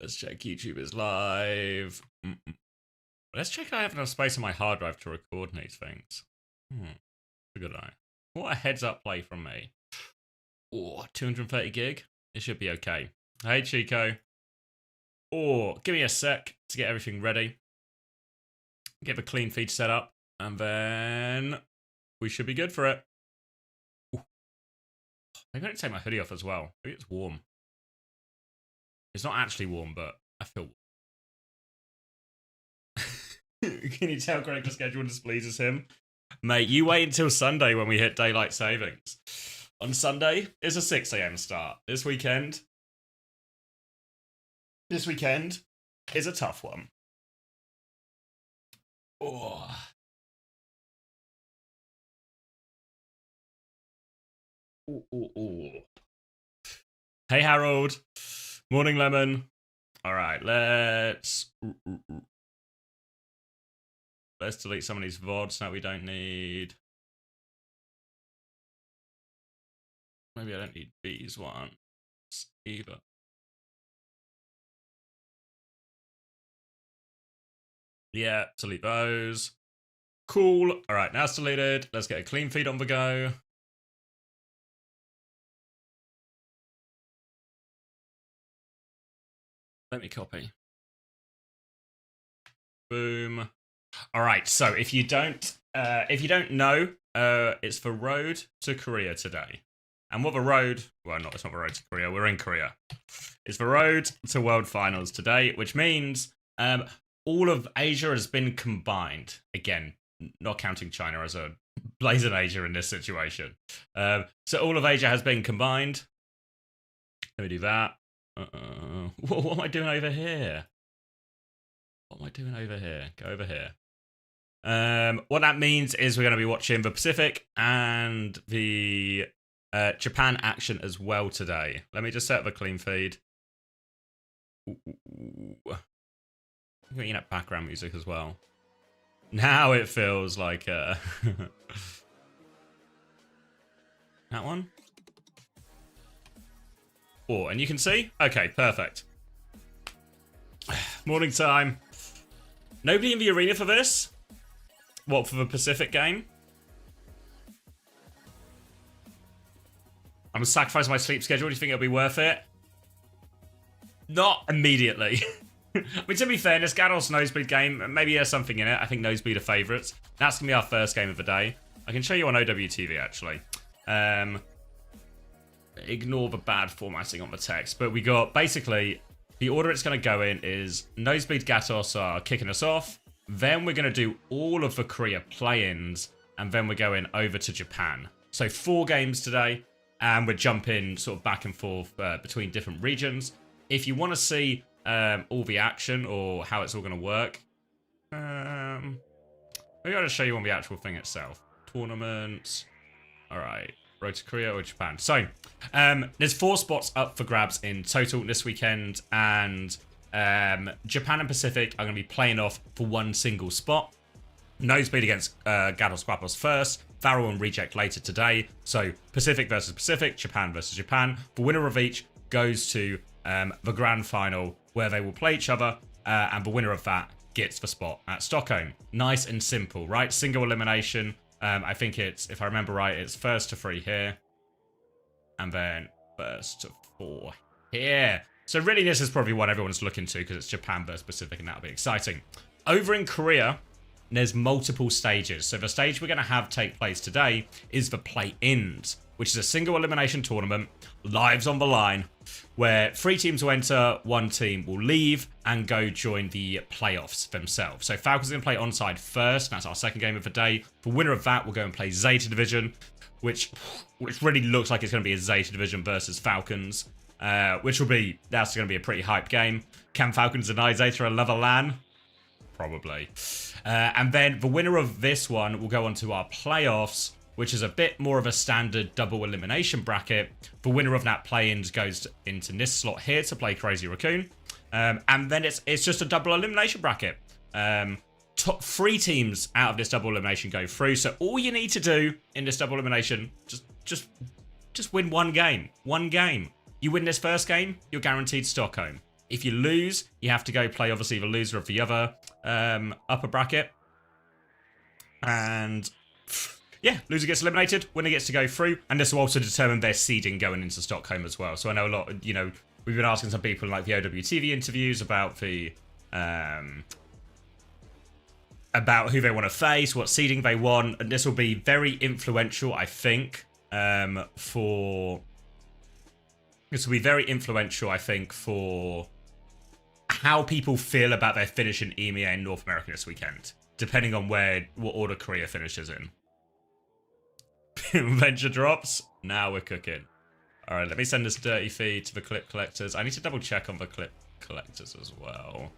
Let's check YouTube is live. Let's check if I have enough space on my hard drive to record these things. A good eye. What a heads up play from me. Oh, 230 gig? It should be okay. Hey, Chico. Oh, give me a sec to get everything ready. Get a clean feed set up. And then we should be good for it. Ooh. Maybe I need to take my hoodie off as well. Maybe it's warm. It's not actually warm, but I feel warm. Can you tell Greg the schedule displeases him? Mate, you wait until Sunday when we hit daylight savings. On Sunday, it's a 6 a.m. start. This weekend is a tough one. Oh. Ooh. Hey, Harold. Morning, Lemon. All right, let's delete some of these VODs that we don't need. Maybe I don't need these ones either. Yeah, delete those. Cool. All right, now it's deleted. Let's get a clean feed on the go. Let me copy. Boom. All right, so if you don't know, it's the road to Korea today. And what the road, well, it's not the road to Korea, we're in Korea. It's the road to World Finals today, which means all of Asia has been combined. Again, not counting China as a blazing Asia in this situation. So all of Asia has been combined. Let me do that. What am I doing over here? What am I doing over here? Go over here. What that means is we're going to be watching the Pacific and the Japan action as well today. Let me just set up a clean feed. You know, background music as well. Now it feels like that one. Oh, and you can see? Okay, perfect. Morning time. Nobody in the arena for this? What, for the Pacific game? I'm sacrificing my sleep schedule. Do you think it'll be worth it? Not immediately. I mean, to be fair, this Gados Nosebleed game, maybe there's something in it. I think Nosebleed are favourites. That's going to be our first game of the day. I can show you on OWTV, actually. Ignore the bad formatting on the text. But we got, basically, the order it's going to go in is Nosebleed Gatos are kicking us off. Then we're going to do all of the Korea play-ins. And then we're going over to Japan. So 4 games today. And we're jumping sort of back and forth between different regions. If you want to see all the action or how it's all going to work, maybe I'll just show you on the actual thing itself. Tournaments. All right. Road to Korea or Japan. So, there's 4 spots up for grabs in total this weekend. And Japan and Pacific are going to be playing off for one single spot. Nosebleed against Gatos Guapos first. Farrell and Reject later today. So Pacific versus Pacific, Japan versus Japan. The winner of each goes to the grand final where they will play each other. And the winner of that gets the spot at Stockholm. Nice and simple, right? Single elimination. I think it's, if I remember right, it's first to 3 here. And then first to 4 here. So really this is probably what everyone's looking to because it's Japan versus Pacific and that'll be exciting. Over in Korea, there's multiple stages. So the stage we're going to have take place today is the play-ins, which is a single elimination tournament, lives on the line, where 3 teams will enter, 1 team will leave and go join the playoffs themselves. So Falcons are going to play onside first. That's our second game of the day. The winner of that will go and play Zeta Division, which really looks like it's going to be a Zeta Division versus Falcons, that's going to be a pretty hype game. Can Falcons deny Zeta another LAN? Probably. And then the winner of this one will go on to our playoffs, which is a bit more of a standard double elimination bracket. The winner of that play-ins goes into this slot here to play Crazy Raccoon. And then it's just a double elimination bracket. Top 3 teams out of this double elimination go through. So all you need to do in this double elimination, just win 1 game. 1 game. You win this first game, you're guaranteed Stockholm. If you lose, you have to go play, obviously, the loser of the other upper bracket. And yeah, loser gets eliminated, winner gets to go through. And this will also determine their seeding going into Stockholm as well. So I know a lot, you know, we've been asking some people in like the OWTV interviews about the about who they want to face, what seeding they want, and this will be very influential, I think, for how people feel about their finish in EMEA in North America this weekend, depending on what order Korea finishes in. Venture drops. Now we're cooking. All right, let me send this dirty feed to the clip collectors. I need to double check on the clip collectors as well.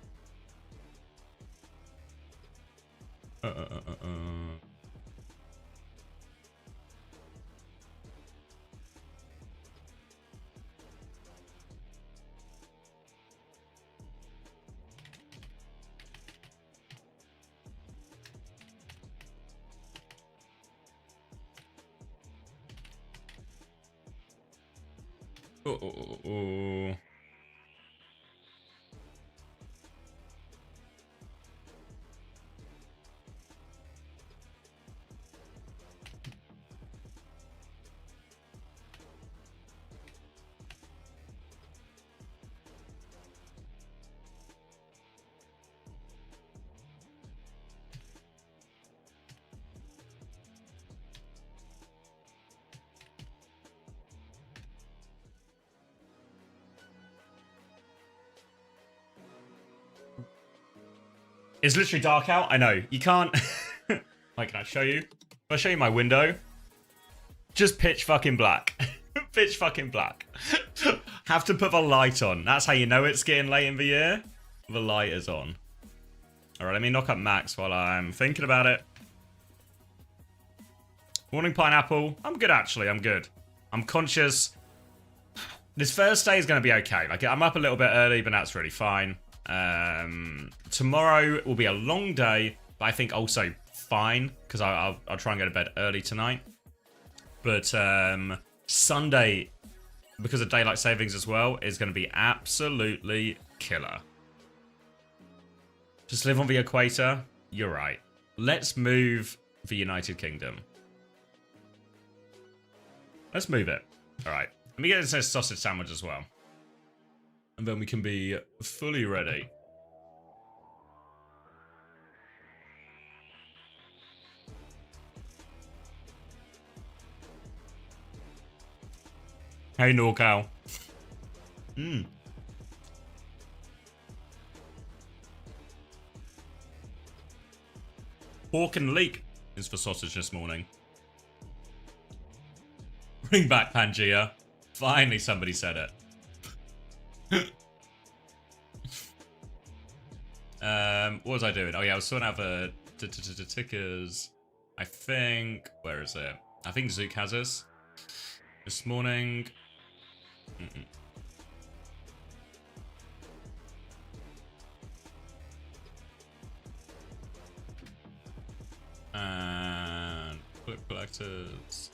It's literally dark out. I know. You can't... Like, can I show you? If I show you my window, just pitch fucking black. Pitch fucking black. Have to put the light on. That's how you know it's getting late in the year. The light is on. Alright, let me knock up Max while I'm thinking about it. Morning, Pineapple. I'm good, actually. I'm good. I'm conscious. This Thursday is going to be okay. Like, I'm up a little bit early, but that's really fine. Tomorrow will be a long day, but I think also fine, because I'll try and go to bed early tonight. But Sunday, because of daylight savings as well, is going to be absolutely killer. Just live on the equator? You're right. Let's move the United Kingdom. Let's move it. Alright. Let me get this sausage sandwich as well. And then we can be fully ready. Hey, NorCal. Pork and leek is for sausage this morning. Bring back Pangea. Finally somebody said it. What was I doing? Oh yeah, I was sorting out the tickers. I think... Where is it? I think Zook has us. This morning... And... Clip collectors...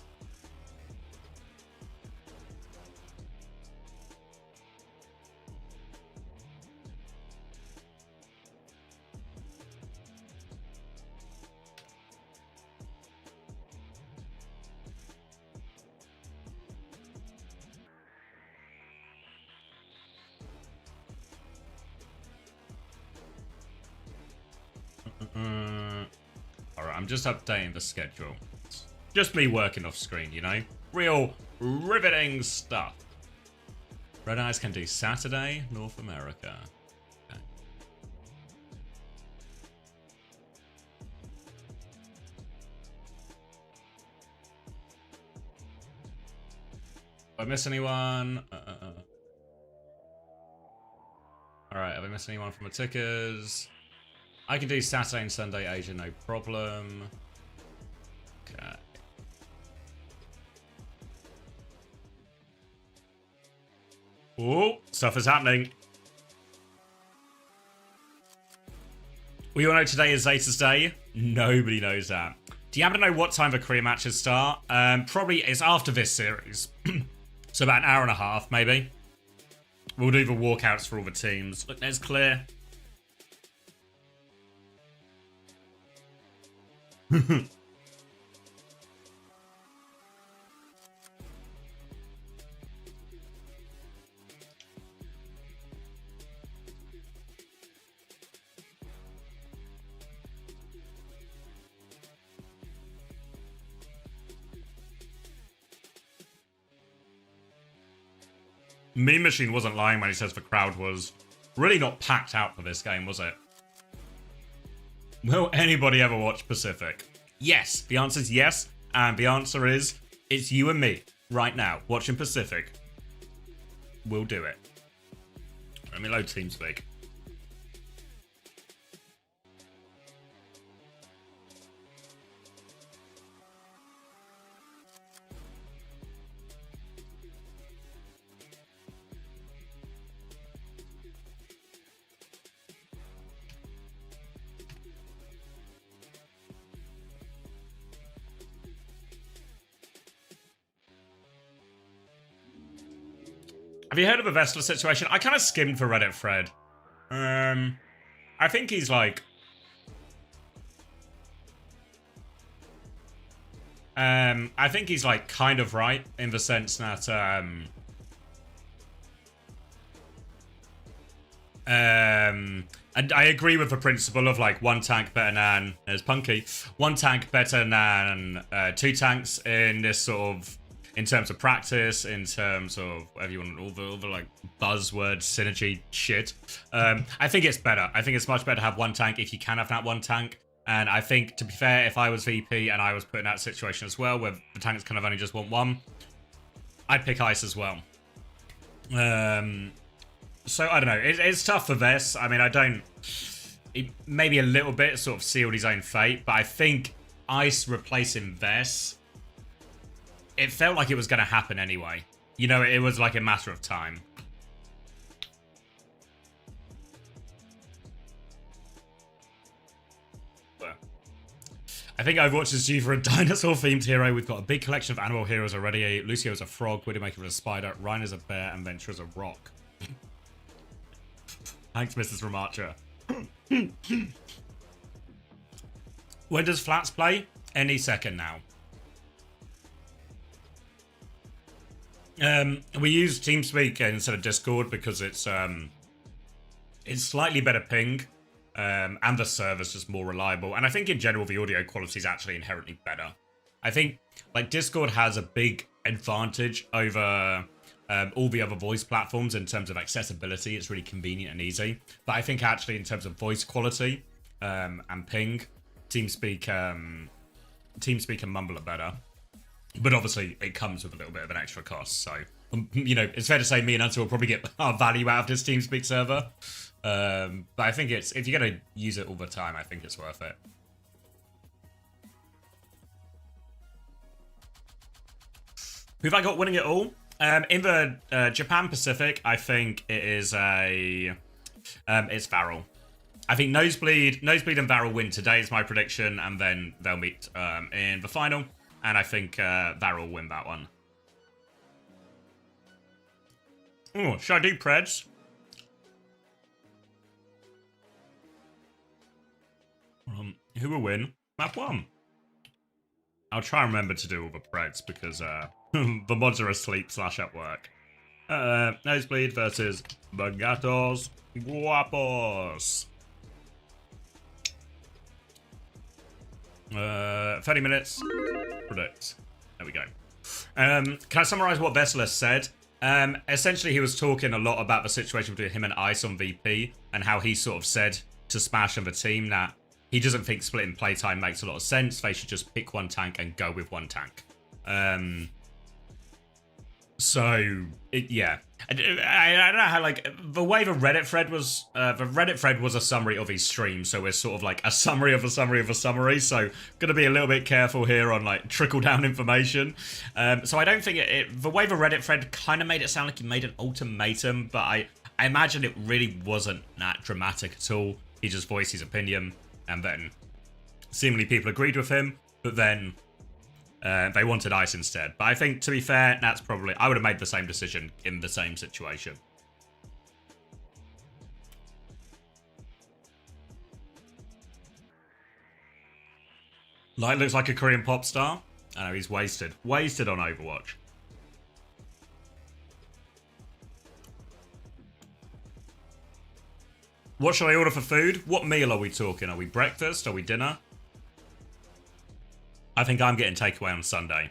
Alright, I'm just updating the schedule. It's just me working off screen, you know? Real riveting stuff. Red Eyes can do Saturday, North America. Okay. Have I missed anyone? Alright, have I missed anyone from the tickers? I can do Saturday and Sunday Asia, no problem. Okay. Oh, stuff is happening. We all know today is Zeta's Day. Nobody knows that. Do you happen to know what time the Korea matches start? Probably it's after this series. So about an hour and a half, maybe. We'll do the walkouts for all the teams. Look, there's clear. Meme Machine wasn't lying when he says the crowd was really not packed out for this game, was it? Will anybody ever watch Pacific? Yes. The answer is yes. And the answer is, it's you and me right now watching Pacific. We'll do it. Let me load TeamSpeak. Have you heard of the Vessler situation? I kind of skimmed for Reddit thread. I think he's like... I think he's like kind of right in the sense that... and I agree with the principle of like one tank better than... There's Punky. One tank better than two tanks in this sort of... In terms of practice, in terms of whatever you want, all the like buzzword synergy shit. I think it's better. I think it's much better to have one tank if you can have that one tank. And I think, to be fair, if I was VP and I was put in that situation as well, where the tanks kind of only just want one, I'd pick Ice as well. So I don't know. It's tough for Vess. I mean, I don't. Maybe a little bit sort of sealed his own fate, but I think Ice replacing Vess. It felt like it was going to happen anyway. You know, it was like a matter of time. But I think Overwatch is due for a dinosaur-themed hero. We've got a big collection of animal heroes already. Lucio's a frog, Widowmaker is a spider, Ryan is a bear, and Ventura's a rock. Thanks, Mrs. Ramacha. When does Flats play? Any second now. We use TeamSpeak instead of Discord because it's slightly better ping, and the server's just more reliable. And I think in general the audio quality is actually inherently better. I think like Discord has a big advantage over all the other voice platforms in terms of accessibility. It's really convenient and easy. But I think actually in terms of voice quality and ping, TeamSpeak and Mumble are better. But obviously, it comes with a little bit of an extra cost. So, you know, it's fair to say me and Until will probably get our value out of this TeamSpeak server. But I think it's, if you're going to use it all the time, I think it's worth it. Who've I got winning it all? In the Japan Pacific, I think it is it's Varel. I think Nosebleed and Varel win today is my prediction, and then they'll meet in the final. And I think Varel will win that one. Oh, should I do Preds? Who will win? Map 1. I'll try and remember to do all the Preds because the mods are asleep / at work. Nosebleed versus the Gatos Guapos. 30 minutes. Predict. There we go. Can I summarize what Vessler said? Essentially, he was talking a lot about the situation between him and Ice on VP and how he sort of said to Smash and the team that he doesn't think splitting playtime makes a lot of sense. They should just pick one tank and go with one tank. Yeah. I don't know how, like, the way the Reddit thread was, a summary of his stream, so it's sort of like a summary of a summary of a summary, so gonna be a little bit careful here on, like, trickle-down information. So I don't think the way the Reddit thread kind of made it sound like he made an ultimatum, but I imagine it really wasn't that dramatic at all. He just voiced his opinion, and then seemingly people agreed with him, but then they wanted Ice instead. But I think, to be fair, that's probably... I would have made the same decision in the same situation. Light looks like a Korean pop star. I know, he's wasted. Wasted on Overwatch. What should I order for food? What meal are we talking? Are we breakfast? Are we dinner? I think I'm getting takeaway on Sunday.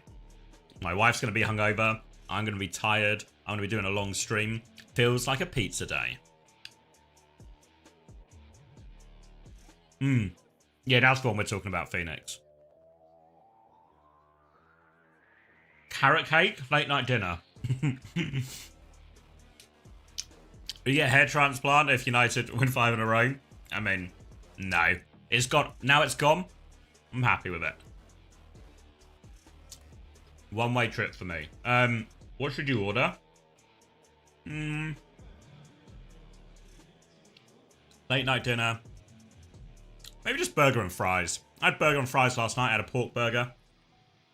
My wife's going to be hungover. I'm going to be tired. I'm going to be doing a long stream. Feels like a pizza day. Yeah, that's the one we're talking about, Phoenix. Carrot cake, late night dinner. Yeah, hair transplant if United win 5 in a row. I mean, no. It's gone. Now it's gone. I'm happy with it. One-way trip for me. What should you order? Late night dinner. Maybe just burger and fries. I had burger and fries last night. I had a pork burger.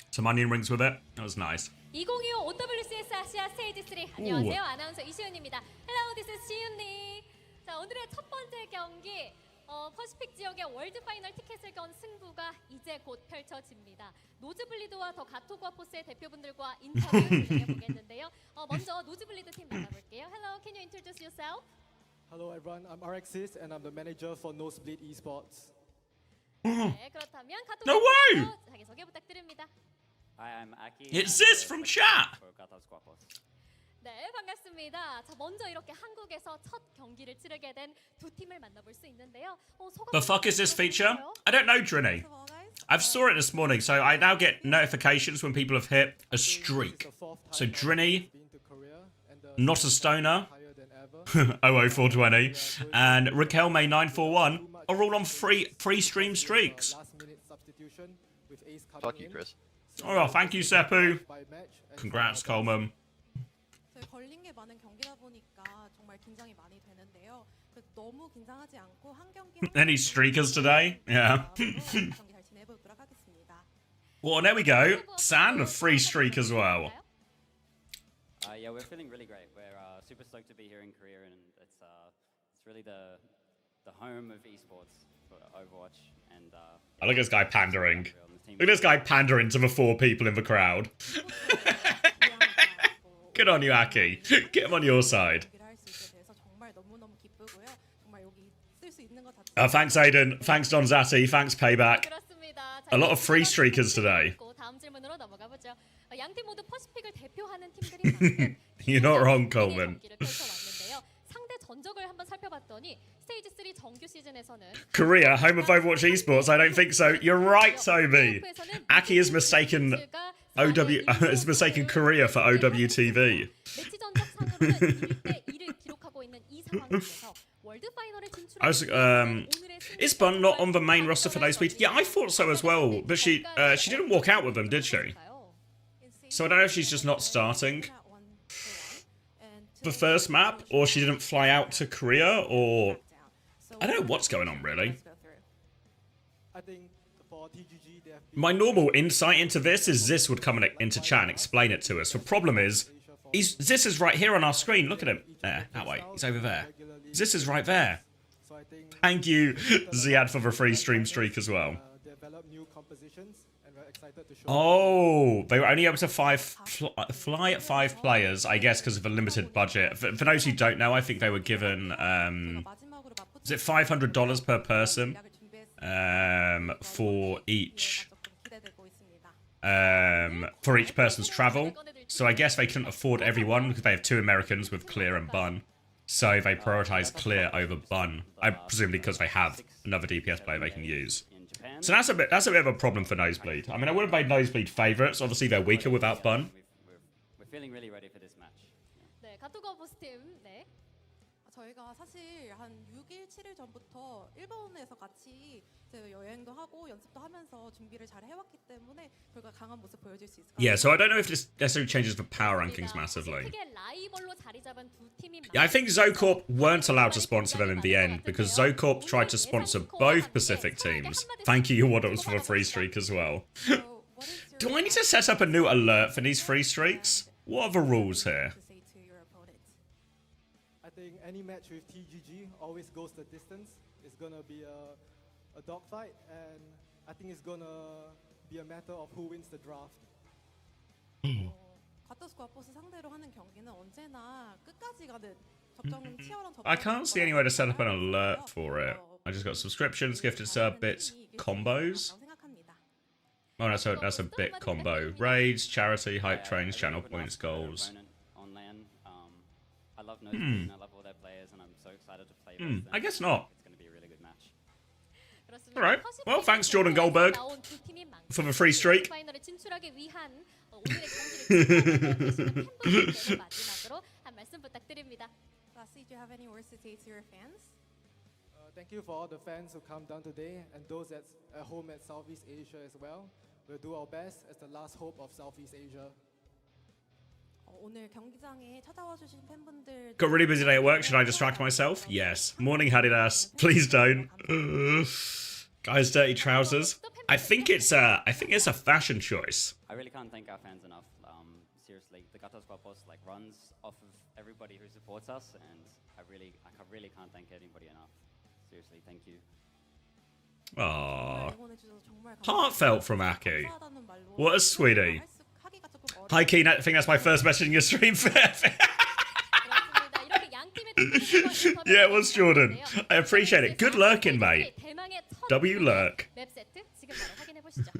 Some onion rings with it. That was nice. 2025 OWCS 아시아 스테이지 3 안녕하세요. 아나운서 이시윤입니다. Hello, this is 시윤니. 자, 오늘의 첫 번째 경기 퍼시픽 지역의 월드 파이널 티켓을 건 승부가 이제 곧 펼쳐집니다. 노즈블리드와 더 가토과 포스의 대표분들과 인터뷰를 진행해 보겠는데요. 먼저 노즈블리드 팀 만나볼게요. Hello, can you introduce yourself? Hello everyone, I'm OWCS and I'm the manager for Nosebleed Esports. 네, 그렇다면 No way! 가토과 자기 소개 부탁드립니다. Hi, I'm Aki. It's this from chat. 네, 반갑습니다. 자, 먼저 이렇게 한국에서 첫 경기를 치르게 된 두 팀을 만나볼 수 있는데요. The fuck is this feature? I don't know, Drini. I've saw it this morning, so I now get notifications when people have hit a streak. So Drini, Not a Stoner, 00420, and Raquel May 941 are all on free stream streaks. Fuck you, Chris. Oh, thank you, Seppu. Congrats, Coleman. 걸린 게 많은 경기다 보니까 정말 긴장이 많이 되는데요. 너무 긴장하지 않고 한 경기 Any streakers today? Yeah. 경기 잘 지내보도록 하겠습니다. Well, there we go. Sand, a free streak as well. Yeah, we're feeling really great. We're super stoked to be here in Korea, and it's really the home of esports for Overwatch. And I look at this guy pandering. Look at this guy pandering to the 4 people in the crowd. Good on you, Aki. Get him on your side. Thanks, Aiden. Thanks, Don Zatti. Thanks, Payback. A lot of free streakers today. 양팀 모두 퍼시픽을 대표하는 팀들이 많은 You're not wrong, Coleman. 상대 전적을 한번 살펴봤더니 스테이지 3 정규 시즌에서는 Korea, home of Overwatch esports? I don't think so. You're right, Toby. Aki is mistaken is mistaken Korea for OWTV. 매치 전적상으로는 1대 2를 기록하고 있는 이 상황에서 월드 파이널에 진출한 Is Bun not on the main roster for Nosebleed? Yeah, I thought so as well, but she didn't walk out with them, did she? So I don't know if she's just not starting the first map, or she didn't fly out to Korea, or I don't know what's going on really. My normal insight into this is Ziz would come into chat and explain it to us. The problem is, Ziz is right here on our screen. Look at him. There, that way. He's over there. Ziz is right there. Thank you, Ziad, for the free stream streak as well. Oh, they were only able to fly at 5 players, I guess, because of a limited budget. For those who don't know, I think they were given, is it $500 per person for each person's travel. So I guess they couldn't afford everyone because they have 2 Americans with Clear and Bun. So they prioritize Clear over Bun. I presumably because they have another DPS player they can use. So that's a bit of a problem for Nosebleed. I mean, I would have made Nosebleed favourites. Obviously, they're weaker without Bun. we're feeling really ready for this match. 네, 가토가 보스 팀. 네. 저희가 사실 한 6일, 7일 전부터 일본에서 같이 여행도 하고 연습도 하면서 준비를 잘 해왔기 때문에 저희가 강한 모습 보여줄 수 있을 것 같아요. Yeah, so I don't know if this necessarily changes the power rankings massively. Yeah, I think Zocorp weren't allowed to sponsor them in the end because Zocorp tried to sponsor both Pacific teams. Thank you, Waddles, for the free streak as well. Do I need to set up a new alert for these free streaks? What are the rules here? I think any match with TGG always goes the distance. It's gonna be a dogfight, and I think it's gonna be a matter of who wins the draft. 가토스 과포스 상대로 하는 경기는 언제나 끝까지 가는 접전 치열한 접전. I can't see any way to set up an alert for it. I just got subscriptions, gifted sub, bits, combos. Oh, that's a bit combo. Raids, charity, hype trains, channel points, goals. On LAN. I love Nosebleed and I love all their players, and I'm so excited to play with them. I guess not. It's going to be a really good match. All right. Well, thanks, Jordan Goldberg, for the free streak. 파이널에 진출하기 위한 오늘의 경기를 지켜보고 계시는 팬분들께서 마지막으로 한 말씀 부탁드립니다. Lastly, do you have any words to say to your fans? Thank you for all the fans who come down today and those that's at home at Southeast Asia as well. We'll do our best as the last hope of Southeast Asia. 오늘 경기장에 찾아와 주신 팬분들. Got really busy day at work. Should I distract myself? Yes. Morning, Adidas. Please don't. Guys, dirty trousers. I think it's a fashion choice. I really can't thank our fans enough. Seriously, the Gatos Guapos like runs off of everybody who supports us, and I really can't thank anybody enough. Seriously, thank you. Aww. Heartfelt from Aki. What a sweetie. Hi, Keen. I think that's my first message in your stream. Yeah, it was Jordan. I appreciate it. Good lurking, mate. W lurk. 맵 세트 지금 바로 확인해 보시죠.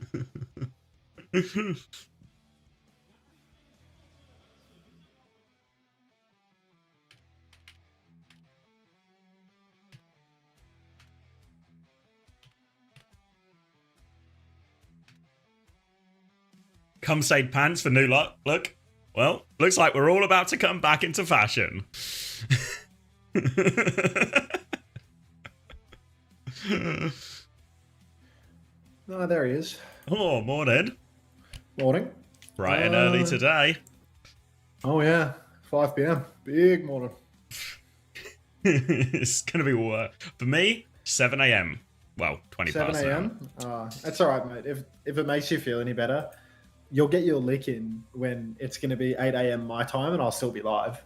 Come say pants for new look. Well, looks like we're all about to come back into fashion. Oh, there he is. Oh, morning. Morning. Bright and early today. Oh, yeah. 5 p.m. Big morning. It's going to be work. For me, 7 a.m. Well, 20 7 past a.m.? That's all right, mate. If it makes you feel any better, you'll get your lick in when it's going to be 8 a.m. my time and I'll still be live.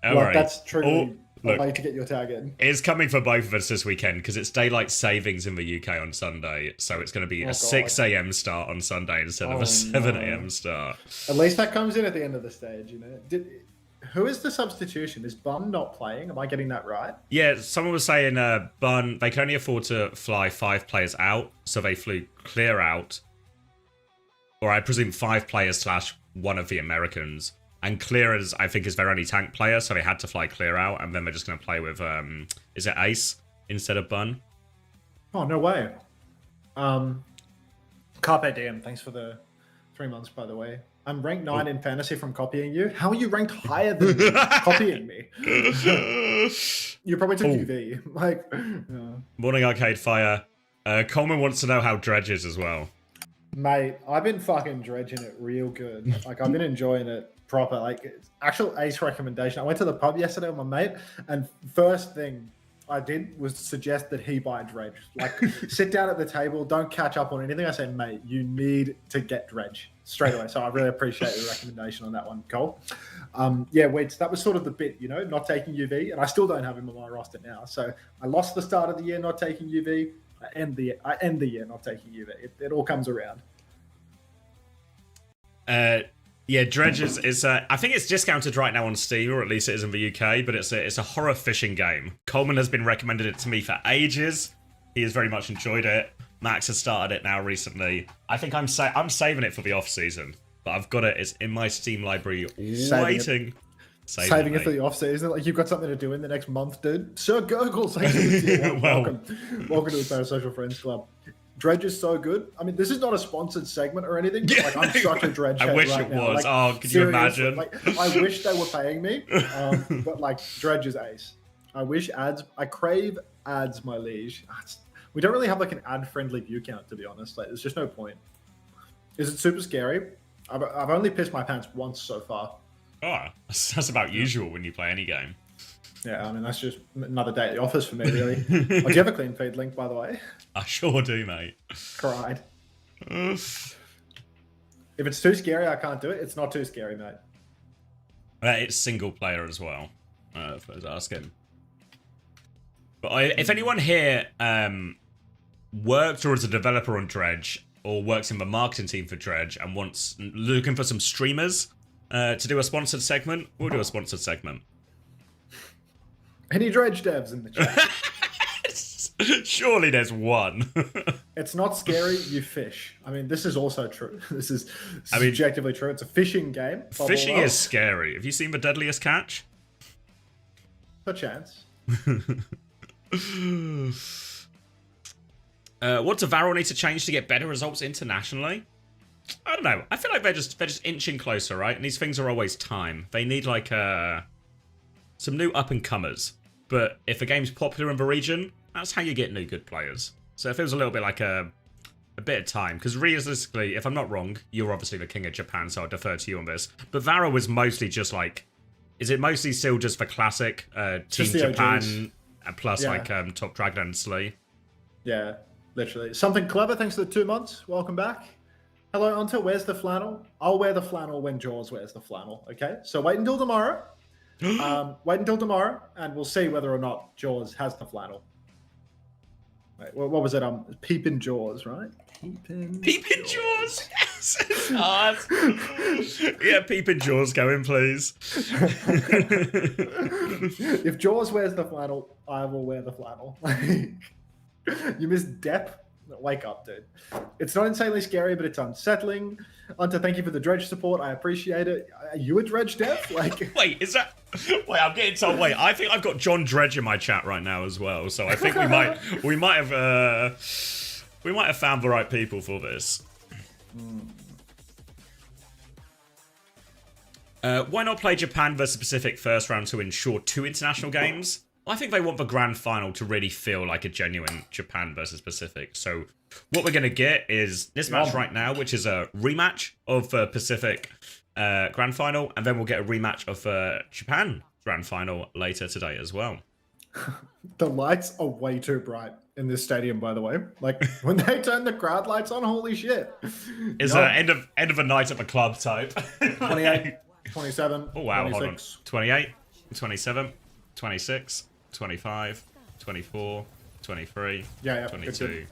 All right. That's truly look, a way to get your tag in. It's coming for both of us this weekend because it's daylight savings in the UK on Sunday. So it's going to be a 6 a.m. start on Sunday instead of a 7 a.m. start. At least that comes in at the end of the stage, you know. Who is the substitution? Is Bun not playing? Am I getting that right? Yeah, someone was saying Bun, they can only afford to fly 5 players out. So they flew clear out. Or I presume 5 players / one of the Americans. And Clear is, I think, is their only tank player, so they had to fly Clear out, and then they're just going to play with, is it Ace instead of Bun? Oh, no way. Carpe Diem, thanks for the 3 months, by the way. I'm ranked 9 in fantasy from copying you. How are you ranked higher than me copying me? You probably took UV. Like, Morning Arcade Fire. Coleman wants to know how Dredge is as well. Mate, I've been fucking dredging it real good. Like, I've been enjoying it proper. Like, actual ace recommendation. I went to the pub yesterday with my mate, and first thing I did was suggest that he buy Dredge. Like, sit down at the table, don't catch up on anything. I said, mate, you need to get Dredge straight away. So I really appreciate the recommendation on that one, Cole. Yeah, wait, that was sort of the bit, you know, not taking UV, and I still don't have him on my roster now. So I lost the start of the year not taking UV. I end the year not taking UV. It all comes around. Yeah, Dredge is I think it's discounted right now on Steam, or at least it is in the UK, but it's a horror fishing game. Coleman has been recommended it to me for ages. He has very much enjoyed it. Max has started it now recently. I think I'm saving it for the off season, but I've got it. It's in my Steam library waiting. Saving it for the off season. Like, you've got something to do in the next month, dude. Sir Gurgle, welcome to the Parasocial Friends Club. Dredge is so good. I mean, this is not a sponsored segment or anything, but like, I'm such a Dredge head I wish right it now. was. Like, oh, can you imagine? Like, I wish they were paying me, but like, Dredge is ace. I crave ads, my liege. We don't really have like an ad-friendly view count, to be honest. Like, there's just no point. Is it super scary? I've only pissed my pants once so far. Oh, that's about usual when you play any game. Yeah, I mean, that's just another day at the office for me, really. Oh, do you have a clean feed link, by the way? I sure do, mate. Cried. If it's too scary, I can't do it. It's not too scary, mate. It's single player as well, if I was asking. But if anyone here worked or as a developer on Dredge, or works in the marketing team for Dredge and wants looking for some streamers to do a sponsored segment, we'll do a sponsored segment. Any Dredge devs in the chat? Surely there's one. It's not scary, you fish. I mean, this is also true. This is subjectively true. It's a fishing game. Fishing is scary. Have you seen The Deadliest Catch? Perchance. What do Varel need to change to get better results internationally? I don't know. I feel like they're just inching closer, right? And these things are always time. They need like some new up and comers. But if a game's popular in the region, that's how you get new good players. So it feels a little bit like a bit of time. Because realistically, if I'm not wrong, you're obviously the king of Japan, so I'll defer to you on this. But Varel was mostly just like, is it mostly still just the classic Team Japan and plus like Top Dragon and Slee? Yeah, literally. Something clever, thanks for the 2 months. Welcome back. Hello, Onta, where's the flannel? I'll wear the flannel when Jaws wears the flannel, okay? So wait until tomorrow. And we'll see whether or not Jaws has the flannel. Wait, what was it? Peepin' Jaws, right? Peepin' Jaws! Yes! Yeah, Peepin' Jaws going, please. If Jaws wears the flannel, I will wear the flannel. You missed Depp? Wake up, dude. It's not insanely scary, but it's unsettling. Unta, thank you for the Dredge support. I appreciate it. Are you a Dredge dev? Like, wait, is that? Wait, I'm getting told. Wait, I think I've got John Dredge in my chat right now as well. So I think we might have found the right people for this. Why not play Japan versus Pacific first round to ensure 2 international games? I think they want the grand final to really feel like a genuine Japan versus Pacific. So what we're going to get is this match right now, which is a rematch of the Pacific grand final. And then we'll get a rematch of Japan grand final later today as well. The lights are way too bright in this stadium, by the way. Like, when they turn the crowd lights on, holy shit. It's end of a night at the club type. 28, 27, oh, wow, 26. hold on. 28, 27, 26, 25, 24, 23, 22.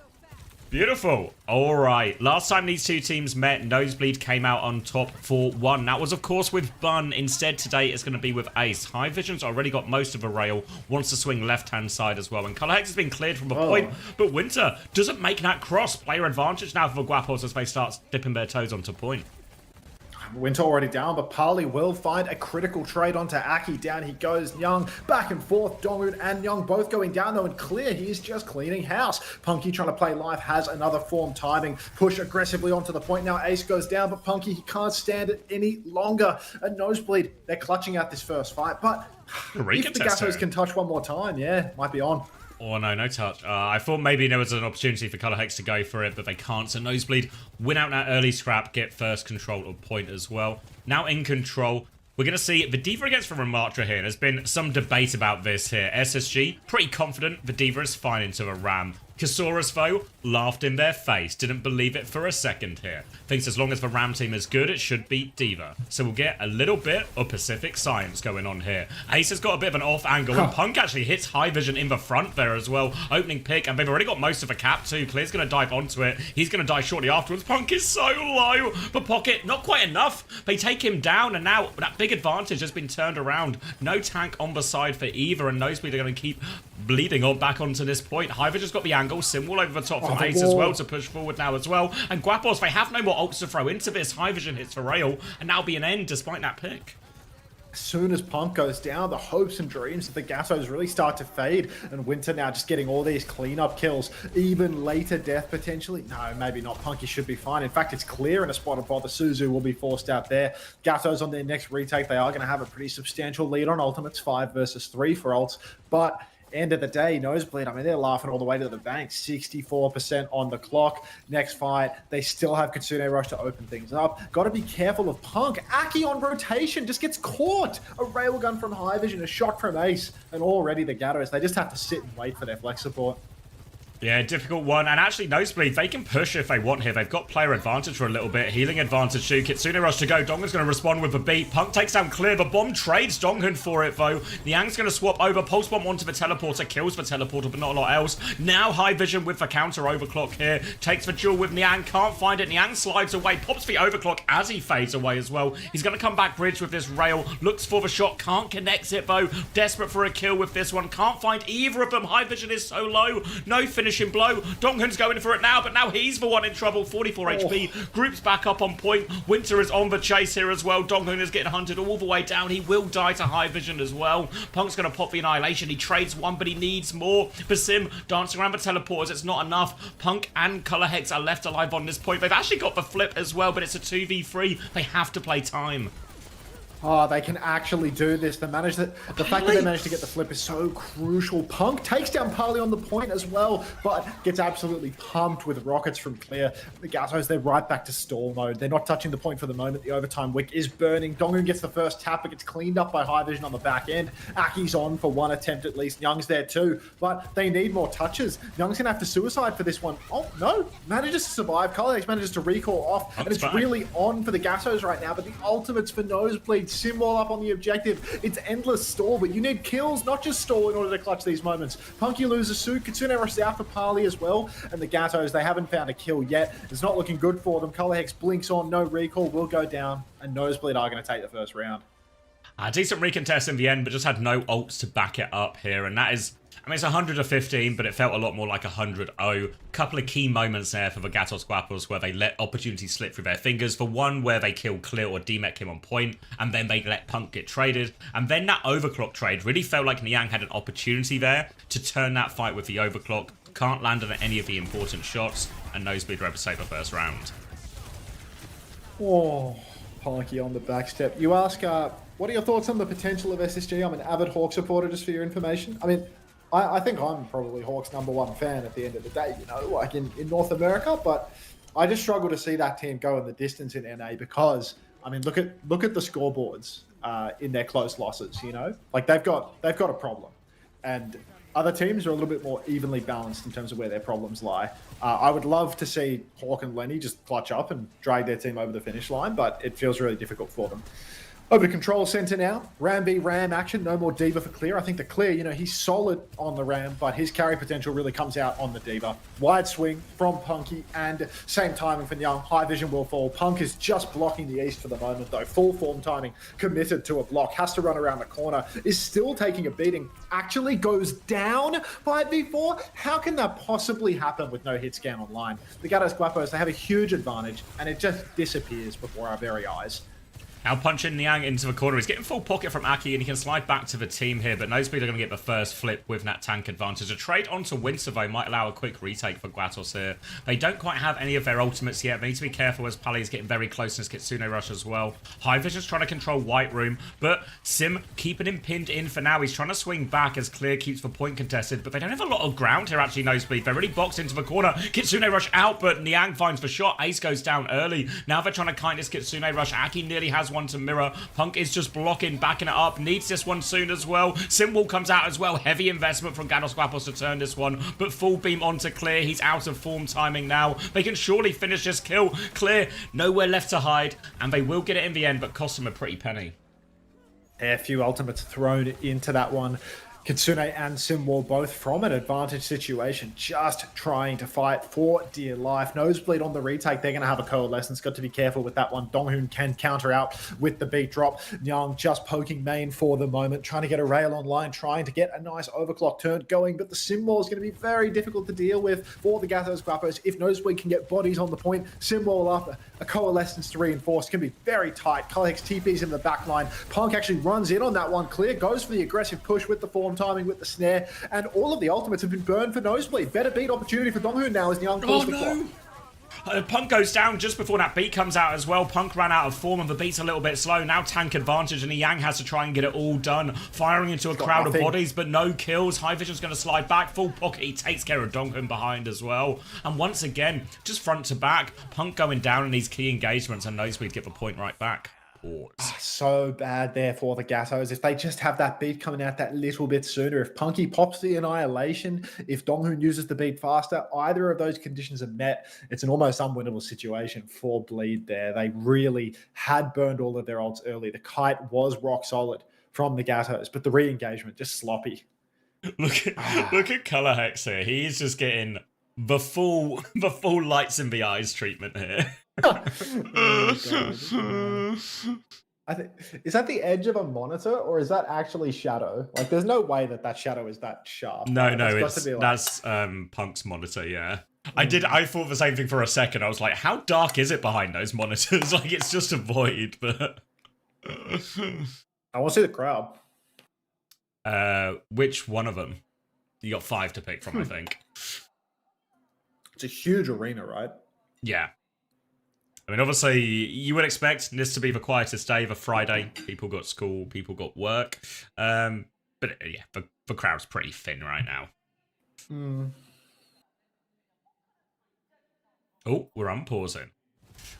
Beautiful. All right. Last time these two teams met, Nosebleed came out on top 4-1. That was, of course, with Bun. Instead, today it's going to be with Ace. High Vision's already got most of a rail, wants to swing left-hand side as well. And Color Hex has been cleared from the point, but Winter doesn't make that cross. Player advantage now for the Guapos as they start dipping their toes onto point. Winter already down, but Parley will find a critical trade onto Aki. Down he goes. Young back and forth. Dongun and Young both going down though, and Clear, he is just cleaning house. Punky trying to play live, has another form timing. Push aggressively onto the point. Now Ace goes down, but Punky, he can't stand it any longer. A Nosebleed, they're clutching out this first fight, but if the Gatos can touch one more time, yeah, might be on. Oh, no touch. I thought maybe there was an opportunity for Color Hex to go for it, but they can't. So Nosebleed win out that early scrap, get first control of point as well. Now in control, we're going to see the Diva against the Ramatra here. There's been some debate about this here. SSG, pretty confident the Diva is fine into the Ram. Kasaurus, though, laughed in their face. Didn't believe it for a second here. Thinks as long as the Ram team is good, it should beat Diva. So we'll get a little bit of Pacific science going on here. Ace has got a bit of an off angle, and Punk actually hits High Vision in the front there as well. Opening pick, and they've already got most of the cap too. Clear's going to dive onto it. He's going to die shortly afterwards. Punk is so low. But Pocket, not quite enough. They take him down, and now that big advantage has been turned around. No tank on the side for either, and Nosebleed are going to keep bleeding on back onto this point. High Vision's got the angle. Symbol over the top from Ace as well to push forward now as well. And Guapos, they have no more ults to throw into this. High Vision hits for rail, and now be an end despite that pick. As soon as Punk goes down, the hopes and dreams of the Gatos really start to fade, and Winter now just getting all these cleanup kills. Even later death potentially. No, maybe not. Punky should be fine. In fact, it's Clear in a spot of bother. Suzu will be forced out there. Gatos on their next retake, they are going to have a pretty substantial lead on ultimates, 5 versus 3 for ults, but end of the day, Nosebleed, I mean, they're laughing all the way to the bank. 64% on the clock. Next fight, they still have Kitsune Rush to open things up. Got to be careful of Punk. Aki on rotation just gets caught. A railgun from High Vision, a shot from Ace, and already the Gatos, they just have to sit and wait for their flex support. Yeah, difficult one. And actually, Nosebleed, they can push if they want here. They've got player advantage for a little bit. Healing advantage too. Kitsune Rush to go. Donghun's going to respond with a beat. Punk takes down Clear. The bomb trades Donghun for it, though. Niang's going to swap over. Pulse bomb onto the teleporter. Kills the teleporter, but not a lot else. Now High Vision with the counter overclock here. Takes the duel with Niang. Can't find it. Niang slides away. Pops the overclock as he fades away as well. He's going to come back bridge with this rail. Looks for the shot. Can't connect it, though. Desperate for a kill with this one. Can't find either of them. High Vision is so low. No finishing blow. Donghun's going for it now, but now he's the one in trouble. 44 HP. Group's back up on point. Winter is on the chase here as well. Donghun is getting hunted all the way down. He will die to High Vision as well. Punk's going to pop the Annihilation. He trades one, but he needs more. Basim dancing around the teleporters. It's not enough. Punk and Color Hex are left alive on this point. They've actually got the flip as well, but it's a 2v3. They have to play time. Oh, they can actually do this. The fact that they managed to get the flip is so crucial. Punk takes down Parley on the point as well, but gets absolutely pumped with rockets from Clear. The Gatos, they're right back to stall mode. They're not touching the point for the moment. The overtime wick is burning. Donghun gets the first tap, but gets cleaned up by High Vision on the back end. Aki's on for one attempt at least. Young's there too, but they need more touches. Young's going to have to suicide for this one. Oh, no. Manages to survive. Colleagues manages to recall off, and it's really on for the Gatos right now, but the ultimates for Nosebleed. Simwall up on the objective. It's endless stall, but you need kills, not just stall, in order to clutch these moments. Punky loses Suit. Kitsune rushes out for Parley as well. And the Gatos, they haven't found a kill yet. It's not looking good for them. Color Hex blinks on. No recall. Will go down. And Nosebleed are going to take the first round. A decent recontest in the end, but just had no ults to back it up here. And that is... I mean, it's 100-15, but it felt a lot more like 100-0. Couple of key moments there for the Gatos Guapos where they let opportunities slip through their fingers. For one, where they kill Clear or DMEC him on point, and then they let Punk get traded. And then that overclock trade really felt like Niang had an opportunity there to turn that fight with the overclock. Can't land on any of the important shots, and Nosebleed were able to take the first round. Oh, Punky on the backstep. You ask, what are your thoughts on the potential of SSG? I'm an avid Hawk supporter, just for your information. I mean, I think I'm probably Hawks' #1 fan at the end of the day, you know, like in North America, but I just struggle to see that team go in the distance in NA because, I mean, look at the scoreboards in their close losses, you know? Like they've got a problem. And other teams are a little bit more evenly balanced in terms of where their problems lie. I would love to see Hawk and Lenny just clutch up and drag their team over the finish line, but it feels really difficult for them. Over to Control Center now. Ram v Ram action. No more Diva for Clear. I think the Clear, you know, he's solid on the Ram, but his carry potential really comes out on the Diva. Wide swing from Punky and same timing for Young. High Vision will fall. Punk is just blocking the East for the moment, though. Full form timing. Committed to a block. Has to run around the corner. Is still taking a beating. Actually goes down 5v4. How can that possibly happen with no hit scan online? The Gatos Guapos, they have a huge advantage, and it just disappears before our very eyes. Now punching Niang into the corner. He's getting full pocket from Aki, and he can slide back to the team here, but Nosebleed are going to get the first flip with that tank advantage. A trade onto Winter, though, might allow a quick retake for Guatos here. They don't quite have any of their ultimates yet. They need to be careful as Pally is getting very close in his Kitsune Rush as well. High Vision's trying to control White Room, but Sim keeping him pinned in for now. He's trying to swing back as Clear keeps the point contested, but they don't have a lot of ground here, actually, Nosebleed. They're really boxed into the corner. Kitsune Rush out, but Niang finds the shot. Ace goes down early. Now they're trying to kite this Kitsune Rush. Aki nearly has one to mirror. Punk is just blocking, backing it up. Needs this one soon as well. Simwall comes out as well. Heavy investment from Gatos Guapos to turn this one. But full beam onto Clear. He's out of form timing now. They can surely finish this kill. Clear, nowhere left to hide. And they will get it in the end, but cost them a pretty penny. A few ultimates thrown into that one. Kitsune and Simwall both from an advantage situation, just trying to fight for dear life. Nosebleed on the retake, they're going to have a coalescence. Got to be careful with that one. Donghun can counter out with the beat drop. Nyang just poking main for the moment, trying to get a rail online, trying to get a nice overclock turn going, but the Simwall is going to be very difficult to deal with for the Gatos Guapos. If Nosebleed can get bodies on the point, Simwall up, a coalescence to reinforce, can be very tight. Collex TP's in the back line. Punk actually runs in on that one. Clear goes for the aggressive push with the form timing with the snare, and all of the ultimates have been burned for Nosebleed. Better beat opportunity for Donghun now as Nyang pulls the clock. Punk goes down just before that beat comes out as well. Punk ran out of form and the beat's a little bit slow. Now tank advantage and Yang has to try and get it all done. Firing into a crowd of bodies, but no kills. High Vision's going to slide back. Full pocket. He takes care of Donghun behind as well. And once again, just front to back. Punk going down in these key engagements and Nosebleed get the point right back. pause. So bad there for the Gattos. If they just have that beat coming out that little bit sooner, if Punky pops the Annihilation, if Donghoon uses the beat faster, either of those conditions are met, it's an almost unwinnable situation for Bleed there. They really had burned all of their ults early. The kite was rock solid from the Gattos, but the re-engagement just sloppy. Look at Color Hex here. He's just getting the full lights in the eyes treatment here. Oh, I think, is that the edge of a monitor or is that actually shadow? Like, there's no way that shadow is that sharp. No, right? that's Punk's monitor. Yeah, I thought the same thing for a second. I was like, how dark is it behind those monitors? Like, it's just a void. But I want to see the crowd. which one of them? You got 5 to pick from, I think. It's a huge arena, right? Yeah. I mean, obviously, you would expect this to be the quietest day of a Friday. People got school, people got work. But yeah, the crowd's pretty thin right now. Oh, we're unpausing.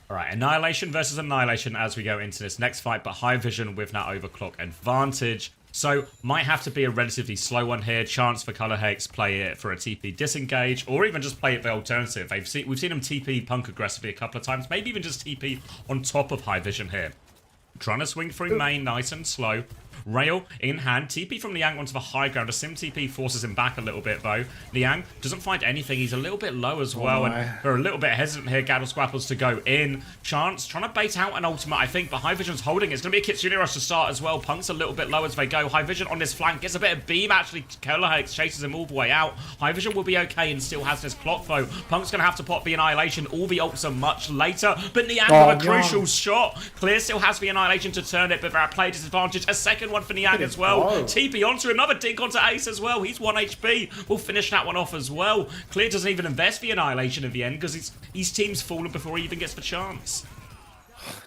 All right, Annihilation versus Annihilation as we go into this next fight, but High Vision with that overclock advantage. So, might have to be a relatively slow one here. Chance for Color Hex, play it for a TP disengage, or even just play it the alternative. We've seen him TP Punk aggressively a couple of times, maybe even just TP on top of High Vision here. Trying to swing through main nice and slow. Rail in hand. TP from Niang onto the high ground. A sim TP forces him back a little bit, though. Niang doesn't find anything. He's a little bit low as well. And they're a little bit hesitant here, Gaddle Squapples, to go in. Chance trying to bait out an ultimate, I think, but High Vision's holding. It's going to be a Kitsune Rush to start as well. Punk's a little bit low as they go. High Vision on this flank gets a bit of beam, actually. Color Hex chases him all the way out. High Vision will be okay and still has this clock, though. Punk's going to have to pop the Annihilation. All the ults are much later, but Niang with a crucial shot. Clear still has the Annihilation to turn it, but they're at play disadvantage. A second one for Niang as well. TP onto another dink onto Ace as well. He's 1 HP. We'll finish that one off as well. Clear doesn't even invest the Annihilation in the end because his team's fallen before he even gets the chance.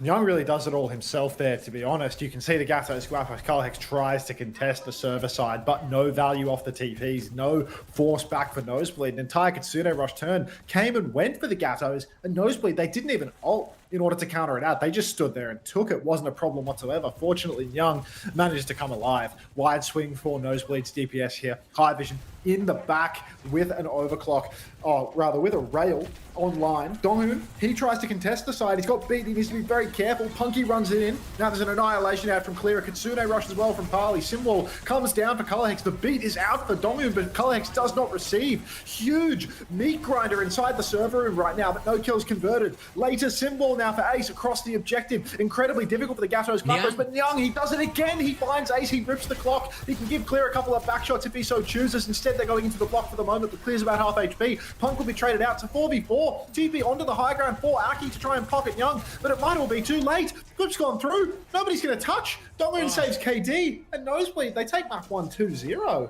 Young really does it all himself there, to be honest. You can see the Gatto Squappers. Color Hex tries to contest the server side, but no value off the TPs. No force back for Nosebleed. An entire Kitsune Rush turn came and went for the Gattos, and Nosebleed, they didn't even ult in order to counter it out. They just stood there and took it. Wasn't a problem whatsoever. Fortunately, Young manages to come alive. Wide swing for Nosebleed's DPS here. High Vision in the back with an overclock, or rather with a rail online. Donghoon, he tries to contest the side. He's got beat. He needs to be very careful. Punky runs it in. Now there's an Annihilation out from Clear. A Kitsune Rush as well from Parley. Simwall comes down for Color Hex. The beat is out for Donghoon, but Color Hex does not receive. Huge meat grinder inside the server room right now, but no kills converted. Later, Simwall now for Ace across the objective. Incredibly difficult for the Gattos Clubbers, but Young, he does it again. He finds Ace. He rips the clock. He can give Clear a couple of back shots if he so chooses. Instead, they're going into the block for the moment, but Clear's about half HP. Punk will be traded out to 4v4. TP onto the high ground for Aki to try and pocket Young, but it might all be too late. Group's gone through. Nobody's going to touch. Donghoon saves KD, and Nosebleed, they take map 1-2-0.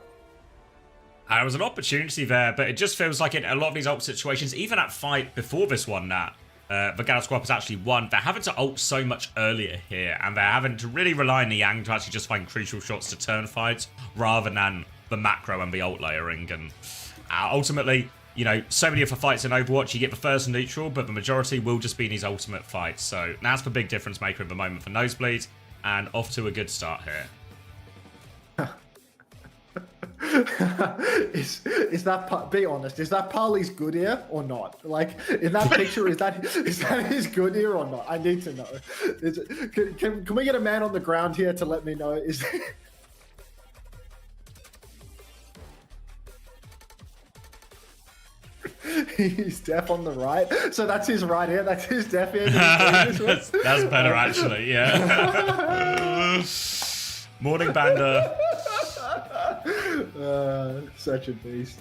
There was an opportunity there, but it just feels like in a lot of these ult situations, even at fight before this one, Nat, the Gaddle Squad has actually won. They're having to ult so much earlier here, and they're having to really rely on the Yang to actually just find crucial shots to turn fights, rather than the macro and the ult layering. And ultimately, you know, so many of the fights in Overwatch, you get the first neutral, but the majority will just be these ultimate fights. So that's the big difference maker at the moment for Nosebleed, and off to a good start here. Is that, be honest, is that Parley's good ear or not? Like, in that picture, is that his good ear or not? I need to know. Can we get a man on the ground here to let me know? Is he's deaf on the right, so that's his right ear. That's his deaf ear. That's better, actually. Yeah. Morning, Banda. Such a beast.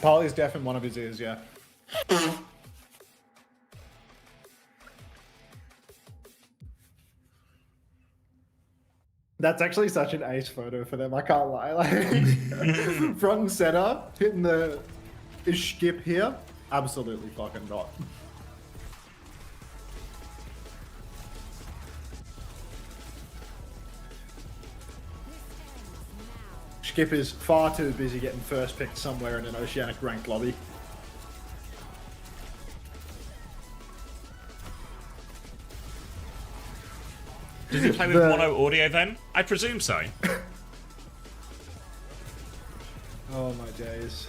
Polly's deaf in one of his ears, yeah. That's actually such an ace photo for them, I can't lie. Like, front and center, hitting the skip here, absolutely fucking not. Skip is far too busy getting first picked somewhere in an Oceanic ranked lobby. Does he play with mono audio then? I presume so. Oh my days.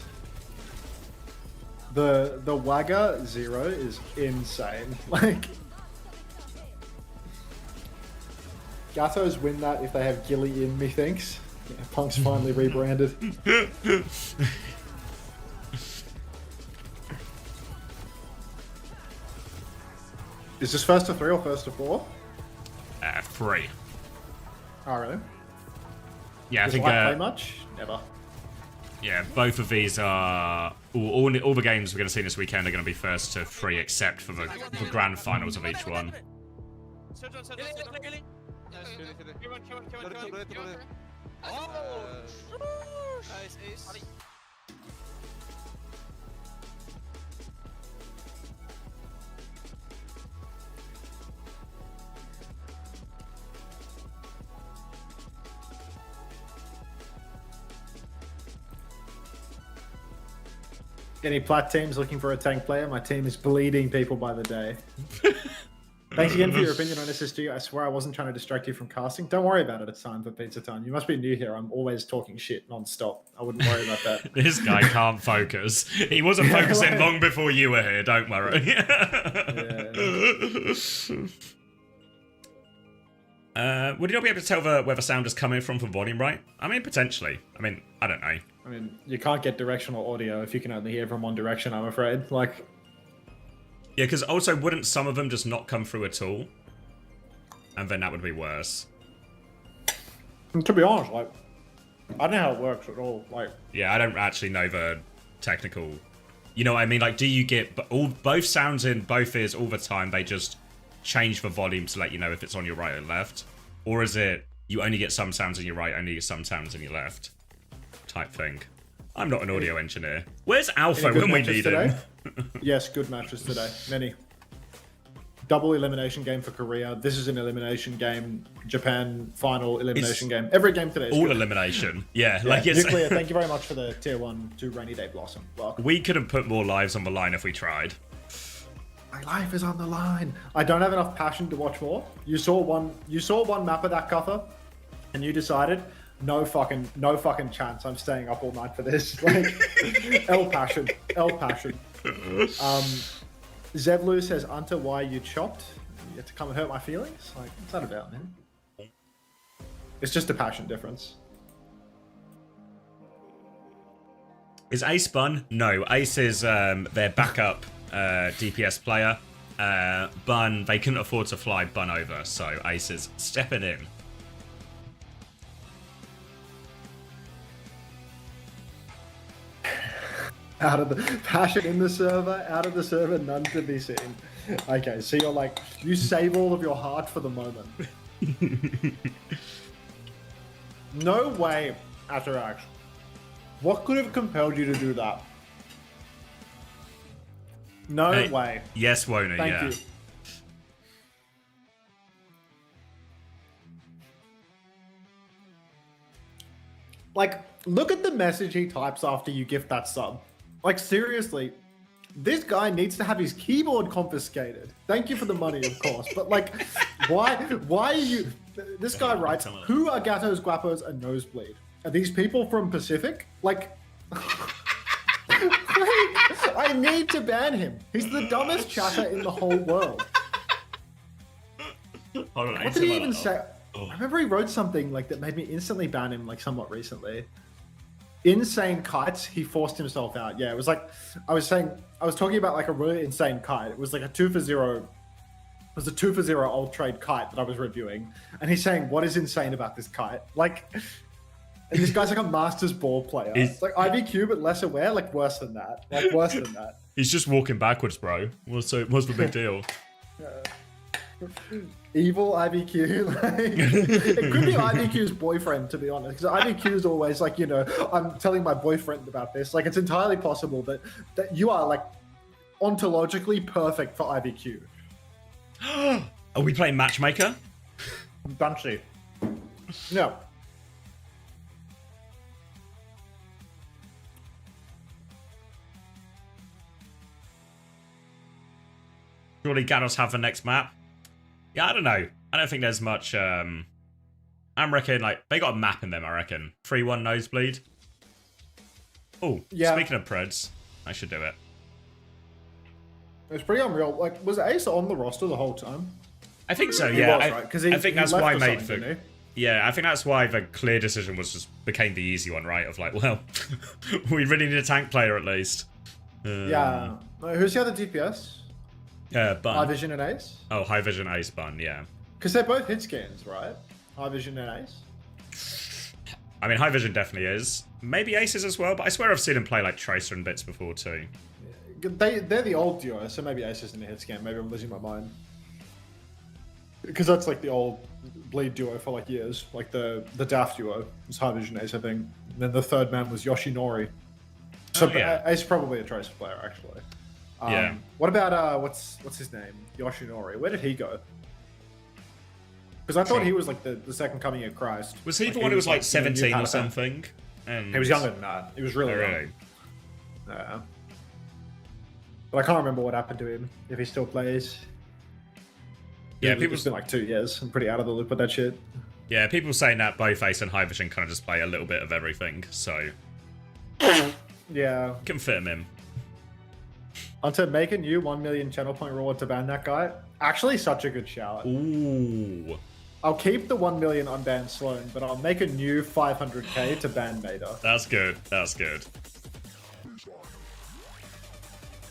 The Wagger 0 is insane. Like, Gatos win that if they have Gilly in, methinks. Yeah, Punk's finally rebranded. Is this first to 3 or first to 4? 3. Oh, really? Yeah, I Does think. White play much? Never. Yeah, both of these are all the games we're going to see this weekend are going to be first to 3, except for the grand finals of each one. Any plat teams looking for a tank player? My team is bleeding people by the day. Thanks again for your opinion on SSG. I swear I wasn't trying to distract you from casting. Don't worry about it. It's time for pizza time. You must be new here. I'm always talking shit non-stop. I wouldn't worry about that. This guy can't focus. He wasn't focusing long before you were here, don't worry. Would you not be able to tell where the sound is coming from for volume, right? I mean, potentially. I mean, I don't know. I mean, you can't get directional audio if you can only hear from one direction, I'm afraid. Like, yeah, because also wouldn't some of them just not come through at all? And then that would be worse. to be honest, like, I don't know how it works at all. Like, yeah, I don't actually know the technical. You know what I mean? Like, do you get both sounds in both ears all the time? They just change the volume to let you know if it's on your right or left, or is it you only get some sounds in your right, only get some sounds in your left? Type thing. I'm not an audio engineer. Where's Alpha when we need him? Yes, good matches today. Many. Double elimination game for Korea. This is an elimination game. Japan final elimination game. Every game today is all good. elimination. Yeah, Yeah, like it's. Nuclear, thank you very much for the tier 1 to Rainy Day Blossom. Welcome. We couldn't put more lives on the line if we tried. My life is on the line. I don't have enough passion to watch more. You saw one map of that cover, and you decided, no fucking chance. I'm staying up all night for this. Like, El passion. Zevlu says, Unta, why you chopped? You have to come and hurt my feelings? Like, what's that about, man? It's just a passion difference. Is Ace Bun? No, Ace is their backup DPS player. Bun, they couldn't afford to fly Bun over, so Ace is stepping in. Out of the passion in the server, out of the server, none to be seen. Okay, so you're like, you save all of your heart for the moment. No way, Atarax. What could have compelled you to do that? No way. Yes, Wona, Thank yeah. you. Like, look at the message he types after you gift that sub. Like, seriously, this guy needs to have his keyboard confiscated. Thank you for the money, of course. But, like, why are you... This guy writes, who are Gatos, Guapos, and Nosebleed? Are these people from Pacific? Like... I need to ban him. He's the dumbest chatter in the whole world. Hold on, What did he even say? I remember he wrote something like that made me instantly ban him, like, somewhat recently. Insane kites, he forced himself out. Yeah, it was like, I was talking about like a really insane kite. It was like a 2 for 0. It was a 2 for 0 old trade kite that I was reviewing. And he's saying, what is insane about this kite? Like, and this guy's like a Masters ball player. It's like IBQ, but less aware, like worse than that. Like worse than that. He's just walking backwards, bro. What's the big deal? Evil IBQ. Like, it could be IBQ's boyfriend, to be honest, because IBQ is always like, you know, I'm telling my boyfriend about this. Like, it's entirely possible that you are like ontologically perfect for IBQ. Are we playing matchmaker? Bunchy. No. Surely Gatos have the next map. Yeah, I don't know. I don't think there's much. I'm reckon like they got a map in them. I reckon 3-1 nosebleed. Oh, Yeah. Speaking of Preds, I should do it. It's pretty unreal. Like, was Ace on the roster the whole time? I think so. He Yeah, was, right? 'Cause I think that's left why I for made something, for. didn't Yeah, I think that's why the clear decision was just became the easy one, right? Of like, well, we really need a tank player at least. Yeah. Who's the other DPS? Bun. High Vision and Ace? Oh, High Vision Ace Bun, yeah. Because they're both hit scans, right? High Vision and Ace. I mean, High Vision definitely is. Maybe Aces as well, but I swear I've seen him play like Tracer and bits before too. They're the old duo, so maybe Ace isn't a hit scan. Maybe I'm losing my mind. Because that's like the old Bleed duo for like years. Like the Daft duo was High Vision Ace, I think. And then the third man was Yoshinori. So yeah. Ace is probably a Tracer player, actually. Yeah. What about what's his name? Yoshinori. Where did he go? Because I thought he was like the second coming of Christ. Was he Like, the one who was like you know, 17 New or Padawan. something? And He was younger than that. He was really Oh, young. really? Yeah. But I can't remember what happened to him. If he still plays. Yeah, It's been like 2 years. I'm pretty out of the loop with that shit. Yeah, people saying that both Ace and High Vision kind of just play a little bit of everything, so Yeah. confirm him. Until make a new 1 million channel point reward to ban that guy. Actually, such a good shout. Ooh. I'll keep the 1 million unbanned Sloan, but I'll make a new 500k to ban Mater. That's good. That's good.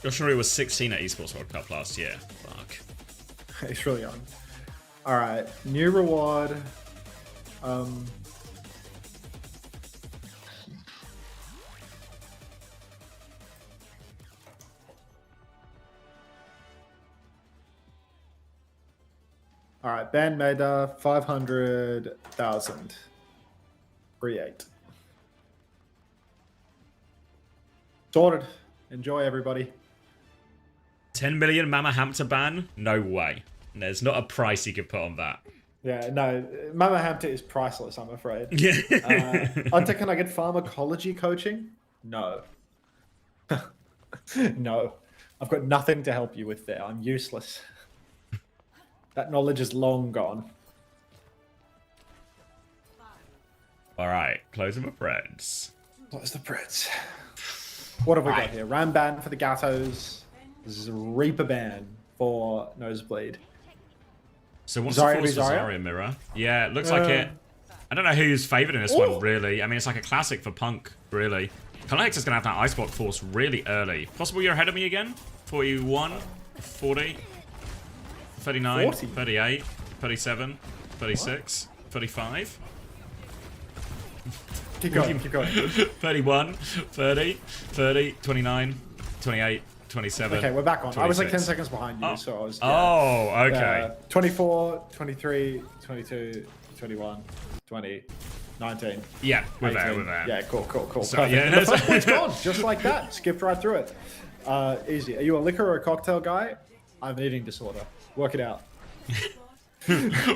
Yoshinori was 16 at Esports World Cup last year. Fuck. He's really young. All right, new reward. All right, ban Mater 500,000. Create. Sorted. Enjoy, everybody. 10 million Mama Hamter ban? No way. There's not a price you could put on that. Yeah, no, Mama Hampton is priceless, I'm afraid. Yeah. Hunter, can I get pharmacology coaching? No. No. I've got nothing to help you with there. I'm useless. That knowledge is long gone. All right, closing my friends. What's the Preds? What have we got here? Ram ban for the Gatos. This is a Reaper ban for Nosebleed. So what's Zarya the v force for Zarya? Zarya Mirror? Yeah, it looks like it. I don't know who's favoured in this one, really. I mean, it's like a classic for Punk, really. Connect is going to have that Ice Block force really early. Possible you're ahead of me again? 41, 40, 39, 40. 38, 37, 36, 35. Keep going, keep going. 31, 30, 30, 29, 28, 27. Okay, we're back on. I was like 10 26. seconds behind you, Oh. so I was... Oh, okay. 24, 23, 22, 21, 20, 19. Yeah, we're there, 18. we're there. Yeah, cool. So, Perfect. yeah, The first point's gone, just like that. Skipped right through it. Easy. Are you a liquor or a cocktail guy? I have an eating disorder. Work it out.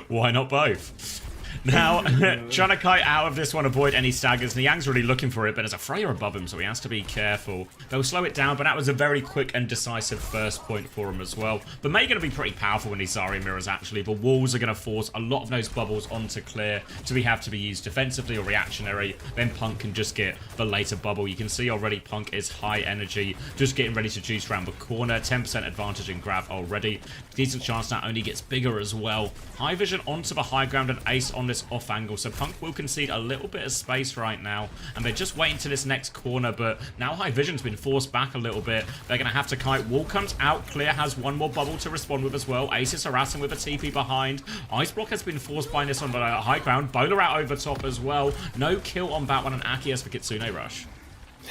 Why not both? Now, trying to kite out of this one, avoid any staggers. Niang's really looking for it, but there's a Freya above him, so he has to be careful. They'll slow it down, but that was a very quick and decisive first point for him as well. But May going to be pretty powerful in these Zarya mirrors, actually. The walls are going to force a lot of those bubbles onto Clear to have to be used defensively or reactionary. Then Punk can just get the later bubble. You can see already Punk is high energy, just getting ready to juice around the corner. 10% advantage in grab already. Decent chance now only gets bigger as well. High vision onto the high ground and Ace on this off angle, so Punk will concede a little bit of space right now, and they're just waiting to this next corner, but now High Vision's been forced back a little bit. They're going to have to kite. Wall comes out. Clear has one more bubble to respond with as well. Ace is harassing with a TP behind. Ice Block has been forced by this on the high ground. Bowler out over top as well. No kill on that one, and Aki has the Kitsune Rush.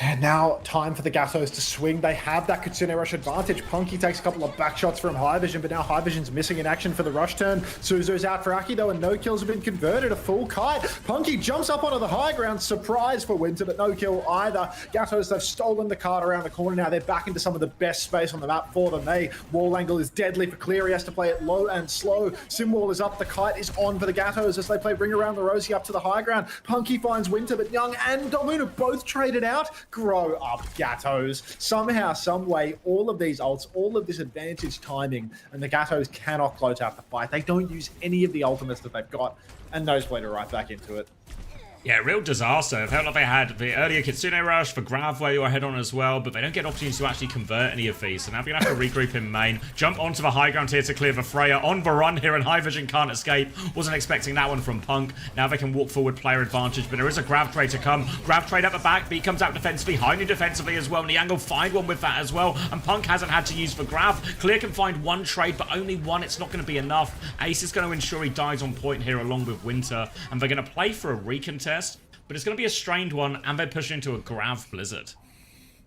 And now time for the Gatos to swing. They have that Kitsune Rush advantage. Punky takes a couple of back shots from High Vision, but now High Vision's missing in action for the rush turn. Suzu's out for Aki though, and no kills have been converted. A full kite. Punky jumps up onto the high ground. Surprise for Winter, but no kill either. Gatos, they've stolen the card around the corner now. They're back into some of the best space on the map for them. Wall angle is deadly for Clear. He has to play it low and slow. Simwall is up. The kite is on for the Gatos as they play Ring Around the Rosie up to the high ground. Punky finds Winter, but Young and Domuna both traded out. Grow up, Gatos. Somehow, some way, all of these ults, all of this advantage timing, and the Gatos cannot close out the fight. They don't use any of the ultimates that they've got, and Nosebleed are right back into it. Yeah, real disaster. It felt like they had the earlier Kitsune Rush for Grav where you were head on as well, but they don't get opportunities to actually convert any of these. So now they're going to have to regroup in main. Jump onto the high ground here to clear the Freya. On the run here, and High Vision can't escape. Wasn't expecting that one from Punk. Now they can walk forward, player advantage, but there is a Grav trade to come. Grav trade at the back, but he comes out defensively. Heine defensively as well. Niango find one with that as well, and Punk hasn't had to use the Grav. Clear can find one trade, but only one. It's not going to be enough. Ace is going to ensure he dies on point here along with Winter, and they're going to play for a recontest. But it's going to be a strained one, and they're pushing into a Grav Blizzard.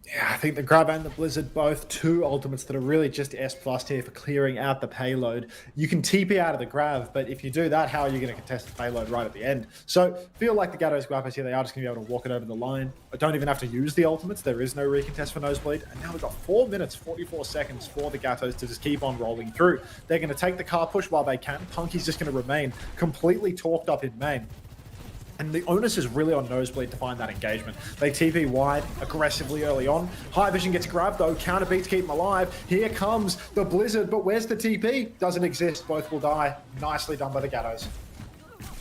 Yeah, I think the Grav and the Blizzard, both two ultimates that are really just S+ here for clearing out the payload. You can TP out of the Grav, but if you do that, how are you going to contest the payload right at the end? So, feel like the Gatos Guapos here, they are just going to be able to walk it over the line. I don't even have to use the ultimates. There is no recontest for Nosebleed. And now we've got 4 minutes, 44 seconds for the Gatos to just keep on rolling through. They're going to take the car push while they can. Punky's just going to remain completely talked up in main. And the onus is really on Nosebleed to find that engagement. They TP wide aggressively early on. High Vision gets grabbed though. Counter beats keep him alive. Here comes the Blizzard, but where's the TP? Doesn't exist. Both will die. Nicely done by the Gatos.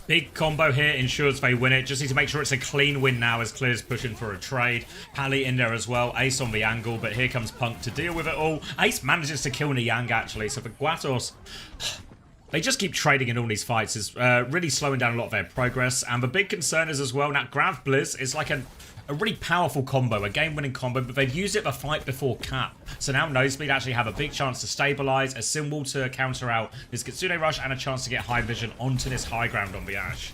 Big combo here ensures they win it. Just need to make sure it's a clean win now as Clear's pushing for a trade. Pally in there as well. Ace on the angle, but here comes Punk to deal with it all. Ace manages to kill Niang actually, so the Guatos... They just keep trading in all these fights, is really slowing down a lot of their progress. And the big concern is as well, now Grav Blizz is like a really powerful combo, a game-winning combo, but they've used it the fight before cap. So now Nosebleed actually have a big chance to stabilize, a symbol to counter out this Kitsune Rush, and a chance to get High Vision onto this high ground on the Ashe.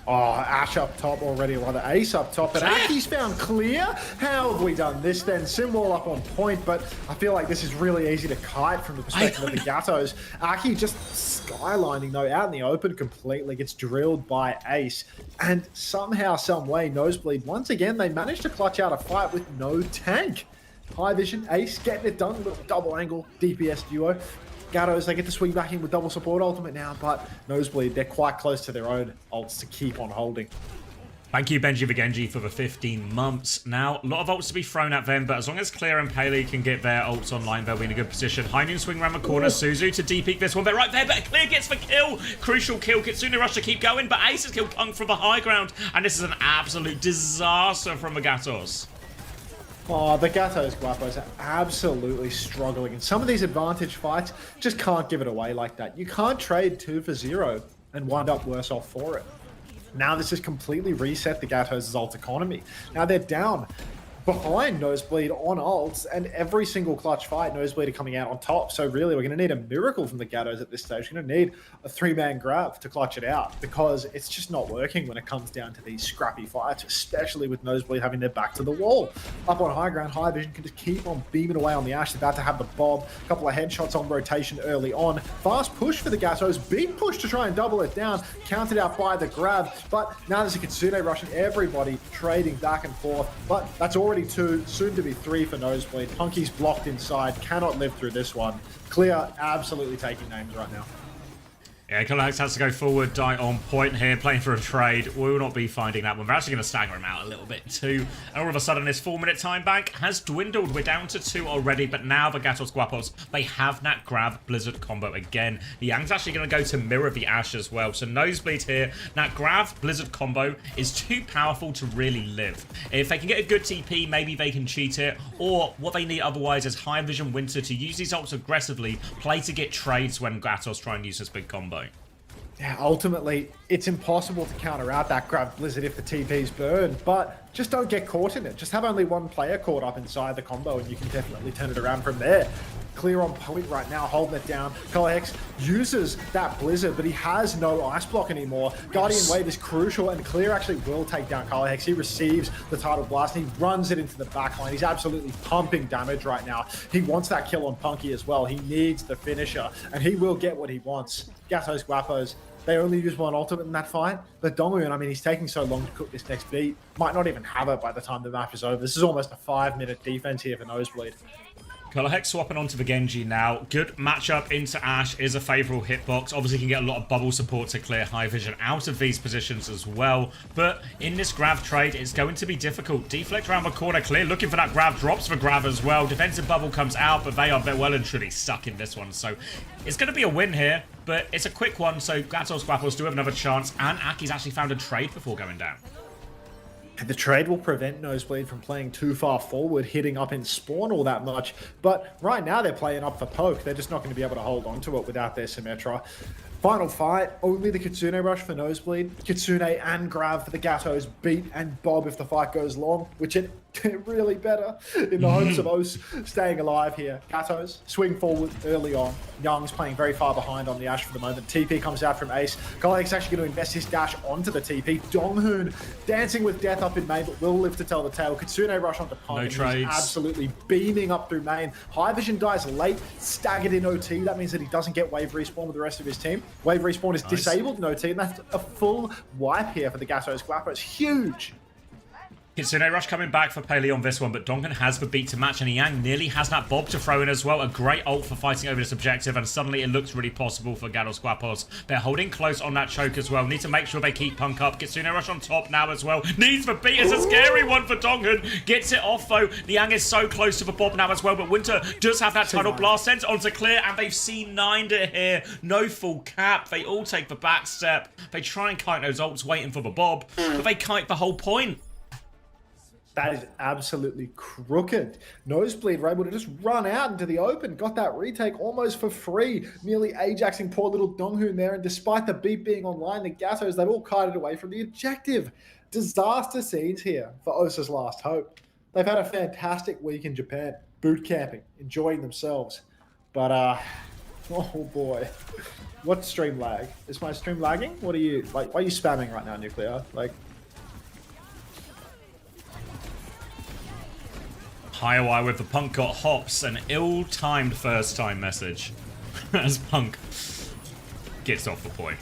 Oh, Ashe up top already, or rather Ace up top, but Aki's found Clear. How have we done this then? Simwall up on point, but I feel like this is really easy to kite from the perspective of the Gatos. Aki just skylining though, out in the open completely, gets drilled by Ace, and somehow, some way, Nosebleed, once again, they managed to clutch out a fight with no tank. High Vision, Ace getting it done, little double angle DPS duo. Gatos, they get to swing back in with double support ultimate now, but Nosebleed, they're quite close to their own ults to keep on holding. Thank you, Benji Vigenji, for the 15 months. Now, a lot of ults to be thrown at them, but as long as Clear and Paley can get their ults online, they'll be in a good position. High swing around the corner. Suzu to deep peek this one. They're right there, but Clear gets the kill. Crucial kill. Kitsune Rush to keep going, but Ace has killed Punk from the high ground, and this is an absolute disaster from the Gatos. Oh, the Gatos Guapos are absolutely struggling. In some of these advantage fights, just can't give it away like that. You can't trade 2 for 0 and wind up worse off for it. Now this has completely reset the Gatos' ult economy. Now they're down behind Nosebleed on ults, and every single clutch fight, Nosebleed are coming out on top. So really, we're going to need a miracle from the Gatos at this stage. We're going to need a 3-man Grav to clutch it out, because it's just not working when it comes down to these scrappy fights, especially with Nosebleed having their back to the wall. Up on high ground, High Vision can just keep on beaming away on the Ashe. They're about to have the Bob, a couple of headshots on rotation early on. Fast push for the Gatos, big push to try and double it down, counted out by the Grav, but now there's a Kitsune Rush and everybody trading back and forth, but that's already 2, soon to be 3 for Nosebleed. Punky's blocked inside, cannot live through this one. Clear absolutely taking names right now. Yeah, Kalax has to go forward, die on point here, playing for a trade. We will not be finding that one. We're actually going to stagger him out a little bit too. And all of a sudden, this 4-minute time bank has dwindled. We're down to 2 already, but now the Gatos Guapos, they have that Grav Blizzard combo again. The Yang's actually going to go to mirror the Ashe as well. So Nosebleed here. That Grav Blizzard combo is too powerful to really live. If they can get a good TP, maybe they can cheat it. Or what they need otherwise is High Vision Winter to use these ults aggressively, play to get trades when Gatos try and use this big combo. Yeah, ultimately, it's impossible to counter out that Grav Blizzard if the TP's burned, but just don't get caught in it. Just have only one player caught up inside the combo, and you can definitely turn it around from there. Clear on point right now, holding it down. Kalahex uses that Blizzard, but he has no ice block anymore. Guardian Wave is crucial, and Clear actually will take down Kalahex. He receives the Tidal Blast, and he runs it into the backline. He's absolutely pumping damage right now. He wants that kill on Punky as well. He needs the finisher, and he will get what he wants. Gatos Guapos, they only use one ultimate in that fight, but Dongyun, I mean, he's taking so long to cook this next beat, might not even have it by the time the match is over. This is almost a 5-minute defense here for Nosebleed. Colorhex swapping onto the Genji now. Good matchup into Ashe is a favourable hitbox. Obviously can get a lot of bubble support to clear High Vision out of these positions as well. But in this Grav trade, it's going to be difficult. Deflect around the corner, clear. Looking for that Grav, drops for Grav as well. Defensive bubble comes out, but they are well and truly stuck in this one. So it's going to be a win here, but it's a quick one. So Gatos Guapos do have another chance, and Aki's actually found a trade before going down. The trade will prevent Nosebleed from playing too far forward, hitting up in spawn all that much. But right now they're playing up for poke. They're just not going to be able to hold on to it without their Symmetra. Final fight, only the Kitsune rush for Nosebleed. Kitsune and Grav for the Gatos, beat and bob if the fight goes long, which it really better in the hopes of Os staying alive here. Gatos swing forward early on. Young's playing very far behind on the Ashe for the moment. TP comes out from Ace. Colleague's actually going to invest his dash onto the TP. Donghoon dancing with death up in main, but will live to tell the tale. Kitsune rush onto Punk. No and trades. he's absolutely beaming up through main. High Vision dies late, staggered in OT. That means that he doesn't get wave respawn with the rest of his team. Wave respawn is disabled in OT, and that's a full wipe here for the Gatos Guapos. Huge. Kitsune Rush coming back for Paley on this one, but Dongan has the beat to match, and Yang nearly has that bob to throw in as well. A great ult for fighting over this objective, and suddenly it looks really possible for Gatos Guapos. They're holding close on that choke as well. Need to make sure they keep Punk up. Kitsune Rush on top now as well. Needs the beat. It's a scary one for Dongan. Gets it off though. Niang is so close to the bob now as well, but Winter does have that tunnel blast. Sends it onto Clear, and they've C9'd it here. No full cap. They all take the back step. They try and kite those ults waiting for the bob, but they kite the whole point. That is absolutely crooked. Nosebleed were able to just run out into the open, got that retake almost for free, nearly Ajaxing poor little Donghoon there, and despite the beat being online, the Gatos, they've all kited away from the objective. Disaster scenes here for Osa's last hope. They've had a fantastic week in Japan, boot camping, enjoying themselves. But, oh boy. What's stream lag? Is my stream lagging? What are you, like, why are you spamming right now, Nuclear? Like, Highwire with the Punk got hops, an ill-timed first-time message as Punk gets off the point.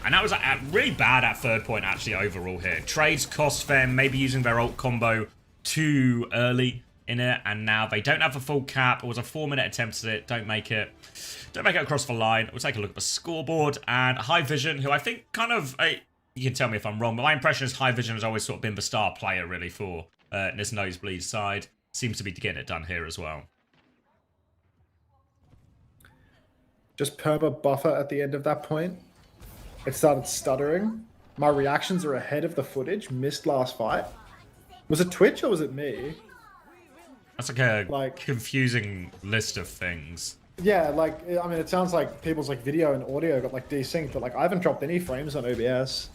And that was really bad at third point, actually, overall here. Trades cost them, maybe using their ult combo too early in it, and now they don't have a full cap. It was a 4-minute attempt at it. Don't make it across the line. We'll take a look at the scoreboard, and High Vision, who I think kind of, you can tell me if I'm wrong, but my impression is High Vision has always sort of been the star player, really, for this Nosebleed side. Seems to be getting it done here as well. just perma buffer at the end of that point. It started stuttering. My reactions are ahead of the footage. Missed last fight. Was it Twitch or was it me? That's like a confusing list of things. Yeah, like, I mean, it sounds like people's like video and audio got like desynced, but like I haven't dropped any frames on OBS.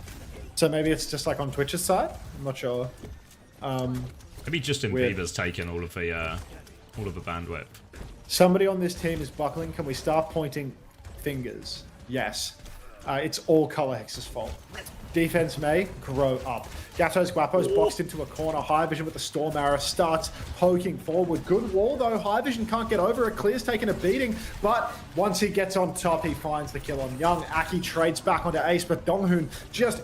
So maybe it's just like on Twitch's side? I'm not sure. Maybe Justin Bieber's taken all of the bandwidth. Somebody on this team is buckling. Can we start pointing fingers? Yes. It's all Color Hex's fault. Defense may grow up. Gatos Guapos boxed into a corner. High Vision with the Storm Arrow starts poking forward. Good wall though. High Vision can't get over it. Clear's taking a beating, but once he gets on top, he finds the kill on Young. Aki trades back onto Ace, but Donghoon just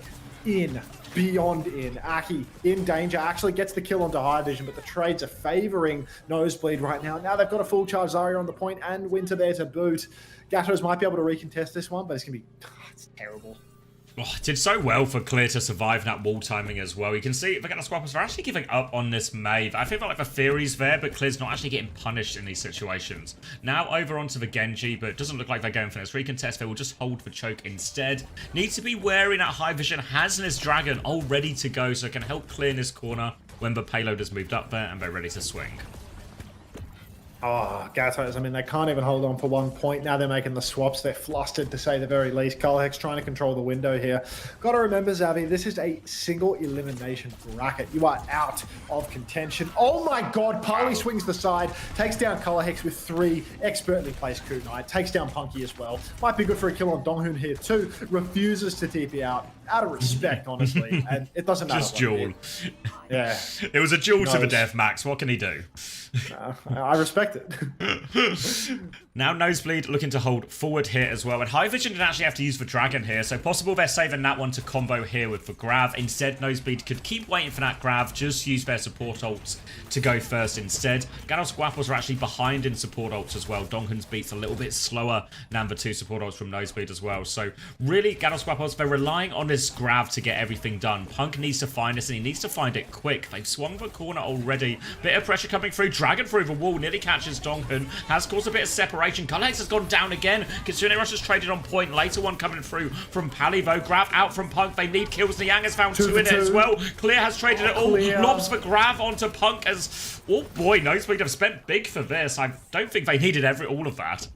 beyond in. Aki in danger, actually gets the kill onto High Vision, but the trades are favoring Nosebleed right now. Now they've got a full charge Zarya on the point and Winter there to boot. Gatos might be able to recontest this one, but it's going to be... it's terrible. Oh, it did so well for Clear to survive that wall timing as well. You can see the Gatos Guapos are actually giving up on this Maeve. I feel like the theory's there, but Clear's not actually getting punished in these situations. Now over onto the Genji, but it doesn't look like they're going for this recontest. They will just hold the choke instead. Need to be wary that High Vision has this dragon all ready to go, so it can help clear this corner when the payload has moved up there and they're ready to swing. Oh, Gatos, I mean, they can't even hold on for 1 point. Now they're making the swaps. They're flustered, to say the very least. Colhex trying to control the window here. Got to remember, Xavi, this is a single elimination bracket. You are out of contention. Oh my god, Parley swings the side, takes down Colhex with 3 expertly placed kunai, takes down Punky as well. Might be good for a kill on Donghoon here too. Refuses to TP out of respect, honestly. And it doesn't matter. Just duel. Yeah. It was a duel to the death, Max. What can he do? I respect expect it. Now Nosebleed looking to hold forward here as well. And High Vision didn't actually have to use for Dragon here. So possible they're saving that one to combo here with the Grav. Instead, Nosebleed could keep waiting for that Grav. Just use their support ults to go first instead. Ganos Guapos are actually behind in support ults as well. Donghun's beats a little bit slower than the 2 support ults from Nosebleed as well. So really, Ganos Guapos, they're relying on this Grav to get everything done. Punk needs to find this, and he needs to find it quick. They've swung the corner already. Bit of pressure coming through. Dragon through the wall. Nearly catches Donghun. Has caused a bit of separation. Collex has gone down again. Kitsune Rush has traded on point. Later one coming through from Pally, though. Grav out from Punk. They need kills. Niang has found 2 in it as well. Clear has traded it all. Clear. Lobs for Grav onto Punk as... Oh boy, Nosebleed have spent big for this. I don't think they needed all of that.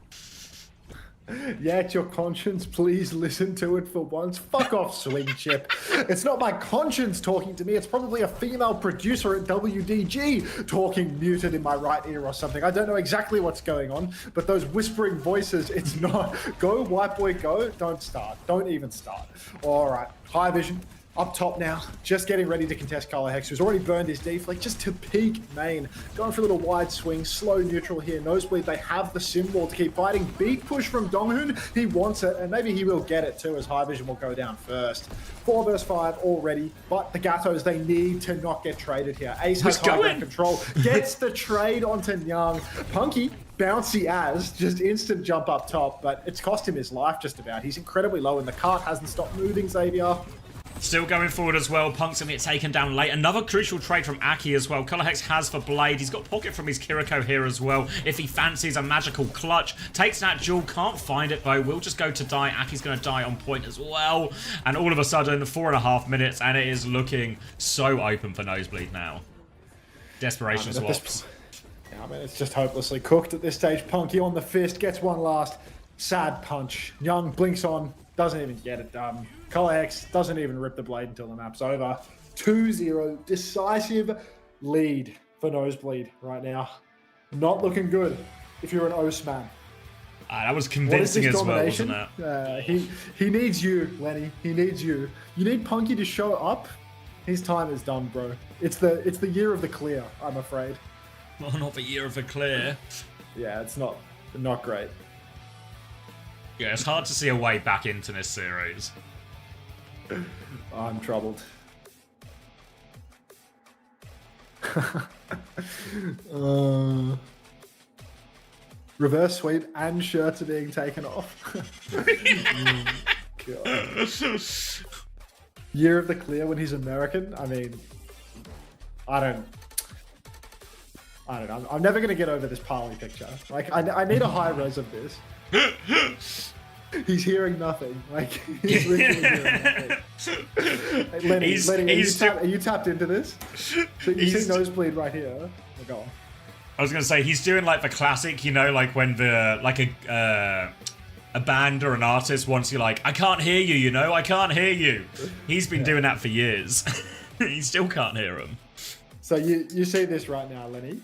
Yeah, it's your conscience. Please listen to it for once. Fuck off, Swing Chip. It's not my conscience talking to me. It's probably a female producer at WDG talking muted in my right ear or something. I don't know exactly what's going on, but those whispering voices, it's not. Go, white boy, go. Don't start. Don't even start. All right. High Vision. Up top now, just getting ready to contest Color Hex, who's already burned his deflect just to peak main. Going for a little wide swing, slow neutral here. Nosebleed, they have the symbol to keep fighting. Beat push from Donghun, he wants it, and maybe he will get it too, as High Vision will go down first. 4 vs 5 already, but the Gatos, they need to not get traded here. Ace has high ground control, gets the trade onto Nyang. Punky, bouncy as, just instant jump up top, but it's cost him his life just about. He's incredibly low, and the cart hasn't stopped moving, Xavier. Still going forward as well. Punk's going to get taken down late. Another crucial trade from Aki as well. Color Hex has for Blade. He's got pocket from his Kiriko here as well. If he fancies a magical clutch. Takes that jewel. Can't find it though. Will just go to die. Aki's going to die on point as well. And all of a sudden, 4.5 minutes. And it is looking so open for Nosebleed now. Desperation swaps. Yeah, I mean, it's just hopelessly cooked at this stage. Punky on the fist. Gets one last. Sad punch. Young blinks on. Doesn't even get it done. Color Hex doesn't even rip the blade until the map's over. 2-0, decisive lead for Nosebleed right now. Not looking good if you're an OS man. That was convincing as well, wasn't it? He needs you, Lenny. He needs you. You need Punky to show up. His time is done, bro. It's the year of the clear, I'm afraid. Well, not the year of the clear. Yeah, it's not great. Yeah, it's hard to see a way back into this series. I'm troubled. Reverse sweep and shirts are being taken off. God. Year of the clear when he's American. I mean, I don't know. I'm never gonna get over this Parley picture. Like, I need a high res of this. He's hearing nothing. Like, he's literally hearing nothing. Hey, Lenny, are you tapped into this? So you see Nosebleed right here. Oh, go on. I was gonna say he's doing like the classic, you know, like when a band or an artist wants you like, I can't hear you, you know, I can't hear you. He's been doing that for years. He still can't hear him. So you see this right now, Lenny.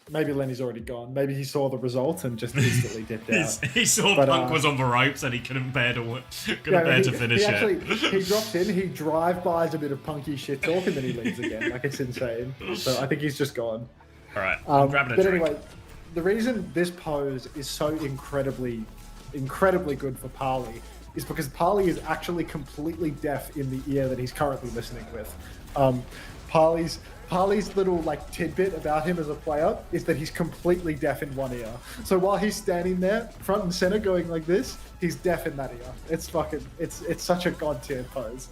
Maybe Lenny's already gone. Maybe he saw the result and just instantly dipped out. He saw Punk was on the ropes and he couldn't bear to finish it. He drops in, he drive-bys a bit of Punky shit talk, and then he leaves again. Like, it's insane. So I think he's just gone. All right, I'm grabbing a drink. Anyway, the reason this pose is so incredibly good for Parley is because Parley is actually completely deaf in the ear that he's currently listening with. Parley's little like tidbit about him as a player is that he's completely deaf in one ear. So while he's standing there, front and center, going like this, he's deaf in that ear. It's such a god tier pose.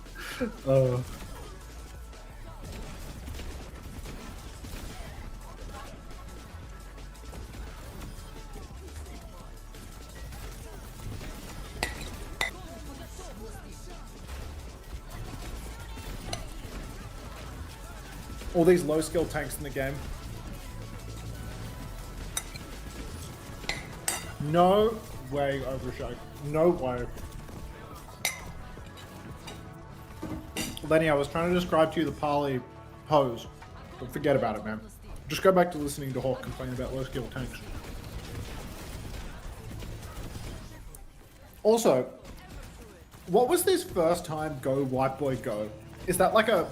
All these low skill tanks in the game. No way, Overshake. No way. Lenny, I was trying to describe to you the Parley pose, but forget about it, man. Just go back to listening to Hawk complain about low skill tanks. Also, what was this first time go white boy go? Is that like a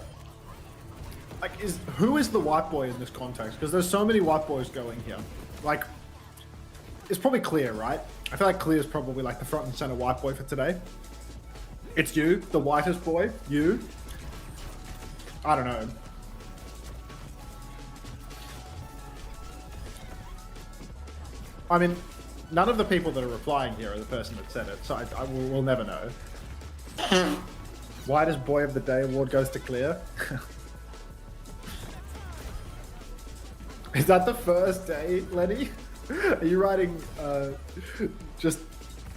Like, who is the white boy in this context? Because there's so many white boys going here. Like, it's probably Clear, right? I feel like Clear is probably like the front and center white boy for today. It's you, the whitest boy. You. I don't know. I mean, none of the people that are replying here are the person that said it, so we'll never know. Whitest boy of the day award goes to Clear. Is that the first day, Lenny? Are you writing just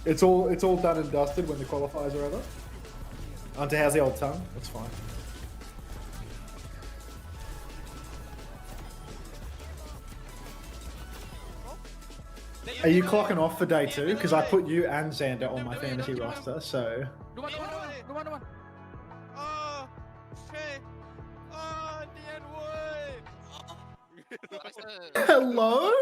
it's all done and dusted when the qualifiers are over? Auntie, how's the old tongue? That's fine. Are you clocking off for day 2? Because I put you and Xander on my fantasy roster, so. Hello?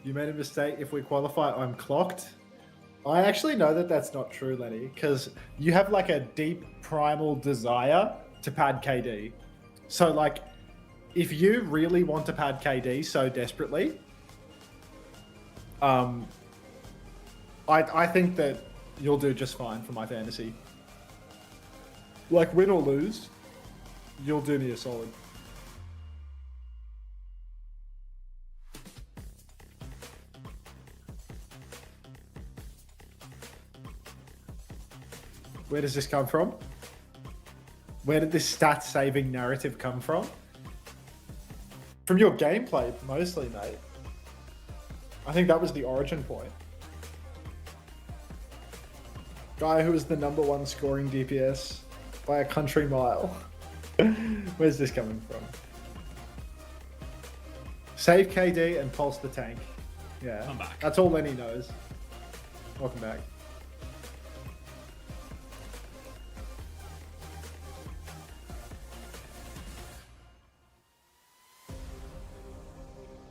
You made a mistake. If we qualify, I'm clocked. I actually know that that's not true, Lenny, because you have like a deep primal desire to pad KD. So like, if you really want to pad KD so desperately, I think that you'll do just fine for my fantasy. Like, win or lose, you'll do me a solid. Where does this come from? Where did this stat-saving narrative come from? From your gameplay, mostly, mate. I think that was the origin point. Guy who was the #1 scoring DPS by a country mile. Where's this coming from? Save KD and pulse the tank. Yeah, I'm back. That's all Lenny knows. Welcome back.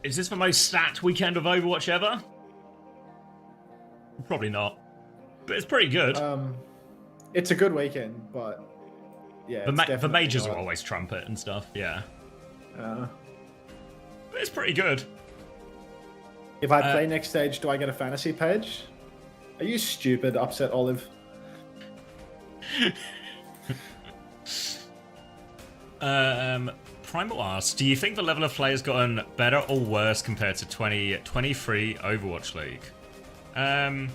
Is this the most stacked weekend of Overwatch ever? Probably not. But it's pretty good. It's a good weekend, but yeah. The majors will always trump it and stuff, yeah. But it's pretty good. If I play next stage, do I get a fantasy page? Are you stupid, Upset Olive? Primal asks, do you think the level of play has gotten better or worse compared to 2023 Overwatch League? I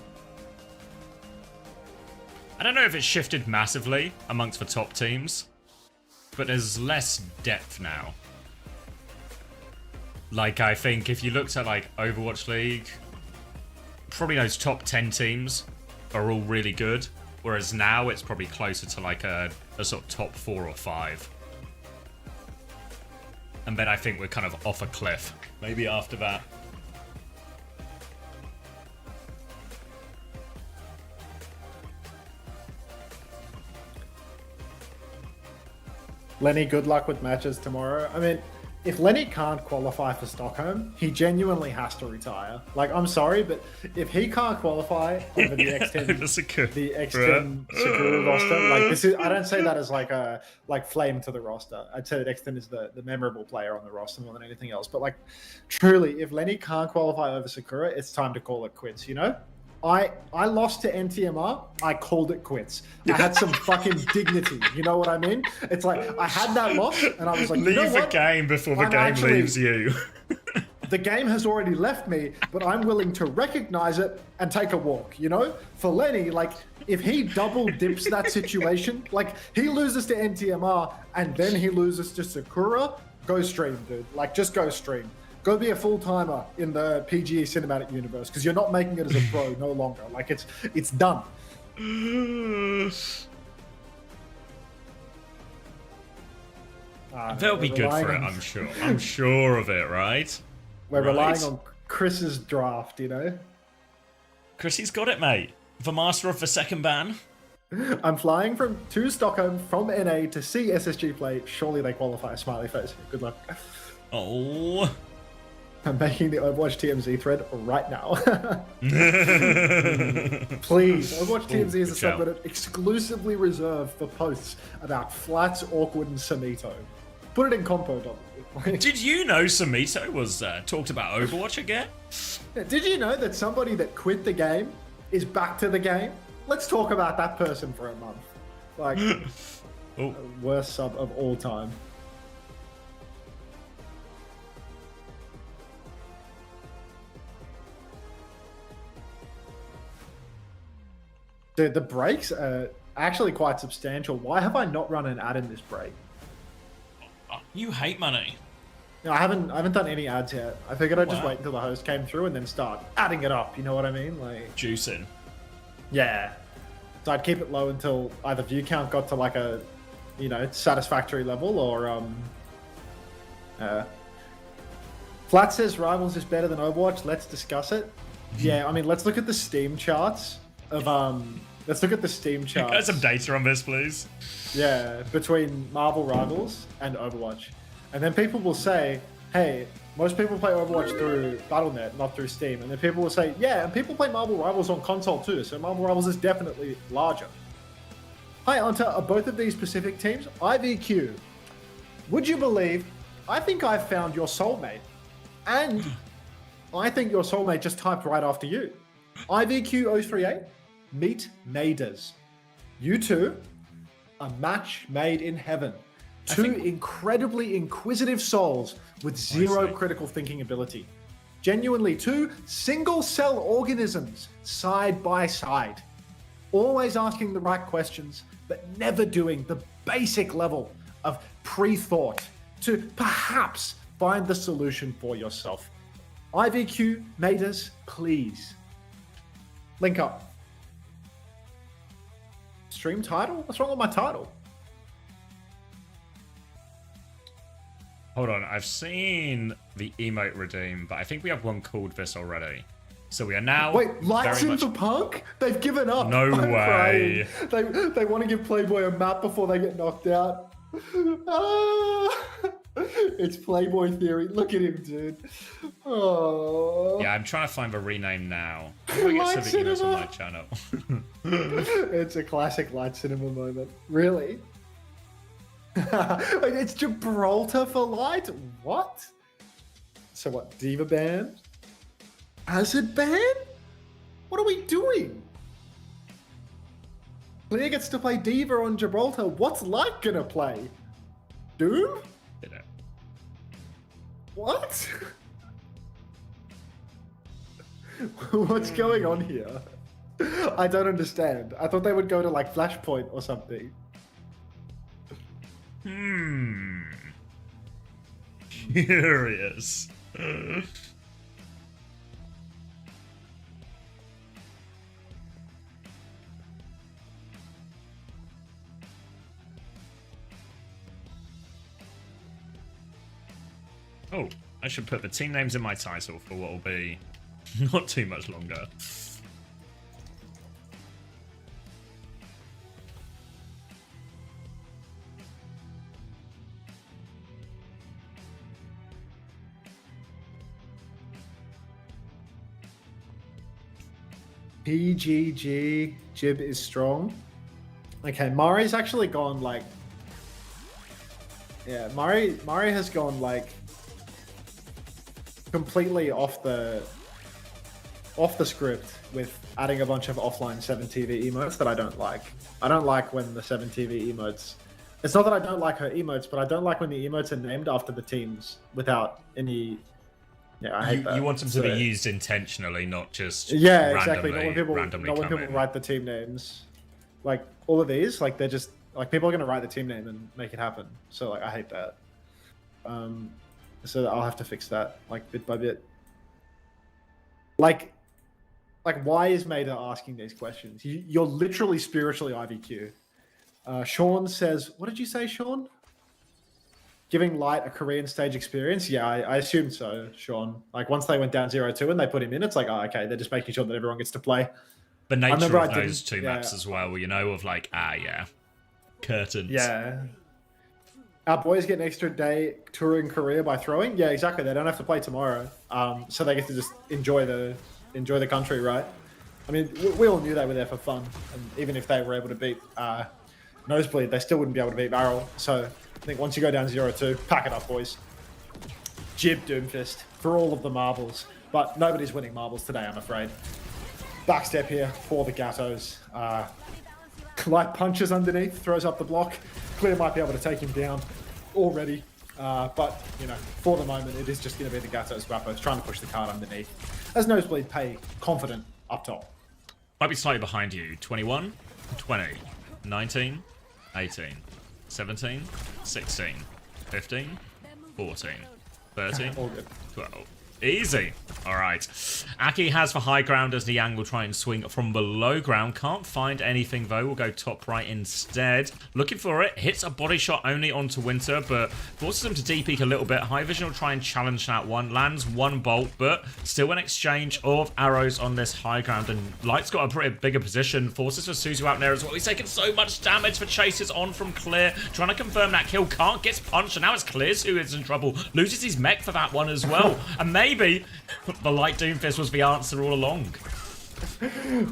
don't know if it's shifted massively amongst the top teams, but there's less depth now. Like, I think if you looked at, like, Overwatch League, probably those top 10 teams are all really good, whereas now it's probably closer to, like, a sort of top 4 or 5. And then I think we're kind of off a cliff, maybe after that. Lenny, good luck with matches tomorrow. I mean, if Lenny can't qualify for Stockholm, he genuinely has to retire. Like, I'm sorry, but if he can't qualify over the X10 Sakura roster, like, this is, I don't say that as like a flame to the roster. I'd say that X10 is the memorable player on the roster more than anything else. But like, truly, if Lenny can't qualify over Sakura, it's time to call it quits, you know? I lost to NTMR. I called it quits. I had some fucking dignity. You know what I mean? It's like I had that loss, and I was like, leave the game before the game leaves you. The game has already left me, but I'm willing to recognize it and take a walk. You know, for Lenny, like if he double dips that situation, like he loses to NTMR and then he loses to Sakura, go stream, dude. Like just go stream. Go be a full-timer in the PGE cinematic universe because you're not making it as a pro no longer. Like it's done. They'll be good for it, I'm sure. I'm sure of it, right? We're relying on Chris's draft, you know? Chrissy's got it, mate. The master of the second ban. I'm flying to Stockholm from NA to see SSG play. Surely they qualify. Smiley face. Good luck. Oh. I'm making the Overwatch TMZ thread right now. Please, Overwatch TMZ is a good shout. subreddit exclusively reserved for posts about Flats, Awkward, and Samito. Put it in compo. Did you know Samito was talked about Overwatch again? Did you know that somebody that quit the game is back to the game? Let's talk about that person for a month. Like, Oh. worst sub of all time. Dude, the breaks are actually quite substantial. Why have I not run an ad in this break? You hate money. No, I haven't done any ads yet. I figured I'd just Wow. wait until the host came through and then start adding it up. You know what I mean? Like, Juicing. yeah. So I'd keep it low until either view count got to like a, satisfactory level, or Flat says Rivals is better than Overwatch. Let's discuss it. Yeah, I mean, let's look at the Steam charts of Let's look at the Steam charts. Get some data on this, please. Yeah, between Marvel Rivals and Overwatch. And then people will say, hey, most people play Overwatch through Battle.net, not through Steam. And then people will say, yeah, and people play Marvel Rivals on console too, so Marvel Rivals is definitely larger. Hi, Anta, are both of these specific teams? IVQ. Would you believe, I think I've found your soulmate. And I think your soulmate just typed right after you. IVQ038, meet Maiders. You two, a match made in heaven. Two incredibly inquisitive souls with zero critical thinking ability. Genuinely two single-cell organisms side by side. Always asking the right questions, but never doing the basic level of pre-thought to perhaps find the solution for yourself. IVQ, Maiders, please. Link up. Stream title? What's wrong with my title? Hold on, I've seen the emote redeem, but I think we have one called this already. So we are now. Wait, lights very in for Punk? They've given up. No I'm way. crying. They want to give Playboy a map before they get knocked out. Ah, it's Playboy theory. Look at him, dude. Oh. Yeah, I'm trying to find the rename now. How do I get Light to the emails on my Cinema. channel? It's a classic Light Cinema moment. Really? Wait, it's Gibraltar for Light? What? So what, Diva ban? Acid ban? What are we doing? Clear gets to play Diva on Gibraltar. What's Light gonna play? Doom? Did it? What? What's going on here? I don't understand. I thought they would go to like Flashpoint or something. Curious. Oh, I should put the team names in my title for what will be not too much longer. PGG Jib is strong. Okay, Mari's actually gone like. Yeah, Mari has gone like completely off the script with adding a bunch of offline 7TV emotes that I don't like. I don't like when the 7TV emotes. It's not that I don't like her emotes, but I don't like when the emotes are named after the teams without any. Yeah, I hate that. You want them to be used intentionally, not just exactly. Not when people randomly write the team names. Like all of these, like they're just like people are gonna write the team name and make it happen. So like I hate that. So I'll have to fix that like bit by bit. Like why is Maida asking these questions? You're literally spiritually IVQ. Sean says, what did you say, Sean? Giving Light a Korean stage experience? Yeah, I assume so, Sean. Like once they went down 0-2 and they put him in, it's like, oh, okay, they're just making sure that everyone gets to play. the nature remember of I those didn't- two maps as well, you know, of like, yeah, curtains. Yeah. Our boys get an extra day touring Korea by throwing. Yeah, exactly. They don't have to play tomorrow, so they get to just enjoy the country, right? I mean, we all knew they were there for fun, and even if they were able to beat Nosebleed, they still wouldn't be able to beat Barrel. So I think once you go down 0-2, pack it up, boys. Jib Doomfist for all of the marbles, but nobody's winning marbles today, I'm afraid. Backstep here for the Gattos. Light punches underneath, throws up the block. Clear might be able to take him down already. But, you know, for the moment, it is just going to be the Gattos Guapos trying to push the card underneath. As Nosebleed pay confident up top. Might be slightly behind you. 21, 20, 19, 18, 17, 16, 15, 14, 13, All good. 12. Easy. All right. Aki has for high ground as Niang will try and swing from below ground. Can't find anything though. We'll go top right instead. Looking for it. Hits a body shot only onto Winter, but forces him to deep-peek a little bit. High Vision will try and challenge that one. Lands one bolt, but still an exchange of arrows on this high ground. And Light's got a pretty bigger position. Forces for Suzu out there as well. He's taking so much damage for chases on from Clear. Trying to confirm that kill. Can't, gets punched, and now it's Clear's who is in trouble. Loses his mech for that one as well. And maybe the Light Doomfist was the answer all along.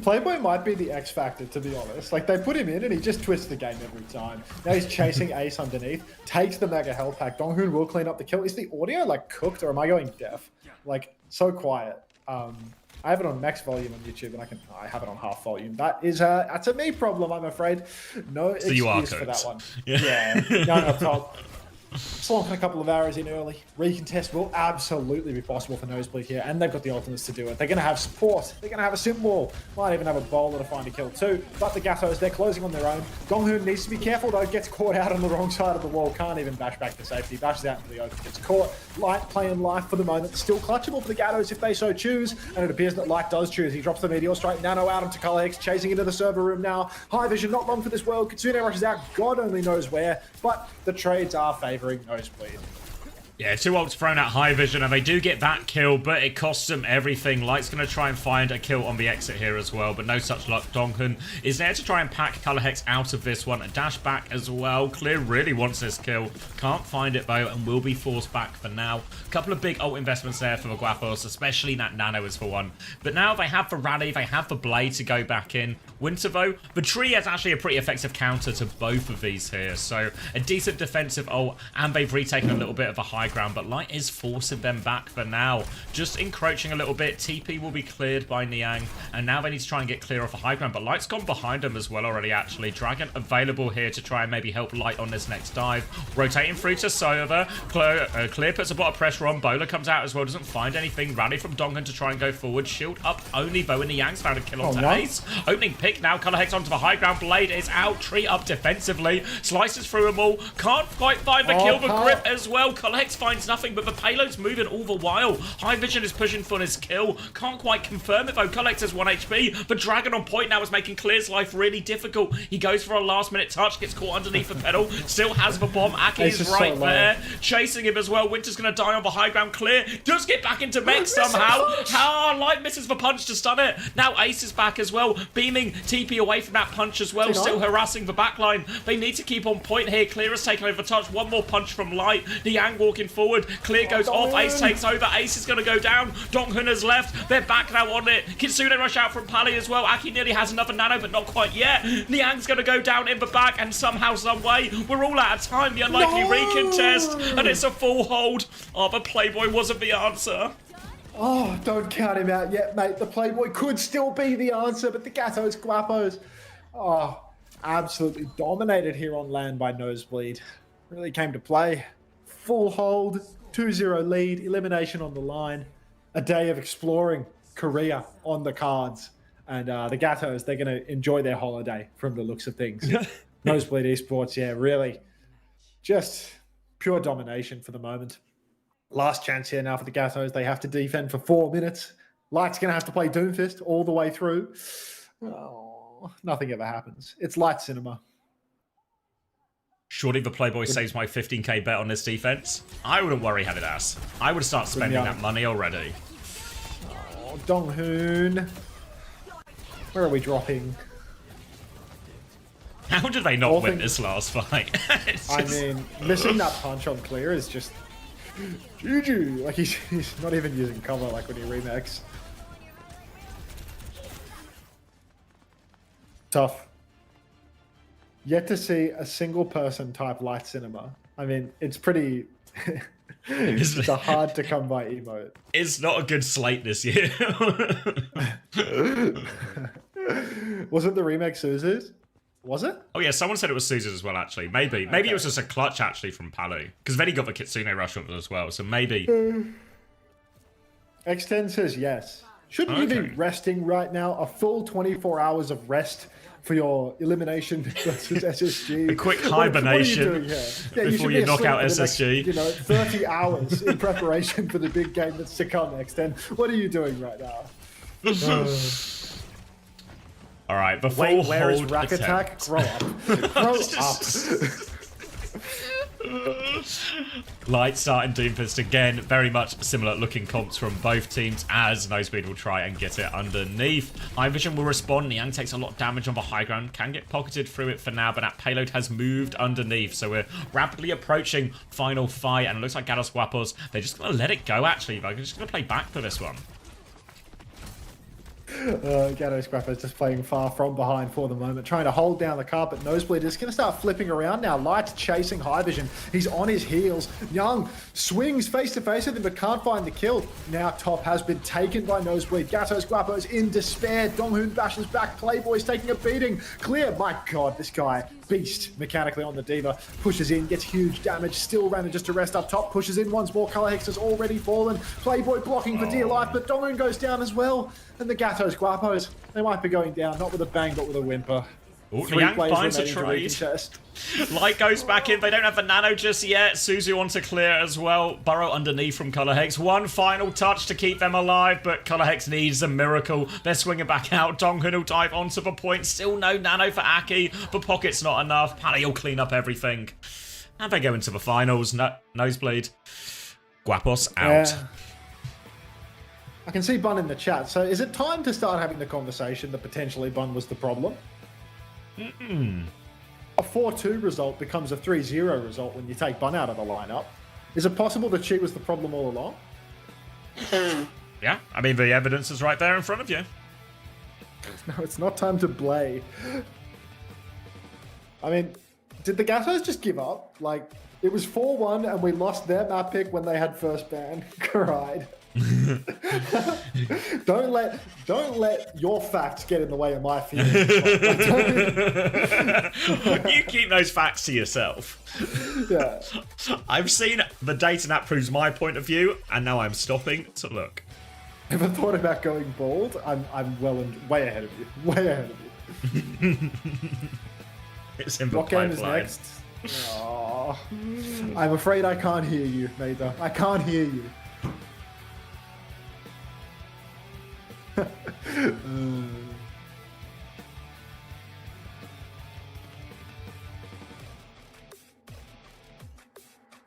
Playboy might be the X factor, to be honest. Like, they put him in and he just twists the game every time. Now he's chasing Ace underneath, takes the Mega Hell Pack. Donghoon will clean up the kill. Is the audio, like, cooked, or am I going deaf? Like, so quiet. I have it on max volume on YouTube, and I have it on half volume. That's a me problem, I'm afraid. No excuse for that one. Yeah, going up top. Slonking a couple of arrows in early. Recontest will absolutely be possible for Nosebleed here, and they've got the ultimates to do it. They're going to have support. They're going to have a sim wall. Might even have a bowler to find a kill too. But the Gattos, they're closing on their own. Donghoon needs to be careful though. Gets caught out on the wrong side of the wall. Can't even bash back to safety. Bashes out into the open. Gets caught. Light playing life for the moment. Still clutchable for the Gattos if they so choose. And it appears that Light does choose. He drops the Meteor Strike. Nano out onto Color chasing into the server room now. High Vision not long for this world. Kitsune rushes out. God only knows where. But the trades are favoring Nosebleed. Yeah, 2 ults thrown at High Vision, and they do get that kill, but it costs them everything. Light's going to try and find a kill on the exit here as well, but no such luck. Donghoon is there to try and pack Color Hex out of this one. A dash back as well. Clear really wants this kill. Can't find it, though, and will be forced back for now. A couple of big ult investments there for the Guapos, especially that Nano is for one. But now they have the Rally, they have the Blade to go back in. Winter, though, the Tree is actually a pretty effective counter to both of these here, so a decent defensive ult, and they've retaken a little bit of a high ground, but Light is forcing them back for now. Just encroaching a little bit. TP will be cleared by Niang, and now they need to try and get clear off the high ground, but Light's gone behind them as well already, actually. Dragon available here to try and maybe help Light on this next dive. Rotating through to Sova. Clear puts a lot of pressure on. Bowler comes out as well, doesn't find anything. Rally from Donghoon to try and go forward. Shield up only, though, and Niang's found a kill onto Ace. Opening pick now. Color Hex onto the high ground. Blade is out. Tree up defensively. Slices through them all. Can't quite find the kill, but Grip as well. Color Hex finds nothing, but the payload's moving all the while. High Vision is pushing for his kill. Can't quite confirm it though. Color Hex has 1 HP. The Dragon on point now is making Clear's life really difficult. He goes for a last minute touch, gets caught underneath the pedal, still has the bomb. Aki is right there, chasing him as well. Winter's gonna die on the high ground. Clear does get back into mech somehow. Light misses the punch to stun it. Now Ace is back as well, beaming TP away from that punch as well, still harassing the backline. They need to keep on point here. Clear has taken over touch. One more punch from Light. Niang walking forward. Clear goes off. Ace takes over. Ace is going to go down. Donghoon has left. They're back now on it. Kitsune rush out from Pally as well. Aki nearly has another nano, but not quite yet. Niang's going to go down in the back, and somehow, some way, we're all out of time. The unlikely recontest, and it's a full hold. Oh, but Playboy wasn't the answer. Oh, don't count him out yet, mate. The Playboy could still be the answer, but the Gattos Guapos, absolutely dominated here on land by Nosebleed. Really came to play. Full hold, 2-0 lead, elimination on the line. A day of exploring Korea on the cards. And the Gattos, they're going to enjoy their holiday from the looks of things. Nosebleed Esports, yeah, really. Just pure domination for the moment. Last chance here now for the Gattos. They have to defend for 4 minutes. Light's going to have to play Doomfist all the way through. Oh, nothing ever happens. It's Light cinema. Surely the Playboy saves my 15k bet on this defense. I wouldn't worry, Hadidas. I would start spending that money already. Oh, Donghoon. Where are we dropping? How did they not All win things- this last fight? It's I just- mean, missing that punch on clear is just GG. Like he's not even using cover like when he remakes. Tough. Yet to see a single person type light cinema. I mean, it's pretty. It's a hard to come by emote. It's not a good slate this year. Was it the remake Suzu's? Was it? Oh yeah, someone said it was Susan as well. Actually, maybe it was just a clutch actually from Palu because then he got the Kitsune rush on it as well. So maybe. X10 says yes. Shouldn't you be Okay. resting right now? A full 24 hours of rest for your elimination versus SSG. A quick What are you hibernation doing here? Yeah, before should you be knock asleep out for the next, SSG. 30 hours in preparation for the big game that's to come next. And what are you doing right now? All right, before Wait, where is hold Rack Attack? attempt. Grow up. Grow up. Light Start and Doomfist again, very much similar looking comps from both teams as Nosebleed will try and get it underneath. Vision will respond. Niang takes a lot of damage on the high ground, can get pocketed through it for now, but that payload has moved underneath, so we're rapidly approaching final fight, and it looks like Gatos Guapos, they're just going to let it go actually. They're just going to play back for this one. Gato Scrapper is just playing far from behind for the moment, trying to hold down the carpet. Nosebleed is going to start flipping around now. Light's chasing High Vision. He's on his heels. Young swings face to face with him, but can't find the kill. Now top has been taken by Nosebleed. Gatos Guapos in despair. Donghoon bashes back. Playboy's taking a beating. Clear. My God, this guy, beast mechanically on the Diva. Pushes in, gets huge damage. Still random just to rest up top. Pushes in once more. Color Hex has already fallen. Playboy blocking for dear life, but Donghoon goes down as well. And the Gatos Guapos, they might be going down, not with a bang, but with a whimper. Oh, Three Niang players finds a remaining to trade. recontest. Light goes back in. They don't have the nano just yet. Suzu on to clear as well. Burrow underneath from Color Hex. One final touch to keep them alive, but Color Hex needs a miracle. They're swinging back out. Donghoon will dive onto the point. Still no nano for Aki. But Pocket's not enough. Pally will clean up everything. And they go into the finals. Nosebleed. Guapos out. Yeah. I can see Bun in the chat. So is it time to start having the conversation that potentially Bun was the problem? A 4-2 result becomes a 3-0 result when you take Bun out of the lineup. Is it possible that she was the problem all along? Yeah, I mean, the evidence is right there in front of you. No, it's not time to play. I mean, did the Gatos just give up? Like, it was 4-1 and we lost their map pick when they had first ban. Cried. Don't let your facts get in the way of my feelings. You keep those facts to yourself. Yeah. I've seen the data that proves my point of view, and now I'm stopping to look. Ever thought about going bald? I'm well and way ahead of you. Way ahead of you. It's in the What game is pipeline. next? Aw. I'm afraid I can't hear you, Mather. I can't hear you.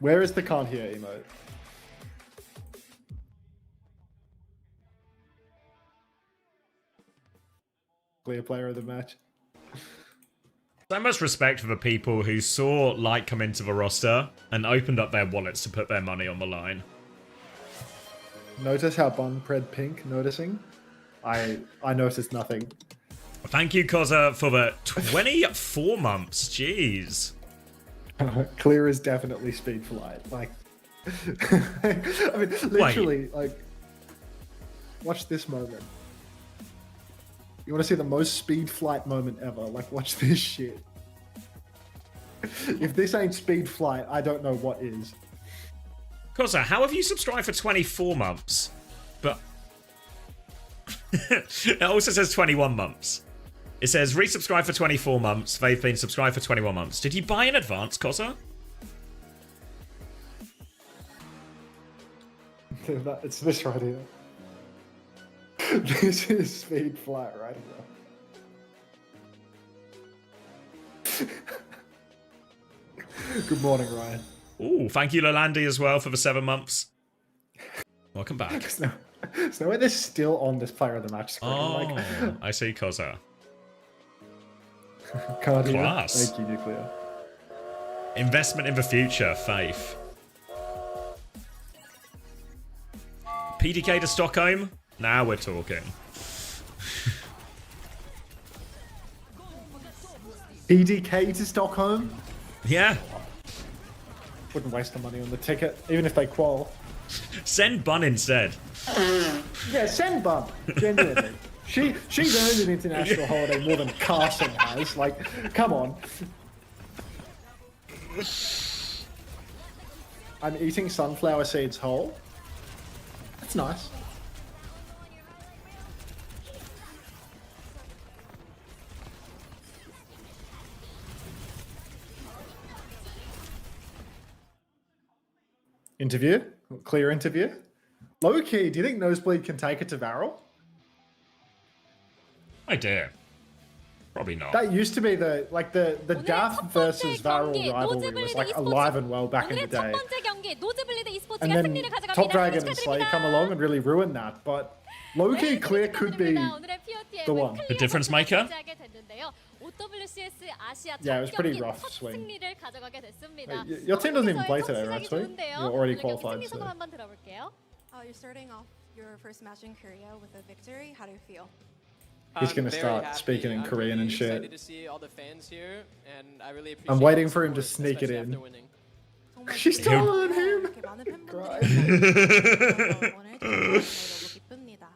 Where is the can't hear emote? Clear player of the match. So much respect for the people who saw Light come into the roster and opened up their wallets to put their money on the line. Notice how Bun pred pink noticing? I noticed nothing. Thank you, Koza, for the 24 months. Jeez. Clear is definitely speed flight. Like, I mean, literally, like, watch this moment. You want to see the most speed flight moment ever? Like, watch this shit. If this ain't speed flight, I don't know what is. Koza, how have you subscribed for 24 months? But it also says 21 months. It says resubscribe for 24 months. They've been subscribed for 21 months. Did you buy in advance, Koza? It's this right here. This is speed flight right here. Good morning, Ryan. Ooh, thank you, Lolandi, as well, for the 7 months. Welcome back. There's no way they're still on this player of the match screen. Oh, I see, Koza. Cardio. Class. Thank you, Nuclear. Investment in the future, faith. PDK to Stockholm? Now we're talking. PDK to Stockholm? Yeah. Wouldn't waste the money on the ticket, even if they qual. Send Bun instead. Yeah, send Bun. Genuinely. She's earned an international holiday more than Carson has. Like, come on. I'm eating sunflower seeds whole. That's nice. Interview? Clear interview? Low key, do you think Nosebleed can take it to Varel? I dare. Probably not. That used to be the 오늘의 Dath 첫 versus 번째 Varel 경기, rivalry was like 노즈블리드 alive and well back in the 오늘의 첫 day. 번째 경기 노즈블리드 e스포츠가 And then 승리를 가져갑니다. Top Dragons 축하드립니다. like come along and really ruin that, but low key Clear could be 오늘의 POTM은 the one. 클리어 The difference maker? 차지하게 됐는데요. OWCS 아시아 Yeah, it was 첫 pretty 경기 rough 첫 swing. 승리를 가져가게 됐습니다. Your team doesn't even play 첫 today, 시작이 right, Sweet? 좋은데요. You're already 오늘 경기 qualified, 승리 소감 so. 한번 들어볼게요. You're starting off your first match in Korea with a victory. How do you feel? He's gonna very start happy. speaking in I'm Korean and really shit. excited to see all the fans here, and I really I'm appreciate waiting the for him to support, sneak it especially in. after winning. 정말 She's 기쁘고 taller than him. 이렇게 많은 Cry. 팬분들이 응원을 해주셔서 너무 기쁩니다.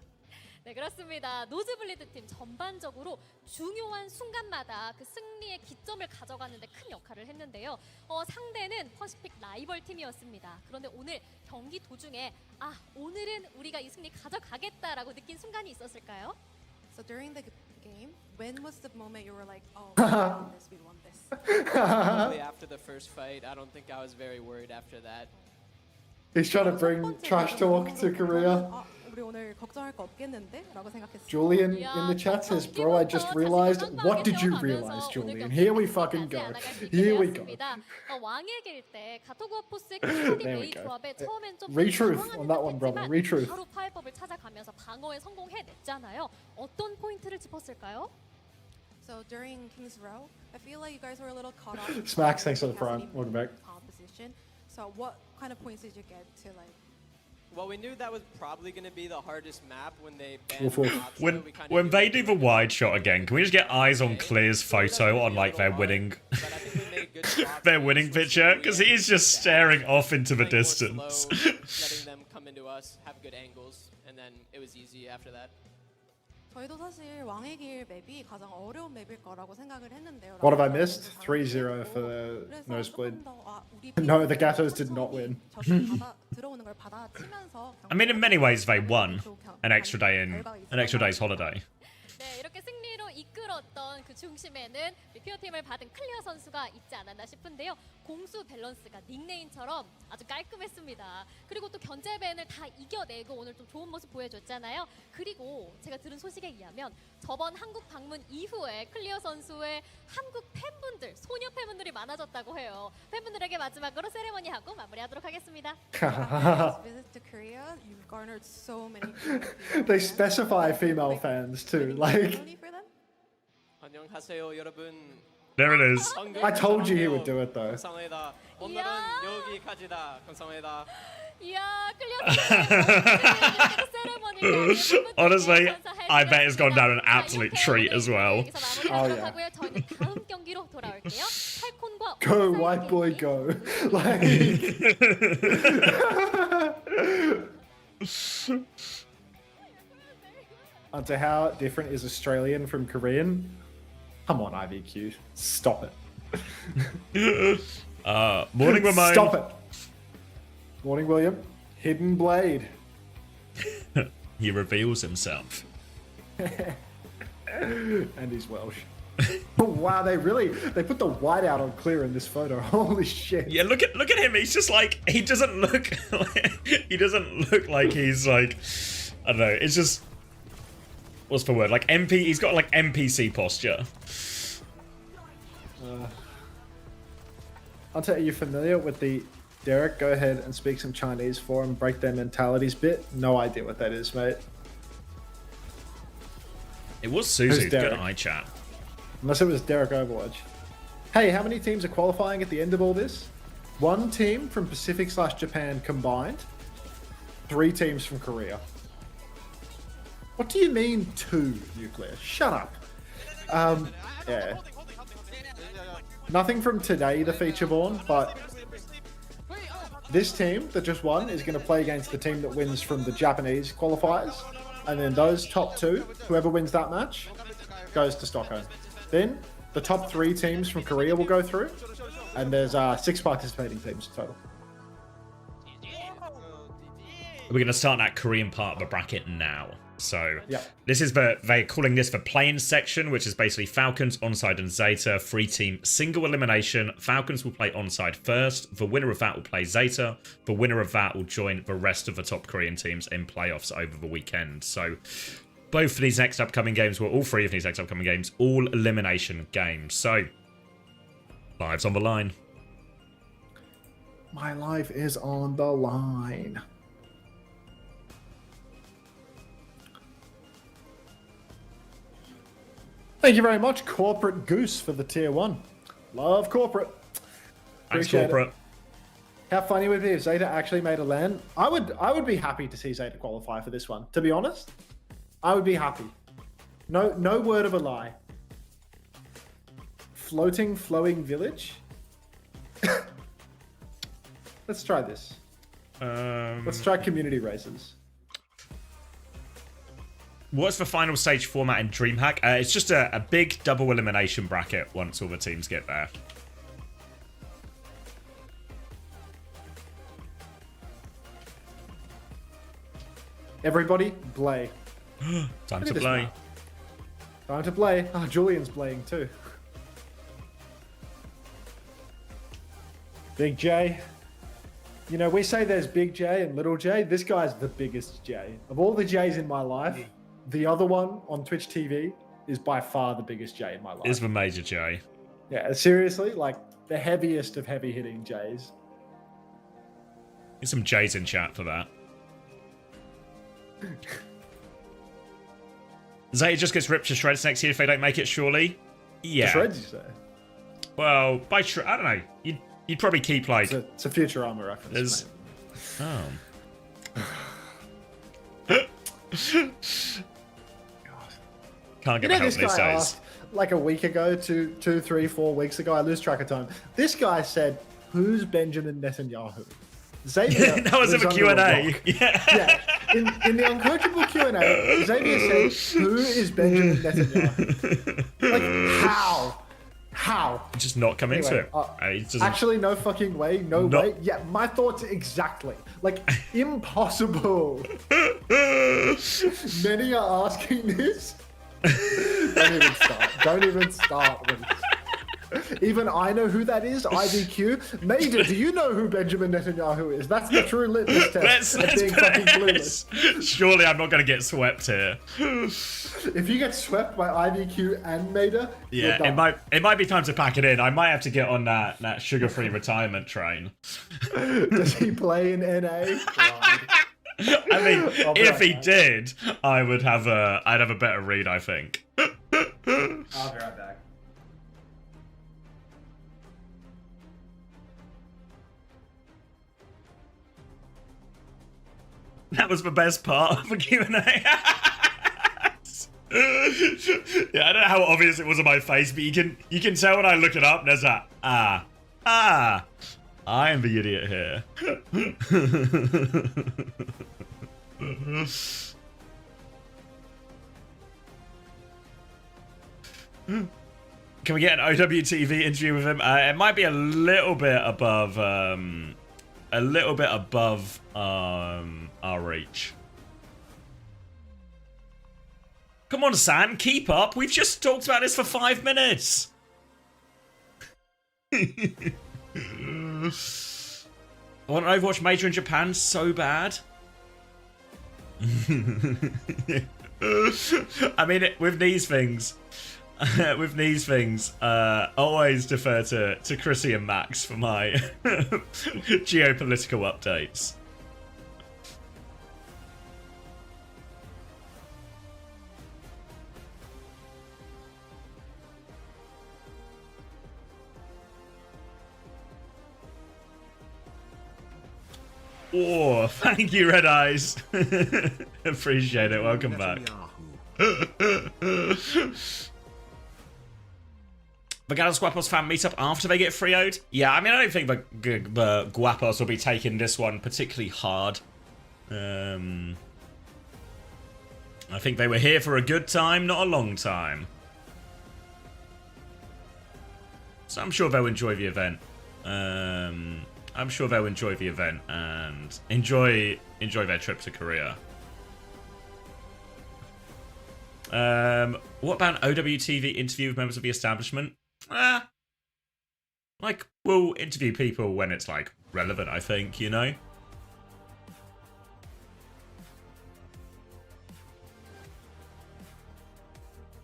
네, 그렇습니다. 노즈블리드 팀 전반적으로 중요한 순간마다 그 승리의 기점을 가져가는데 큰 역할을 했는데요. 상대는 퍼시픽 라이벌 팀이었습니다. 그런데 오늘 경기 도중에 오늘은 우리가 이 승리 가져가겠다라고 느낀 순간이 있었을까요? So during the game, when was the moment you were like, oh, we won this, we won this? Probably after the first fight, I don't think I was very worried after that. He's trying to bring 첫 번째 trash talk to Korea. 우리 오늘 걱정할 거 없겠는데? 라고 생각했어요. Julian in the chat says, bro, I just realized. What did you realize, Julian? Here we fucking go. Here we go. 왕의 길때 가토구와 포스의 There 메이 we go. 조합에 처음엔 좀 Retruth 당황하는 on that one, brother. 듯했지만 Retruth. 바로 파해법을 찾아가면서 방어에 성공해냈잖아요. 어떤 포인트를 짚었을까요? So during King's Row, I feel like you guys were a little caught off. Smacks, thanks for the Hasn't prime. been Welcome back. Composition. So what kind of points did you get to like? Well, we knew that was probably going to be the hardest map when they banned Woof, woof. Natsu. When We kinda when knew they that do the wide shot again, can we just get eyes on Clear's So it photo doesn't on feel like their hard, winning but I think we made good shots their against winning Swiss picture? Korea Because he is just and staring off into the playing more distance. slow, letting them come into us, have good angles, and then it was easy after that. 저희도 사실 왕의 길 맵이 가장 어려운 맵일 거라고 생각을 했는데요. What have I missed? 3-0 for the Nosebleed. No, the Gatos did not win. I mean, in many ways, they won an extra day's holiday. 네, 이렇게 승리로 이끌었던 그 중심에는 피어팀을 받은 클리어 선수가 있지 않았나 싶은데요. 공수 밸런스가 닉네임처럼 아주 깔끔했습니다. 그리고 또 견제밴을 다 이겨내고 오늘 좀 좋은 모습 보여줬잖아요. 그리고 제가 들은 소식에 의하면 저번 한국 방문 이후에 클리어 선수의 한국 팬분들, 소녀 팬분들이 많아졌다고 해요. 팬분들에게 마지막으로 세레머니 하고 마무리하도록 하겠습니다. visit to Korea, you've garnered so many. They specify female fans too. Like, 안녕하세요, 여러분. There it is. I told you he would do it though. 감사합니다. 오늘은 여기까지다. 감사합니다. 이야, 클리어 선수 세레머니를 Honestly, I bet it's gone down an absolute treat as well. Oh, yeah. 저희는 다음 경기로 돌아올게요. 팔콘과 Go, 옥사의 white boy, 경기. go. Like, onto how different is Australian from Korean? Come on, IVQ. Stop it. Morning, Ramon. Stop it. Morning, William. Hidden Blade. He reveals himself. And he's Welsh. Oh, wow, they put the white out on Clear in this photo. Holy shit. Yeah, look at him. He's just like he doesn't look like he's like I don't know. It's just what's the word? Like MP. He's got like NPC posture. Hunter, are you familiar with the Derek, go ahead and speak some Chinese for them, break their mentalities bit. No idea what that is, mate. It was Suzu. Who's Good Derek? eye chat. Unless it was Derek Overwatch. Hey, how many teams are qualifying at the end of all this? 1 team from Pacific/Japan combined. 3 teams from Korea. What do you mean 2, Nuclear? Shut up. Yeah. Nothing from today, the featureborn, but this team that just won is going to play against the team that wins from the Japanese qualifiers. And then those top 2, whoever wins that match, goes to Stockholm. Then the top 3 teams from Korea will go through. And there's 6 participating teams total. We're going to start that Korean part of the bracket now. So Yeah. this is they're calling this the playing section, which is basically Falcons, Onside, and Zeta. 3-team single elimination. Falcons will play Onside first. The winner of that will play Zeta. The winner of that will join the rest of the top Korean teams in playoffs over the weekend. So both of these next upcoming games, well, all 3 of these next upcoming games, all elimination games. So lives on the line. My life is on the line. Thank you very much, Corporate Goose, for the tier 1. Love Corporate. Thanks, Appreciate Corporate. it. How funny would it be if Zeta actually made a LAN? I would be happy to see Zeta qualify for this one. To be honest, I would be happy. No word of a lie. Floating, flowing village. Let's try this. Let's try community races. What's the final stage format in DreamHack? It's just a big double elimination bracket once all the teams get there. Everybody, play. Time Look to at this play. now. Time to play. Oh, Julian's playing too. Big J. You know, we say there's Big J and Little J. This guy's the biggest J. Of all the J's in my life, the other one on Twitch TV is by far the biggest J in my life. Is the Major J. Yeah, seriously, like the heaviest of heavy hitting J's. Get some J's in chat for that. Zeta just gets ripped to shreds next year if they don't make it, surely? Yeah. The shreds, you say? Well, I don't know. You'd probably keep like... It's a Futurama reference. Oh. Can't get You know, the help this these guy days. asked like a week ago, 2, 3, 4 weeks ago. I lose track of time. This guy said, "Who's Benjamin Netanyahu?" Xavier That was in the under a Q&A. rock. Yeah. In the uncoachable Q&A, Xavier said, "Who is Benjamin Netanyahu?" Like, how? How? Just not come into Anyway, it. He doesn't- Actually, no fucking way. No No. way. Yeah, my thoughts exactly. Like, impossible. Many are asking this. Don't even start. Don't even start. Even I know who that is. IDQ. Major, do you know who Benjamin Netanyahu is? That's the true litmus test of let's being put fucking it- clueless. Surely I'm not going to get swept here. If you get swept by IDQ and Mater, you're Yeah, done. it might be time to pack it in. I might have to get on that sugar-free retirement train. Does he play in NA? God. I mean, I'll be if right he back. did, I'd have a better read, I think. I'll be right back. That was the best part of the Q&A. Yeah, I don't know how obvious it was on my face, but you can tell when I look it up. There's that I am the idiot here. Can we get an OWTV interview with him? It might be a little bit above our reach. Come on, Sam, keep up. We've just talked about this for 5 minutes. I want an Overwatch major in Japan so bad. I mean, with these things, with these things, always defer to Chrissy and Max for my geopolitical updates. Oh, thank you, Red Eyes. Appreciate it. Welcome back. The Galos Guapos fan meetup after they get 3-0'd? Yeah, I mean, I don't think the Guapos will be taking this one particularly hard. I think they were here for a good time, not a long time. So I'm sure they'll enjoy the event. I'm sure they'll enjoy the event and enjoy their trip to Korea. What about an OWTV interview with members of the establishment? Like, we'll interview people when it's, like, relevant, I think, you know?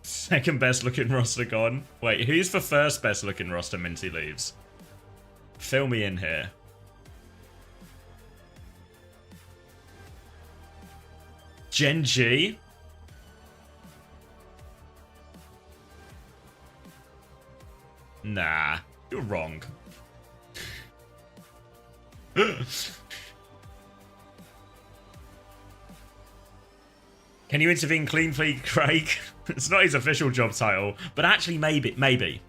Second best looking roster gone. Wait, who's the first best looking roster Minty leaves? Fill me in here. Gen G? Nah, you're wrong. Can you intervene cleanly, Craig? It's not his official job title, but actually maybe.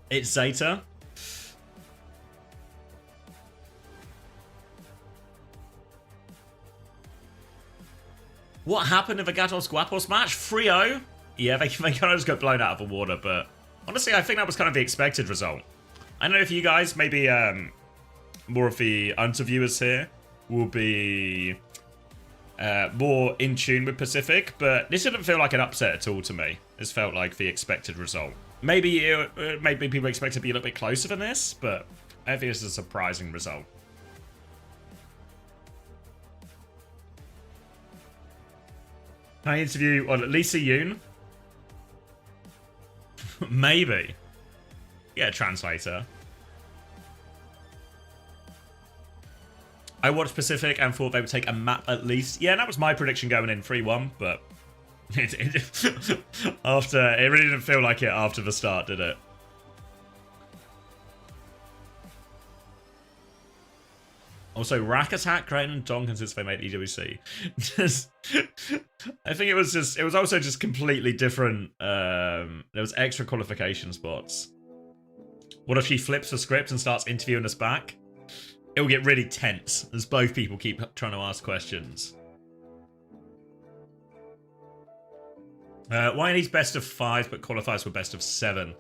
It's Zeta. What happened in the Gatos Guapos match? 3-0? Yeah, they kind of just got blown out of the water, but honestly, I think that was kind of the expected result. I don't know if you guys, maybe more of the interviewers here, will be more in tune with Pacific, but this didn't feel like an upset at all to me. This felt like the expected result. Maybe people expect to be a little bit closer than this, but I think this is a surprising result. Can I interview Lisa Yoon? Maybe. Yeah, translator. I watched Pacific and thought they would take a map at least. Yeah, that was my prediction going in 3-1, but it really didn't feel like it after the start, did it? Also, Rack Attack, Crane, and Donkin since they made EWC. I think it was also just completely different. There was extra qualification spots. What if she flips the script and starts interviewing us back? It will get really tense as both people keep trying to ask questions. Why needs best of 5 but qualifies for best of 7?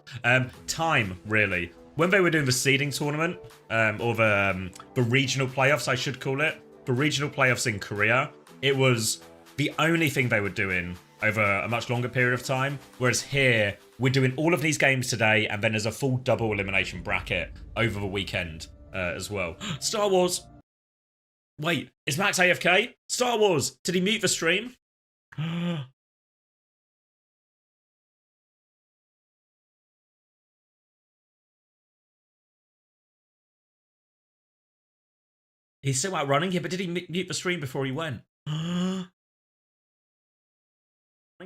Time, really. When they were doing the seeding tournament, or the regional playoffs, I should call it, the regional playoffs in Korea, it was the only thing they were doing over a much longer period of time. Whereas here, we're doing all of these games today, and then there's a full double elimination bracket over the weekend as well. Star Wars. Wait, is Max AFK? Star Wars. Did he mute the stream? He's still out running here, but did he mute the stream before he went?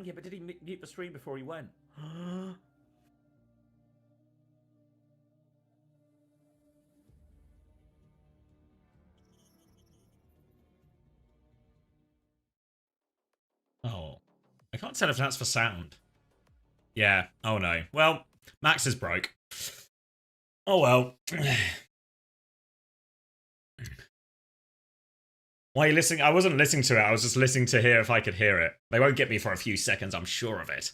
Yeah, but did he mute the stream before he went? Oh, I can't tell if that's for sound. Yeah, oh no. Well, Max is broke. Oh well. Why are you listening? I wasn't listening to it. I was just listening to hear if I could hear it. They won't get me for a few seconds, I'm sure of it.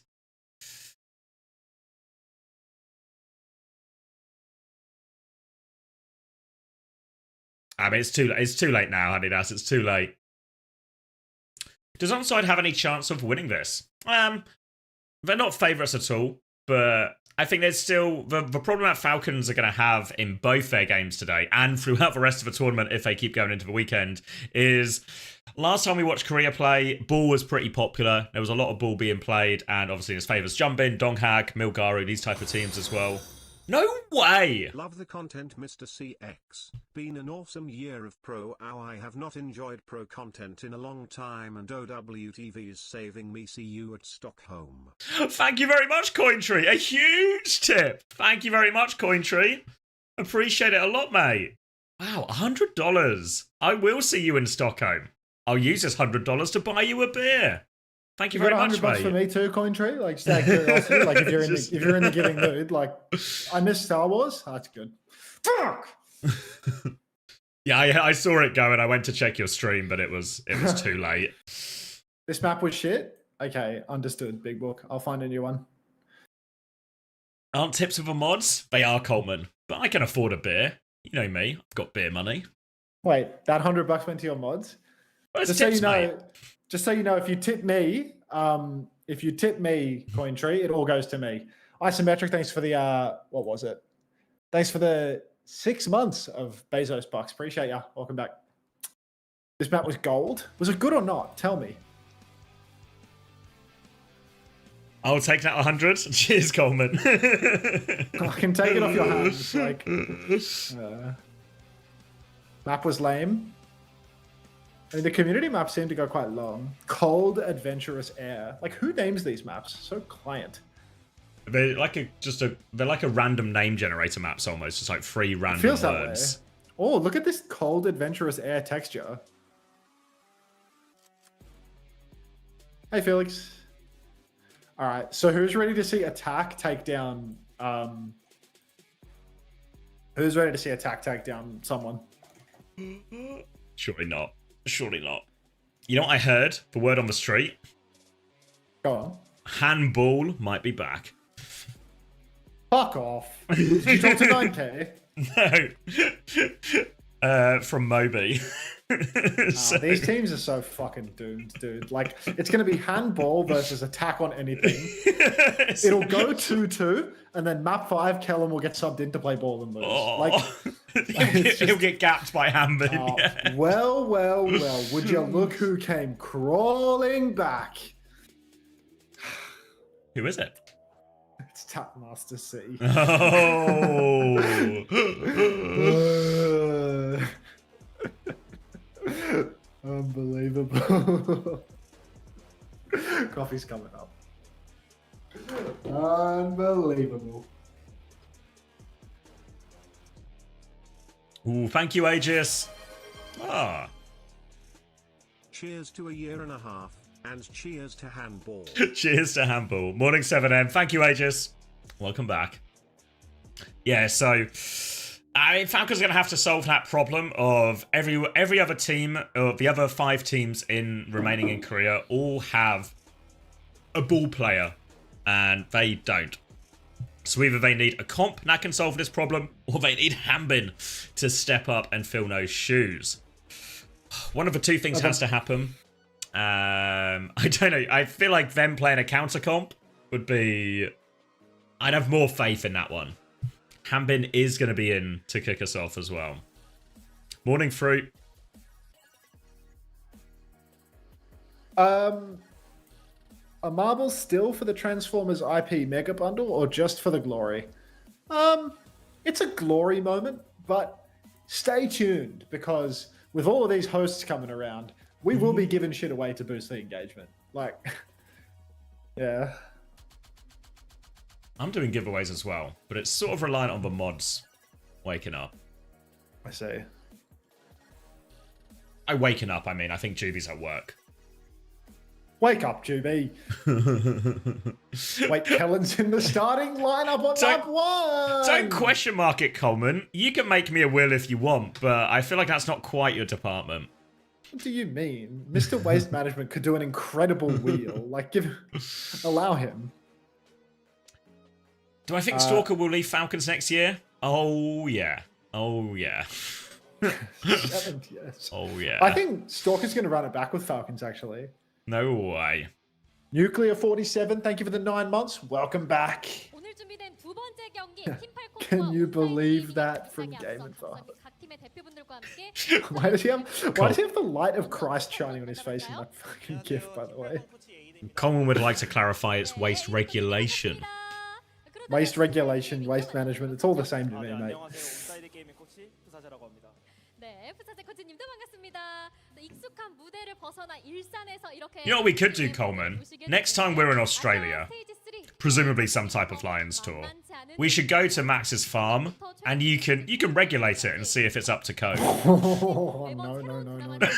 I mean, it's too late now, Hanidas. It's too late. Does Onside have any chance of winning this? They're not favourites at all, but I think there's still the problem that Falcons are going to have in both their games today and throughout the rest of the tournament if they keep going into the weekend is last time we watched Korea play, ball was pretty popular. There was a lot of ball being played, and obviously there's favours Jumpin, Donghag, Milgaru, these type of teams as well. No way! Love the content, Mr. CX. Been an awesome year of Pro OW. I have not enjoyed Pro content in a long time, and OWTV is saving me. See you at Stockholm. Thank you very much, Cointree. A huge tip. Thank you very much, Cointree. Appreciate it a lot, mate. Wow, $100. I will see you in Stockholm. I'll use this $100 to buy you a beer. Thank you very much, $100 mate. for me too, Cointree. Like, just out of curiosity, like if you're in the giving mood, like I miss Star Wars. Oh, that's good. Fuck. Yeah, I saw it go and I went to check your stream, but it was too late. This map was shit. Okay, understood. Big book. I'll find a new one. Aren't tips with the mods? They are, Coleman. But I can afford a beer. You know me. I've got beer money. Wait, that $100 went to your mods? Well, it's Just tips, so you mate. know, if you tip me, Cointree, it all goes to me. Isometric, thanks for the what was it? Thanks for the 6 months of Bezos bucks. Appreciate ya. Welcome back. This map was gold. Was it good or not? Tell me. I'll take that 100. Cheers, Coleman. I can take it off your hands. Like, map was lame. I mean, the community maps seem to go quite long. Cold, adventurous air. Like, who names these maps? So client. They're like a random name generator maps almost. It's like 3 random Feels that words. way. Oh, look at this cold, adventurous air texture. Hey, Felix. All right, so who's ready to see attack take down? Who's ready to see attack take down someone? Surely not. Surely not. You know what I heard? The word on the street? Go on. Handball might be back. Fuck off. Did you talk to 9K? No. From Moby. So- These teams are so fucking doomed, dude. Like, it's going to be handball versus attack on anything. It'll go 2-2, and then map 5, Kellen will get subbed in to play ball and lose. Oh. Like, he'll get gapped by Hamden. Yeah. Well. Would you look who came crawling back? Who is it? It's Tapmaster C. Oh. Unbelievable. Coffee's coming up. Unbelievable. Ooh, thank you, Aegis. Ah. Cheers to a year and a half, and cheers to handball. Cheers to handball. Morning 7M. Thank you, Aegis. Welcome back. Yeah, so I mean, Falcons are going to have to solve that problem of every other team, or the other 5 teams remaining in Korea, all have a ball player, and they don't. So either they need a comp that can solve this problem, or they need Hambin to step up and fill those shoes. One of the two things has to happen. I don't know. I feel like them playing a counter comp would be... I'd have more faith in that one. Hambin is going to be in to kick us off as well. Morning, Fruit. A marble still for the Transformers IP Mega Bundle or just for the glory? It's a glory moment, but stay tuned because with all of these hosts coming around, we will be giving shit away to boost the engagement. Like, yeah. I'm doing giveaways as well, but it's sort of reliant on the mods waking up. I see. Waking up, I mean. I think Juby's at work. Wake up, Juby. Wait, Kellen's in the starting lineup on map 1. Don't question mark it, Coleman. You can make me a will if you want, but I feel like that's not quite your department. What do you mean? Mr. Waste Management could do an incredible wheel. Like, allow him. Do I think Stalker will leave Falcons next year? Oh, yeah. Oh, yeah. 7, yes. Oh, yeah. I think Stalker's going to run it back with Falcons, actually. No way. Nuclear 47, thank you for the 9 months. Welcome back. 오늘 준비된 두 번째 경기 Can you believe that from Game Info? Why does he have the light of Christ shining on his face in that fucking gif, by the way? Coleman would like to clarify it's waste regulation. Waste regulation, waste management, it's all the same to me, mate. 네, 부사제 코치님도 반갑습니다. 익숙한 무대를 벗어나 일산에서 이렇게 You know what we could do, Coleman? Next time we're in Australia, presumably some type of Lions tour, we should go to Max's farm and you can regulate it and see if it's up to code. Oh, no, no, no, no, no.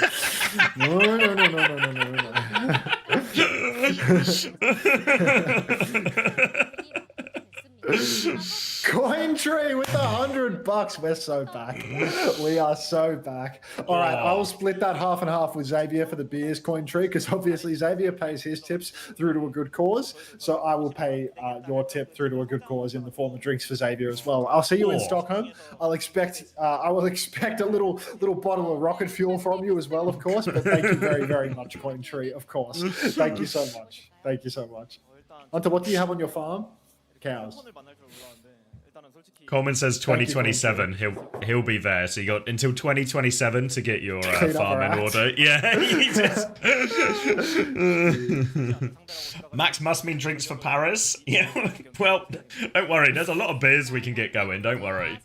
No, no, no, no, no, no, no, no. Coin tree with $100. We're so back. We are so back. All right, I will split that half and half with Xavier for the beers coin tree because obviously Xavier pays his tips through to a good cause. So I will pay your tip through to a good cause in the form of drinks for Xavier as well. I'll see you in Stockholm. I will expect a little bottle of rocket fuel from you as well, of course. But thank you very, very much, coin tree, of course. Thank you so much. Thank you so much. Hunter, what do you have on your farm? Cows. Coleman says 2027. He'll be there. So you got until 2027 to get your farm in order. Yeah. Max must mean drinks for Paris. Yeah. Well, don't worry. There's a lot of beers we can get going. Don't worry.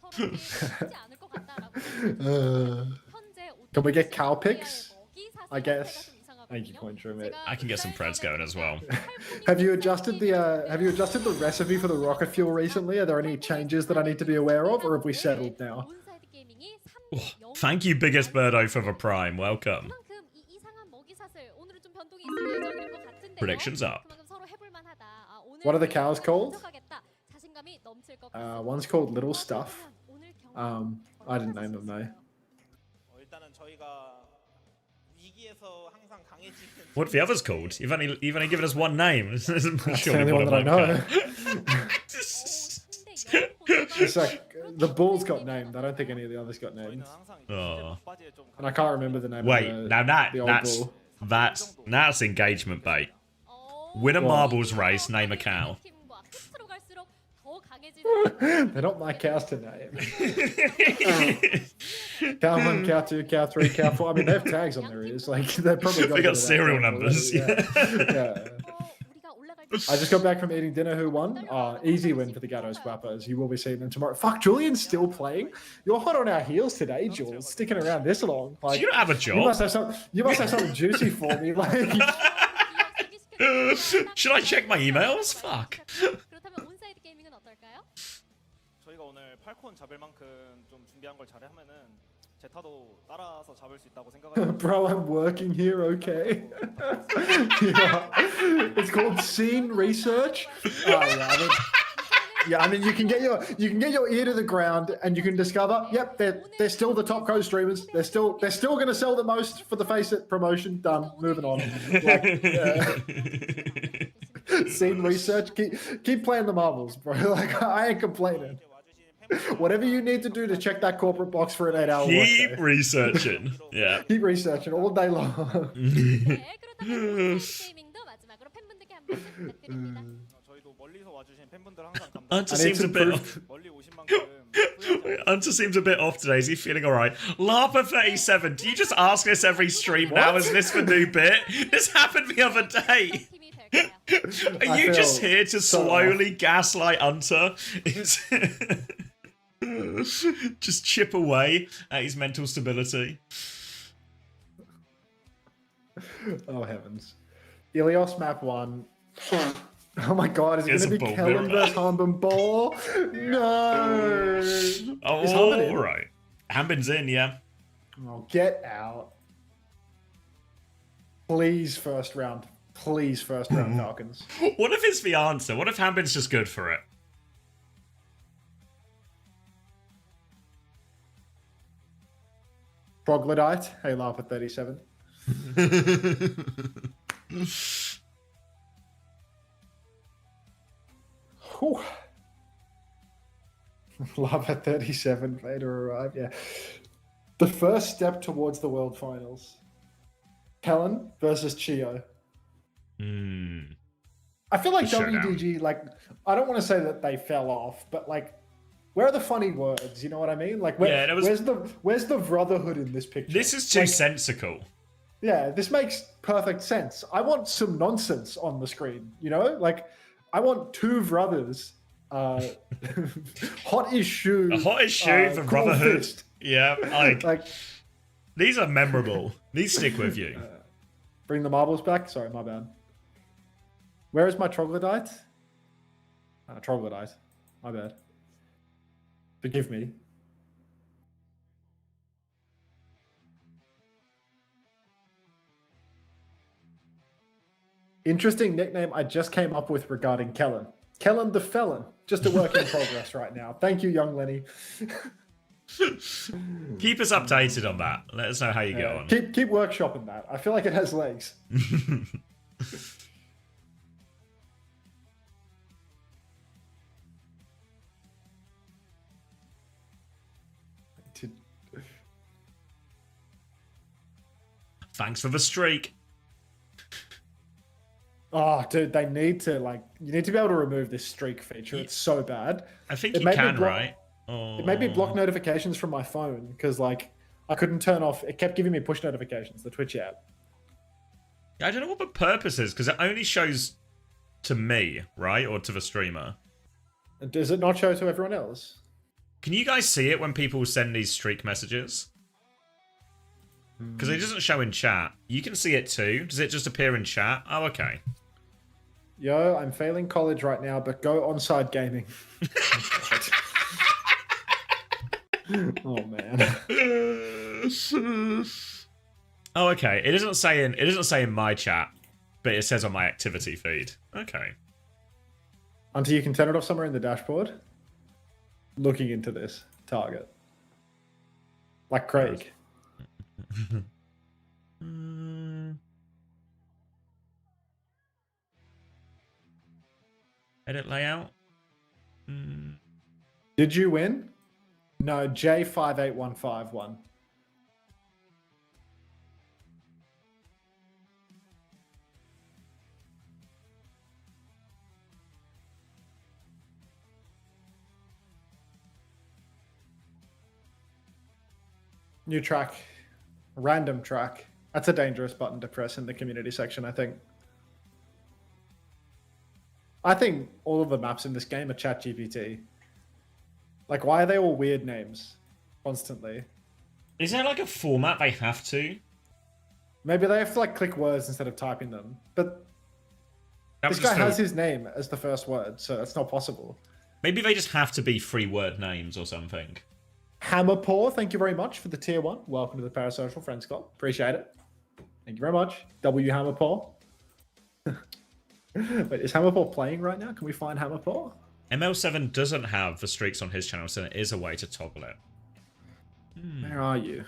Can we get cow picks? I guess. Thank you, Coin True, mate. I can get some Preds going as well. Have you adjusted the recipe for the rocket fuel recently? Are there any changes that I need to be aware of, or have we settled now? Oh, thank you, Biggest Birdo, for the Prime. Welcome. Predictions up. What are the cows called? One's called Little Stuff. I didn't name them though. What are the others called? You've only given us one name. That's the only one that I know. It's like the bull's got named. I don't think any of the others got named. Oh. And I can't remember the name. Wait, of now that's engagement bait. Win a marbles race, name a cow. They're not my cows to name. Cow 1, cow 2, cow 3, cow 4. I mean, they have tags on their ears. Like they're probably got serial numbers. Yeah. I just got back from eating dinner. Who won? Easy win for the Gatto Swappers. You will be seeing them tomorrow. Fuck, Julian's still playing. You're hot on our heels today, Jules. Sticking around this long. Like, you don't have a job. You must have something juicy for me. Like, should I check my emails? Fuck. 저희가 오늘 팔콘 잡을 만큼 좀 준비한 걸 잘하면은 제타도 따라서 잡을 수 있다고 생각하는데. Bro, I'm working here, okay? Yeah. It's called scene research. I mean, you can get your ear to the ground and you can discover, yep, they're still the top co streamers. They're still going to sell the most for the Face It promotion. Done. Moving on. Scene research. Keep playing the marbles, bro. Like I ain't complaining. Whatever you need to do to check that corporate box for an 8-hour workday. Keep researching. Yeah. Keep researching all day long. Hunter seems a bit off. Hunter seems a bit off today. Is he feeling alright? Larpa37, do you just ask this every stream now? Is this the new bit? This happened the other day. Are you just here to slowly gaslight Hunter? Just chip away at his mental stability. Oh heavens. Ilios map 1. Oh my god, is it going to be Kellen versus Hanbin Ball? No! Oh, alright. Hanbin's in, yeah. Oh, get out. Please, first round. Please, first round Falcons. What if it's the answer? What if Hanbin's just good for it? Troglodyte. Hey, Larpa37. Whew. Larpa37 later arrived. Yeah. The first step towards the World Finals. Kellen versus Chio. I feel like The showdown. WDG, like, I don't want to say that they fell off, but like, where are the funny words? You know what I mean? Like, Yeah, that was- where's the brotherhood in this picture? This is too Like, sensical. yeah, this makes perfect sense. I want some nonsense on the screen, you know? Like, I want two brothers, hot as shoe. A hot as shoe for cool Brotherhood. fist. Yeah, Like, these are memorable. These stick with you. bring the marbles back. Sorry, my bad. Where is my troglodyte? Troglodyte. My bad. Forgive me. Interesting nickname I just came up with regarding Kellen. Kellen the Felon. Just a work in progress right now. Thank you, young Lenny. Keep us updated on that. Let us know how you get on. Keep workshopping that. I feel like it has legs. Thanks for the streak. Oh, dude, they need to, like, you need to be able to remove this streak feature. It's so bad. I think It you made me can, block- right? Oh. It made me block notifications from my phone because, like, I couldn't turn off. It kept giving me push notifications, the Twitch app. I don't know what the purpose is, because it only shows to me, right? Or to the streamer. And does it not show to everyone else? Can you guys see it when people send these streak messages? Because it doesn't show in chat. You can see it too. Does it just appear in chat? Oh, okay. Yo, I'm failing college right now, but go onside gaming. Oh man. Oh, okay. It doesn't say in my chat, but it says on my activity feed. Okay. Until you can turn it off somewhere in the dashboard. Looking into this target. Like Craig. Edit layout. Did you win? No, J58151. New track. Random track. That's a dangerous button to press in the community section, I think. I think all of the maps in this game are ChatGPT. Like, why are they all weird names constantly? Is there like a format they have to? Maybe they have to like click words instead of typing them. But That this would just guy has feel- his name as the first word, so that's not possible. Maybe they just have to be 3-word names or something. Hammerpaw, thank you very much for the tier 1. Welcome to the Parasocial Friends Club. Appreciate it. Thank you very much. W Hammerpaw. Wait, is Hammerpaw playing right now? Can we find Hammerpaw? ML7 doesn't have the streaks on his channel, so there is a way to toggle it. Where are you?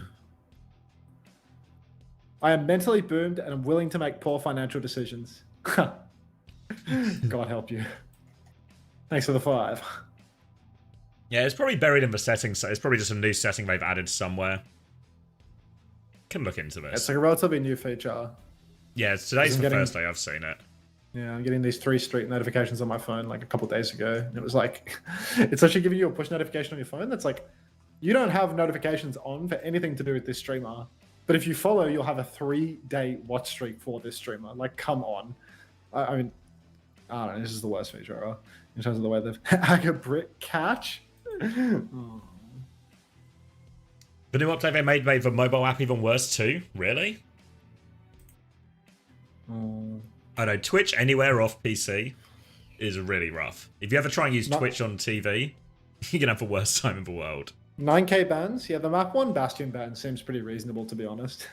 I am mentally boomed and I'm willing to make poor financial decisions. God help you. Thanks for the 5. Yeah, it's probably buried in the settings, so it's probably just a new setting they've added somewhere. Can look into this. It's like a relatively new feature. Yeah, today's I'm the getting- first day I've seen it. Yeah, I'm getting these 3 streak notifications on my phone like a couple days ago. And it was like, it's actually giving you a push notification on your phone that's like, you don't have notifications on for anything to do with this streamer. But if you follow, you'll have a 3-day watch streak for this streamer. Like, come on. I mean, I don't know, this is the worst feature ever in terms of the way they've hack a brick catch. Oh. The new update they made the mobile app even worse too? Really? Oh. I know, Twitch anywhere off PC is really rough. If you ever try and use Not- Twitch on TV, you're going to have the worst time in the world. 9k bans? Yeah, the map 1 Bastion ban seems pretty reasonable, to be honest.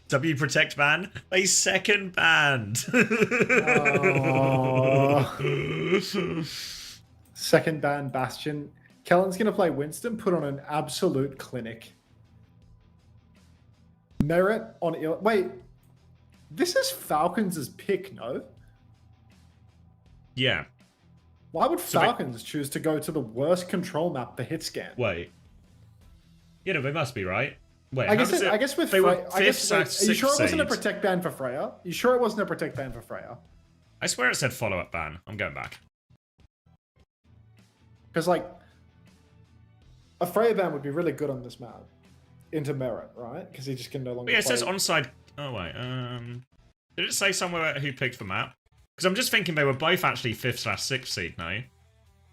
W Protect ban? They second banned. Second ban Bastion. Kellen's going to play Winston, put on an absolute clinic. Merit on... Wait, this is Falcons' pick, no? Yeah. Why would So Falcons choose to go to the worst control map for hit scan? Wait. Yeah, no, they must be, right? Wait, I guess with they were Freya, I guess, fifth, wait, are you sixth sure it wasn't a seed. protect ban for Freya? You sure it wasn't a protect ban for Freya? I swear it said follow-up ban. I'm going back. Because like a Freya ban would be really good on this map into Merit, right? Because he just can no longer. But yeah, it play. says onside. Oh wait. Did it say somewhere who picked the map? Because I'm just thinking they were both actually 5th/6th seed now.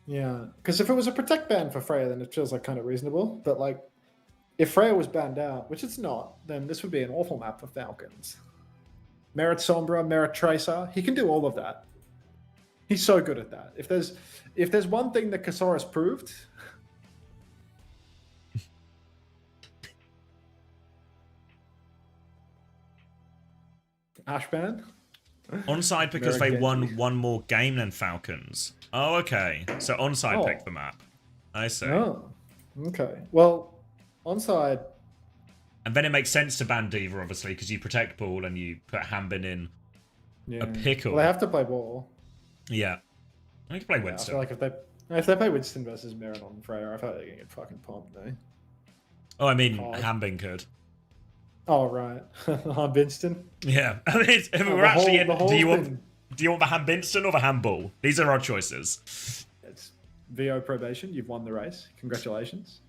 Yeah, because if it was a protect ban for Freya, then it feels like kind of reasonable. But like, if Freya was banned out, which it's not, then this would be an awful map for Falcons. Merit Sombra, Merit Tracer, he can do all of that. He's so good at that. If there's one thing that Kasaris proved. Ashban? Onside because Very they won Genji. one more game than Falcons. Oh, okay. So onside Oh. picked the map. I see. Oh, okay. Well, onside. And then it makes sense to ban Diva, obviously, because you protect ball and you put Hambin in Yeah. a pickle. Well, they have to play ball. Yeah. I can play Yeah, I Winston. feel like if they play Winston versus Merit on Freya, I feel like they're gonna get fucking pumped, eh? Oh, I mean, Oh. Hambin could. Oh right, on Winston. Yeah. I mean, if Oh, we're the actually whole- in, the whole do you thing. want the Hambinston or the handball? These are our choices. It's VO probation. You've won the race. Congratulations.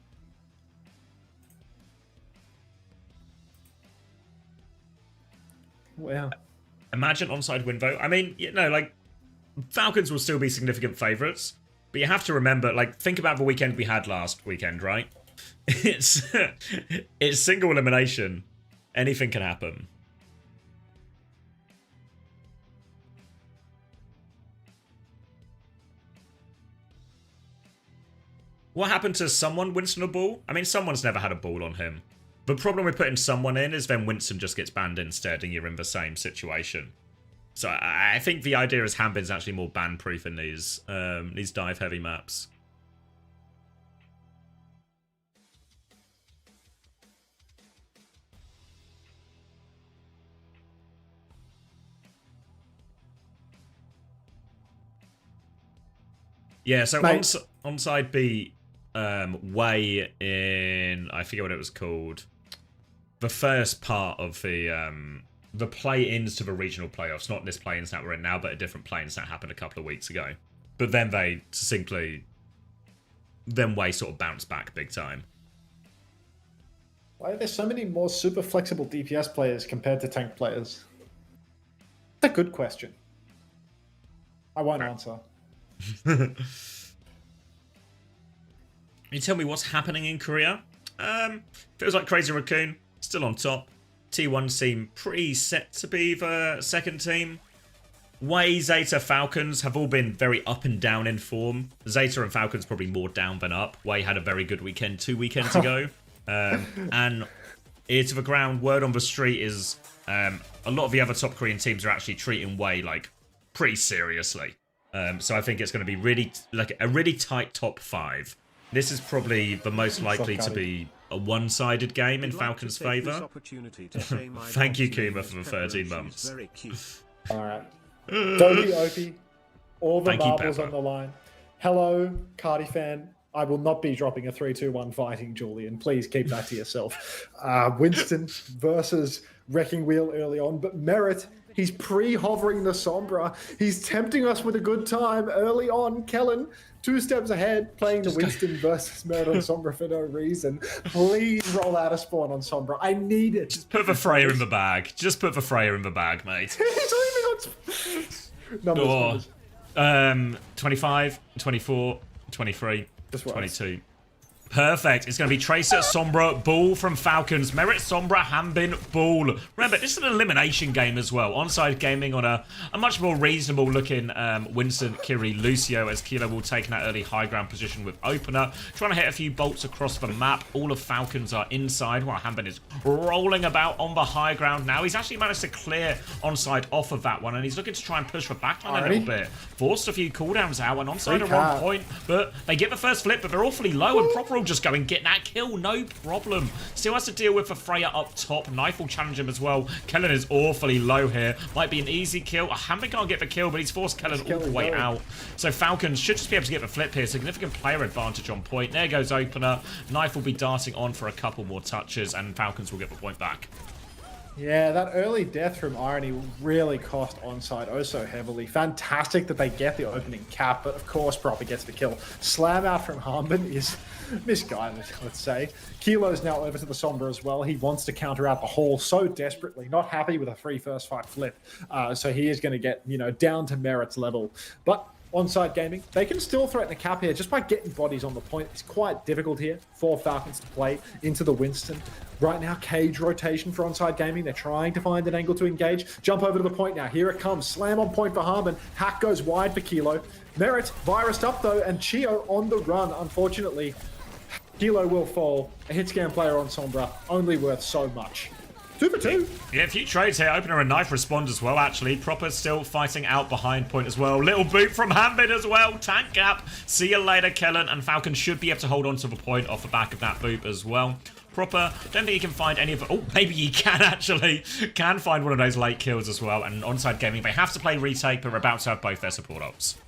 Wow. Imagine onside win vote. I mean, you know, like, Falcons will still be significant favourites, but you have to remember, like, think about the weekend we had last weekend, right? It's single elimination. Anything can happen. What happened to someone, Winston, a ball? I mean, someone's never had a ball on him. The problem with putting someone in is then Winston just gets banned instead and you're in the same situation. So I think the idea is Hambin's actually more ban-proof in these dive-heavy maps. Yeah, so Mate. onside beat Way in, I forget what it was called, the first part of the play-ins to the regional playoffs, not this play-ins that we're in now, but a different play-ins that happened a couple of weeks ago. But then they Way sort of bounced back big time. Why are there so many more super flexible DPS players compared to tank players? That's a good question. I won't answer. You tell me what's happening in Korea? Feels like Crazy Raccoon still on top. T1 seem pretty set to be the second team. Way, Zeta, Falcons have all been very up and down in form. Zeta and Falcons probably more down than up. Way had a very good weekend 2 weekends ago. And ear to the ground, word on the street is a lot of the other top Korean teams are actually treating Way like pretty seriously. So I think it's going to be really like a really tight top 5. This is probably the most likely to be a one-sided game in Falcons' favour. Thank you, Kuma, for the 13 months. Very cute. All right. Dopey Opie, all the Thank you, marbles Pepper. on the line. Hello, Cardi fan. I will not be dropping a 3-2-1 fighting, Julian. Please keep that to yourself. Winston versus Wrecking Wheel early on, but Merit, he's pre-hovering the Sombra. He's tempting us with a good time early on. Kellen, 2 steps ahead, playing the Winston versus Merit on Sombra for no reason. Please roll out a spawn on Sombra. I need it. Just put the Freya in the bag. Just put the Freya in the bag, mate. He's leaving on numbers. 25, 24, 23, Just works. 22. Perfect. It's going to be Tracer, Sombra, Ball from Falcons. Merit, Sombra, Hambin, Ball. Remember, this is an elimination game as well. Onside gaming on a much more reasonable looking Winston, Kiri, Lucio, as Kilo will take that early high ground position with Opener. Trying to hit a few bolts across the map. All of Falcons are inside while Hambin is rolling about on the high ground now. He's actually managed to clear onside off of that one, and he's looking to try and push the backline a little bit. Forced a few cooldowns out, and onside are on point, but they get the first flip, but they're awfully low, and proper Proper will just go and get that kill, no problem. Still has to deal with a Freya up top. Knife will challenge him as well. Kellen is awfully low here. Might be an easy kill. Hamben can't get the kill, but he's forced Kellen all the way out. So Falcons should just be able to get the flip here. Significant player advantage on point. There goes opener. Knife will be darting on for a couple more touches, and Falcons will get the point back. Yeah, that early death from Irony really cost Onside oh so heavily. Fantastic that they get the opening cap, but of course Proper gets the kill. Slam out from Harmon is misguided, let's say. Kilo's now over to the Sombra as well. He wants to counter out the Hall so desperately. Not happy with a free first fight flip. So he is going to get, down to Merit's level. But Onside Gaming, they can still threaten a cap here just by getting bodies on the point. It's quite difficult here for Falcons to play into the Winston. Right now, cage rotation for Onside Gaming. They're trying to find an angle to engage. Jump over to the point now. Here it comes. Slam on point for Harmon. Hack goes wide for Kilo. Merit virused up though, and Chio on the run. Unfortunately, Kilo will fall. A hit scan player on Sombra, only worth so much. 2 for 2. Yeah, a few trades here. Opener and Knife respond as well, actually. Proper still fighting out behind point as well. Little boot from Hambid as well. Tank gap. See you later, Kellen. And Falcon should be able to hold on to the point off the back of that boop as well. Proper, don't think he can find any of it. Oh, maybe he can actually. Can find one of those late kills as well. And Onside Gaming, they have to play retake, but we're about to have both their support ops.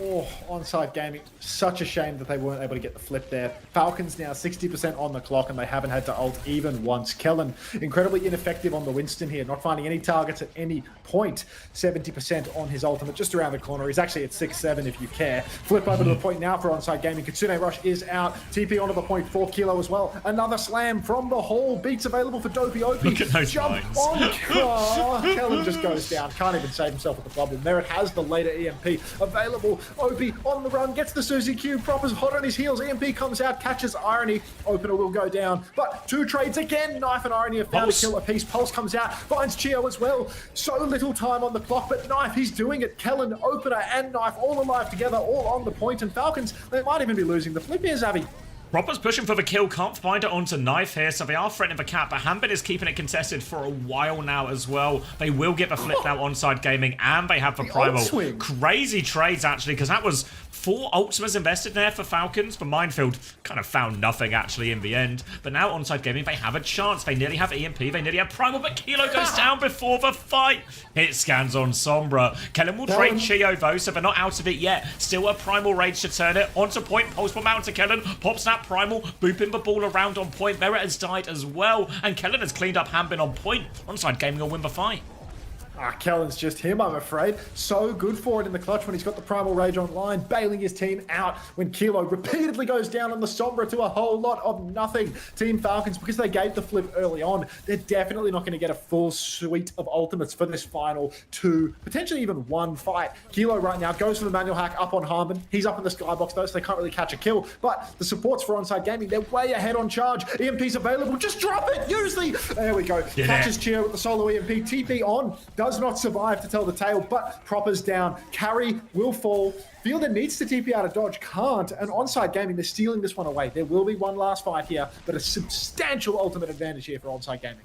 Oh, Onside Gaming. Such a shame that they weren't able to get the flip there. Falcons now 60% on the clock, and they haven't had to ult even once. Kellen, incredibly ineffective on the Winston here, not finding any targets at any point. 70% on his ultimate, just around the corner. He's actually at 6-7 if you care. Flip over to the point now for Onside Gaming. Kitsune Rush is out. TP onto the point for Kilo as well. Another slam from the Hall. Beats available for Dopey Opie. Look at those Jump lines. on. Oh, Kellen just goes down. Can't even save himself with the bubble. Merit has the later EMP available. Opie on the run, gets the Suzy Q. Proper's hot on his heels. EMP comes out, catches Irony. Opener will go down. But 2 trades again. Knife and Irony have found Pulse. a kill apiece. Pulse comes out, finds Chio as well. So little time on the clock, but Knife, he's doing it. Kellen, Opener, and Knife all alive together, all on the point. And Falcons, they might even be losing the flip here, Zavi. Proper's pushing for the kill, can't find it onto Knife here, so they are threatening the cap, but Hambit is keeping it contested for a while now as well. They will get the flip now Onside Gaming, and they have the primal. Crazy trades, actually, because that was 4 ultimas invested there for Falcons. The Minefield kind of found nothing, actually, in the end. But now Onside Gaming, they have a chance. They nearly have EMP, they nearly have primal, but Kilo goes down before the fight. Hit scans on Sombra. Kellen will trade Chio, though, so they're not out of it yet. Still a primal rage to turn it. Onto point, pulse bomb out to Kellen. Pops that primal, booping the ball around on point. Merit has died as well, and Kellen has cleaned up Hambin on point. Onside Gaming will win the fight. Kellen's just him, I'm afraid. So good for it in the clutch when he's got the Primal Rage online, bailing his team out when Kilo repeatedly goes down on the Sombra to a whole lot of nothing. Team Falcons, because they gave the flip early on, they're definitely not going to get a full suite of ultimates for this final 2, potentially even 1 fight. Kilo right now goes for the manual hack up on Harmon. He's up in the skybox though, so they can't really catch a kill. But the supports for Onside Gaming, they're way ahead on charge. EMP's available, just drop it, usually. There we go. Yeah. Catches Chio with the solo EMP. TP on, does not survive to tell the tale, but Proper's down. Carry will fall. Fielder needs to TP out of dodge, can't. And Onside Gaming, they're stealing this one away. There will be one last fight here, but a substantial ultimate advantage here for Onside Gaming.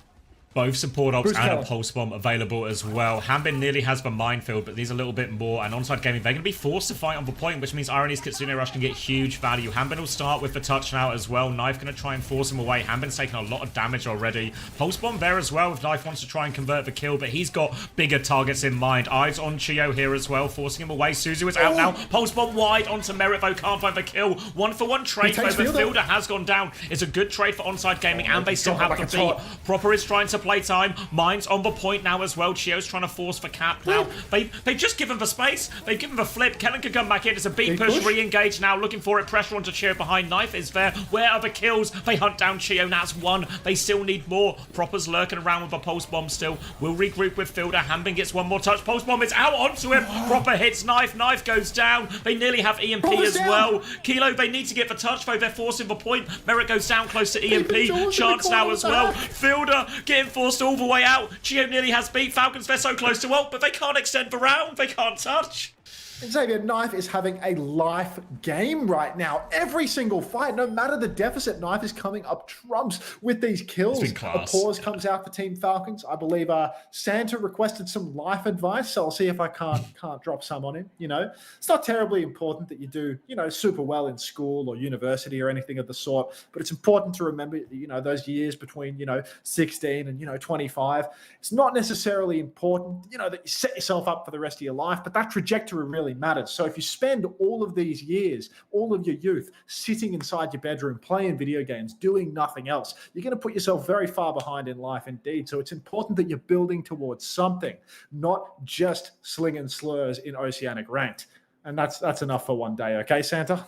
Both support ops Bruce and Keller. a pulse bomb available as well. Hambin nearly has the minefield, but needs a little bit more. And Onside Gaming, they're going to be forced to fight on the point, which means Irony's Kitsune Rush can get huge value. Hambin will start with the touch now as well. Knife going to try and force him away. Hambin's taken a lot of damage already. Pulse bomb there as well if Knife wants to try and convert the kill, but he's got bigger targets in mind. Eyes on Chio here as well, forcing him away. Suzu is out now. Pulse bomb wide onto Merit, though. Can't find the kill. 1-for-1 trade, though. The fielder has gone down. It's a good trade for Onside Gaming, and they still have the beat. Proper is trying to play time. Mine's on the point now as well. Chio's trying to force for cap now. They've just given the space. They've given the flip. Kellen can come back in. It's a big push. Re-engage now. Looking for it. Pressure onto Chio behind. Knife is there. Where are the kills? They hunt down Chio. That's 1. They still need more. Proper's lurking around with a pulse bomb still. We'll regroup with Fielder. Hambin gets one more touch. Pulse bomb is out onto him. Proper hits Knife. Knife goes down. They nearly have EMP as well. Kilo, they need to get the touch though. They're forcing the point. Merit goes down close to EMP. Chance now as well. Fielder getting forced all the way out. Chio nearly has beat. Falcons, they're so close to ult, but they can't extend the round. They can't touch. Xavier, Knife is having a life game right now. Every single fight, no matter the deficit, Knife is coming up trumps with these kills. It's been A class. pause comes out for Team Falcons. I believe Santa requested some life advice, so I'll see if I can't drop some on him. You know, it's not terribly important that you do, you know, super well in school or university or anything of the sort, but it's important to remember, you know, those years between, you know, 16 and, you know, 25. It's not necessarily important, you know, that you set yourself up for the rest of your life, but that trajectory really matters. So if you spend all of these years, all of your youth, sitting inside your bedroom, playing video games, doing nothing else, you're going to put yourself very far behind in life indeed. So it's important that you're building towards something, not just slinging slurs in Oceanic Ranked. And that's enough for one day. Okay, Santa?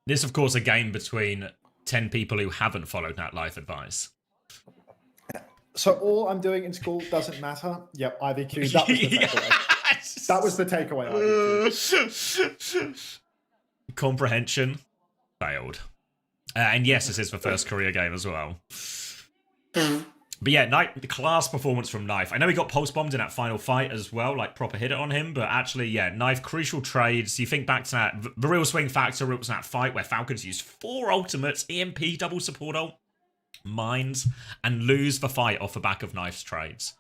This, of course, a game between 10 people who haven't followed that life advice. So all I'm doing in school doesn't matter. Yep, IVQ. That was the takeaway. That was the takeaway, IVQ. Comprehension failed. And yes, this is the first career game as well. But yeah, the class performance from Knife. I know he got pulse bombed in that final fight as well, like proper hit it on him, but actually, yeah, Knife, crucial trades. You think back to that, the real swing factor was that fight where Falcons used 4 ultimates, EMP, double support ult, mines, and lose the fight off the back of Knife's trades.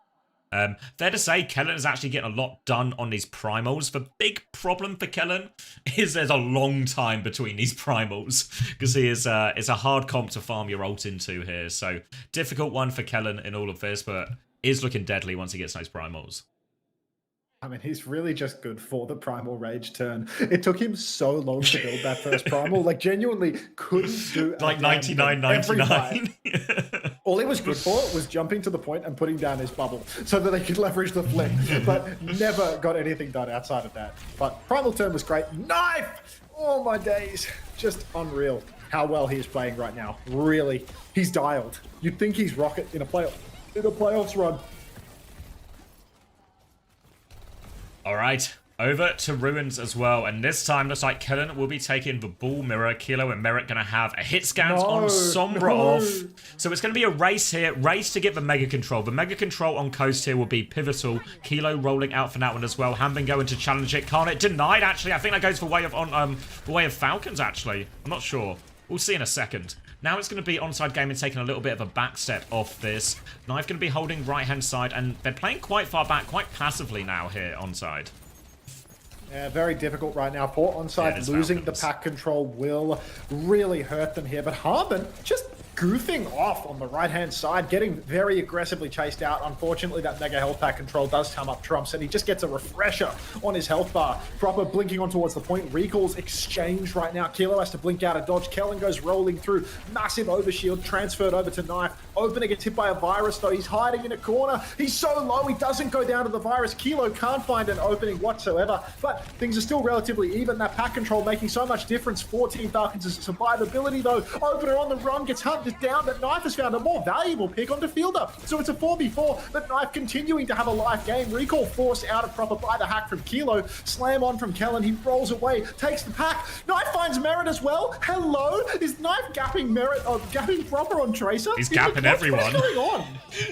Fair to say, Kellen is actually getting a lot done on these primals. The big problem for Kellen is there's a long time between these primals because he is it's a hard comp to farm your ult into here. So difficult one for Kellen in all of this, but is looking deadly once he gets those primals. I mean, he's really just good for the Primal Rage turn. It took him so long to build that first Primal. Like, genuinely couldn't do... Like 99.99. All he was good for was jumping to the point and putting down his bubble so that they could leverage the flick, but never got anything done outside of that. But Primal turn was great. Knife! Oh, my days. Just unreal how well he is playing right now. Really. He's dialed. You'd think he's Rocket in a playoffs run. All right, over to Ruins as well. And this time, looks like Kellen will be taking the ball mirror. Kilo and Merritt going to have a hit scan on Sombra off. So it's going to be a race here. Race to get the Mega Control. The Mega Control on Coast here will be pivotal. Kilo rolling out for that one as well. Hanbin going to challenge it. Can't it? Denied, actually. I think that goes for way of Falcons, actually. I'm not sure. We'll see in a second. Now it's going to be Onside Gaming taking a little bit of a back step off this. Knife going to be holding right-hand side, and they're playing quite far back, quite passively now here Onside. Yeah, very difficult right now. Poor Onside losing the pack control will really hurt them here. But Harbin just goofing off on the right-hand side, getting very aggressively chased out. Unfortunately, that Mega Health Pack control does come up trumps, and he just gets a refresher on his health bar. Proper blinking on towards the point. Recalls exchange right now. Kilo has to blink out a dodge. Kellen goes rolling through. Massive overshield transferred over to Knife. Opener gets hit by a virus, though. He's hiding in a corner. He's so low, he doesn't go down to the virus. Kilo can't find an opening whatsoever, but things are still relatively even. That pack control making so much difference for Team Falcons' survivability, though. Opener on the run gets hunted down, but Knife has found a more valuable pick onto Fielder. So it's a 4v4, but Knife continuing to have a life game. Recall forced out of proper by the hack from Kilo. Slam on from Kellen. He rolls away, takes the pack. Knife finds Merritt as well. Hello? Is Knife gapping Merritt, gapping proper on Tracer? He's gapping everyone. What's going on?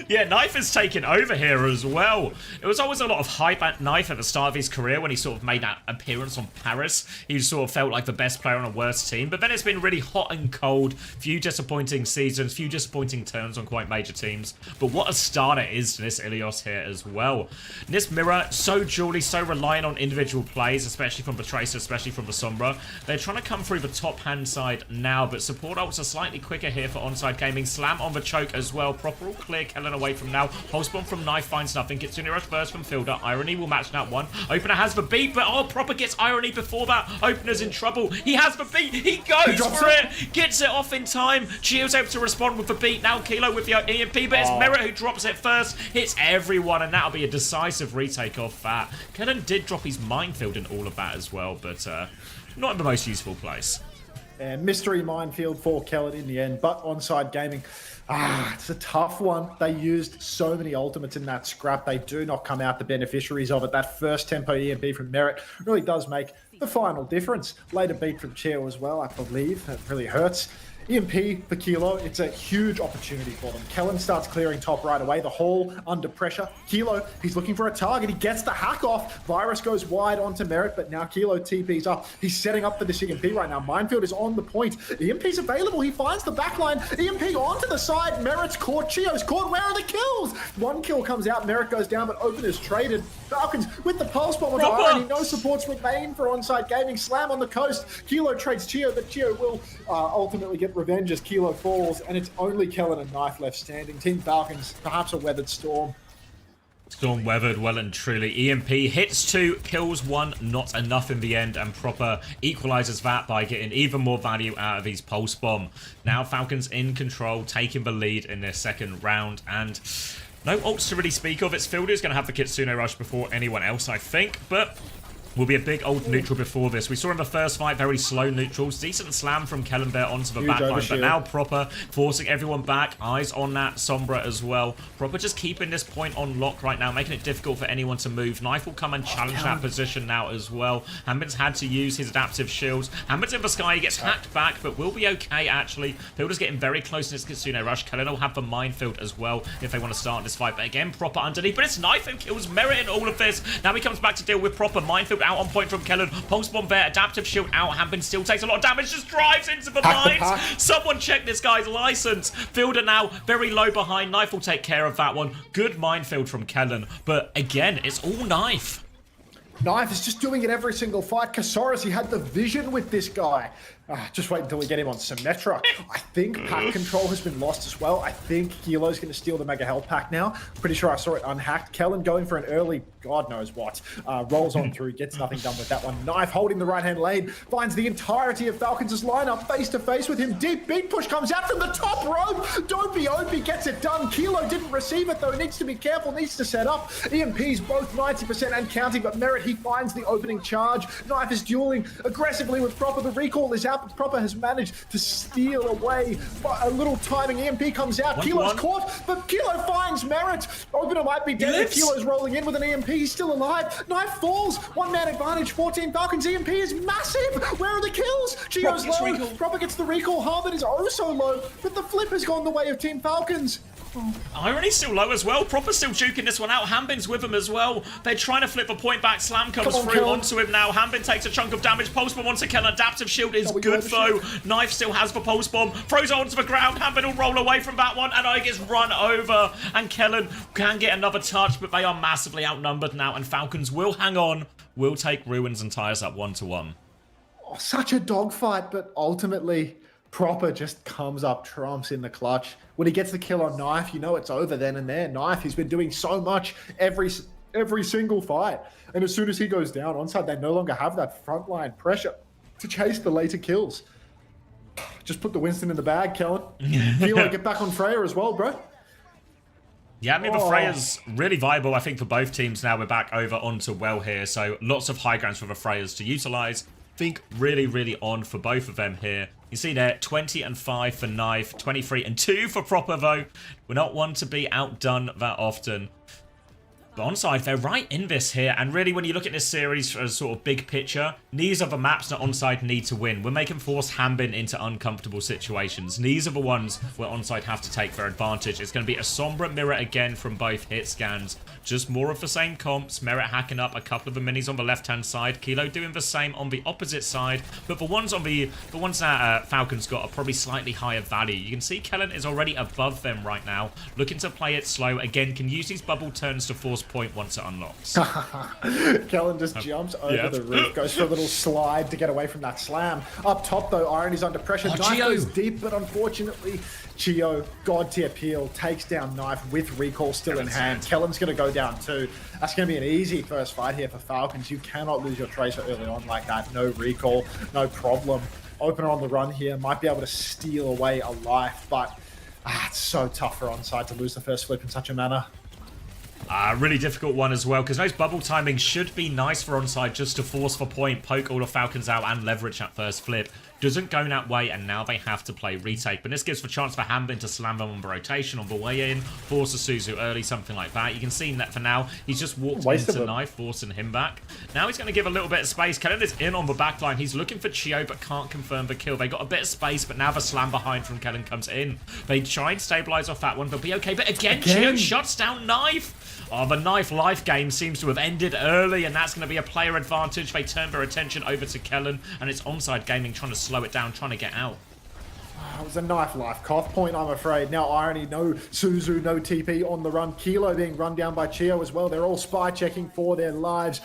Yeah, Knife is taking over here as well. It was always a lot of hype at Knife at the start of his career when he sort of made that appearance on Paris. He sort of felt like the best player on a worse team, but then it's been really hot and cold. Few disappointing seasons, few disappointing turns on quite major teams. But what a start it is to this Ilios here as well. This Mirror, so dually, so reliant on individual plays, especially from the Tracer, especially from the Sombra. They're trying to come through the top hand side now, but support ults are slightly quicker here for Onside Gaming. Slam on the choke as well. Proper all clear, Kellen away from now. Pulse bomb from Knife finds nothing. Gets Unirush first from Fielder. Irony will match that one. Opener has the beat, but Proper gets Irony before that. Opener's in trouble. He has the beat. He goes for it. Gets it off in time. Gio's able to respond with the beat. Now Kilo with the EMP, but it's Merritt who drops it first. Hits everyone, and that'll be a decisive retake off that. Kellen did drop his minefield in all of that as well, but not in the most useful place. And mystery minefield for Kellen in the end, but Onside Gaming. It's a tough one. They used so many ultimates in that scrap. They do not come out the beneficiaries of it. That first tempo EMP from Merritt really does make the final difference. Later beat from Chio as well, I believe. That really hurts. EMP for Kilo, it's a huge opportunity for them. Kellen starts clearing top right away. The Hall under pressure. Kilo, he's looking for a target. He gets the hack off. Virus goes wide onto Merit, but now Kilo TP's up. He's setting up for this EMP right now. Minefield is on the point. EMP's available. He finds the backline. EMP onto the side. Merit's caught. Chio's caught. Where are the kills? One kill comes out. Merit goes down, but Open is traded. Falcons with the pulse bomb on the irony. No supports remain for onside gaming. Slam on the coast. Kilo trades Chio, but Chio will ultimately get revenge as Kilo falls, and it's only Kellen and Knife left standing. Team Falcons, perhaps a weathered storm. Storm weathered well and truly. EMP hits 2, kills 1, not enough in the end, and Proper equalizes that by getting even more value out of his pulse bomb. Now Falcons in control, taking the lead in their second round, and no ults to really speak of. It's Fielder's going to have the Kitsune Rush before anyone else, I think, but will be a big old neutral before this. We saw in the first fight very slow neutrals. Decent slam from Kellen there onto the backline, but now Proper forcing everyone back. Eyes on that Sombra as well. Proper just keeping this point on lock right now, making it difficult for anyone to move. Knife will come and challenge that position now as well. Hambin's had to use his adaptive shields. Hambin's in the sky. He gets hacked back, but will be okay actually. Fielder's getting very close in his Kitsune Rush. Kellen will have the minefield as well if they want to start this fight. But again, Proper underneath. But it's Knife who kills Merit in all of this. Now he comes back to deal with Proper. Minefield out on point from Kellen. Pulse bomb there. Adaptive shield out. Hambin still takes a lot of damage. Just drives into the mines. Someone check this guy's license. Fielder now very low behind. Knife will take care of that one. Good minefield from Kellen. But again, it's all Knife. Knife is just doing it every single fight. Kasaurus, he had the vision with this guy. Just wait until we get him on Symmetra. I think pack control has been lost as well. I think Kilo's going to steal the Mega Health pack now. Pretty sure I saw it unhacked. Kellen going for an early, God knows what. Rolls on through, gets nothing done with that one. Knife holding the right-hand lane, finds the entirety of Falcons' lineup face-to-face with him. Deep beat push comes out from the top rope. Don't be Opie gets it done. Kilo didn't receive it though. Needs to be careful, needs to set up. EMP's both 90% and counting, but Merit, he finds the opening charge. Knife is dueling aggressively with Proper. The recall is out, but Proper has managed to steal away. A little timing. EMP comes out. Kilo's caught, but Kilo finds Merit. Opener might be dead, but Kilo's rolling in with an EMP. He's still alive. Knife falls. One-man advantage. 14 Falcons. EMP is massive. Where are the kills? Chio's low. Proper gets the recall. Harvard is oh so low, but the flip has gone the way of Team Falcons. Irony's still low as well. Proper still juking this one out. Hambin's with him as well. They're trying to flip a point back. Slam comes through onto him now. Hambin takes a chunk of damage. Pulse bomb onto Kellen. Adaptive shield is good though. Knife still has the pulse bomb. Throws it onto the ground. Hambin will roll away from that one. And I gets run over. And Kellen can get another touch, but they are massively outnumbered now. And Falcons will hang on. Will take Ruins and tie us up 1-1. Oh, such a dogfight, but ultimately Proper just comes up trumps in the clutch. When he gets the kill on Knife, you know it's over then and there. Knife, he's been doing so much every single fight. And as soon as he goes down onside, they no longer have that frontline pressure to chase the later kills. Just put the Winston in the bag, Kellen. Kilo, get back on Freya as well, bro. Yeah, I mean, the Freya's really viable, I think, for both teams now. We're back over onto well here, so lots of high grounds for the Freyas to utilize. I think really on for both of them here. You see there, 20 and 5 for Knife, 23 and 2 for Proper though. We're not one to be outdone that often. But onside, they're right in this here, and really when you look at this series as sort of big picture, these are the maps that onside need to win. We're making force Hambin into uncomfortable situations. These are the ones where onside have to take their advantage. It's going to be a Sombra mirror again from both hit scans. Just more of the same comps. Merit hacking up a couple of the minis on the left-hand side. Kilo doing the same on the opposite side. But the ones that Falcons got are probably slightly higher value. You can see Kellen is already above them right now. Looking to play it slow. Again, can use these bubble turns to force point once it unlocks. Kellen just jumps over the roof, goes for a little slide to get away from that slam. Up top though, Irony's under pressure. Knife goes deep, but unfortunately, Chio, God tier peel, takes down Knife with recall still in hand. Kellen's going to go down too. That's going to be an easy first fight here for Falcons. You cannot lose your Tracer early on like that. No recall, no problem. Opener on the run here, might be able to steal away a life, but it's so tough for onside to lose the first flip in such a manner. Really difficult one as well, because those bubble timings should be nice for onside just to force for point, poke all the Falcons out and leverage that first flip. doesn't go that way, and now they have to play retake. But this gives a chance for Hanbin to slam them on the rotation on the way in, force a Suzu early, something like that. You can see that for now, he's just walked into Knife, forcing him back. Now he's going to give a little bit of space. Kellen is in on the back line. He's looking for Chio, but can't confirm the kill. They got a bit of space, but now the slam behind from Kellen comes in. They try and stabilize off that one, but be okay. But again, Chio shuts down Knife. Oh, the Knife life game seems to have ended early, and that's going to be a player advantage. They turn their attention over to Kellen, and it's Onside Gaming trying to slow it down, trying to get out. It was a Knife life cough point, I'm afraid. Now Irony, no Suzu, no TP on the run. Kilo being run down by Chio as well. They're all spy checking for their lives.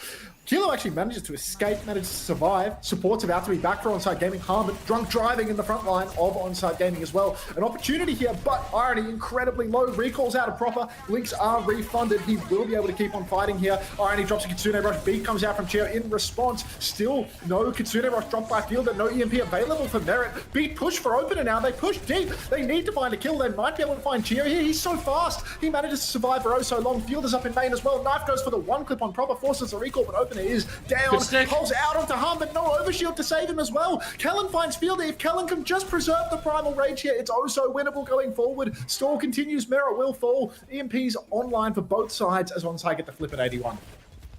Kilo actually manages to escape, manages to survive. Support's about to be back for Onside Gaming. Harm, drunk driving in the front line of Onside Gaming as well. An opportunity here, but Irony incredibly low. Recalls out of proper. Links are refunded. He will be able to keep on fighting here. Irony drops a Kitsune Rush. Beat comes out from Chio in response. Still no Kitsune Rush dropped by Fielder. No EMP available for Merit. Beat push for opener now. They push deep. They need to find a kill. They might be able to find Chio here. He's so fast. He manages to survive for oh so long. Fielder's up in main as well. Knife goes for the one clip on proper. Forces a recall, but opener is down. Pulls out onto Hum, but no overshield to save him as well. Kellen finds Fielder. If Kellen can just preserve the primal rage here, it's oh so winnable going forward. Stall continues. Merit will fall. EMP's online for both sides as Onside get the flip at 81.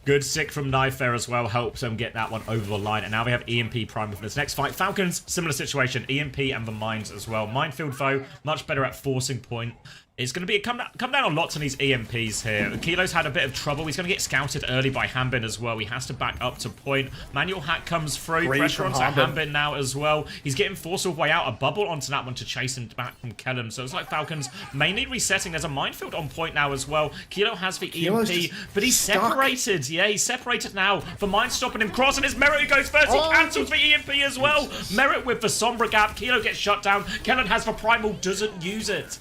Good sick from Knife there as well. Helps them get that one over the line. And now we have EMP primal for this next fight. Falcons, similar situation. EMP and the Mines as well. Minefield foe, much better at forcing point. It's going to be come down on lots on these EMPs here. Kilo's had a bit of trouble. He's going to get scouted early by Hanbin as well. He has to back up to point. Manual hack comes through. Pressure onto Hanbin now as well. He's getting forced all the way out. A bubble onto that one to chase him back from Kellen. So it's like Falcons mainly resetting. There's a minefield on point now as well. Kilo has the EMP, but he's separated. Yeah, he's separated now. The Mine stopping him cross, and his Merit who goes first. He cancels the EMP as well. Merit with the Sombra gap. Kilo gets shut down. Kellen has the primal, doesn't use it.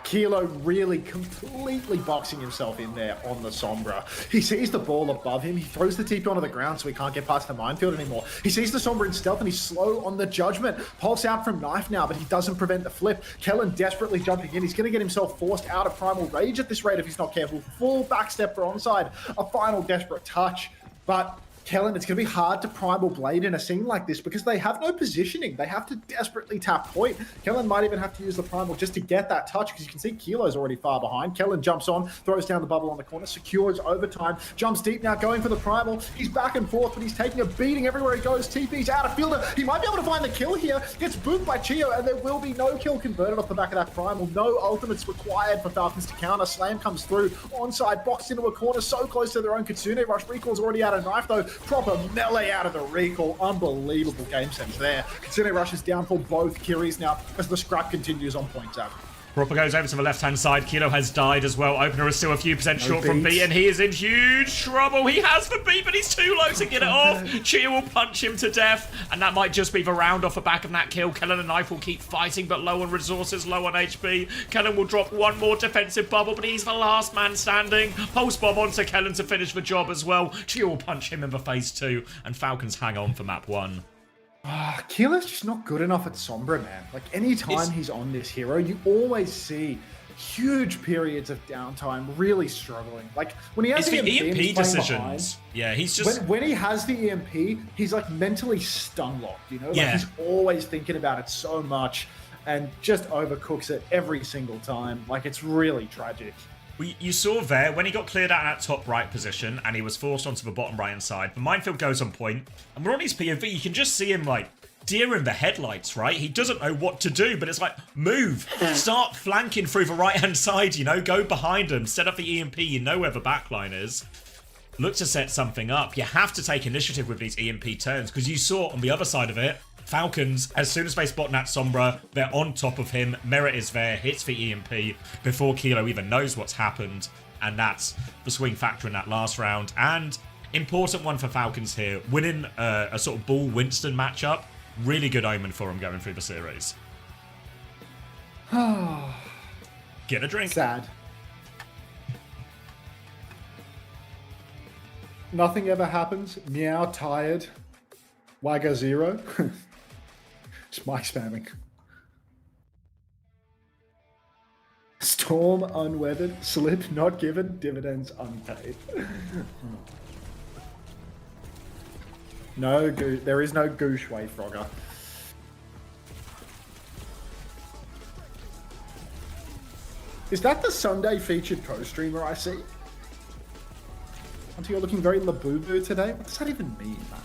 Kilo really completely boxing himself in there on the Sombra. He sees the ball above him. He throws the TP onto the ground so he can't get past the minefield anymore. He sees the Sombra in stealth and he's slow on the judgment. Pulse out from Knife now, but he doesn't prevent the flip. Kellen desperately jumping in. He's going to get himself forced out of Primal Rage at this rate if he's not careful. Full backstep for Onside. A final desperate touch, but Kellen, it's going to be hard to Primal Blade in a scene like this because they have no positioning. They have to desperately tap point. Kellen might even have to use the Primal just to get that touch because you can see Kilo's already far behind. Kellen jumps on, throws down the bubble on the corner, secures overtime, jumps deep now, going for the Primal. He's back and forth, but he's taking a beating everywhere he goes. TP's out of fielder. He might be able to find the kill here. Gets booped by Chio, and there will be no kill converted off the back of that Primal. No ultimates required for Falcons to counter. Slam comes through. Onside, boxed into a corner, so close to their own Kitsune Rush. Recall's already out of Knife, though. Proper melee out of the recall. Unbelievable game sense there. Kitsune Rush is down for both Kiris now as the scrap continues on point tab. Proper goes over to the left-hand side. Kilo has died as well. Opener is still a few percent short from beat, and he is in huge trouble. He has the beat, but he's too low to get it off. Chia will punch him to death, and that might just be the round off the back of that kill. Kellen and Knife will keep fighting, but low on resources, low on HP. Kellen will drop one more defensive bubble, but he's the last man standing. Pulse bomb onto Kellen to finish the job as well. Chia will punch him in the face too, and Falcons hang on for map 1. Kilo's just not good enough at Sombra, man. Like, anytime he's on this hero, you always see huge periods of downtime, really struggling. Like, when he has the EMP decisions. Behind, yeah, he's just... When he has the EMP, he's, like, mentally stun-locked, you know? Like, he's always thinking about it so much and just overcooks it every single time. Like, it's really tragic. You saw there, when he got cleared out in that top right position and he was forced onto the bottom right hand side, the minefield goes on point, and we're on his POV, you can just see him, like, deer in the headlights, right? He doesn't know what to do, but it's like, move, start flanking through the right hand side, you know, go behind him, set up the EMP, you know where the backline is. Look to set something up. You have to take initiative with these EMP turns, because you saw on the other side of it, Falcons, as soon as they spot Nat Sombra, they're on top of him. Merit is there, hits the EMP before Kilo even knows what's happened. And that's the swing factor in that last round. And important one for Falcons here. Winning a sort of Bull Winston matchup. Really good omen for him going through the series. Get a drink. Sad. Nothing ever happens. Meow, tired. Wagga 0. It's Mike spamming. Storm unweathered. Slip not given. Dividends unpaid. No, there is no goo shui, Frogger. Is that the Sunday featured co-streamer I see? Auntie, you're looking very Labubu today. What does that even mean, man?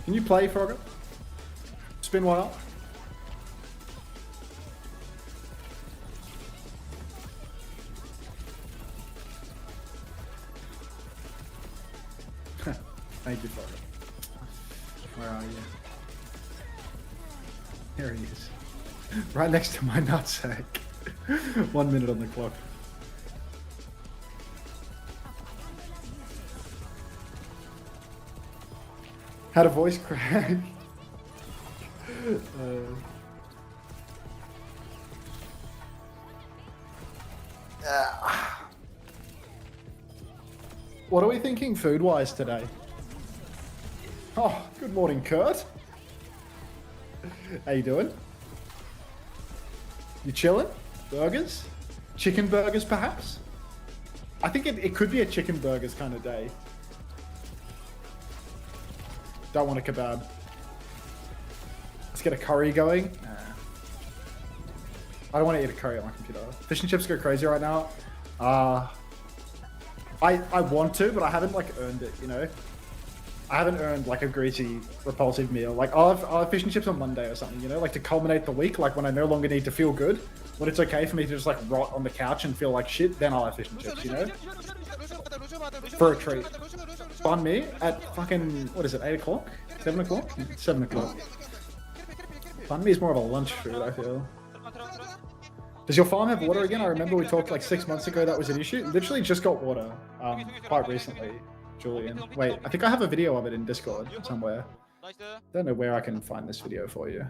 Can you play, Frogger? Spin one up. Thank you, Frogger. Where are you? Here he is. Right next to my nutsack. 1 minute on the clock. Had a voice crack. What are we thinking food-wise today? Oh, good morning, Kurt. How you doing? You chilling? Burgers? Chicken burgers, perhaps? I think it could be a chicken burgers kind of day. Don't want a kebab. Let's get a curry going. Nah. I don't want to eat a curry on my computer. Fish and chips go crazy right now. I want to, but I haven't like earned it, you know? I haven't earned like a greasy, repulsive meal. Like I'll have fish and chips on Monday or something, you know? Like to culminate the week, like when I no longer need to feel good, when it's okay for me to just like rot on the couch and feel like shit, then I'll have fish and chips, you know? For a treat. Bun me at fucking, what is it, 8 o'clock? 7 o'clock? 7 o'clock. Bun me is more of a lunch food, I feel. Does your farm have water again? I remember we talked like 6 months ago that was an issue. Literally just got water quite recently, Julian. Wait, I think I have a video of it in Discord somewhere. Don't know where I can find this video for you.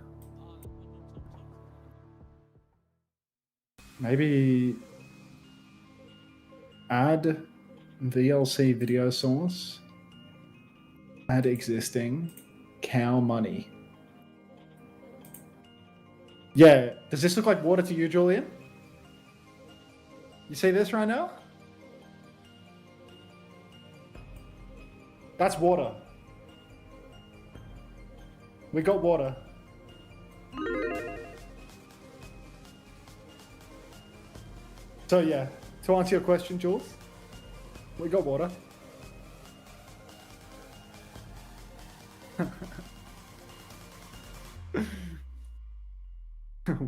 Maybe add VLC video source. Add existing. Cow money. Yeah, does this look like water to you, Julian? You see this right now? That's water. We got water. So yeah, to answer your question, Jules, we got water.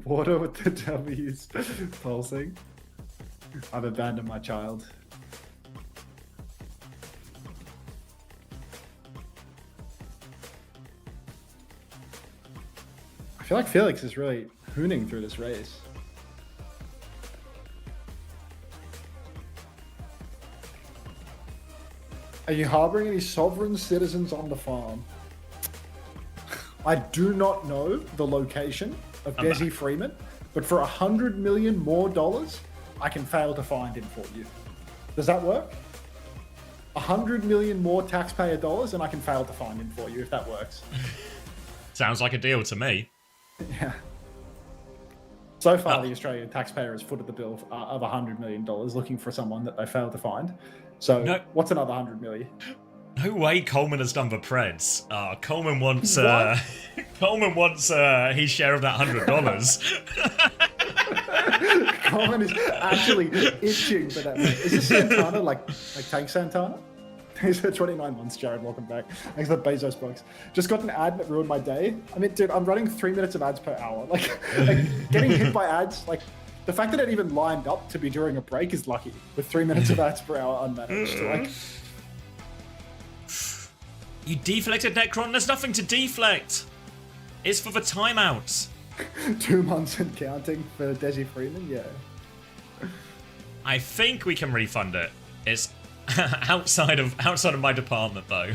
Water with the W's pulsing. I've abandoned my child. I feel like Felix is really hooning through this race. Are you harboring any sovereign citizens on the farm? I do not know the location of Desi Freeman, but for $100 million more dollars, I can fail to find him for you. Does that work? $100 million more taxpayer dollars, and I can fail to find him for you if that works. Sounds like a deal to me. Yeah. So far, the Australian taxpayer has footed the bill of $100 million, looking for someone that they failed to find. So, what's another $100 million? No way Coleman has done the Preds. Coleman wants Coleman wants his share of that $100. Coleman is actually itching for that. Is this Santana like Tank Santana? Thanks for 29 months, Jared. Welcome back. Thanks for the Bezos bucks. Just got an ad that ruined my day. I mean, dude, I'm running 3 minutes of ads per hour. Like getting hit by ads, like the fact that it even lined up to be during a break is lucky. With 3 minutes of ads per hour unmanaged. Like, you deflected Necron. There's nothing to deflect. It's for the timeouts. 2 months and counting for Desi Freeman. Yeah. I think we can refund it. It's outside of my department though.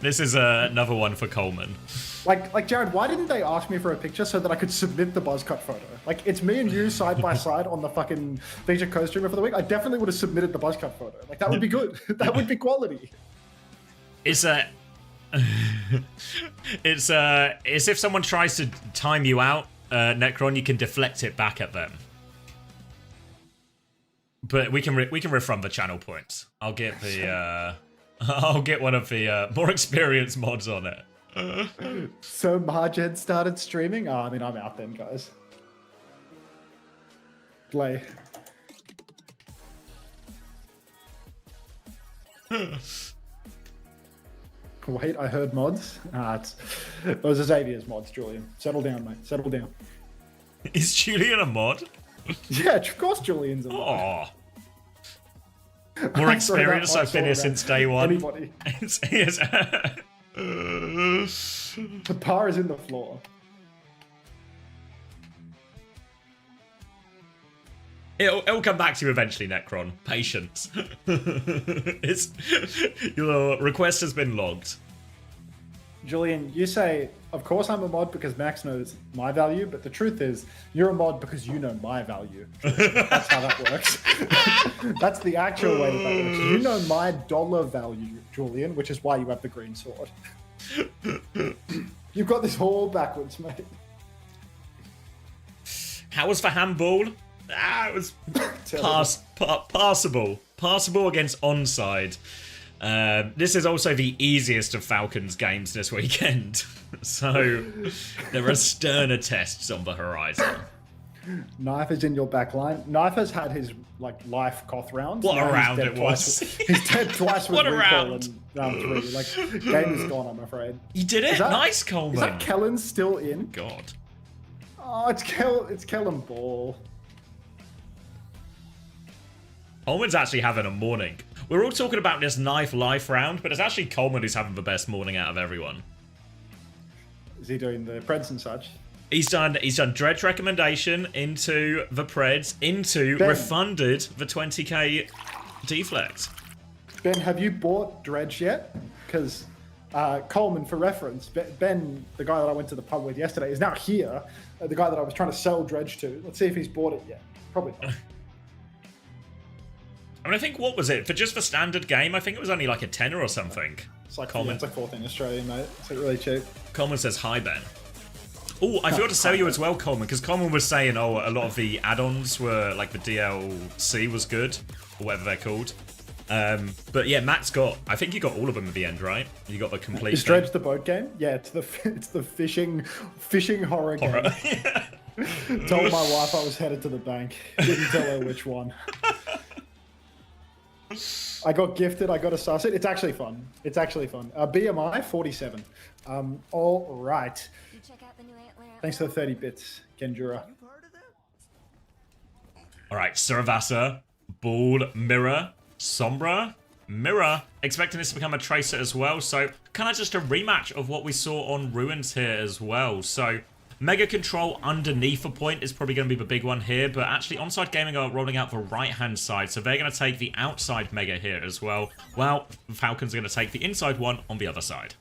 This is another one for Coleman. Like Jared, why didn't they ask me for a picture so that I could submit the buzz cut photo? Like it's me and you side by side on the fucking feature co-streamer for the week. I definitely would have submitted the buzz cut photo. Like that would be good. That would be quality. It's it's if someone tries to time you out, Necron, you can deflect it back at them. But we can refund the channel points. I'll get the I'll get one of the more experienced mods on it. So Marjed started streaming? Oh, I mean, I'm out then, guys. Play. Wait, I heard mods. Those are Xavier's mods, Julian. Settle down, mate. Settle down. Is Julian a mod? Yeah, of course Julian's a mod. Oh. More experience, I've been here since day one. Anybody. The bar is in the floor. It'll come back to you eventually, Necron. Patience. Your request has been logged. Julian, you say, of course I'm a mod because Max knows my value, but the truth is, you're a mod because you know my value. That's how that works. That's the actual way that works. You know my dollar value, Julian, which is why you have the green sword. You've got this all backwards, mate. How was for handball? It was passable. Passable against onside. This is also the easiest of Falcons games this weekend. So there are sterner tests on the horizon. Knife is in your back line. Knife has had his life Koth round. What a round it was. He's dead twice with What a recall round. in round 3. Game is gone, I'm afraid. You did it. Nice, Coleman. Is that Kellen still in? God. Oh, it's Kellen Ball. Coleman's actually having a morning. We're all talking about this knife life round, but it's actually Coleman who's having the best morning out of everyone. Is he doing the Preds and such? He's done Dredge recommendation into the Preds, into Ben. refunded the 20k deflect. Ben, have you bought Dredge yet? Because Coleman, for reference, Ben, the guy that I went to the pub with yesterday, is now here. The guy that I was trying to sell Dredge to. Let's see if he's bought it yet. Probably not. I mean, I think, what was it? For just the standard game, I think it was only like a tenner or something. It's like, Coleman. yeah, it's like 14 Australian, mate. It's like really cheap. Coleman says, hi, Ben. Oh, I forgot to tell you as well, Coleman, because Coleman was saying, a lot of the add-ons were, like, the DLC was good, or whatever they're called. But yeah, Matt's got, I think you got all of them at the end, right? You got the complete Is Dredge the boat game? Yeah, it's the fishing horror game. Yeah. Told my wife I was headed to the bank. Didn't tell her which one. I got gifted. I got to suss it. It's actually fun. It's actually fun. BMI 47. All right. Thanks for the 30 bits, Kenjura. All right, Saravasa, Ball, Mirror, Sombra, Mirror. Expecting this to become a Tracer as well. So kind of just a rematch of what we saw on Ruins here as well. So Mega Control underneath a point is probably going to be the big one here, but actually Onside Gaming are rolling out the right-hand side, so they're going to take the outside Mega here as well, while Falcons are going to take the inside one on the other side.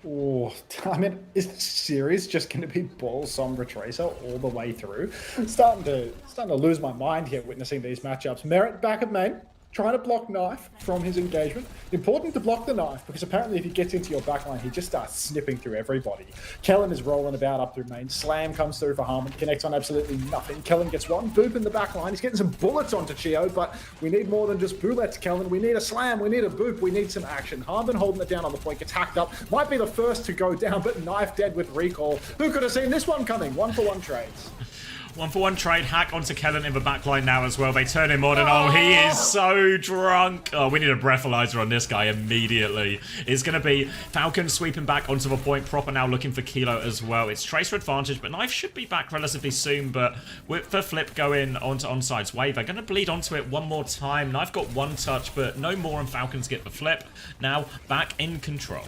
Oh, I mean, is this series just going to be Ball, Sombra, Tracer all the way through? Starting to lose my mind here witnessing these matchups. Merit back at main. Trying to block Knife from his engagement. Important to block the Knife, because apparently if he gets into your backline, he just starts snipping through everybody. Kellen is rolling about up through main. Slam comes through for Harmon, connects on absolutely nothing. Kellen gets one boop in the backline. He's getting some bullets onto Chio, but we need more than just bullets, Kellen. We need a slam, we need a boop, we need some action. Harmon holding it down on the point, gets hacked up. Might be the first to go down, but Knife dead with recall. Who could have seen this one coming? 1-for-1 trades. 1-for-1 trade, hack onto Kellen in the backline now as well. They turn him on, and he is so drunk. Oh, we need a breathalyzer on this guy immediately. It's going to be Falcon sweeping back onto the point. Proper now looking for Kilo as well. It's Tracer advantage, but Knife should be back relatively soon. But with the flip going onto Onside's wave, they're going to bleed onto it one more time. Knife got one touch, but no more, and Falcons get the flip. Now back in control.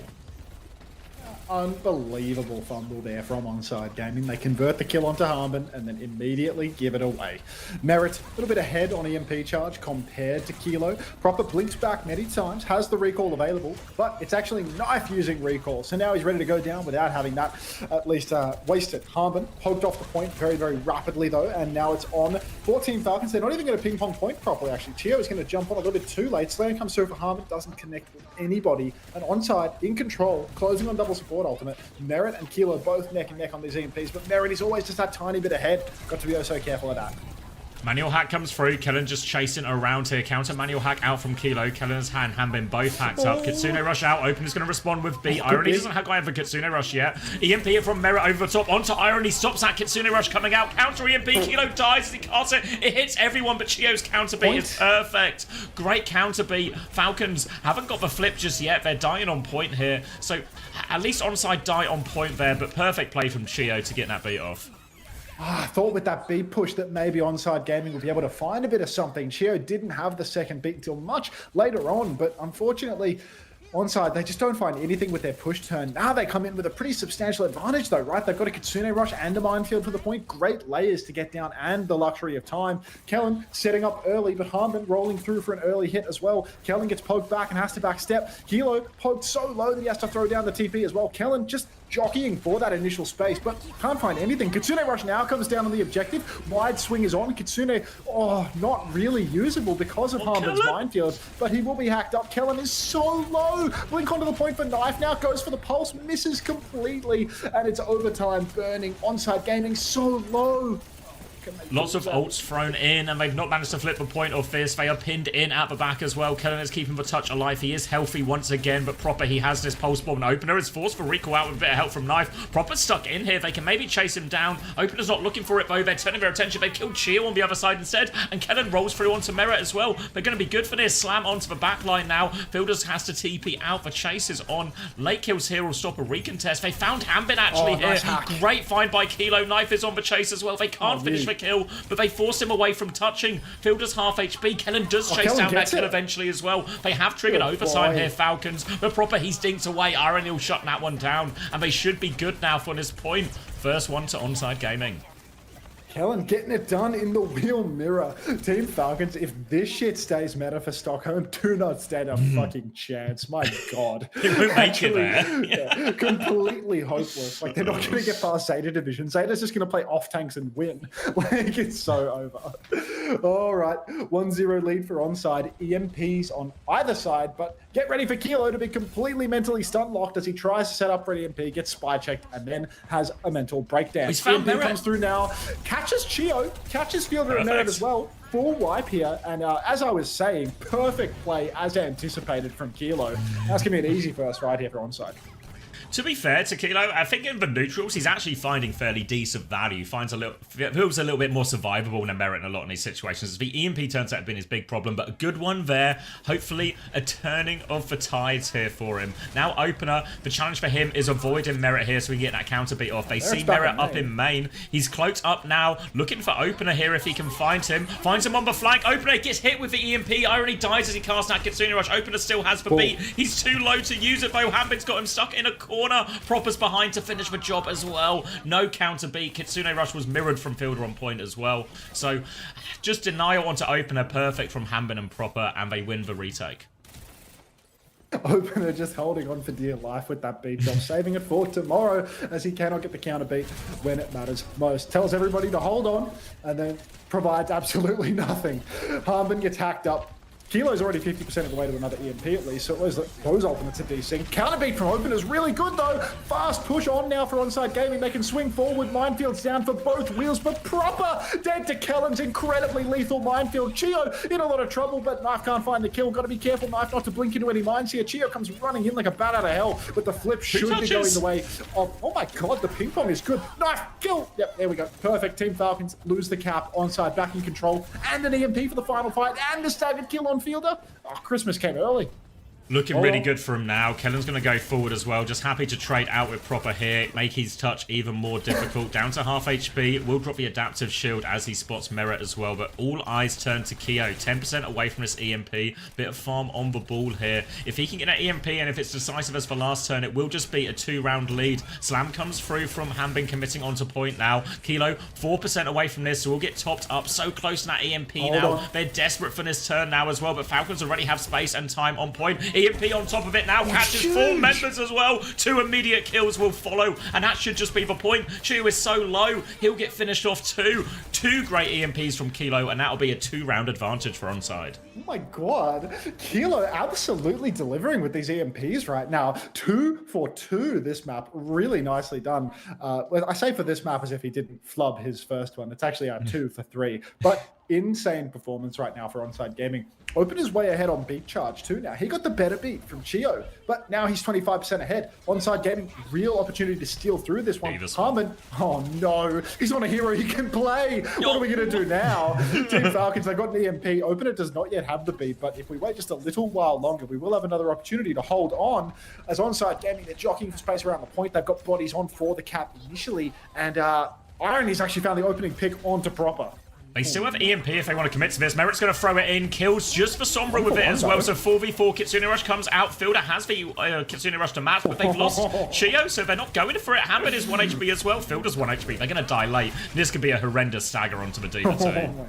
Unbelievable fumble there from Onside Gaming. They convert the kill onto Harmon and then immediately give it away. Merit, a little bit ahead on EMP charge compared to Kilo. Proper blinks back many times, has the recall available, but it's actually Knife using recall. So now he's ready to go down without having that at least wasted. Harmon poked off the point very, very rapidly though, and now it's on 14 Falcons. They're not even going to ping pong point properly actually. Chio is going to jump on a little bit too late. Slam comes through for Harmon, doesn't connect with anybody. And Onside in control, closing on double support ultimate. Merit and Kilo both neck and neck on these EMPs, but Merit is always just that tiny bit ahead. Got to be oh so careful of that. Manual hack comes through. Kellen just chasing around here. Counter manual hack out from Kilo. Kellen's hand Hanbin both hacked up. Kitsune rush out. Open is going to respond with B. Irony doesn't have guy for Kitsune rush yet. EMP it from Merit over the top onto Irony. Stops that Kitsune rush coming out. Counter EMP. Kilo dies as he casts it. It hits everyone, but Chio's counter beat is perfect. Great counter beat. Falcons haven't got the flip just yet. They're dying on point here. So at least onside die on point there, but perfect play from Chio to get that beat off. I thought with that B push that maybe Onside Gaming would be able to find a bit of something. Chio didn't have the second beat until much later on, but unfortunately, Onside, they just don't find anything with their push turn. Now they come in with a pretty substantial advantage though, right? They've got a Kitsune rush and a minefield for the point. Great layers to get down and the luxury of time. Kellen setting up early, but Harmon rolling through for an early hit as well. Kellen gets poked back and has to backstep. Kilo poked so low that he has to throw down the TP as well. Kellen just jockeying for that initial space, but can't find anything. Kitsune rush now comes down on the objective. Wide swing is on. Kitsune, not really usable because of Harmon's minefield, but he will be hacked up. Kellen is so low. Blink onto the point for knife now, goes for the pulse, misses completely, and it's overtime burning. Onside Gaming so low. Lots of ults thrown in, and they've not managed to flip the point or Fierce. They are pinned in at the back as well. Kellen is keeping the touch alive. He is healthy once again, but Proper, he has this pulse bomb. Opener is forced for recall out with a bit of help from Knife. Proper's stuck in here. They can maybe chase him down. Opener's not looking for it, though. They're turning their attention. They've killed Chio on the other side instead, and Kellen rolls through onto Merit as well. They're going to be good for this. Slam onto the back line now. Fielders has to TP out. The chase is on. Late kills here will stop a recontest. They found Hanbin actually here. Nice Great find by Kilo. Knife is on the chase as well. They can't finish the kill, but they force him away from touching. Fielder's half HP. Kellen does chase down that kill eventually as well. They have triggered overtime here, Falcons. But Proper, he's dinked away. Irony will shut that one down. And they should be good now for this point. First one to Onside Gaming. Kellen getting it done in the wheel mirror. Team Falcons, if this shit stays meta for Stockholm, do not stand a fucking chance. My God. They won't make it there. Yeah, completely hopeless. Like, they're not going to get past Zeta Division. Zeta's just going to play off tanks and win. Like, it's so over. All right. 1-0 lead for Onside. EMPs on either side, but get ready for Kilo to be completely mentally stun locked as he tries to set up for an EMP, gets spy checked, and then has a mental breakdown. He's found EMP comes through now. Catches Chio, catches Fielder and Merit as well. Full wipe here, and as I was saying, perfect play as anticipated from Kilo. That's going to be an easy first right here for Onside. To be fair to Kilo, I think in the neutrals, he's actually finding fairly decent value. Feels a little bit more survivable than Merit in a lot of these situations. The EMP turns out to have been his big problem, but a good one there. Hopefully, a turning of the tides here for him. Now, Opener, the challenge for him is avoiding Merit here so we can get that counter beat off. They see Merit up in main. He's cloaked up now, looking for Opener here if he can find him. Finds him on the flank. Opener gets hit with the EMP. Irony dies as he casts that Kitsune Rush. Opener still has the beat. He's too low to use it, though. Hanbin's got him stuck in a corner. Proper's behind to finish the job as well. No counter beat. Kitsune Rush was mirrored from Fielder on point as well. So just denial onto Opener. Perfect from Hanbin and Proper, and they win the retake. Opener just holding on for dear life with that beat job, saving it for tomorrow as he cannot get the counter beat when it matters most. Tells everybody to hold on and then provides absolutely nothing. Hanbin gets hacked up. Kilo's already 50% of the way to another EMP at least, so those ultimates are decent. Counterbeat from Open is really good though. Fast push on now for Onside Gaming. They can swing forward. Minefields down for both wheels, but Proper dead to Kellen's incredibly lethal minefield. Chio in a lot of trouble, but Knife can't find the kill. Got to be careful, Knife, not to blink into any mines here. Chio comes running in like a bat out of hell, but the flip should be going the way of, oh my God, the ping pong is good. Knife, kill. Yep, there we go. Perfect. Team Falcons lose the cap. Onside back in control, and an EMP for the final fight, and the staggered kill on Fielder. Oh, Christmas came early. Looking really good for him now. Kellen's going to go forward as well. Just happy to trade out with Proper here. Make his touch even more difficult. Down to half HP. Will drop the adaptive shield as he spots Merit as well. But all eyes turn to Kyo. 10% away from this EMP. Bit of farm on the ball here. If he can get an EMP and if it's decisive as for last turn, it will just be a 2-round lead. Slam comes through from Hanbin committing onto point now. Kilo 4% away from this. So we'll get topped up so close to that EMP now. They're desperate for this turn now as well. But Falcons already have space and time on point. EMP on top of it now, catches 4 members as well. 2 immediate kills will follow, and that should just be the point. Chu is so low, he'll get finished off too. 2 great EMPs from Kilo, and that'll be a 2-round advantage for Onside. Oh my God, Kilo absolutely delivering with these EMPs right now. 2 for 2 this map, really nicely done. Well, I say for this map as if he didn't flub his first one. It's actually 2 for 3, but insane performance right now for Onside Gaming. Open is way ahead on beat charge too now. He got the better beat from Chio, but now he's 25% ahead. Onside Gaming, real opportunity to steal through this one. Harmon, oh no, he's on a hero he can play. What are we going to do now? Team Falcons, they got an EMP. Opener does not yet have the beat, but if we wait just a little while longer, we will have another opportunity to hold on. As Onside Gaming, they're jockeying for space around the point. They've got bodies on for the cap initially, and Irony's actually found the opening pick onto Proper. They still have EMP if they want to commit to this. Merit's going to throw it in. Kills just for Sombra with it as well. So 4v4. Kitsune Rush comes out. Fielder has the Kitsune Rush to match, but they've lost Chio, so they're not going for it. Hamid is 1 HP as well. Fielder's 1 HP. They're going to die late. This could be a horrendous stagger onto the Diva too.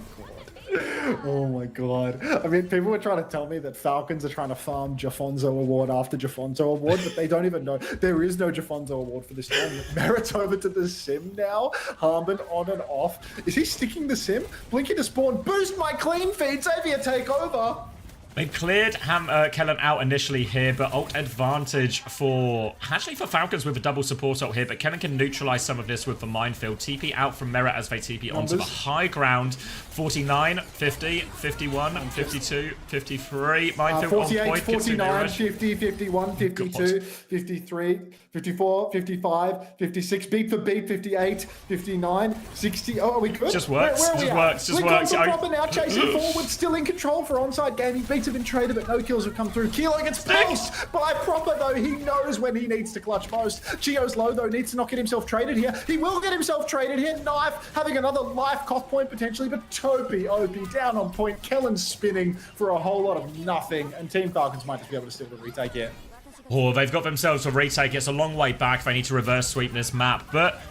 Oh my god. I mean, people were trying to tell me that Falcons are trying to farm Jafonzo Award after Jafonzo Award, but they don't even know. There is no Jafonzo Award for this time. Merit's over to the sim now. Harmon on and off. Is he sticking the sim? Blinking to spawn. Boost my clean feed. Xavier take over. They've cleared Kellen out initially here, but ult advantage for Falcons with a double support ult here, but Kellen can neutralize some of this with the minefield. TP out from Merit as they TP onto the high ground. 49, 50, 51, 52, 53. Minefield 48, on point. 49, 50, 51, 52, 53, 54, 55, 56. Beat for beat, 58, 59, 60. Oh, are we good? Just works. Where are we Just at? works. Just We're works. going for Proper now, chasing forward, still in control for Onside Gaming. Beats have been traded, but no kills have come through. Kilo gets pulsed by Proper, though. He knows when he needs to clutch most. Chio's low, though, needs to not get himself traded here. He will get himself traded here. Knife having another life cost point potentially, but Topi OP down on point. Kellen's spinning for a whole lot of nothing, and Team Falcons might just be able to steal the retake here. Oh, they've got themselves a retake. It's a long way back. They need to reverse sweep this map, but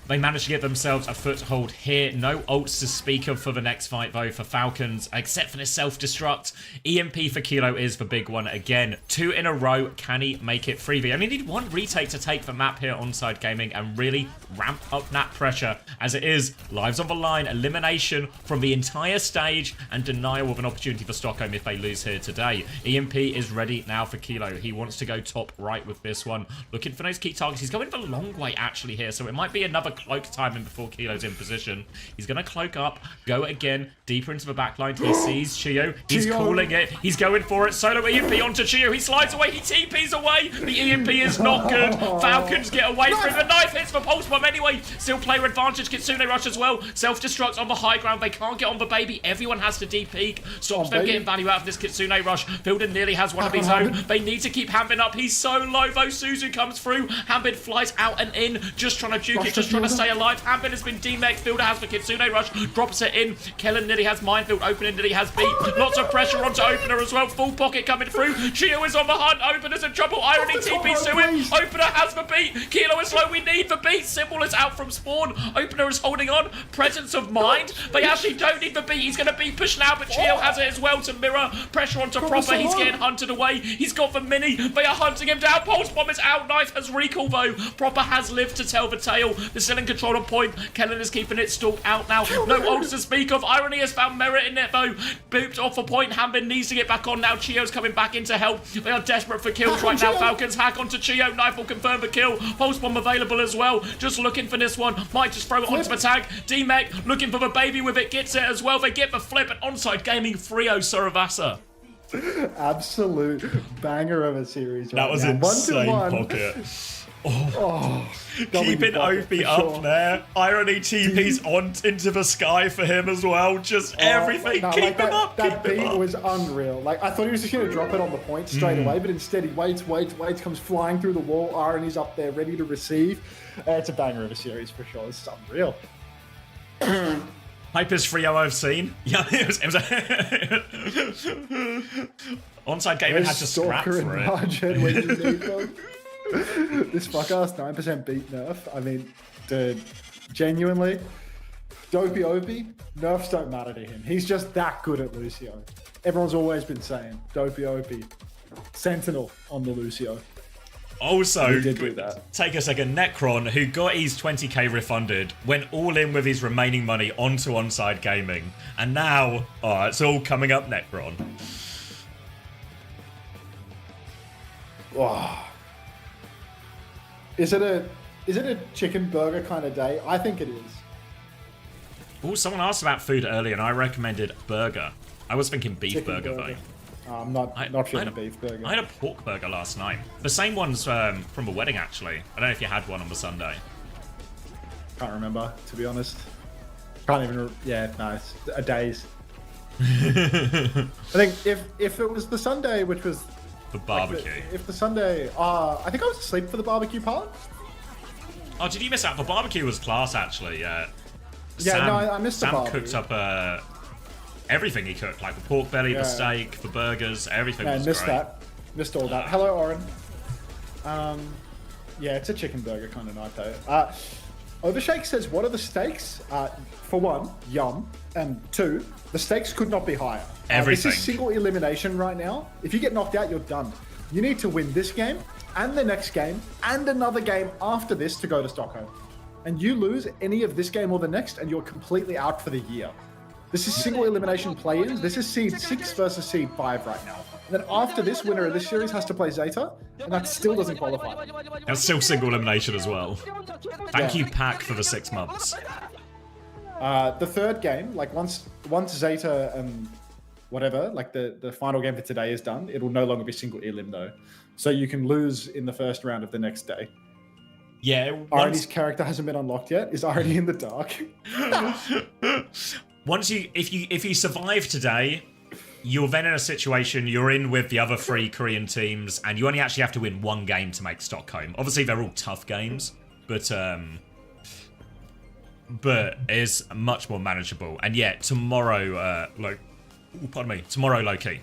they managed to get themselves a foothold here. No ults to speak of for the next fight, though, for Falcons, except for this self-destruct. EMP for Kilo is the big one again. 2 in a row. Can he make it 3v? Only need 1 retake to take the map here on Side Gaming and really ramp up that pressure, as it is lives on the line, elimination from the entire stage, and denial of an opportunity for Stockholm if they lose here today. EMP is ready now for Kilo. He wants to go top right with this one. Looking for those key targets. He's going the long way, actually, here, so it might be another cloak timing before Kilo's in position. He's going to cloak up, go again, deeper into the backline. He sees Chio. He's calling it. He's going for it. Solo EMP onto Chio. He slides away. He TPs away. The EMP is not good. Falcons get away from the knife. Hits the pulse bomb anyway. Still player advantage. Kitsune Rush as well. Self-destruct on the high ground. They can't get on the baby. Everyone has to de-peek. Stops them getting value out of this Kitsune Rush. Fielden nearly has one of his own. They need to keep Hambin up. He's so low though. Suzu comes through. Hambin flies out and in. Just trying to juke it. Just trying to stay alive. Hambin has been demexed. Fielder has the Kitsune Rush. Drops it in. Kellen nearly has minefield. Opening nearly has beat. Lots of pressure onto Opener as well. Full pocket coming through. Chio is on the hunt. Opener's in trouble. Irony TPs to him. Opener has the beat. Kilo is low. We need the beat. Symbol is out from spawn. Opener is holding on. Presence of mind. They actually don't need the beat. He's going to be pushed now, but Chio has it as well to mirror. Pressure onto Proper. He's getting hunted away. He's got the mini. They are hunting him down. Pulse bomb is out. Knife has recall though. Proper has lived to tell the tale. They're still in control on point. Kellen is keeping it stalked out now. No ults to speak of. Irony has found merit in it though. Booped off a point. Hambin needs to get back on now. Chio's coming back in to help. They are desperate for kills right now. Falcons hack onto Chio. Knife will confirm the kill. Pulse bomb available as well. Just looking for this one. Might just throw it onto the tag. D-Mech looking for the baby with it. Gets it as well. They get the flip. And Onside Gaming 3-0 Saravasa. Absolute banger of a series. That was insane pocket. Keeping OP up there. Irony TP's on into the sky for him as well. Just everything. Keep him up. That beat was unreal. Like, I thought he was just going to drop it on the point straight away, but instead he waits, comes flying through the wall. Irony's up there ready to receive. It's a banger of a series for sure. It's unreal. Hyper's 3-0 I've seen. Yeah, it was Onside Gaming had to scrap for it. Margin when you need them. This fuck-ass 9% beat nerf. I mean, dude, genuinely, Dopey Opie, nerfs don't matter to him. He's just that good at Lucio. Everyone's always been saying, Dopey Opie, Sentinel on the Lucio. Also, did do that. Take a second, Necron, who got his 20k refunded, went all in with his remaining money onto Onside Gaming. And now, it's all coming up, Necron. Wow. Is it a chicken burger kind of day? I think it is. Oh, someone asked about food earlier, and I recommended burger. I was thinking beef Chicken burger, burger. though. I'm not feeling I had beef burger. I had a pork burger last night. The same ones from a wedding, actually. I don't know if you had one on the Sunday. Can't remember, to be honest. Can't even. Yeah, no, it's a days. I think if it was the Sunday, which was The barbecue. if the Sunday, I think I was asleep for the barbecue part. Oh, did you miss out? The barbecue was class, actually. Yeah, No, I missed the Sam barbecue. cooked up everything he cooked, like the pork belly, the steak, the burgers, everything was missed great. that. Missed all that. Hello, Oren. Yeah, it's a chicken burger kind of night though. Overshake says, what are the stakes? For one, yum. And two, the stakes could not be higher. Everything. This is single elimination right now. If you get knocked out, you're done. You need to win this game, and the next game, and another game after this to go to Stockholm. And you lose any of this game or the next, and you're completely out for the year. This is single elimination play-ins. This is seed 6 versus seed 5 right now. And then after this, winner of this series has to play Zeta, and that still doesn't qualify. That's still single elimination as well. Thank you, Pack, for the 6 months. The third game, like once Zeta and whatever, like the final game for today is done, it will no longer be single elim though. So you can lose in the first round of the next day. Yeah. Arnie's character hasn't been unlocked yet. Is Arnie in the dark? If you survive today, you're then in a situation you're in with the other 3 Korean teams, and you only actually have to win 1 game to make Stockholm. Obviously, they're all tough games, but it's much more manageable. And yeah, tomorrow, tomorrow, Loki,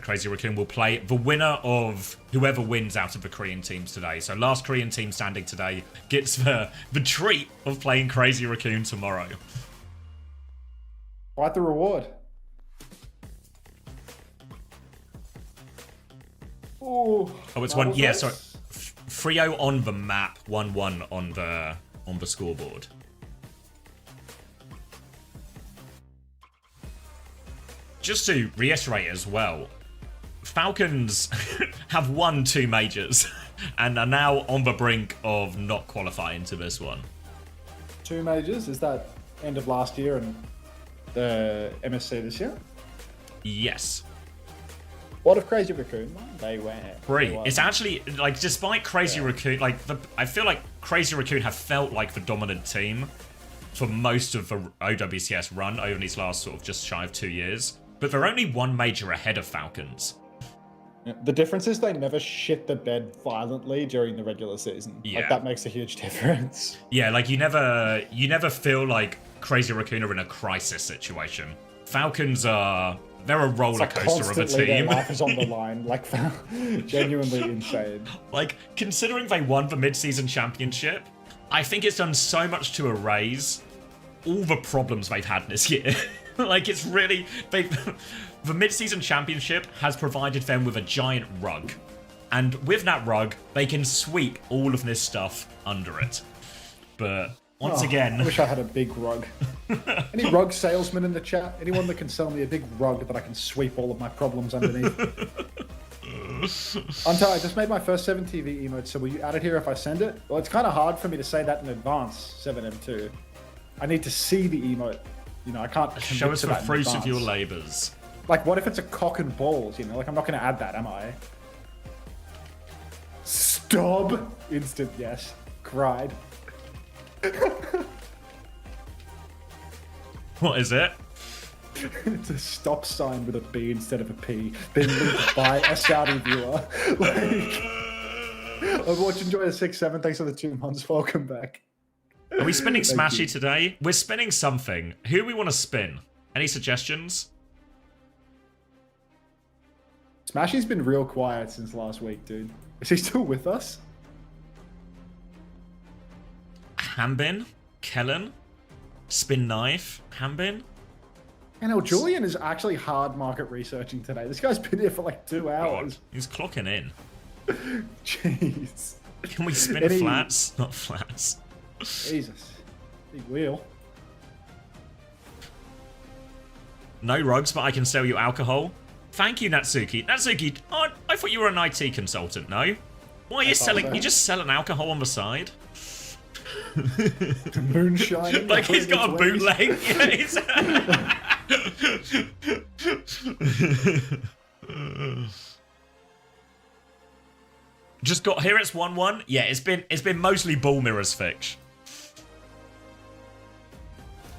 Crazy Raccoon will play the winner of whoever wins out of the Korean teams today. So last Korean team standing today gets the treat of playing Crazy Raccoon tomorrow. Quite the reward. Ooh, Oh, it's 1. Yeah, sorry. Frio on the map, 1-1 on the scoreboard. Just to reiterate as well, Falcons have won 2 majors and are now on the brink of not qualifying to this one. 2 majors? Is that end of last year and the MSC this year? Yes. What of Crazy Raccoon? They were 3. It's actually, like, despite Crazy Raccoon, like, I feel like Crazy Raccoon have felt like the dominant team for most of the OWCS run over these last sort of just shy of 2 years. But they're only 1 major ahead of Falcons. Yeah, the difference is they never shit the bed violently during the regular season. Yeah. Like, that makes a huge difference. Yeah, like, you never feel like Crazy Raccoon are in a crisis situation. Falcons they're a roller coaster of a Constantly team. their life is on the line. Like, genuinely insane. Like, considering they won the mid-season championship, I think it's done so much to erase all the problems they've had this year. Like, it's really... The mid-season championship has provided them with a giant rug. And with that rug, they can sweep all of this stuff under it. But once again... I wish I had a big rug. Any rug salesman in the chat? Anyone that can sell me a big rug that I can sweep all of my problems underneath? Until I just made my first 7TV emote, so will you add it here if I send it? Well, it's kind of hard for me to say that in advance, 7M2. I need to see the emote. You know, I can't Show us the fruits of your labor. labours. Like, what if it's a cock and balls, you know? Like, I'm not going to add that, am I? Stop! Instant yes. Cried. What is it? It's a stop sign with a B instead of a P. Being linked by a Saudi viewer. Like... Overwatch, enjoy the 6-7. Thanks for the 2 months. Welcome back. Are we spinning Thank Smashy you. today? We're spinning something. Who do we want to spin? Any suggestions? Smashy's been real quiet since last week, dude. Is he still with us? Hambin? Kellen? Spin Knife? Hambin? You know, Julian is actually hard market researching today. This guy's been here for like 2 hours. God, he's clocking in. Jeez. Can we spin flats? Not flats. Jesus. Big wheel. No rugs, but I can sell you alcohol. Thank you, Natsuki. Natsuki, I thought you were an IT consultant, no? Why are you selling? You just selling alcohol on the side? Moonshine. Like he's got a bootleg. Yeah, he's... Just got here. It's 1-1. Yeah, it's been mostly ball mirrors fix.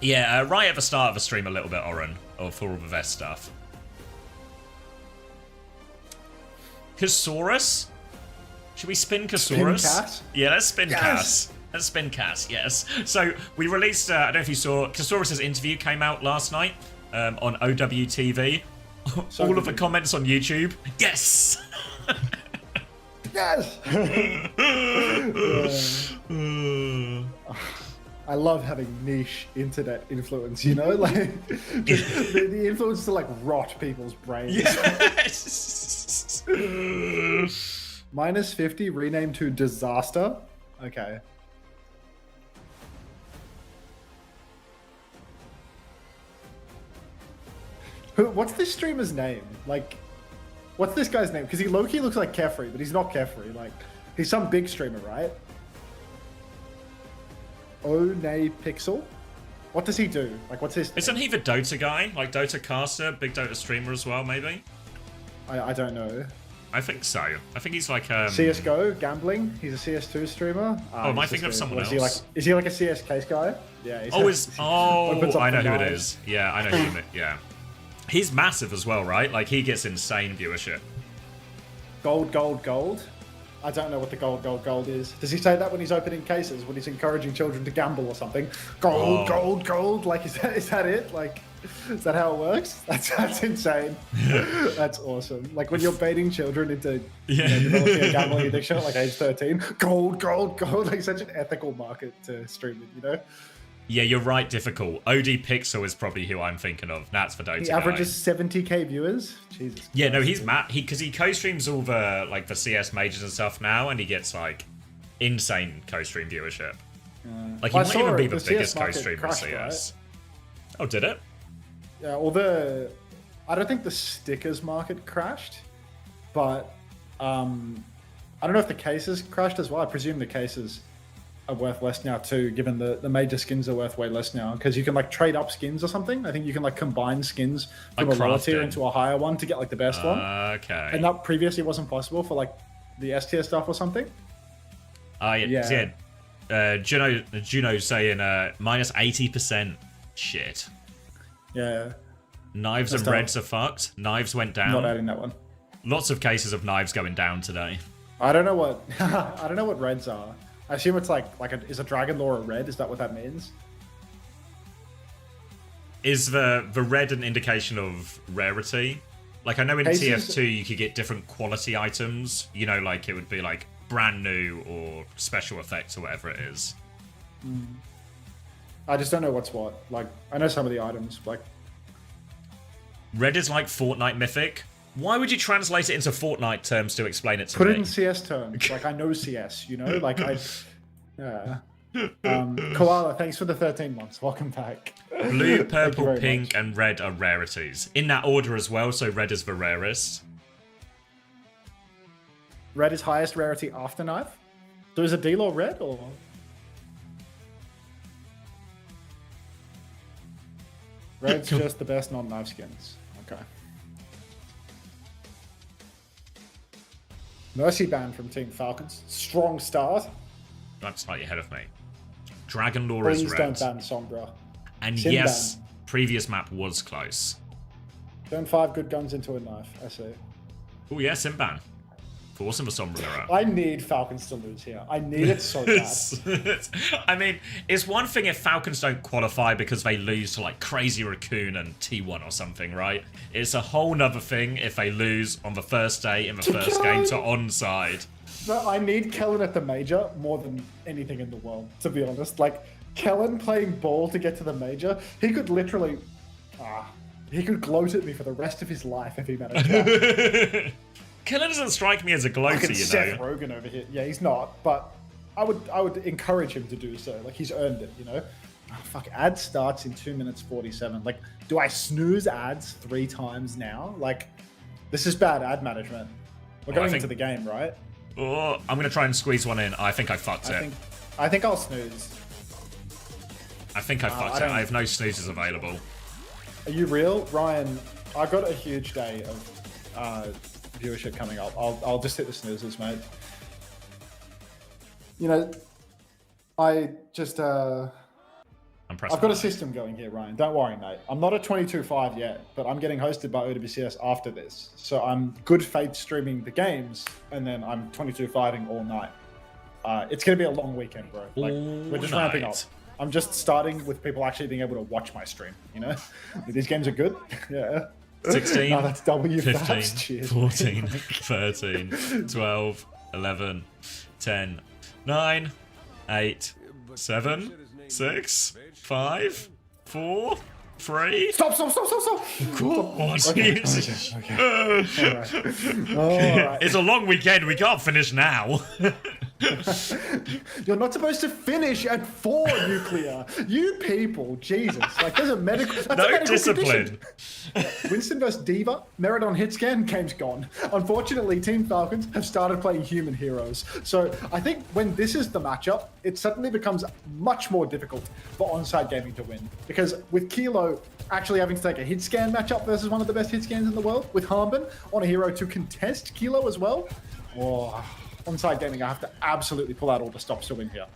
Yeah, right at the start of the stream a little bit, Oren, or for all the vest stuff. Casaurus? Should we spin Casaurus? Spin Cass? Yeah, let's spin Yes. Cass. Let's spin Cass, yes. So we released, I don't know if you saw, Casaurus' interview came out last night on OWTV. So all of the good. comments on YouTube. Yes! Yes. I love having niche internet influence, you know? Like, just the influence to, like, rot people's brains. Yes! Minus 50, renamed to Disaster. Okay. What's this streamer's name? Like, what's this guy's name? Because he low-key looks like Kefri, but he's not Kefri. Like, he's some big streamer, right? OWCS? What does he do? Like, what's his name? Isn't he the Dota guy? Like Dota caster, big Dota streamer as well, maybe? I don't know. I think so. I think he's like CSGO, gambling. He's a CS2 streamer. Oh, am I thinking of someone else? Is he like a CS case guy? Yeah. He's Oh, I know who it knives. is. Yeah, I know who it is. Yeah. He's massive as well, right? Like, he gets insane viewership. Gold. I don't know what the gold is. Does he say that when he's opening cases, when he's encouraging children to gamble or something? Gold. Like, is that it? Like, is that how it works? That's insane. That's awesome. Like, when you're baiting children into developing a gambling addiction at like age 13, gold. Like, such an ethical market to stream it, you know? Yeah, you're right, difficult. OD Pixel is probably who I'm thinking of. That's for Dota He guy. averages 70k viewers. Jesus. Yeah, no, Christ, he's dude. mad. Because he co-streams all the like the CS majors and stuff now, and he gets like insane co-stream viewership. Like he I might saw even be it, the the CS biggest market co-streamer in crashed, CS. Oh, did it? Yeah, although I don't think the stickers market crashed, but I don't know if the cases crashed as well. I presume the cases are worth less now too, given the major skins are worth way less now, because you can like trade up skins or something. I think you can like combine skins from Like a lower tier crafting. into a higher one to get like the best one. Okay. And that previously wasn't possible for like the S tier stuff or something. Yeah. Juno saying minus 80%. Shit. Yeah, Knives That's and tough. reds are fucked. Knives went down. not adding that one. Lots of cases of knives going down today. I don't know what I don't know what reds are. I assume it's like is a dragon lore a red? Is that what that means? Is the red an indication of rarity? Like, I know in Cases- TF2 you could get different quality items. You know, like it would be like brand new or special effects or whatever it is. I just don't know what's what. Like, I know some of the items. Like, Red is like Fortnite Mythic. Why would you translate it into Fortnite terms to explain it to put me? it in CS terms. Like, I know CS, you know? Like, yeah. Koala, thanks for the 13 months. Welcome back. Blue, Thank you purple, very pink, much. and red are rarities. In that order as well, so red is the rarest. Red is highest rarity after knife. So is a D-Law red or? Red's just the best non-knife skins. Okay. Mercy ban from Team Falcons. Strong start. That's slightly ahead of me. Dragon Lore is Please red. don't ban Sombra. And Sin yes, ban. previous map was close. Turn 5 good guns into a knife. I see. Oh yeah, Simban. Forcing the Sombra mirror. I need Falcons to lose here. I need it so bad. I mean, it's one thing if Falcons don't qualify because they lose to like Crazy Raccoon and T1 or something, right? It's a whole nother thing if they lose on the first day in the first game to onside. But I need Kellen at the major more than anything in the world, to be honest. Like, Kellen playing ball to get to the major, he could literally... he could gloat at me for the rest of his life if he managed that. Killer doesn't strike me as a gloater, Fucking you Seth know. Rogen over here. Yeah, he's not, but I would encourage him to do so. Like, he's earned it, you know? Oh, fuck, ad starts in 2 minutes 47. Like, do I snooze ads 3 times now? Like, this is bad ad management. We're Well, I going think- into the game, right? Oh, I'm going to try and squeeze one in. I think I fucked I it. think I think I'll snooze. I think I fucked it. I have no snoozes available. Are you real? Ryan, I got a huge day of viewership coming up. I'll just hit the snoozes, mate. You know, I just... I'm pressing I've got a play. system going here, Ryan. Don't worry, mate. I'm not at 22.5 yet, but I'm getting hosted by OWCS after this. So I'm good faith streaming the games, and then I'm 22.5ing all night. It's going to be a long weekend, bro. Like, we're just ramping up. I'm just starting with people actually being able to watch my stream, you know? These games are good. Yeah. 16, No, that's W 15, Cheers. 14, 13, 12, 11, 10, 9, 8, 7, 6, 5, 4, 3. Stop. God, Okay. All right. It's a long weekend. We can't finish now. You're not supposed to finish at 4 nuclear. You people, Jesus. Like, there's a medical... That's a No medical discipline. condition. Winston versus Diva, Merit on hit scan, game's gone. Unfortunately, Team Falcons have started playing human heroes. So I think when this is the matchup, it suddenly becomes much more difficult for Onside Gaming to win. Because with Kilo actually having to take a hit scan matchup versus one of the best hit scans in the world, with Harmbin on a hero to contest Kilo as well, Onside Gaming, I have to absolutely pull out all the stops to win here.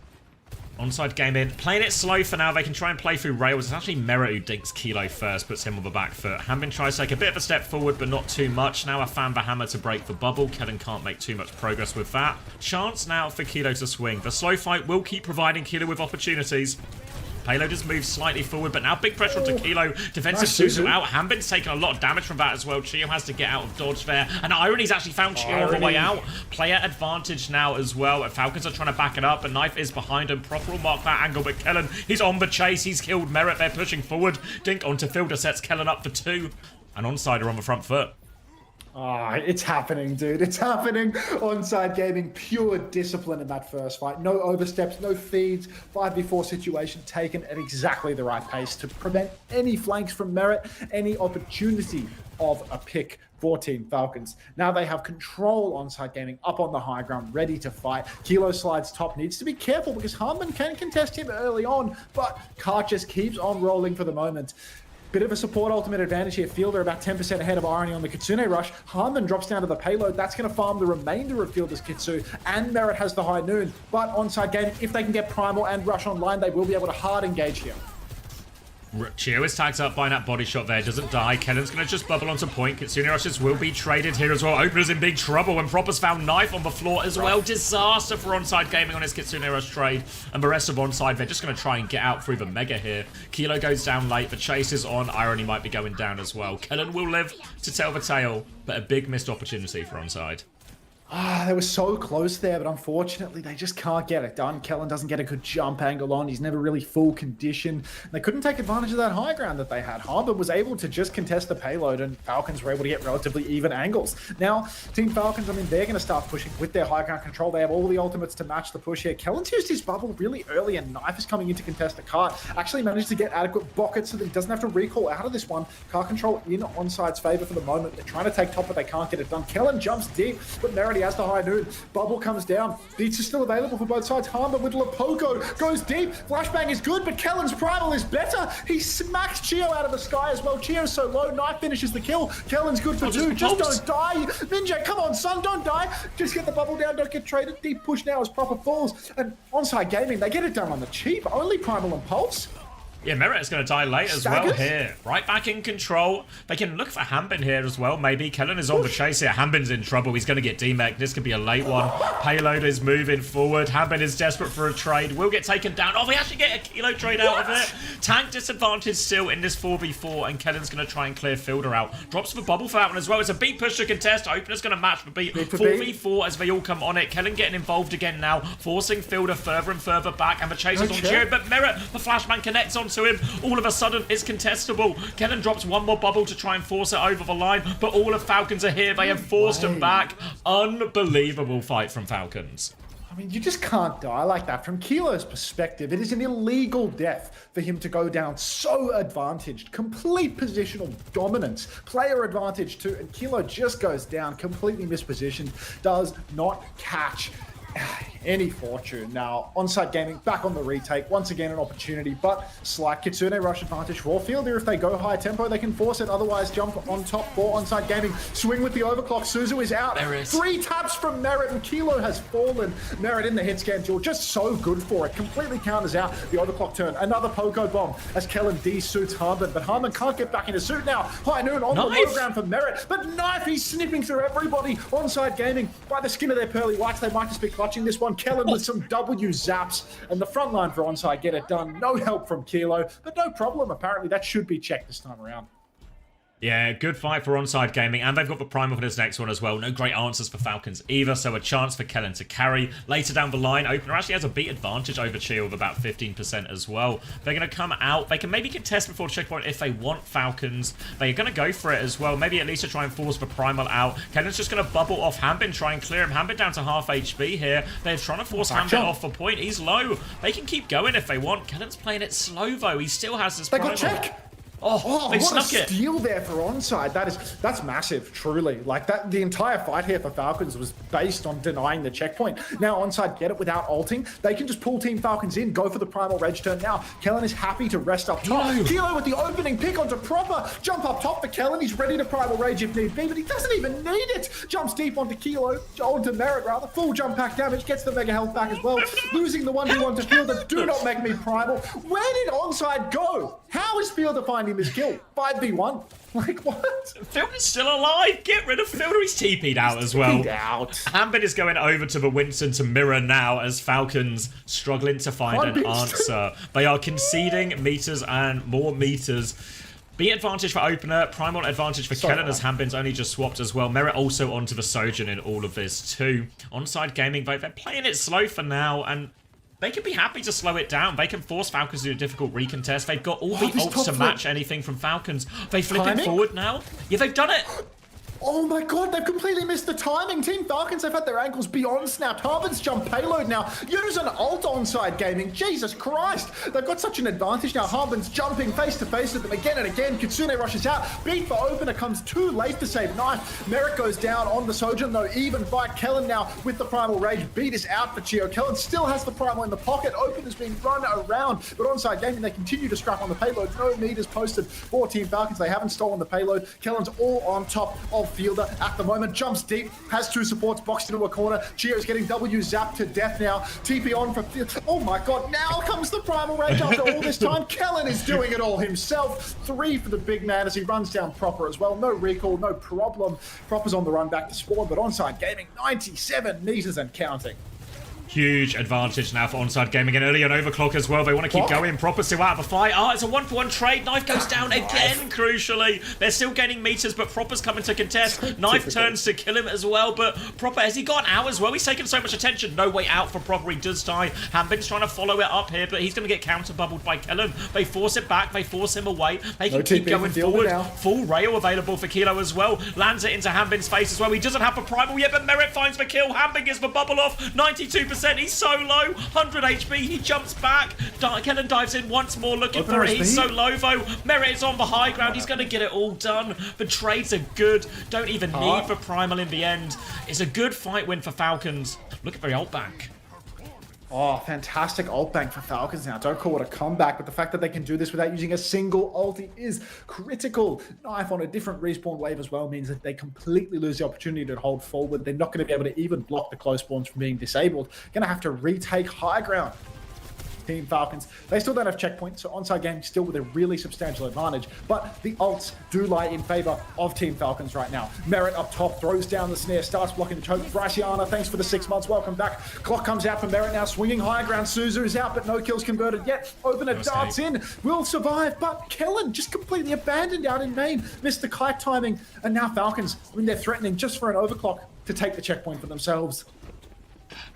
Onside Gaming, playing it slow for now. They can try and play through rails. It's actually Merit who dinks Kilo first, puts him on the back foot. Hambin tries to take a bit of a step forward, but not too much. Now I found the hammer to break the bubble. Kellen can't make too much progress with that. Chance now for Kilo to swing. The slow fight will keep providing Kilo with opportunities. Payload has moved slightly forward, but now big pressure onto Kilo. Defensive Suzu out. Hambin's taken a lot of damage from that as well. Chio has to get out of dodge there. And Irony's actually found Chio on the way out. Player advantage now as well. Falcons are trying to back it up, but Knife is behind him. Proper will mark that angle, but Kellen, he's on the chase. He's killed Merit. They're pushing forward. Dink onto Fielder sets Kellen up for 2. And Onside are on the front foot. It's happening, dude. It's happening. Onside Gaming, pure discipline in that first fight. No oversteps, no feeds. 5v4 situation taken at exactly the right pace to prevent any flanks from Merit, any opportunity of a pick for Team Falcons. Now they have control. Onside Gaming up on the high ground, ready to fight. Kilo slides top, needs to be careful because Harmon can contest him early on, but Kart just keeps on rolling for the moment. Bit of a support ultimate advantage here. Fielder about 10% ahead of Irony on the Kitsune rush. Harmon drops down to the payload. That's going to farm the remainder of Fielder's Kitsu. And Merit has the high noon. But Onside Gaming, if they can get Primal and Rush online, they will be able to hard engage here. Chio is tagged up by that body shot there, doesn't die. Kellen's going to just bubble onto point. Kitsune rushes will be traded here as well. Opener's in big trouble, and Proper's found Knife on the floor as well. Disaster for Onside Gaming on his Kitsune rush trade. And the rest of Onside, they're just going to try and get out through the Mega here. Kilo goes down late, the chase is on. Irony might be going down as well. Kellen will live to tell the tale, but a big missed opportunity for Onside. They were so close there, but unfortunately they just can't get it done. Kellen doesn't get a good jump angle on. He's never really full condition. They couldn't take advantage of that high ground that they had. Harbour was able to just contest the payload, and Falcons were able to get relatively even angles. Now, Team Falcons, I mean, they're going to start pushing with their high ground control. They have all the ultimates to match the push here. Kellen's used his bubble really early, and Knife is coming in to contest the cart. Actually managed to get adequate buckets so that he doesn't have to recall out of this one. Car control in Onside's favor for the moment. They're trying to take top, but they can't get it done. Kellen jumps deep, but Merity has the high noon. Bubble comes down. Beats are still available for both sides. Harmer with Lapoko goes deep. Flashbang is good, but Kellen's Primal is better. He smacks Chio out of the sky as well. Chio's so low. Knife finishes the kill. Kellen's good for 2. Just don't die. Ninja, come on, son. Don't die. Just get the bubble down. Don't get traded. Deep push now as Proper falls. And Onside Gaming, they get it done on the cheap. Only Primal and Pulse. Yeah, Merit is going to die late as well here. Right back in control. They can look for Hambin here as well, maybe. Kellen is on the chase here. Hambin's in trouble. He's going to get demech. This could be a late one. Payload is moving forward. Hambin is desperate for a trade. Will get taken down. Oh, they actually get a Kilo trade out of it. Tank disadvantage still in this 4v4, and Kellen's going to try and clear Fielder out. Drops the bubble for that one as well. It's a beat push to contest. Opener's going to match the beat. 4v4 as they all come on it. Kellen getting involved again now, forcing Fielder further and further back, and the chase is on Chio, but Merit, the flashman connects onto him. All of a sudden, it's contestable. Kellen drops one more bubble to try and force it over the line, but all of Falcons are here. They have forced him back. Unbelievable fight from Falcons. I mean, you just can't die like that. From Kilo's perspective, it is an illegal death for him to go down so advantaged. Complete positional dominance. Player advantage too. And Kilo just goes down, completely mispositioned. Does not catch any fortune. Now, Onside Gaming back on the retake. Once again, an opportunity, but slight Kitsune rush advantage for Fielder. If they go high tempo, they can force it. Otherwise, jump on top for Onside Gaming. Swing with the overclock. Suzu is out. There is. 3 taps from Merit, and Kilo has fallen. Merit in the hit scan duel, just so good for it. Completely counters out the overclock turn. Another Poco bomb as Kellen de-suits Harmon, but Harmon can't get back into suit now. High noon on the low ground for Merit, but Knife, he's snipping through everybody. Onside Gaming, by the skin of their pearly whites, they might just be clutching this one. Kellen with some W zaps, and the front line for Onside get it done. No help from Kilo, but no problem. Apparently that should be checked this time around. Yeah, good fight for Onside Gaming, and they've got the primal for this next one as well. No great answers for Falcons either, so a chance for Kellen to carry. Later down the line, Opener actually has a beat advantage over Chill of about 15% as well. They're going to come out. They can maybe contest before the checkpoint if they want Falcons. They're going to go for it as well, maybe at least to try and force the primal out. Kellen's just going to bubble off Hambin, try and clear him. Hambin down to half HP here. They're trying to force Hambin off the point. He's low. They can keep going if they want. Kellen's playing it slow, though. He still has this primal. They got check! Oh, they what snuck a it. steal there for Onside. That's massive, truly. Like that, the entire fight here for Falcons was based on denying the checkpoint. Now Onside get it without ulting. They can just pull Team Falcons in, go for the primal rage turn now. Kellen is happy to rest up top. Kilo with the opening pick onto Proper. Jump up top for Kellen. He's ready to primal rage if need be, but he doesn't even need it. Jumps deep onto Kilo, onto Merit rather. Full jump pack damage, gets the mega health back as well. Losing the 1v1 to Fielder. Do not make me primal. Where did Onside go? How is Fielder finding this kill? 5v1? Like, what? Fielder's still alive. Get rid of Fielder. He's TP'd out as well. Hambin is going over to the Winston to mirror now as Falcons struggling to find an answer. They are conceding meters and more meters. Beat advantage for Opener, primal advantage for Kellen as Hambin's only just swapped as well. Merit also onto the Sojourn in all of this too. Onside Gaming, they're playing it slow for now, and they can be happy to slow it down. They can force Falcons to do a difficult recontest. They've got all the ults to match anything from Falcons. They flip it forward now. Yeah, they've done it. Oh my god, they've completely missed the timing. Team Falcons have had their ankles beyond snapped. Harbin's jump payload now. Use an ult Onside Gaming. Jesus Christ. They've got such an advantage now. Harbin's jumping face to face with them again and again. Kitsune rushes out. Beat for Opener comes too late to save Knife. Merrick goes down on the Sojourn though. Even fight. Kellen now with the primal rage. Beat is out for Chio. Kellen still has the primal in the pocket. Opener's being run around. But Onside Gaming, they continue to scrap on the payload. No meters posted for Team Falcons. They haven't stolen the payload. Kellen's all on top of Fielder at the moment. Jumps deep, has 2 supports boxed into a corner. Chio's getting W zapped to death now. TP on for Fielder. Oh my god, now comes the primal rage after all this time. Kellen is doing it all himself. 3 for the big man as he runs down Proper as well. No recall, no problem. Proper's on the run back to spawn, but Onside Gaming 97 meters and counting. Huge advantage now for Onside Gaming, and early on overclock as well. They want to keep going. Proper still out of the fight. Ah, it's a 1-for-1 trade. Knife goes down again, crucially. They're still gaining meters, but Proper's coming to contest. Knife turns to kill him as well, but Proper, has he gone out as well? He's taken so much attention. No way out for Proper. He does die. Hambin's trying to follow it up here, but he's going to get counter-bubbled by Kellen. They force it back. They force him away. They can keep going forward. Full rail available for Kilo as well. Lands it into Hambin's face as well. He doesn't have the primal yet, but Merit finds the kill. Hambin gets the bubble off. 92%. He's so low. 100 HP. He jumps back. Kellen dives in once more looking for it. He's so low though. Merit is on the high ground. He's going to get it all done. The trades are good. Don't even need the primal in the end. It's a good fight win for Falcons. Look at the ult bank. Oh, fantastic ult bank for Falcons now. Don't call it a comeback, but the fact that they can do this without using a single ulti is critical. Knife on a different respawn wave as well means that they completely lose the opportunity to hold forward. They're not going to be able to even block the close spawns from being disabled. Going to have to retake high ground. Team Falcons, they still don't have checkpoints, so Onside Gaming still with a really substantial advantage, but the ults do lie in favor of Team Falcons right now. Merit up top, throws down the snare, starts blocking the choke. Bryciana, thanks for the 6 months, welcome back. Clock comes out for Merit now, swinging high ground. Suzu is out, but no kills converted yet. Opener darts in, will survive, but Kellen just completely abandoned out in main. Missed the kite timing, and now Falcons, I mean, they're threatening just for an overclock to take the checkpoint for themselves.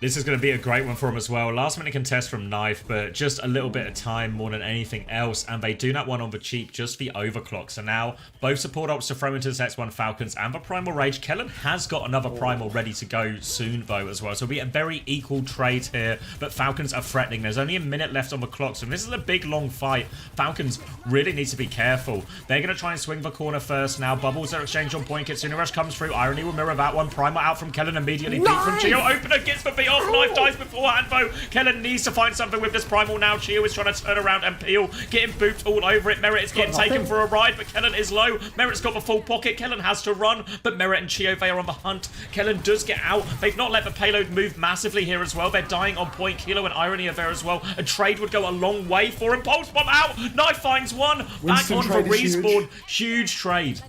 This is going to be a great one for them as well. Last minute contest from Knife, but just a little bit of time more than anything else. And they do that one on the cheap, just the overclock. So now both support ops to throw into this next one, Falcons and the Primal Rage. Kellen has got another Primal ready to go soon though as well. So it'll be a very equal trade here. But Falcons are threatening. There's only a minute left on the clock. So this is a big long fight. Falcons really need to be careful. They're going to try and swing the corner first now. Bubbles are exchanged on point. Kitsune Rush comes through. Irony will mirror that one. Primal out from Kellen immediately. Beat from Geo. Opener gets but be off. Knife dies beforehand, though. Kellen needs to find something with this primal now. Chio is trying to turn around and peel, getting booped all over it. Merit is getting taken for a ride, but Kellen is low. Merit's got the full pocket. Kellen has to run, but Merit and Chio, they are on the hunt. Kellen does get out. They've not let the payload move massively here as well. They're dying on point. Kilo and Irony are there as well. A trade would go a long way for him. Pulse bomb out. Knife finds one. Back Winston on for trade is respawn. Huge trade.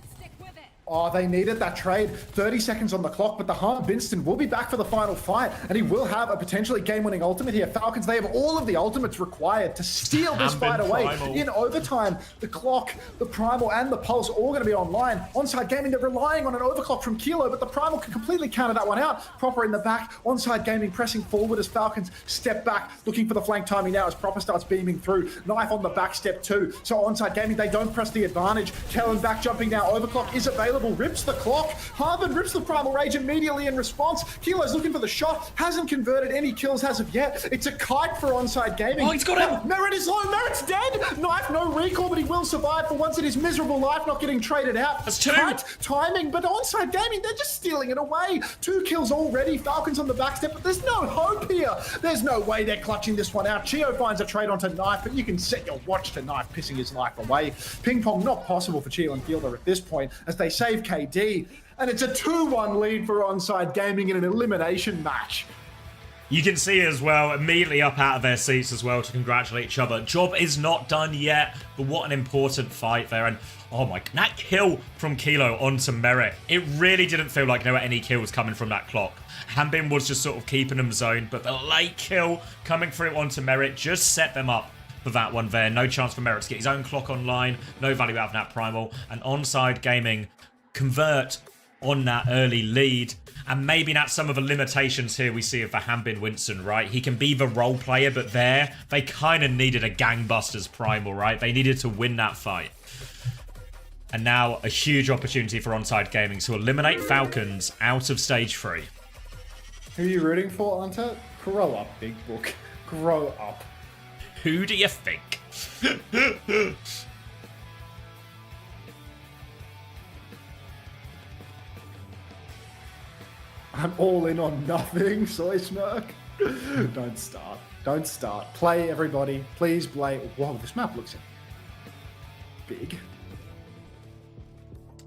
Oh, they needed that trade. 30 seconds on the clock, but the Hunt Winston will be back for the final fight, and he will have a potentially game-winning ultimate here. Falcons, they have all of the ultimates required to steal this fight away. Primal. In overtime, the clock, the primal, and the pulse all going to be online. Onside Gaming, they're relying on an overclock from Kilo, but the primal can completely counter that one out. Proper in the back. Onside Gaming pressing forward as Falcons step back, looking for the flank timing now as Proper starts beaming through. Knife on the back step too. So Onside Gaming, they don't press the advantage. Kellen back jumping now. Overclock is available. Rips the clock. Harvard rips the Primal Rage immediately in response. Kilo's looking for the shot. Hasn't converted any kills as of yet. It's a kite for Onside Gaming. Oh, he's got him. Merit is low. Merit's dead. Knife, no recall, but he will survive for once in his miserable life, not getting traded out. That's two. Kite timing, but Onside Gaming, they're just stealing it away. 2 kills already. Falcons on the back step, but there's no hope here. There's no way they're clutching this one out. Chio finds a trade onto Knife, but you can set your watch to Knife pissing his life away. Ping pong not possible for Chio and Fielder at this point as they save KD. And it's a 2-1 lead for Onside Gaming in an elimination match. You can see as well, immediately up out of their seats as well to congratulate each other. Job is not done yet, but what an important fight there. And oh my, that kill from Kilo onto Merit. It really didn't feel like there were any kills coming from that clock. Hanbin was just sort of keeping them zoned, but the late kill coming through onto Merit just set them up for that one there. No chance for Merit to get his own clock online. No value out of that primal. And Onside Gaming convert on that early lead. And maybe that's some of the limitations here we see of the Hanbin Winston, right? He can be the role player, but there, they kind of needed a gangbusters primal, right? They needed to win that fight. And now a huge opportunity for Onside Gaming to eliminate Falcons out of stage 3. Who are you rooting for, Anta? Grow up, big book. Grow up. Who do you think? I'm all in on nothing, Soy Smirk. Don't start. Don't start. Play, everybody. Please play. Whoa, this map looks big.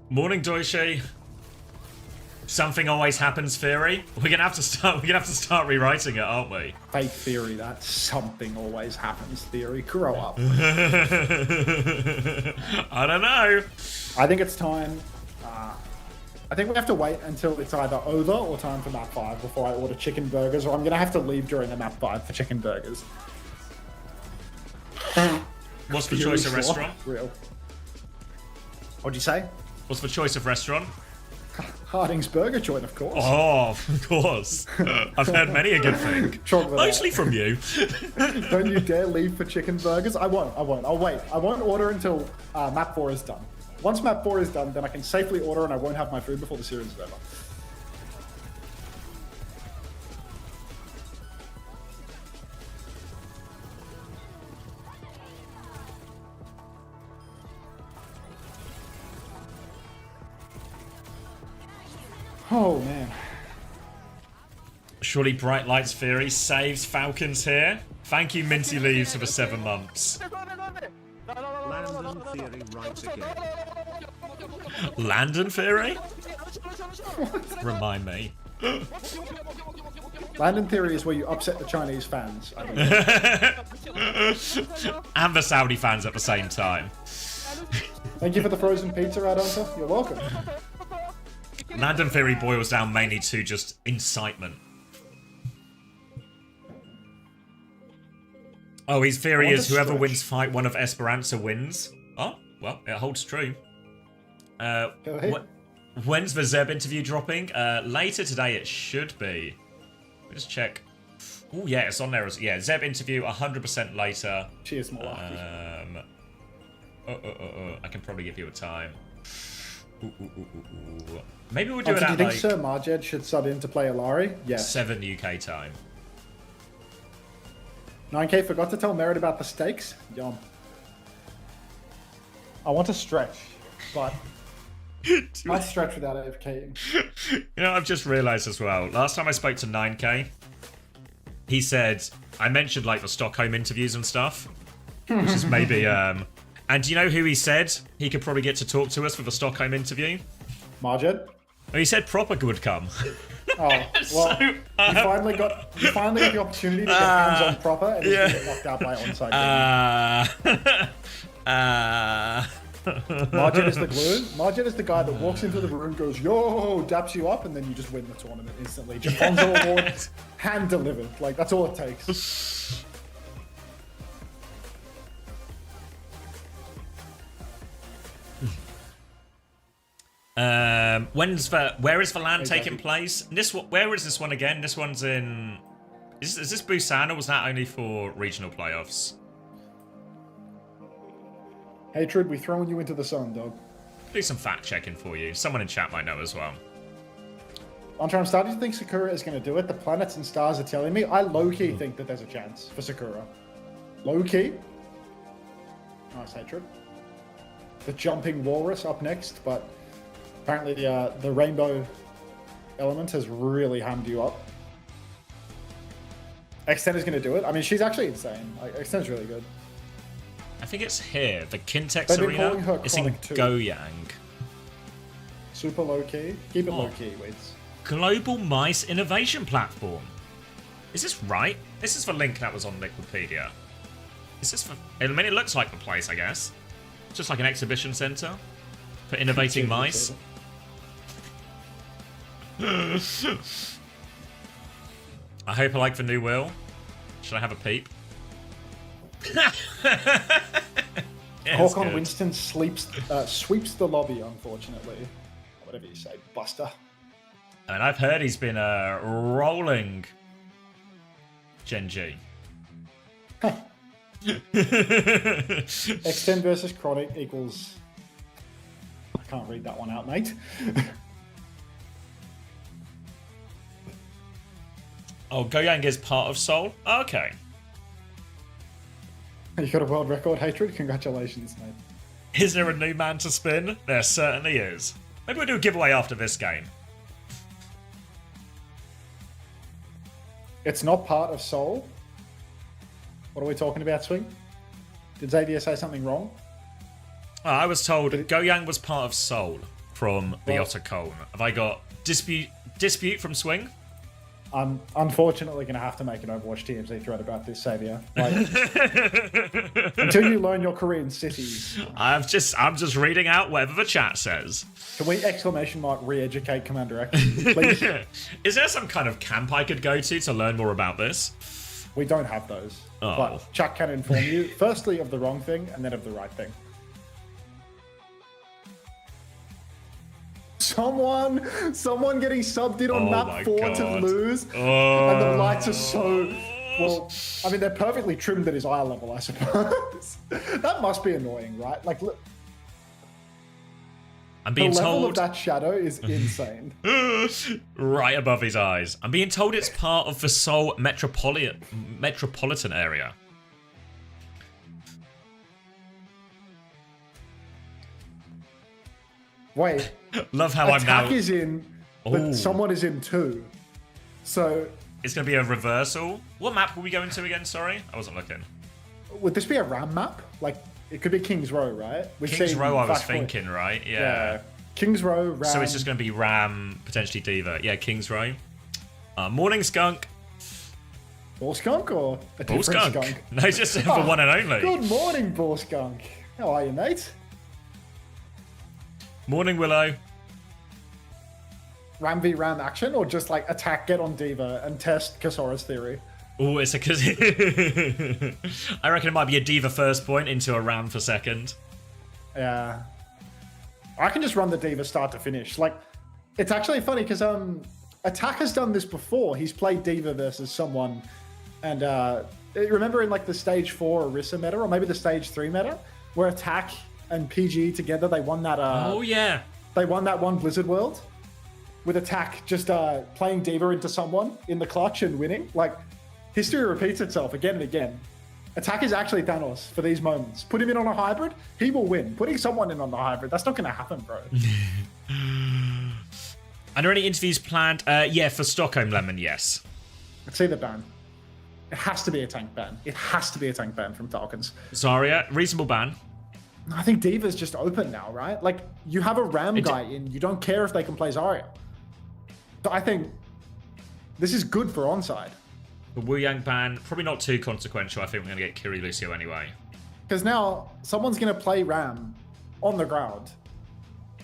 Morning, Doishi. Something always happens theory. We're gonna have to start rewriting it, aren't we? Fake theory that something always happens theory. Grow up. I don't know. I think it's time. I think we have to wait until it's either over or time for map 5 before I order chicken burgers, or I'm going to have to leave during the map 5 for chicken burgers. What's the choice of restaurant? Real. What'd you say? What's the choice of restaurant? Harding's Burger Joint, of course. Oh, of course. I've heard many a good thing. Mostly from you. Don't you dare leave for chicken burgers. I won't. I'll wait. I won't order until map 4 is done. Once map 4 is done, then I can safely order and I won't have my food before the series is over. Oh, man. Surely Bright Lights Theory saves Falcons here. Thank you, Minty Leaves, for the 7 months. Landon Theory writes again. Landon Theory? Remind me. Landon Theory is where you upset the Chinese fans. I And the Saudi fans at the same time. Thank you for the frozen pizza, Adonta. You're welcome. Landon Theory boils down mainly to just incitement. Oh, his theory is whoever wins fight 1 of Esperanza wins. Oh, well, it holds true. When's the Zeb interview dropping? Later today it should be. Let me just check. Oh, yeah, it's on there. Yeah, Zeb interview 100% later. Cheers, Milwaukee. I can probably give you a time. Maybe we'll do it at do you think Sir Marjed should sub in to play Alari? Yes. 7 UK time. 9K forgot to tell Merit about the stakes? Yum. I want to stretch, but I'd stretch without AFKing. You know, I've just realised as well, last time I spoke to 9K, he said, I mentioned like the Stockholm interviews and stuff, which is maybe, and do you know who he said he could probably get to talk to us for the Stockholm interview? Margit? Oh, he said Proper would come. Oh, well, you finally got the opportunity to get hands on Proper, and you get knocked out by onside. Margit is the glue. Margit is the guy that walks into the room, goes, yo, daps you up, and then you just win the tournament instantly. Jafonzo Award, hand delivered. Like, that's all it takes. Where is the LAN taking place? Where is this one again? This one's in... Is this Busan, or was that only for regional playoffs? Hatred, we throwing you into the sun, dog. Do some fact checking for you. Someone in chat might know as well. Andre, I'm starting to think Sakura is going to do it. The planets and stars are telling me. I low-key think that there's a chance for Sakura. Low-key. Nice, Hatred. The jumping walrus up next, but apparently the rainbow element has really hammed you up. Extend is going to do it. I mean, she's actually insane. Like, Extend's really good. I think it's here, the Kintex They've been Arena. calling her It's in Chronic 2. Goyang. Super low-key. Keep it low-key, Weeds. Global Mice Innovation Platform. Is this right? This is the link that was on Wikipedia. Is this for... I mean, it looks like the place, I guess. It's just like an exhibition centre for innovating mice. I hope I like the new wheel. Should I have a peep? Hawk-on Winston sweeps the lobby, unfortunately. Whatever you say, Buster. I mean, I've heard he's been rolling Gen G. Extend versus Chronic equals... I can't read that one out, mate. Oh, Goyang is part of Seoul? Oh, okay. You got a world record, Hatred? Congratulations, mate. Is there a new man to spin? There certainly is. Maybe we'll do a giveaway after this game. It's not part of Seoul. What are we talking about, Swing? Did Xavier say something wrong? Oh, I was told Goyang was part of Seoul from the Otacon. Have I got dispute from Swing? I'm unfortunately going to have to make an Overwatch TMZ thread about this, Xavier. Like, until you learn your Korean cities. I'm just reading out whatever the chat says. Can we re-educate Commander X, please? Is there some kind of camp I could go to learn more about this? We don't have those. Oh. But chat can inform you, firstly, of the wrong thing, and then of the right thing. Someone getting subbed in on map 4 to lose. And the lights are so... Well, I mean, they're perfectly trimmed at his eye level, I suppose. That must be annoying, right? Like, look, I'm being the level told of that shadow is insane. right above his eyes. I'm being told it's part of the Seoul metropolitan area. Wait. Love how Attack I'm now... is in, but someone is in 2. So... It's going to be a reversal. What map were we going to again? Sorry? I wasn't looking. Would this be a RAM map? Like, it could be King's Row, right? King's Row, I was thinking, right? Yeah. King's Row, RAM. So it's just going to be RAM, potentially Diva. Yeah, King's Row. Morning Skunk. Ball Skunk or a Ball different Skunk? No, just the one and only. Good morning, Ball Skunk. How are you, mate? Morning, Willow. Ram v Ram action, or just like attack, get on Diva, and test Kasora's theory? Oh, it's a... I reckon it might be a Diva first point into a Ram for second. Yeah. I can just run the Diva start to finish. Like, it's actually funny because Attack has done this before. He's played Diva versus someone, and remember in like the stage 4 Orisa meta, or maybe the stage 3 meta, where Attack and PG together, they won that... oh, yeah. They won that one Blizzard World with Attack just playing Diva into someone in the clutch and winning. Like, history repeats itself again and again. Attack is actually Thanos for these moments. Put him in on a hybrid, he will win. Putting someone in on the hybrid, that's not going to happen, bro. Are there any interviews planned? Yeah, for Stockholm Lemon, yes. Let's see the ban. It has to be a tank ban. It has to be a tank ban from Falcons. Zarya, reasonable ban. I think Diva's just open now, right? Like, you have a Ram guy in, you don't care if they can play Zarya. So I think this is good for onside. The Wu Yang ban, probably not too consequential. I think we're going to get Kiri Lucio anyway. Because now someone's going to play Ram on the ground.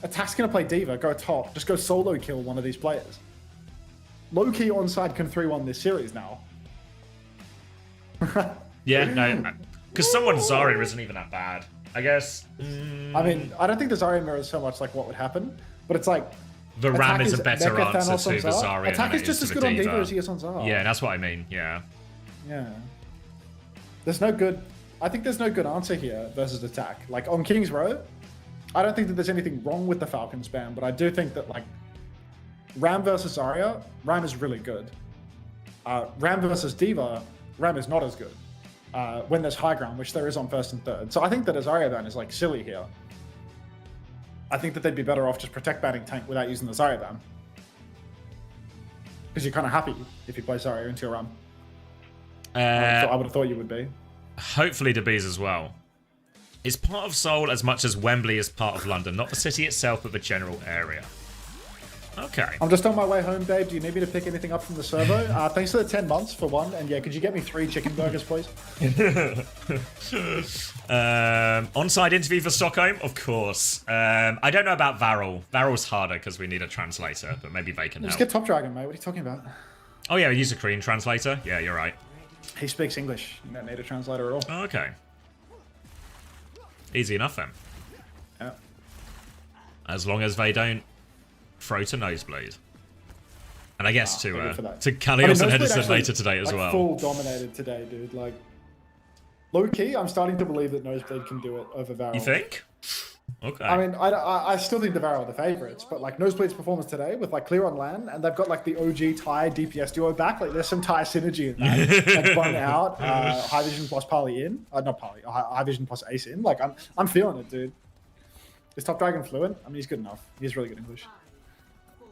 Attack's going to play Diva, go top, just go solo kill one of these players. Low-key onside can 3-1 this series now. Yeah, no, because someone's Zarya isn't even that bad. I guess. I mean, I don't think the Zarya mirror is so much like what would happen, but it's like the Ram is a better Mecha answer Thanos to the on Zarya. Attack than is it just to as the good on Diva. Diva as he is on Zarya. Yeah, that's what I mean. Yeah. Yeah. There's no good. I think there's no good answer here versus Attack. Like on King's Row, I don't think that there's anything wrong with the Falcons ban, but I do think that like Ram versus Zarya, Ram is really good. Ram versus Diva, Ram is not as good. When there's high ground, which there is on first and third. So I think that a Zarya ban is like silly here. I think that they'd be better off just protect banning tank without using the Zarya ban. Because you're kind of happy if you play Zarya into your Ram. So I would have thought you would be. Hopefully the bees as well. Is part of Seoul as much as Wembley is part of London? Not the city itself, but the general area. Okay. I'm just on my way home, babe. Do you need me to pick anything up from the servo? Thanks for the 10 months for one. And yeah, could you get me 3 chicken burgers, please? On-site interview for Stockholm? Of course. I don't know about Varel. Varel's harder because we need a translator, but maybe they can help. Just get Top Dragon, mate. What are you talking about? Oh yeah, we use a Korean translator. Yeah, you're right. He speaks English. You don't need a translator at all. Oh, okay. Easy enough then. Yeah. As long as they don't throw to Nosebleed. And I guess to Kalios and Henderson later today as well. Full dominated today, dude. Like, low-key, I'm starting to believe that Nosebleed can do it over Varel. You think? Okay. I mean, I still think the Varel are the favorites, but like Nosebleed's performance today with like clear on land, and they've got like the OG Thai DPS duo back. Like, there's some Thai synergy in that. Like Bun out, High Vision plus Parley in, not Parley, High Vision plus Ace in. Like, I'm feeling it, dude. Is Top Dragon fluent? I mean, he's good enough. He's really good English.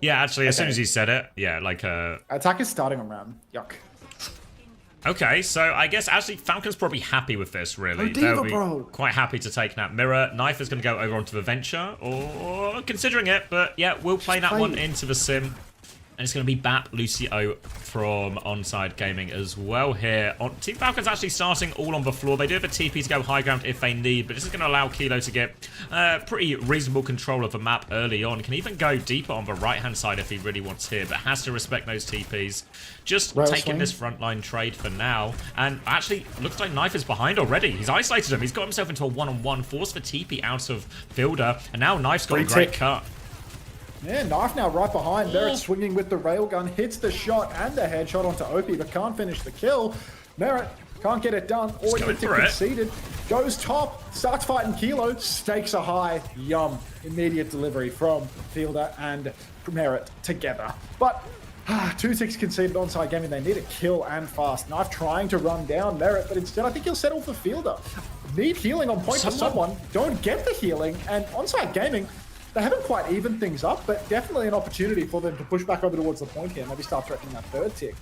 Yeah, actually, as soon as you said it, yeah, like Attack is starting on Ram. Yuck. Okay, so I guess actually Falcon's probably happy with this, really. Oh, Diva, They'll be bro. quite happy to take that mirror. Knife is going to go over onto the Venture, or considering it, but yeah, we'll play that one into the Sim. And it's going to be Bap Lucio from Onside Gaming as well here. Team Falcon's actually starting all on the floor. They do have a TP to go high ground if they need, but this is going to allow Kilo to get pretty reasonable control of the map early on. Can even go deeper on the right-hand side if he really wants here, but has to respect those TPs. Just taking this frontline trade for now. And actually, looks like Knife is behind already. He's isolated him. He's got himself into a one-on-one, forced the TP out of Fielder, and now Knife's got a great cut. Yeah, Knife now right behind. Merritt swinging with the railgun, hits the shot and the headshot onto OP, but can't finish the kill. Merritt can't get it done. Or even conceded. Goes top, starts fighting Kilo. Stakes are high. Yum. Immediate delivery from Fielder and Merritt together. But 2-6 conceded Onside Gaming. They need a kill and fast. Knife trying to run down Merritt, but instead I think he'll settle for Fielder. Need healing on point for someone. Don't get the healing. And Onside Gaming, they haven't quite evened things up, but definitely an opportunity for them to push back over towards the point here. Maybe start threatening that third tick.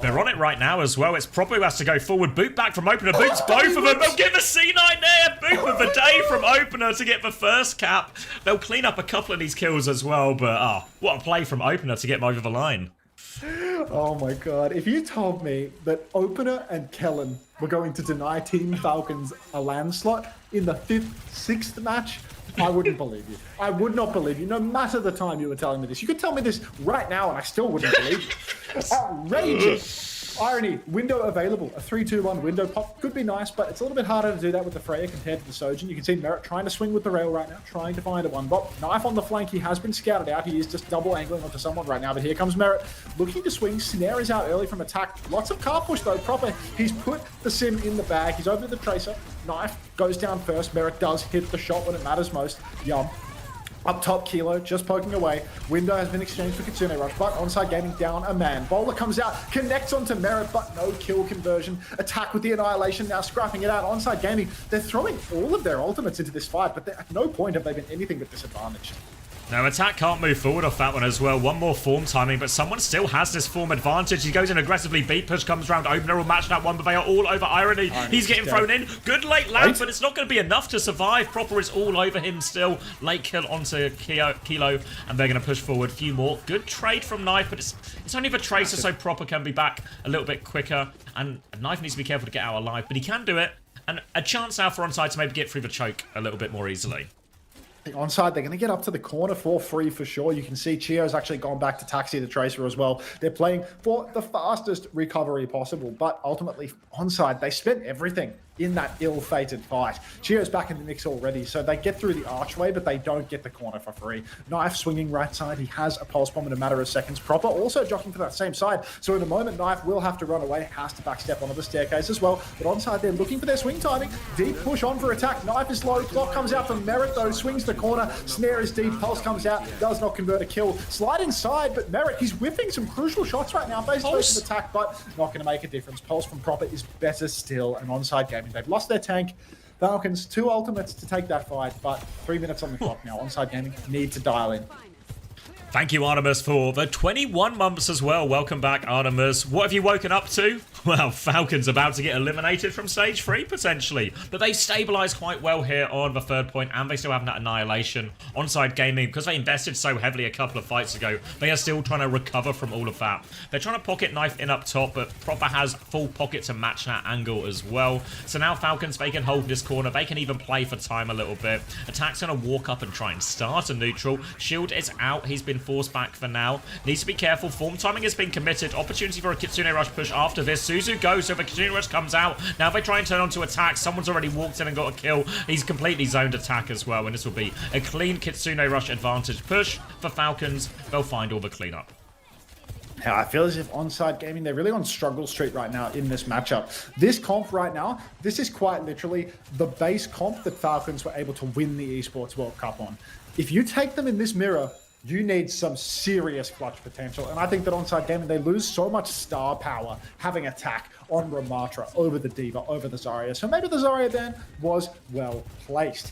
They're on it right now as well. It's probably who has to go forward. Boot back from Opener. Boots both of them. They'll give a C9 there. Boot of the day from Opener to get the first cap. They'll clean up a couple of these kills as well, but what a play from Opener to get them over the line. Oh my god. If you told me that Opener and Kellen were going to deny Team Falcons a land slot in the 5th, 6th match, I wouldn't believe you. I would not believe you, no matter the time you were telling me this. You could tell me this right now and I still wouldn't believe you. Outrageous. Irony, window available. A 3-2-1 window pop could be nice, but it's a little bit harder to do that with the Freya compared to the Sojin. You can see Merritt trying to swing with the rail right now, trying to find a one-bot. Knife on the flank, he has been scouted out. He is just double angling onto someone right now, but here comes Merritt. Looking to swing, Snare is out early from attack. Lots of car push though, proper. He's put the Sim in the bag. He's over the Tracer. Knife goes down first. Merritt does hit the shot when it matters most. Yum. Up top, Kilo just poking away. Window has been exchanged for Kitsune Rush, but Onside Gaming down a man. Bowler comes out, connects onto Merritt, but no kill conversion. Attack with the Annihilation, now scrapping it out. Onside Gaming, they're throwing all of their ultimates into this fight, but at no point have they been anything but disadvantaged. Now, attack can't move forward off that one as well. One more form timing, but someone still has this form advantage. He goes in aggressively. Beat push comes round. Opener will match that one, but they are all over Irony. He's getting thrown in. Good late land, but it's not going to be enough to survive. Proper is all over him still. Late kill onto Kilo, and they're going to push forward. A few more. Good trade from Knife, but it's only for Tracer, so Proper can be back a little bit quicker. And Knife needs to be careful to get out alive, but he can do it. And a chance now for Onside to maybe get through the choke a little bit more easily. Onside, they're going to get up to the corner for free for sure. You can see Chio's actually gone back to taxi the Tracer as well. They're playing for the fastest recovery possible, but ultimately Onside, they spent everything in that ill-fated fight. Chio's back in the mix already, so they get through the archway, but they don't get the corner for free. Knife swinging right side. He has a pulse bomb in a matter of seconds. Proper also jockeying for that same side. So in a moment, Knife will have to run away, has to backstep onto the staircase as well. But Onside, they're looking for their swing timing. Deep push on for attack. Knife is low. Clock comes out for Merit, though. Swings the corner. Snare is deep. Pulse comes out. Does not convert a kill. Slide inside, but Merit, he's whipping some crucial shots right now. Base versus attack, but not going to make a difference. Pulse from Proper is better still. And Onside Gaming, they've lost their tank. Falcons, 2 ultimates to take that fight, but 3 minutes on the clock now. Onside Gaming need to dial in. Thank you, Artemis, for the 21 months as well. Welcome back, Artemis. What have you woken up to? Well, Falcons about to get eliminated from stage 3, potentially. But they stabilised quite well here on the 3rd point, and they still have that annihilation. Onside Gaming, because they invested so heavily a couple of fights ago, they are still trying to recover from all of that. They're trying to pocket Knife in up top, but Proper has full pocket to match that angle as well. So now Falcons, they can hold this corner. They can even play for time a little bit. Attack's going to walk up and try and start a neutral. Shield is out. He's been forced back for now. Needs to be careful. Form timing has been committed. Opportunity for a Kitsune Rush push after this. Suzu goes, so the Kitsune Rush comes out. Now they try and turn on to attack. Someone's already walked in and got a kill. He's completely zoned attack as well, and this will be a clean Kitsune Rush advantage push for Falcons. They'll find all the cleanup. Yeah, I feel as if Onside Gaming, they're really on struggle street right now in this matchup. This comp right now, this is quite literally the base comp that Falcons were able to win the Esports World Cup on. If you take them in this mirror, you need some serious clutch potential. And I think that Onside Gaming, they lose so much star power having attack on Ramatra over the Diva, over the Zarya. So maybe the Zarya ban was well placed.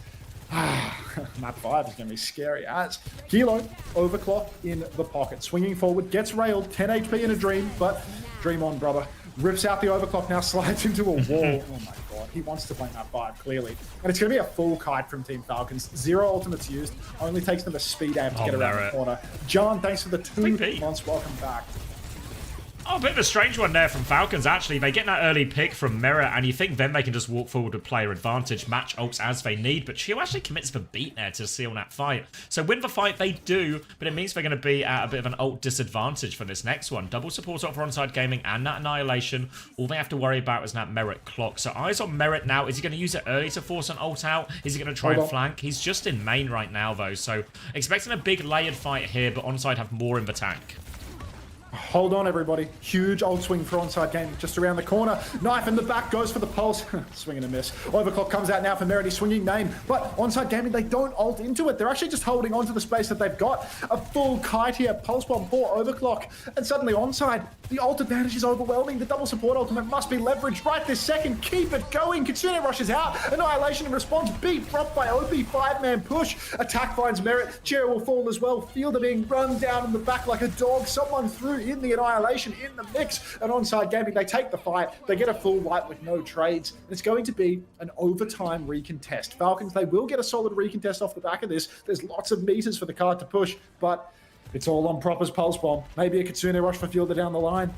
Map 5 is going to be scary as Kilo overclock in the pocket, swinging forward, gets railed, 10 HP in a dream, but dream on, brother. Rips out the overclock, now slides into a wall. Oh my god, he wants to play map 5 clearly, and it's going to be a full kite from Team Falcons. 0 ultimates used, only takes them a speed amp to get around the corner. John, thanks for the 2 months. Welcome back. Oh, a bit of a strange one there from Falcons, actually. They get that early pick from Mirror, and you think then they can just walk forward with player advantage, match ults as they need, but Chio actually commits the beat there to seal that fight. So win the fight they do, but it means they're going to be at a bit of an ult disadvantage for this next one. Double support up for Onside Gaming and that annihilation. All they have to worry about is that Merit clock. So eyes on Merit now. Is he going to use it early to force an ult out? Is he going to try and flank? He's just in main right now, though, so expecting a big layered fight here, but Onside have more in the tank. Hold on, everybody. Huge old swing for Onside Gaming just around the corner. Knife in the back, goes for the pulse. Swing and a miss. Overclock comes out now for Merit. He's swinging main. But Onside Gaming, they don't ult into it. They're actually just holding on to the space that they've got. A full kite here. Pulse bomb for Overclock. And suddenly Onside, the ult advantage is overwhelming. The double support ultimate must be leveraged right this second. Keep it going. Kitsune rushes out. Annihilation in response. Beat dropped by OP. 5-man push. Attack finds Merit. Chair will fall as well. Fielder being run down in the back like a dog. Someone threw in the annihilation in the mix. And Onside Gaming, they take the fight. They get a full wipe with no trades. And it's going to be an overtime recontest. Falcons, they will get a solid recontest off the back of this. There's lots of meters for the card to push, but it's all on Proper's pulse bomb. Maybe a Kitsune rush for Fielder down the line.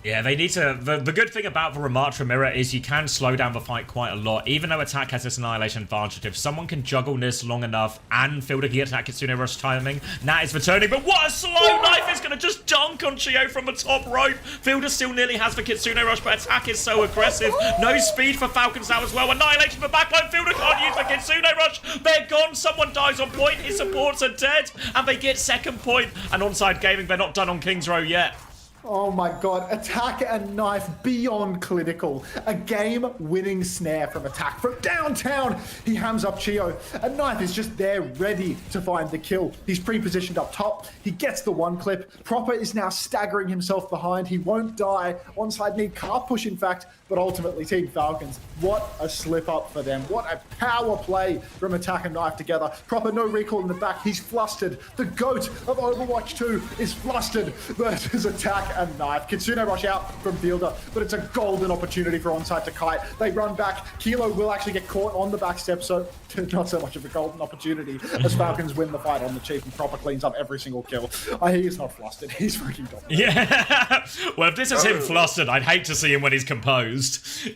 Yeah, they need to... The good thing about the Ramatra Mirror is you can slow down the fight quite a lot, even though attack has this annihilation advantage. If someone can juggle this long enough and Fielder can get that Kitsune Rush timing, Nat is returning, but what a slow knife is going to just dunk on Chio from the top rope. Fielder still nearly has the Kitsune Rush, but attack is so aggressive. No speed for Falcons now as well. Annihilation for backline. Fielder can't use the Kitsune Rush. They're gone. Someone dies on point. His supports are dead, and they get second point. And Onside Gaming, they're not done on King's Row yet. Oh my god, attack and knife beyond clinical. A game-winning snare from attack from downtown. He hams up Chio. A knife is just there ready to find the kill. He's pre-positioned up top. He gets the one clip. Proper is now staggering himself behind. He won't die. Onside need car push, in fact, but ultimately Team Falcons, what a slip up for them. What a power play from attack and knife together. Proper no recall in the back. He's flustered. The GOAT of Overwatch 2 is flustered versus attack and knife. Kitsune rush out from Fielder, but it's a golden opportunity for onside to kite. They run back. Kilo will actually get caught on the back step, so not so much of a golden opportunity as Falcons win the fight on the cheap and Proper cleans up every single kill. He's not flustered. He's freaking dominant. Yeah. Well, if this is him flustered, I'd hate to see him when he's composed.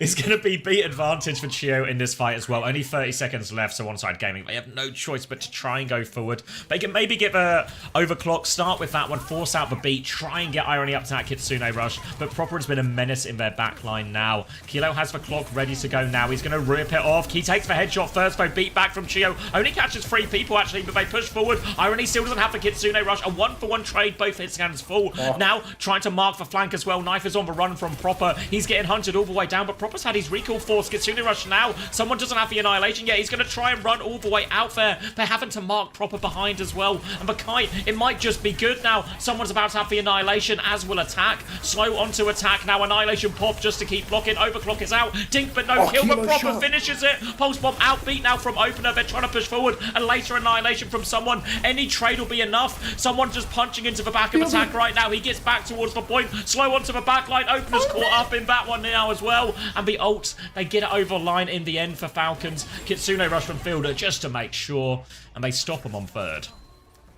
It's going to be beat advantage for Chio in this fight as well. Only 30 seconds left, so onside gaming, they have no choice but to try and go forward. They can maybe give a overclock, start with that one, force out the beat, try and get Irony up to that Kitsune rush, but Proper has been a menace in their backline now. Kilo has the clock ready to go now. He's going to rip it off. He takes the headshot first, though. Beat back from Chio. Only catches 3 people, actually, but they push forward. Irony still doesn't have the Kitsune rush. A 1-for-1 trade, both hit scans full. Now, trying to mark the flank as well. Knife is on the run from Proper. He's getting hunted all the way down, but Proper's had his recall force. Kitsune rush now. Someone doesn't have the annihilation yet. He's going to try and run all the way out there. They're having to mark Proper behind as well. And the kite, it might just be good now. Someone's about to have the annihilation, as will attack. Slow onto attack now. Annihilation pop just to keep blocking. Overclock is out. Dink, but no kill. But Proper shot. finishes it. Pulse bomb outbeat now from opener. They're trying to push forward. And later annihilation from someone. Any trade will be enough. Someone just punching into the back of attack right now. He gets back towards the point. Slow onto the back line. Opener's caught up in that one now as well. And the ults, they get it over the line in the end for Falcons. Kitsune rush from Fielder just to make sure. And they stop him on third.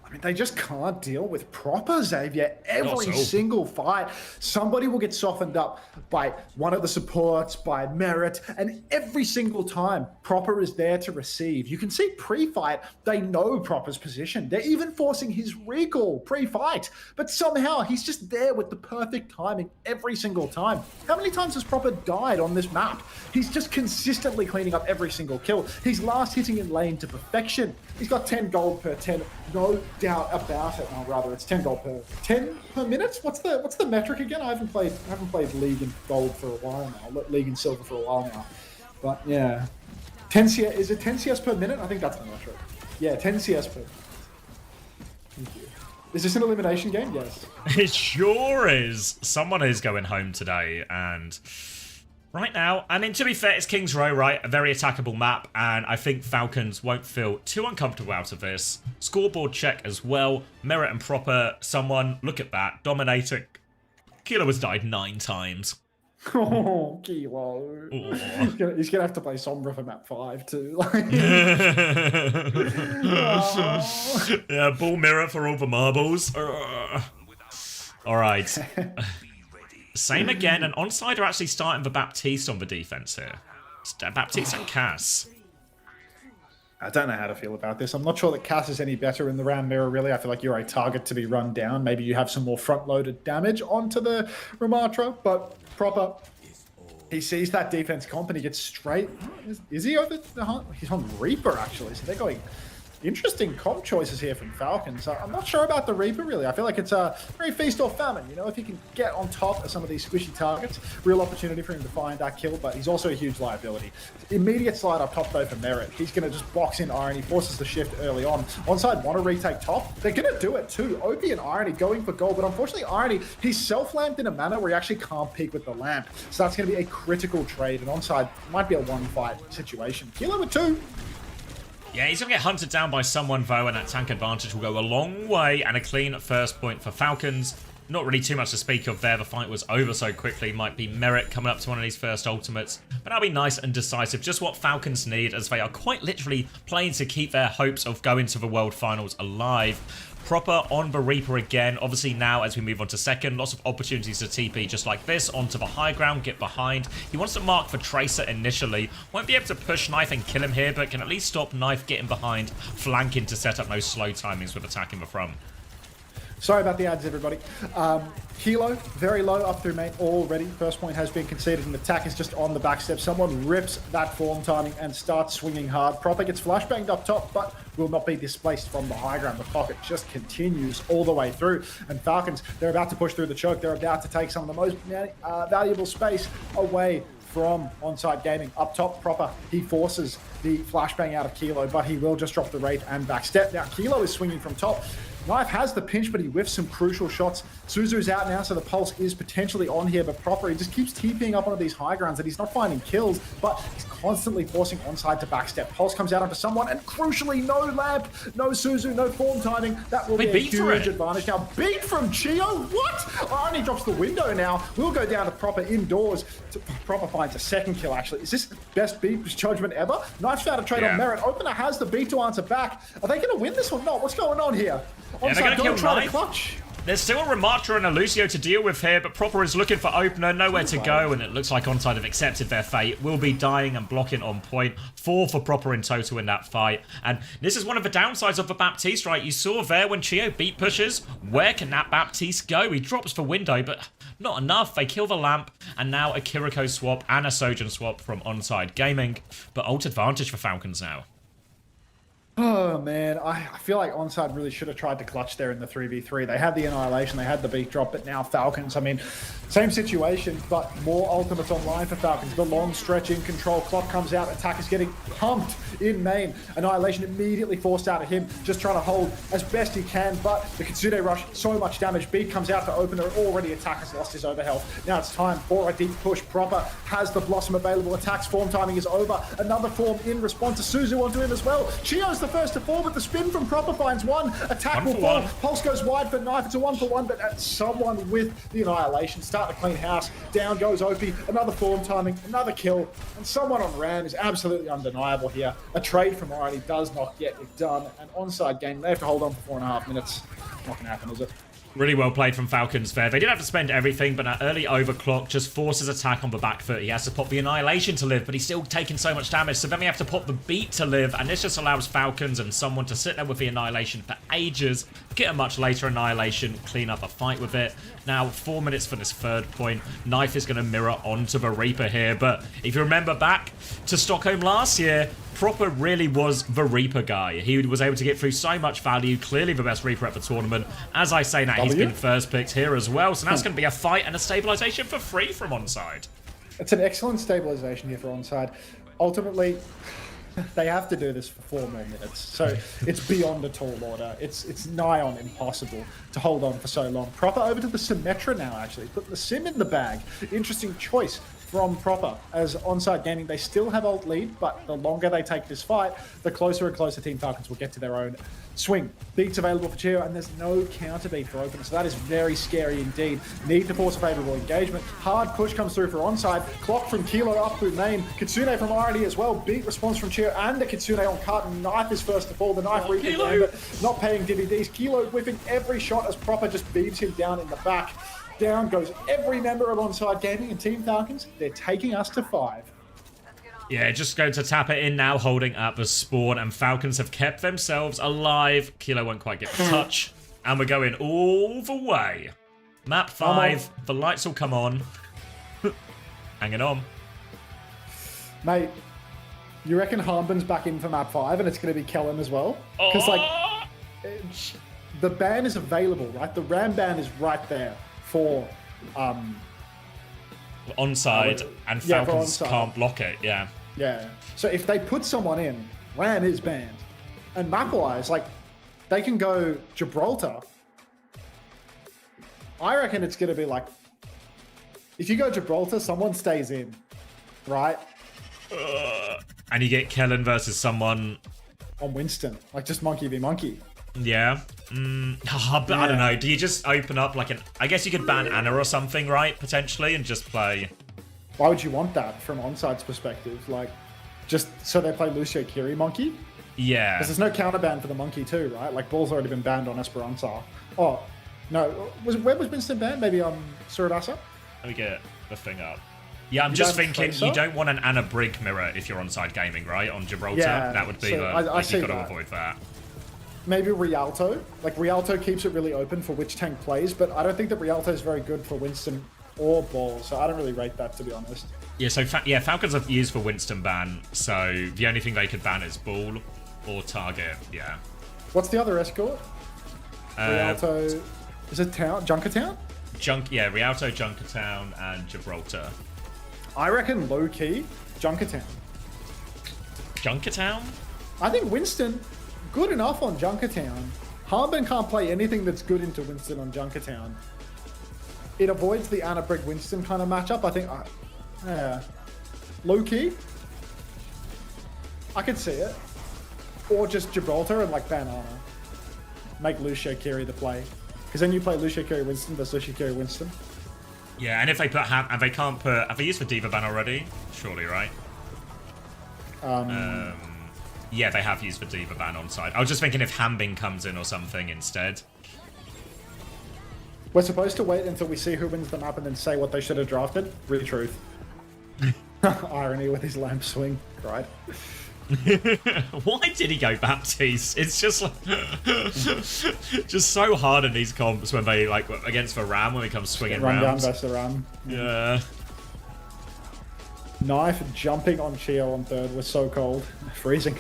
I mean, they just can't deal with Proper, Xavier. Every Not so. single fight, somebody will get softened up by one of the supports, by Merit, and every single time, Proper is there to receive. You can see pre-fight, they know Proper's position. They're even forcing his recall pre-fight, but somehow he's just there with the perfect timing every single time. How many times has Proper died on this map? He's just consistently cleaning up every single kill. He's last hitting in lane to perfection. He's got 10 gold per 10, no doubt about it. Or rather, it's 10 gold per 10 per minute. What's the metric again? I haven't played League in gold for a while now. League in silver for a while now. But yeah, 10 CS, is it 10 CS per minute? I think that's the metric. Yeah, 10 CS per minute. Thank you. Is this an elimination game? Yes. It sure is. Someone is going home today, and right now, and to be fair, it's King's Row, right? A very attackable map, and I think Falcons won't feel too uncomfortable out of this. Scoreboard check as well. Merit and Proper, someone, look at that, dominating. Kilo has died 9 times. Oh, Kilo. He's gonna have to play Sombra for map 5 too. Yeah, ball mirror for all the marbles. Alright. Same again, and onside are actually starting the Baptiste on the defense here. Baptiste and Cass. I don't know how to feel about this. I'm not sure that Cass is any better in the round mirror, really. I feel like you're a target to be run down. Maybe you have some more front-loaded damage onto the Ramatra, but Proper, he sees that defense comp and he gets straight. Is he over the hunt? He's on Reaper, actually, so they're going interesting comp choices here from Falcons. I'm not sure about the Reaper, really. I feel like it's a very feast or famine. You know, if he can get on top of some of these squishy targets, real opportunity for him to find that kill, but he's also a huge liability. Immediate slide up top, though, for Merit. He's going to just box in Irony, forces the shift early on. Onside want to retake top. They're going to do it, too. OP and Irony going for gold, but unfortunately, Irony, he's self-lamped in a manner where he actually can't peek with the lamp. So that's going to be a critical trade, and onside might be a one-fight situation. Kilo with 2. Yeah, he's going to get hunted down by someone, though, and that tank advantage will go a long way, and a clean first point for Falcons. Not really too much to speak of there. The fight was over so quickly. Might be Merit coming up to one of these first ultimates, but that'll be nice and decisive. Just what Falcons need, as they are quite literally playing to keep their hopes of going to the World Finals alive. Proper on the Reaper again. Obviously now, as we move on to second, lots of opportunities to TP just like this, onto the high ground, get behind. He wants to mark for Tracer initially. Won't be able to push Knife and kill him here, but can at least stop Knife getting behind, flanking to set up those slow timings with attack in the front. Sorry about the ads, everybody. Kilo, very low up through main already. First point has been conceded, and attack is just on the back step. Someone rips that form timing and starts swinging hard. Proper gets flashbanged up top, but will not be displaced from the high ground. The pocket just continues all the way through. And Falcons, they're about to push through the choke. They're about to take some of the most valuable space away from Onside Gaming. Up top, Proper, he forces the flashbang out of Kilo, but he will just drop the rate and backstep. Now, Kilo is swinging from top. Knife has the pinch, but he whiffs some crucial shots. Suzu's out now, so the pulse is potentially on here, but Proper, he just keeps TPing up onto these high grounds, and he's not finding kills, but he's constantly forcing Onside to backstep. Pulse comes out onto someone, and crucially, no lamp, no Suzu, no form timing. That will be a huge advantage. Now, beat from Chio, what? Arnie drops the window now. We'll go down to Proper indoors. Proper finds a second kill, actually. Is this best beat judgment ever? Knife's found a trade on merit. Opener has the beat to answer back. Are they going to win this or not? What's going on here? Yeah, they're going to kill Knife. Clutch. There's still a Ramatra and a Lucio to deal with here, but Proper is looking for opener, nowhere to go, and it looks like Onside have accepted their fate. Will be dying and blocking on point. 4 for Proper in total in that fight. And this is one of the downsides of the Baptiste, right? You saw there when Chio beat pushes, where can that Baptiste go? He drops for window, but not enough. They kill the lamp, and now a Kiriko swap and a Sojourn swap from Onside Gaming. But ult advantage for Falcons now. Oh, man. I feel like Onside really should have tried to clutch there in the 3v3. They had the Annihilation, they had the beat drop, but now Falcons, I mean, same situation, but more ultimates online for Falcons. The long stretch in control. Clock comes out. Attack is getting pumped in main. Annihilation immediately forced out of him, just trying to hold as best he can, but the Kitsune rush, so much damage. Beat comes out to opener. Already Attack has lost his overhealth. Now it's time for a deep push. Proper has the Blossom available. Attack's form timing is over. Another form in response to Suzu onto him as well. Chio's the first to fall, but the spin from Proper finds one. Attack will fall. Pulse goes wide for Knife. It's a 1-for-1, but someone with the Annihilation starting to clean house. Down goes Opie. Another form timing, another kill, and someone on Ram is absolutely undeniable here. A trade from already does not get it done. An Onside game, they have to hold on for 4.5 minutes. Not going to happen, is it? Really well played from Falcons there. They didn't have to spend everything, but that early overclock just forces Attack on the back foot. He has to pop the Annihilation to live, but he's still taking so much damage. So then we have to pop the beat to live, and this just allows Falcons and someone to sit there with the Annihilation for ages, get a much later Annihilation, clean up a fight with it. Now, 4 minutes for this third point. Knife is going to mirror onto the Reaper here, but if you remember back to Stockholm last year, Proper really was the Reaper guy. He was able to get through so much value, clearly the best Reaper at the tournament. As I say that, he's been first picked here as well, so that's going to be a fight and a stabilization for free from Onside. It's an excellent stabilization here for Onside. Ultimately, they have to do this for 4 more minutes, so it's beyond a tall order. It's nigh on impossible to hold on for so long. Proper over to the Symmetra now, actually. Put the Sim in the bag. Interesting choice from Proper. As Onside Gaming, they still have ult lead, but the longer they take this fight, the closer and closer Team Falcons will get to their own swing. Beats available for Chio, and there's no counter beat for opener, so that is very scary indeed. Need to force a favorable engagement. Hard push comes through for Onside. Clock from Kilo up through main. Kitsune from RD as well. Beat response from Chio and the Kitsune on Carton. Knife is first to fall. The Knife reaping there, but not paying DVDs. Kilo whipping every shot as Proper just beats him down in the back. Down goes every member of Onside Gaming, and Team Falcons, they're taking us to 5. Yeah, just going to tap it in now, holding up the spawn, and Falcons have kept themselves alive. Kilo won't quite get the touch, and we're going all the way. Map 5, the lights will come on. Hanging on. Mate, you reckon Harmbin's back in for map 5, and it's going to be Kellen as well? Because, the ban is available, right? The Ram ban is right there for Onside, and Falcons can't block it, yeah. Yeah. So if they put someone in, Ram is banned. And map-wise, they can go Gibraltar. I reckon it's going to be if you go Gibraltar, someone stays in, right? And you get Kellen versus someone on Winston, just monkey v monkey. Yeah. But I don't know. Do you just open up I guess you could ban Anna or something, right? Potentially, and just play. Why would you want that from Onside's perspective? Just so they play Lucio Kiri monkey? Yeah. Because there's no counter ban for the monkey too, right? Ball's already been banned on Esperanza. Oh, no. Where was Winston banned? Maybe on Suradasa? Let me get the thing up. Yeah, I'm just thinking you don't want an Anna Brig mirror if you're Onside Gaming, right? On Gibraltar. Yeah, that would be I you've got to that. avoid that. maybe Rialto. Like, Rialto keeps it really open for which tank plays, but I don't think that Rialto is very good for Winston or Ball, so I don't really rate that, to be honest. Yeah, so Falcons are used for Winston ban, so the only thing they could ban is Ball or Target, yeah. What's the other escort? Rialto... Is it Junkertown? Rialto, Junkertown, and Gibraltar. I reckon low-key, Junkertown. Junkertown? I think Winston, good enough on Junkertown. Harbin can't play anything that's good into Winston on Junkertown. It avoids the Anna Brig Winston kind of matchup. I think, yeah, low key, I could see it, or just Gibraltar and like ban Anna, make Lucio carry the play, because then you play Lucio carry Winston versus Lucio carry Winston. Yeah, and if they have they used for Diva ban already? Surely, right? Yeah, they have used for Diva ban on side. I was just thinking if Hambing comes in or something instead. We're supposed to wait until we see who wins the map and then say what they should have drafted. Really truth. Irony with his lamp swing, right? Why did he go Baptiste? It's just like just so hard in these comps when they like against the Ram when they come swinging Run round. down versus the Ram. Yeah. Knife jumping on Chio on third was so cold, freezing.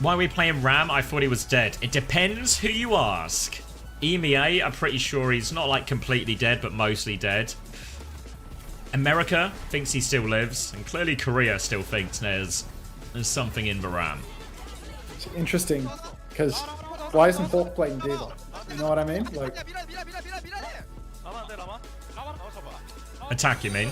Why are we playing Ram? I thought he was dead. It depends who you ask. EMEA, I'm pretty sure he's not like completely dead, but mostly dead. America thinks he still lives, and clearly Korea still thinks there's something in the Ram. It's interesting, because why isn't Hawk playing Diva? You know what I mean? Like, attack, you mean?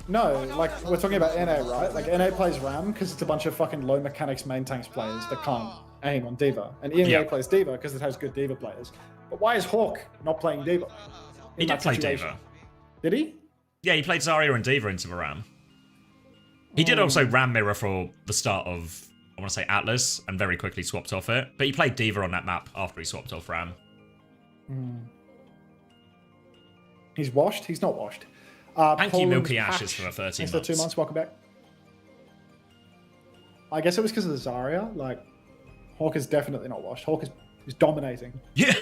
No, like, we're talking about NA, right? Like, NA plays Ram because it's a bunch of fucking low mechanics main tanks players that can't aim on Diva. And EMEA plays Diva because it has good Diva players. But why is Hawk not playing Diva? He did play Diva. Did he? Yeah, he played Zarya and Diva into the Ram. He did also Ram mirror for the start of, I want to say, Atlas, and very quickly swapped off it. But he played Diva on that map after he swapped off Ram. He's washed? He's not washed. Thank you, Milky Ashes, for 13 months. 2 months, welcome back. I guess it was because of the Zarya. Like, Hawk is definitely not washed. Hawk is dominating. Yeah.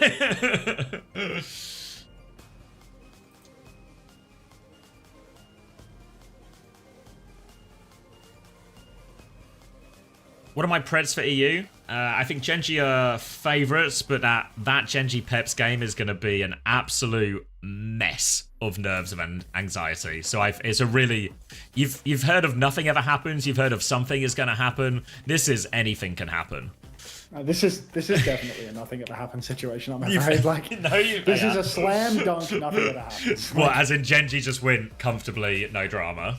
What are my preds for EU? I think Genji are favourites, but that Genji Peps game is going to be an absolute mess of nerves and anxiety. So it's a really... You've heard of nothing ever happens. You've heard of something is going to happen. This is anything can happen. This is definitely a nothing ever happens situation, I'm afraid. This is a slam dunk, nothing ever happens. What, as in Genji just win comfortably, no drama?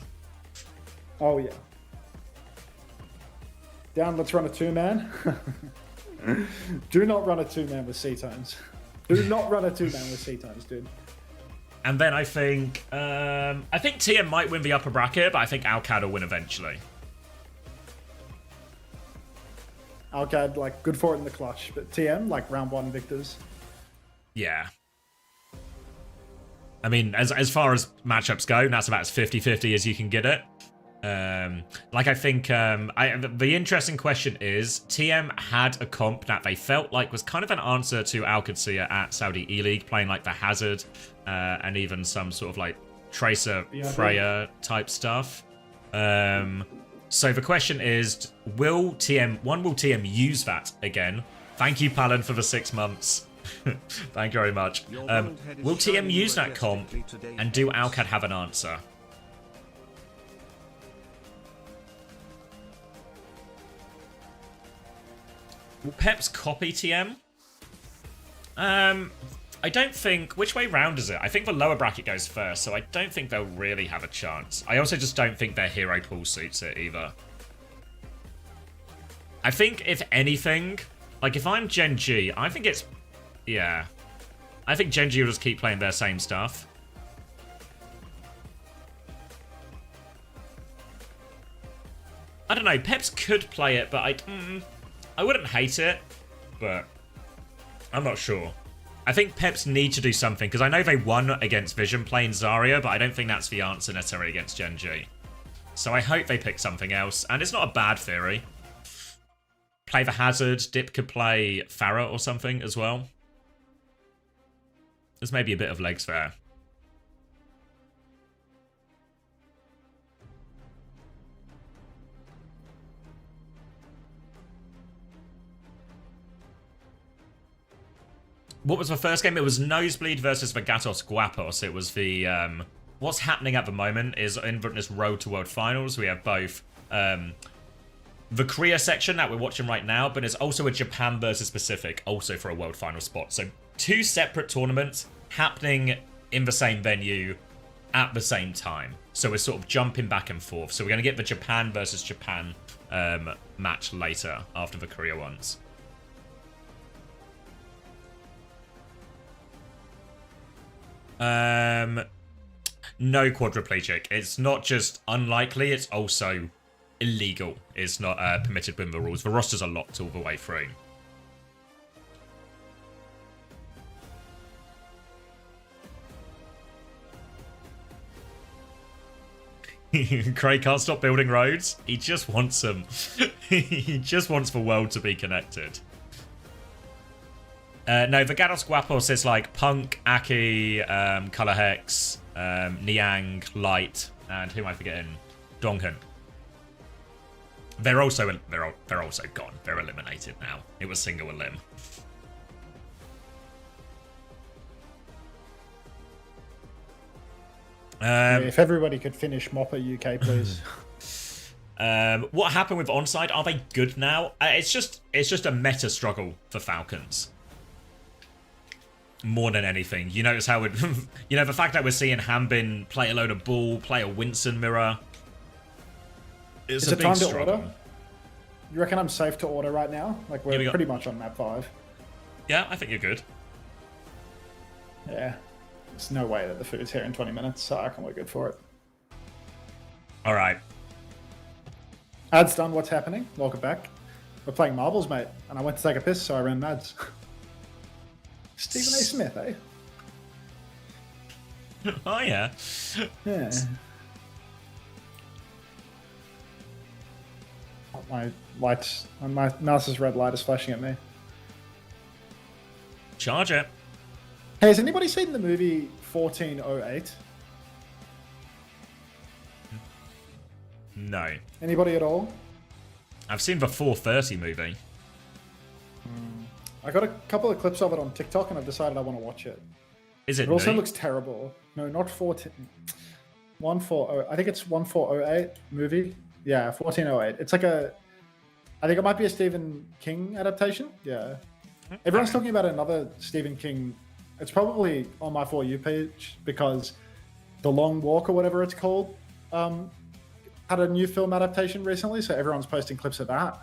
Oh, yeah. Down, let's run a two-man. Do not run a two-man with C-tones. Do not run a two-man with C-tones, dude. And then I think TM might win the upper bracket, but I think Alcad will win eventually. Alcad, like, good for it in the clutch, but TM, like, round one victors. Yeah. I mean, as far as matchups go, that's about as 50-50 as you can get it. I think the interesting question is TM had a comp that they felt like was kind of an answer to Alcacia at Saudi E-League, playing like the Hazard and even some sort of like Tracer Freya type stuff. So the question is, will TM use that again? Thank you, Palin, for the 6 months. Thank you very much. Will TM use that comp, and do Alcad have an answer? Will Peps copy TM? I don't think... Which way round is it? I think the lower bracket goes first, so I don't think they'll really have a chance. I also just don't think their hero pool suits it either. I think, if anything... Like, if I'm Gen G, I think it's... Yeah. I think Gen G will just keep playing their same stuff. I don't know. Peps could play it, but I wouldn't hate it, but I'm not sure. I think Peps need to do something, because I know they won against Vision playing Zarya, but I don't think that's the answer necessarily against Gen G. So I hope they pick something else, and it's not a bad theory. play the Hazard. Dip could play Farah or something as well. There's maybe a bit of legs there. What was the first game? It was Nosebleed versus the Gatos Guapos. It was the... what's happening at the moment is in this Road to World Finals, we have both the Korea section that we're watching right now, but there's also a Japan versus Pacific, also for a World Final spot. So 2 separate tournaments happening in the same venue at the same time. So we're sort of jumping back and forth. So we're going to get the Japan versus Japan match later after the Korea ones. No quadriplegic. It's not just unlikely, it's also illegal. It's not permitted within the rules. The rosters are locked all the way through. Craig can't stop building roads. He just wants them. He just wants the world to be connected. No, the Gatos Guapos is like Punk, Aki, Color Hex, Niang, Light, and who am I forgetting? Donghyun. They're also gone. They're eliminated now. It was single elim. If everybody could finish Mopper UK, please. What happened with Onside? Are they good now? It's just a meta struggle for Falcons. More than anything. You notice how it... you know, the fact that we're seeing Hanbin play a load of ball, play a Winston mirror. It's a big time to struggle. order? You reckon I'm safe to order right now? Like, we're pretty much on map 5. Yeah, I think you're good. Yeah. There's no way that the food's here in 20 minutes, so I reckon we're good for it. Alright. Ad's done. What's happening? Welcome back. We're playing marbles, mate. And I went to take a piss, so I ran Mads. Stephen A. Smith, eh? Oh, yeah. Yeah. My lights, my mouse's red light is flashing at me. Charge it. Hey, has anybody seen the movie 1408? No. Anybody at all? I've seen the 430 movie. I got a couple of clips of it on TikTok and I've decided I want to watch it. Is it It also new? looks terrible. No, not 14. 140. I think it's 1408 movie. Yeah, 1408. It's like a... I think it might be a Stephen King adaptation. Yeah. Everyone's talking about another Stephen King... It's probably on my For You page because The Long Walk or whatever it's called had a new film adaptation recently, so everyone's posting clips of that.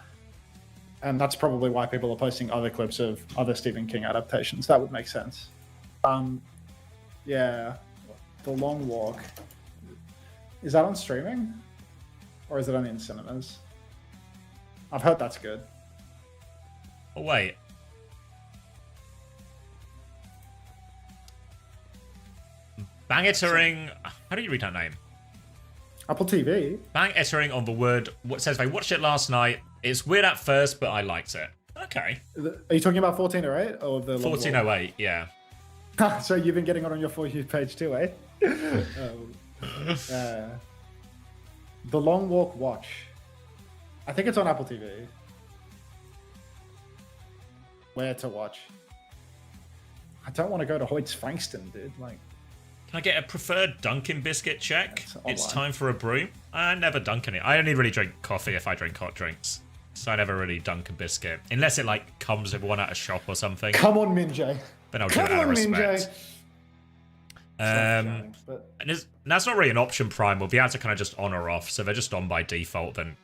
And that's probably why people are posting other clips of other Stephen King adaptations. That would make sense. Yeah, The Long Walk. Is that on streaming? Or is it only in cinemas? I've heard that's good. Oh, wait. Bang Ettering. How do you read that name? Apple TV. Bang Ettering on the word. What says they watched it last night. It's weird at first, but I liked it. Okay. Are you talking about 1408 or the Long 1408, yeah. Walk? So you've been getting it on your For You page too, eh? The Long Walk Watch. I think it's on Apple TV. Where to watch? I don't want to go to Hoyt's Frankston, dude. Like, Can I get a preferred Dunkin' biscuit check? It's online. time for a brew. I never dunk any. I only really drink coffee if I drink hot drinks. So I never really dunk a biscuit. Unless it like comes with one at a shop or something. come on, Minjay. Then I'll do it Come out of on, respect. Minjay. And that's not really an option prime. We'll be able to kind of just on or off. So they're just on by default. Then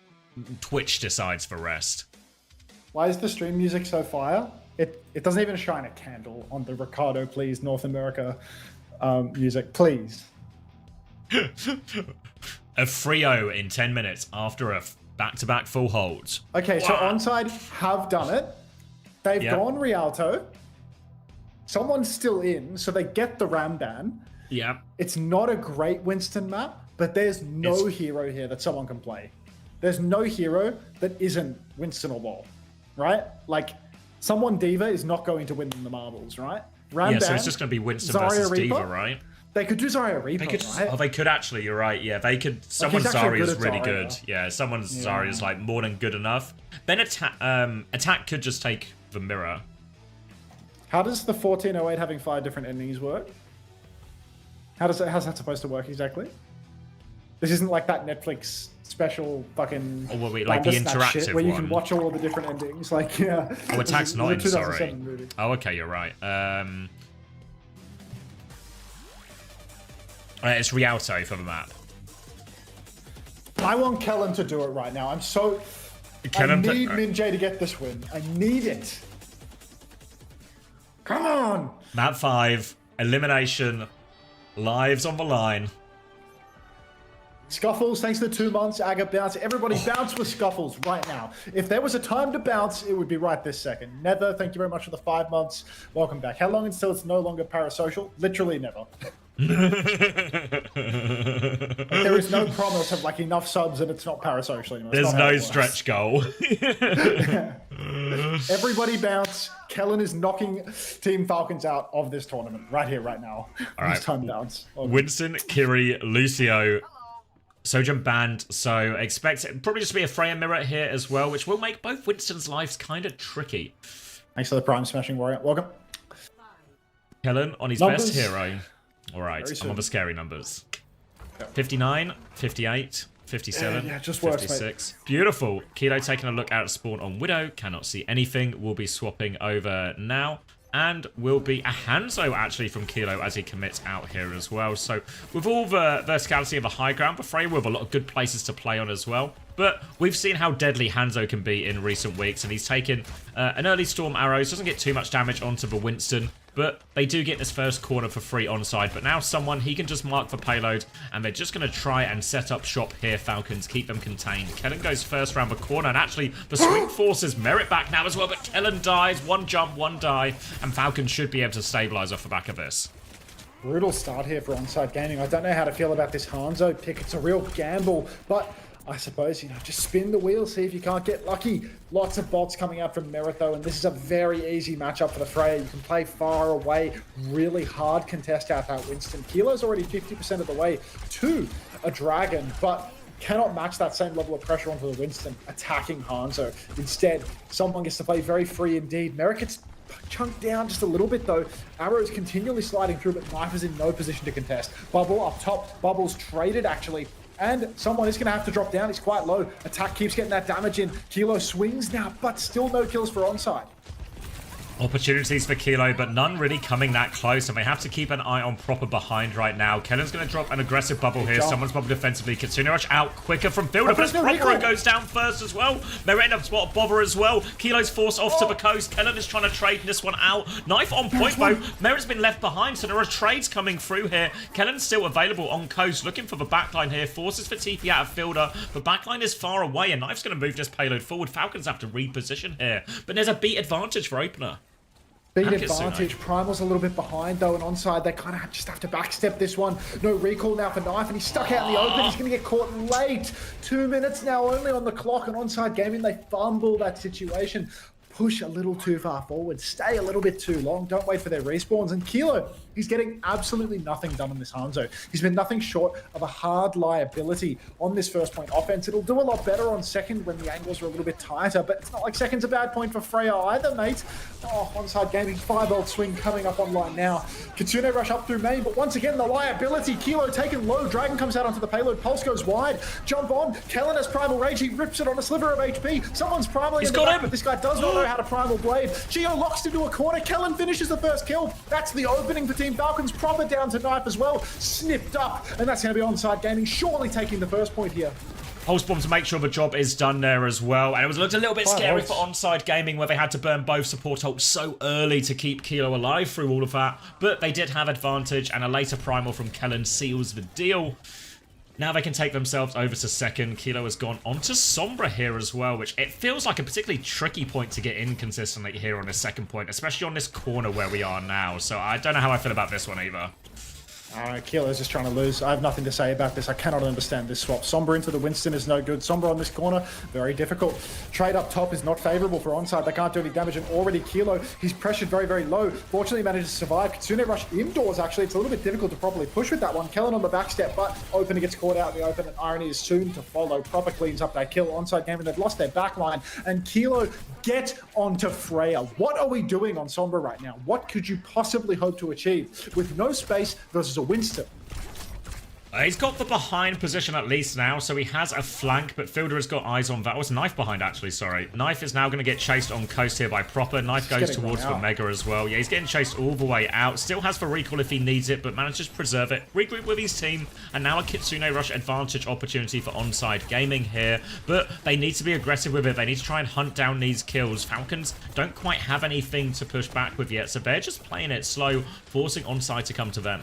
Twitch decides the rest. Why is the stream music so fire? It doesn't even shine a candle on the Ricardo Please North America music. Please. A Frio in 10 minutes after a back-to-back full holds. Okay, so Onside have done it. They've Yeah. gone Rialto. Someone's still in, so they get the Ramban. Yeah. It's not a great Winston map, but there's no It's- hero here that someone can play. There's no hero that isn't Winston or Ball. right? Like, someone Diva is not going to win them the marbles, right? Yeah, so it's just going to be Winston versus Diva, right? They could do Zarya Reaper, right? Oh, they could actually. You're right. Yeah, they could. Someone's Zarya's really good. Yeah, someone's Zarya's like more than good enough. Then attack could just take the mirror. How does the 1408 having 5 different endings work? How's that supposed to work exactly? This isn't like that Netflix special fucking oh, wait, like the interactive shit where you one. can watch all of the different endings. Like, yeah. Oh, attack's not in, sorry. Movie. Oh, okay, you're right. It's Rialto for the map. I want Kellen to do it right now. I need Minjay to get this win. I need it. Come on. Map 5, elimination, lives on the line. Scuffles, thanks to the 2 months. Aga bounce. Everybody bounce with Scuffles right now. If there was a time to bounce, it would be right this second. Nether, thank you very much for the 5 months. Welcome back. How long until it's no longer parasocial? Literally never. Like, there is no promise of like enough subs and it's not parasocial anymore. There's no stretch goal. Everybody bounce. Kellen is knocking Team Falcons out of this tournament right here, right now. All right. Time bounce. Winston, Kiri, Lucio, Sojourn banned, so expect it probably just be a Freya mirror here as well, which will make both Winston's lives kind of tricky. Thanks for the Prime Smashing Warrior. Welcome. Kellen on his best hero. All right, I'm on the scary numbers. 59, 58, 57, yeah, just 56. Beautiful. Kilo taking a look out at spawn on Widow. Cannot see anything. We'll be swapping over now. And will be a Hanzo actually from Kilo as he commits out here as well. So with all the verticality of the high ground, but Frey with a lot of good places to play on as well. But we've seen how deadly Hanzo can be in recent weeks, and he's taken an early Storm Arrows. Doesn't get too much damage onto the Winston, but they do get this first corner for free onside. But now he can just mark the payload, and they're just going to try and set up shop here, Falcons. Keep them contained. Kellen goes first round the corner, and actually the swing forces merit back now as well, but Kellen dies. 1 jump, 1 die, and Falcons should be able to stabilize off the back of this. Brutal start here for Onside Gaming. I don't know how to feel about this Hanzo pick. It's a real gamble, but I suppose, just spin the wheel, see if you can't get lucky. Lots of bots coming out from Merit, though, and this is a very easy matchup for the Freya. You can play far away, really hard contest out that Winston. Kilo's already 50% of the way to a Dragon, but cannot match that same level of pressure onto the Winston attacking Hanzo. Instead, someone gets to play very free indeed. Merit gets chunked down just a little bit though. Arrow's continually sliding through, but Knife is in no position to contest. Bubble up top. Bubble's traded actually. And someone is going to have to drop down. He's quite low. Attack keeps getting that damage in. Kilo swings now, but still no kills for Onside. Opportunities for Kilo, but none really coming that close, and they have to keep an eye on proper behind right now. Kellen's going to drop an aggressive bubble here. Someone's bubble defensively. Kitsune Rush out quicker from Fielder, but Proper goes down first as well. They're end up spot Bother as well. Kilo's forced off to the coast. Kellen is trying to trade this one out. Knife on point though. Merit's been left behind, so there are trades coming through here. Kellen's still available on coast, looking for the backline here. Forces for TP out of Fielder. The backline is far away, and Knife's going to move this payload forward. Falcons have to reposition here, but there's a beat advantage for Opener. Beat advantage. Primal's a little bit behind though, and Onside, they kind of just have to backstep this one. No recall now for Knife, and he's stuck out in the open. He's going to get caught late. 2 minutes now only on the clock, and Onside Gaming, they fumble that situation. Push a little too far forward. Stay a little bit too long. Don't wait for their respawns. And Kilo, he's getting absolutely nothing done on this Hanzo. He's been nothing short of a hard liability on this first point offense. It'll do a lot better on second when the angles are a little bit tighter, but it's not like second's a bad point for Freya either, mate. Oh, Onside Gaming, 5-ult swing coming up online now. Kitsune Rush up through main, but once again, the liability. Kilo taken low. Dragon comes out onto the payload. Pulse goes wide. Jump on. Kellen has Primal Rage. He rips it on a sliver of HP. Someone's Primal in the back, but this guy does not know how to Primal Blade. Geo locks into a corner. Kellen finishes the first kill. That's the opening for Team Falcons. Proper down to Knife as well. Snipped up. And that's going to be Onside Gaming, surely taking the first point here. Pulse bomb to make sure the job is done there as well. And it looked a little bit scary for Onside Gaming, where they had to burn both support ults so early to keep Kilo alive through all of that. But they did have advantage, and a later Primal from Kellen seals the deal. Now they can take themselves over to second. Kilo has gone onto Sombra here as well, which it feels like a particularly tricky point to get in consistently here on this second point, especially on this corner where we are now. So I don't know how I feel about this one either. Kilo's just trying to lose. I have nothing to say about this. I cannot understand this swap. Sombra into the Winston is no good. Sombra on this corner, very difficult. Trade up top is not favorable for onside. They can't do any damage, and already Kilo, he's pressured very, very low. Fortunately, manages to survive. Kitsune Rush indoors, actually. It's a little bit difficult to properly push with that one. Kellen on the back step, but Opener gets caught out in the open, and Irony is soon to follow. Proper cleans up that kill. Onside game, and they've lost their backline. And Kilo get onto Freya. What are we doing on Sombra right now? What could you possibly hope to achieve with no space versus a Winston? He's got the behind position at least now, so he has a flank, but Fielder has got eyes on that. Was Knife behind, actually, sorry. Knife is now going to get chased on coast here by Proper. Knife goes towards the Mega as well. Yeah, he's getting chased all the way out. Still has the recall if he needs it, but manages to preserve it. Regroup with his team, and now a Kitsune Rush advantage opportunity for onside gaming here, but they need to be aggressive with it. They need to try and hunt down these kills. Falcons don't quite have anything to push back with yet, so they're just playing it slow, forcing onside to come to them.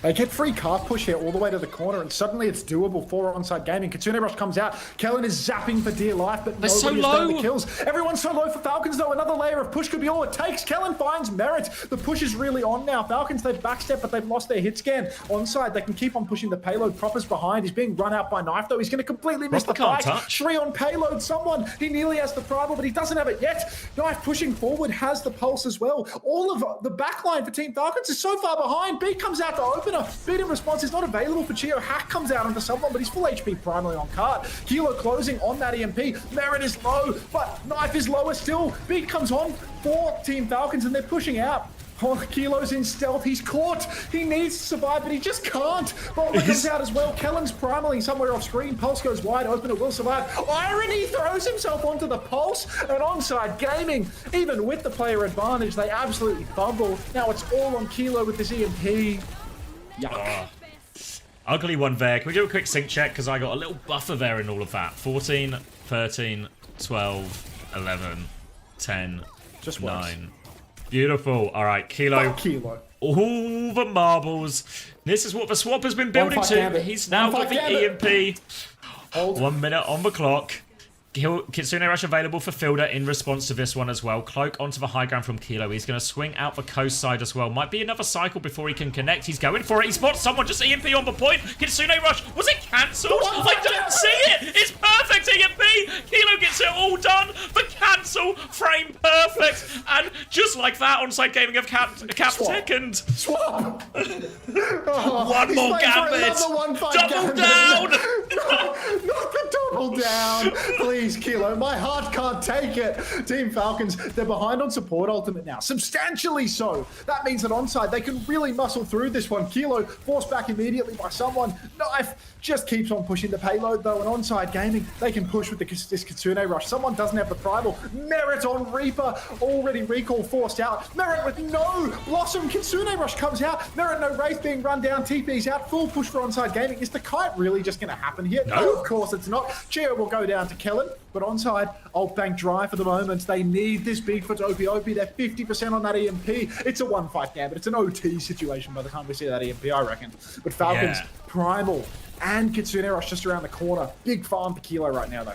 They get free calf push here all the way to the corner, and suddenly it's doable for onside gaming. Kitsune Rush comes out. Kellen is zapping for dear life, but nobody has done the kills. Everyone's so low for Falcons, though. Another layer of push could be all it takes. Kellen finds Merit. The push is really on now. Falcons, they've backstepped, but they've lost their hit scan. Onside, they can keep on pushing the payload. Proper's behind. He's being run out by Knife, though. He's going to completely miss the fight. Shri on payload. Someone, he nearly has the primal, but he doesn't have it yet. Knife pushing forward, has the pulse as well. All of the backline for Team Falcons is so far behind. B comes out to Opener. Beat in response is not available for Chio. Hack comes out onto someone, but he's full HP primarily on cart. Kilo closing on that EMP. Merit is low, but Knife is lower still. Beat comes on for Team Falcons, and they're pushing out. Oh, Kilo's in stealth. He's caught. He needs to survive, but he just can't. Boulder comes out as well. Kellen's primarily somewhere off screen. Pulse goes wide. Opener will survive. Irony throws himself onto the Pulse, and onside gaming. Even with the player advantage, they absolutely fumble. Now it's all on Kilo with this EMP. Yuck. Ugly one there. Can we do a quick sync check? Because I got a little buffer there in all of that. 14, 13, 12, 11, 10, just 9. Works. Beautiful. All right, Kilo. Kilo. All the marbles. This is what the swap has been building to. He's now got the EMP. 1 minute on the clock. Kitsune Rush available for Fielder in response to this one as well. Cloak onto the high ground from Kilo. He's going to swing out the coast side as well. Might be another cycle before he can connect. He's going for it. He spots someone. Just EMP on the point. Kitsune Rush. Was it cancelled? I don't see it. It's perfect EMP. Kilo gets it all done. The cancel frame perfect. And just like that, onside gaming have capped second. Swap. One more gambit. Double down. No, not the double down. Please, Kilo. My heart can't take it. Team Falcons, they're behind on support ultimate now. Substantially so. That means that onside, they can really muscle through this one. Kilo forced back immediately by someone. Knife just keeps on pushing the payload, though. And onside gaming, they can push with this Kitsune Rush. Someone doesn't have the primal. Merit on Reaper. Already recall forced out. Merit with no Blossom. Kitsune Rush comes out. Merit no Wraith being run down. TP's out. Full push for onside gaming. Is the kite really just going to happen here? No, of course it's not. Chio will go down to Kellen, but onside, Ult Bank dry for the moment. They need this big for OP. They're 50% on that EMP. It's a 1-5 gambit. It's an OT situation by the time we see that EMP, I reckon. But Falcons, primal, and Kitsune Rush just around the corner. Big farm for Kilo right now, though.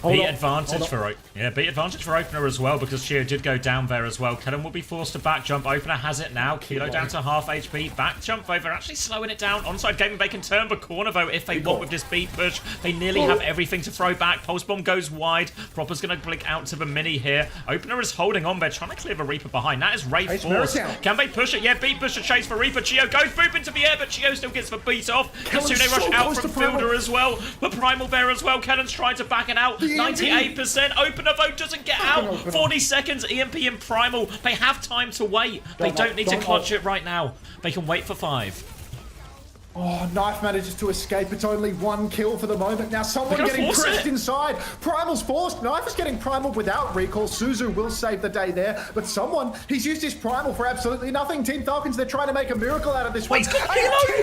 Beat advantage for Opener as well, because Chio did go down there as well. Kellen will be forced to back jump. Opener has it now. Kilo down to half HP. Back jump though. They're actually slowing it down. Onside gaming, they can turn the corner though if they want with this beat push. They nearly have everything to throw back. Pulse bomb goes wide. Proper's going to blink out to the mini here. Opener is holding on. They're trying to clear the Reaper behind. That is Wraith force. Can they push it? Yeah, beat push to chase for Reaper. Chio goes boop into the air, but Chio still gets the beat off. Kitsune Rush out from Fielder as well. But primal there as well. Kellen's trying to back it out. 98%. Opener though doesn't get out. 40 seconds. EMP and primal. They have time to wait. They don't need to clutch it right now. They can wait for 5. Oh, Knife manages to escape. It's only 1 kill for the moment. Now someone getting pressed inside. Primal's forced. Knife is getting primal without recall. Suzu will save the day there. But someone, he's used his primal for absolutely nothing. Team Falcons, they're trying to make a miracle out of this one. He's got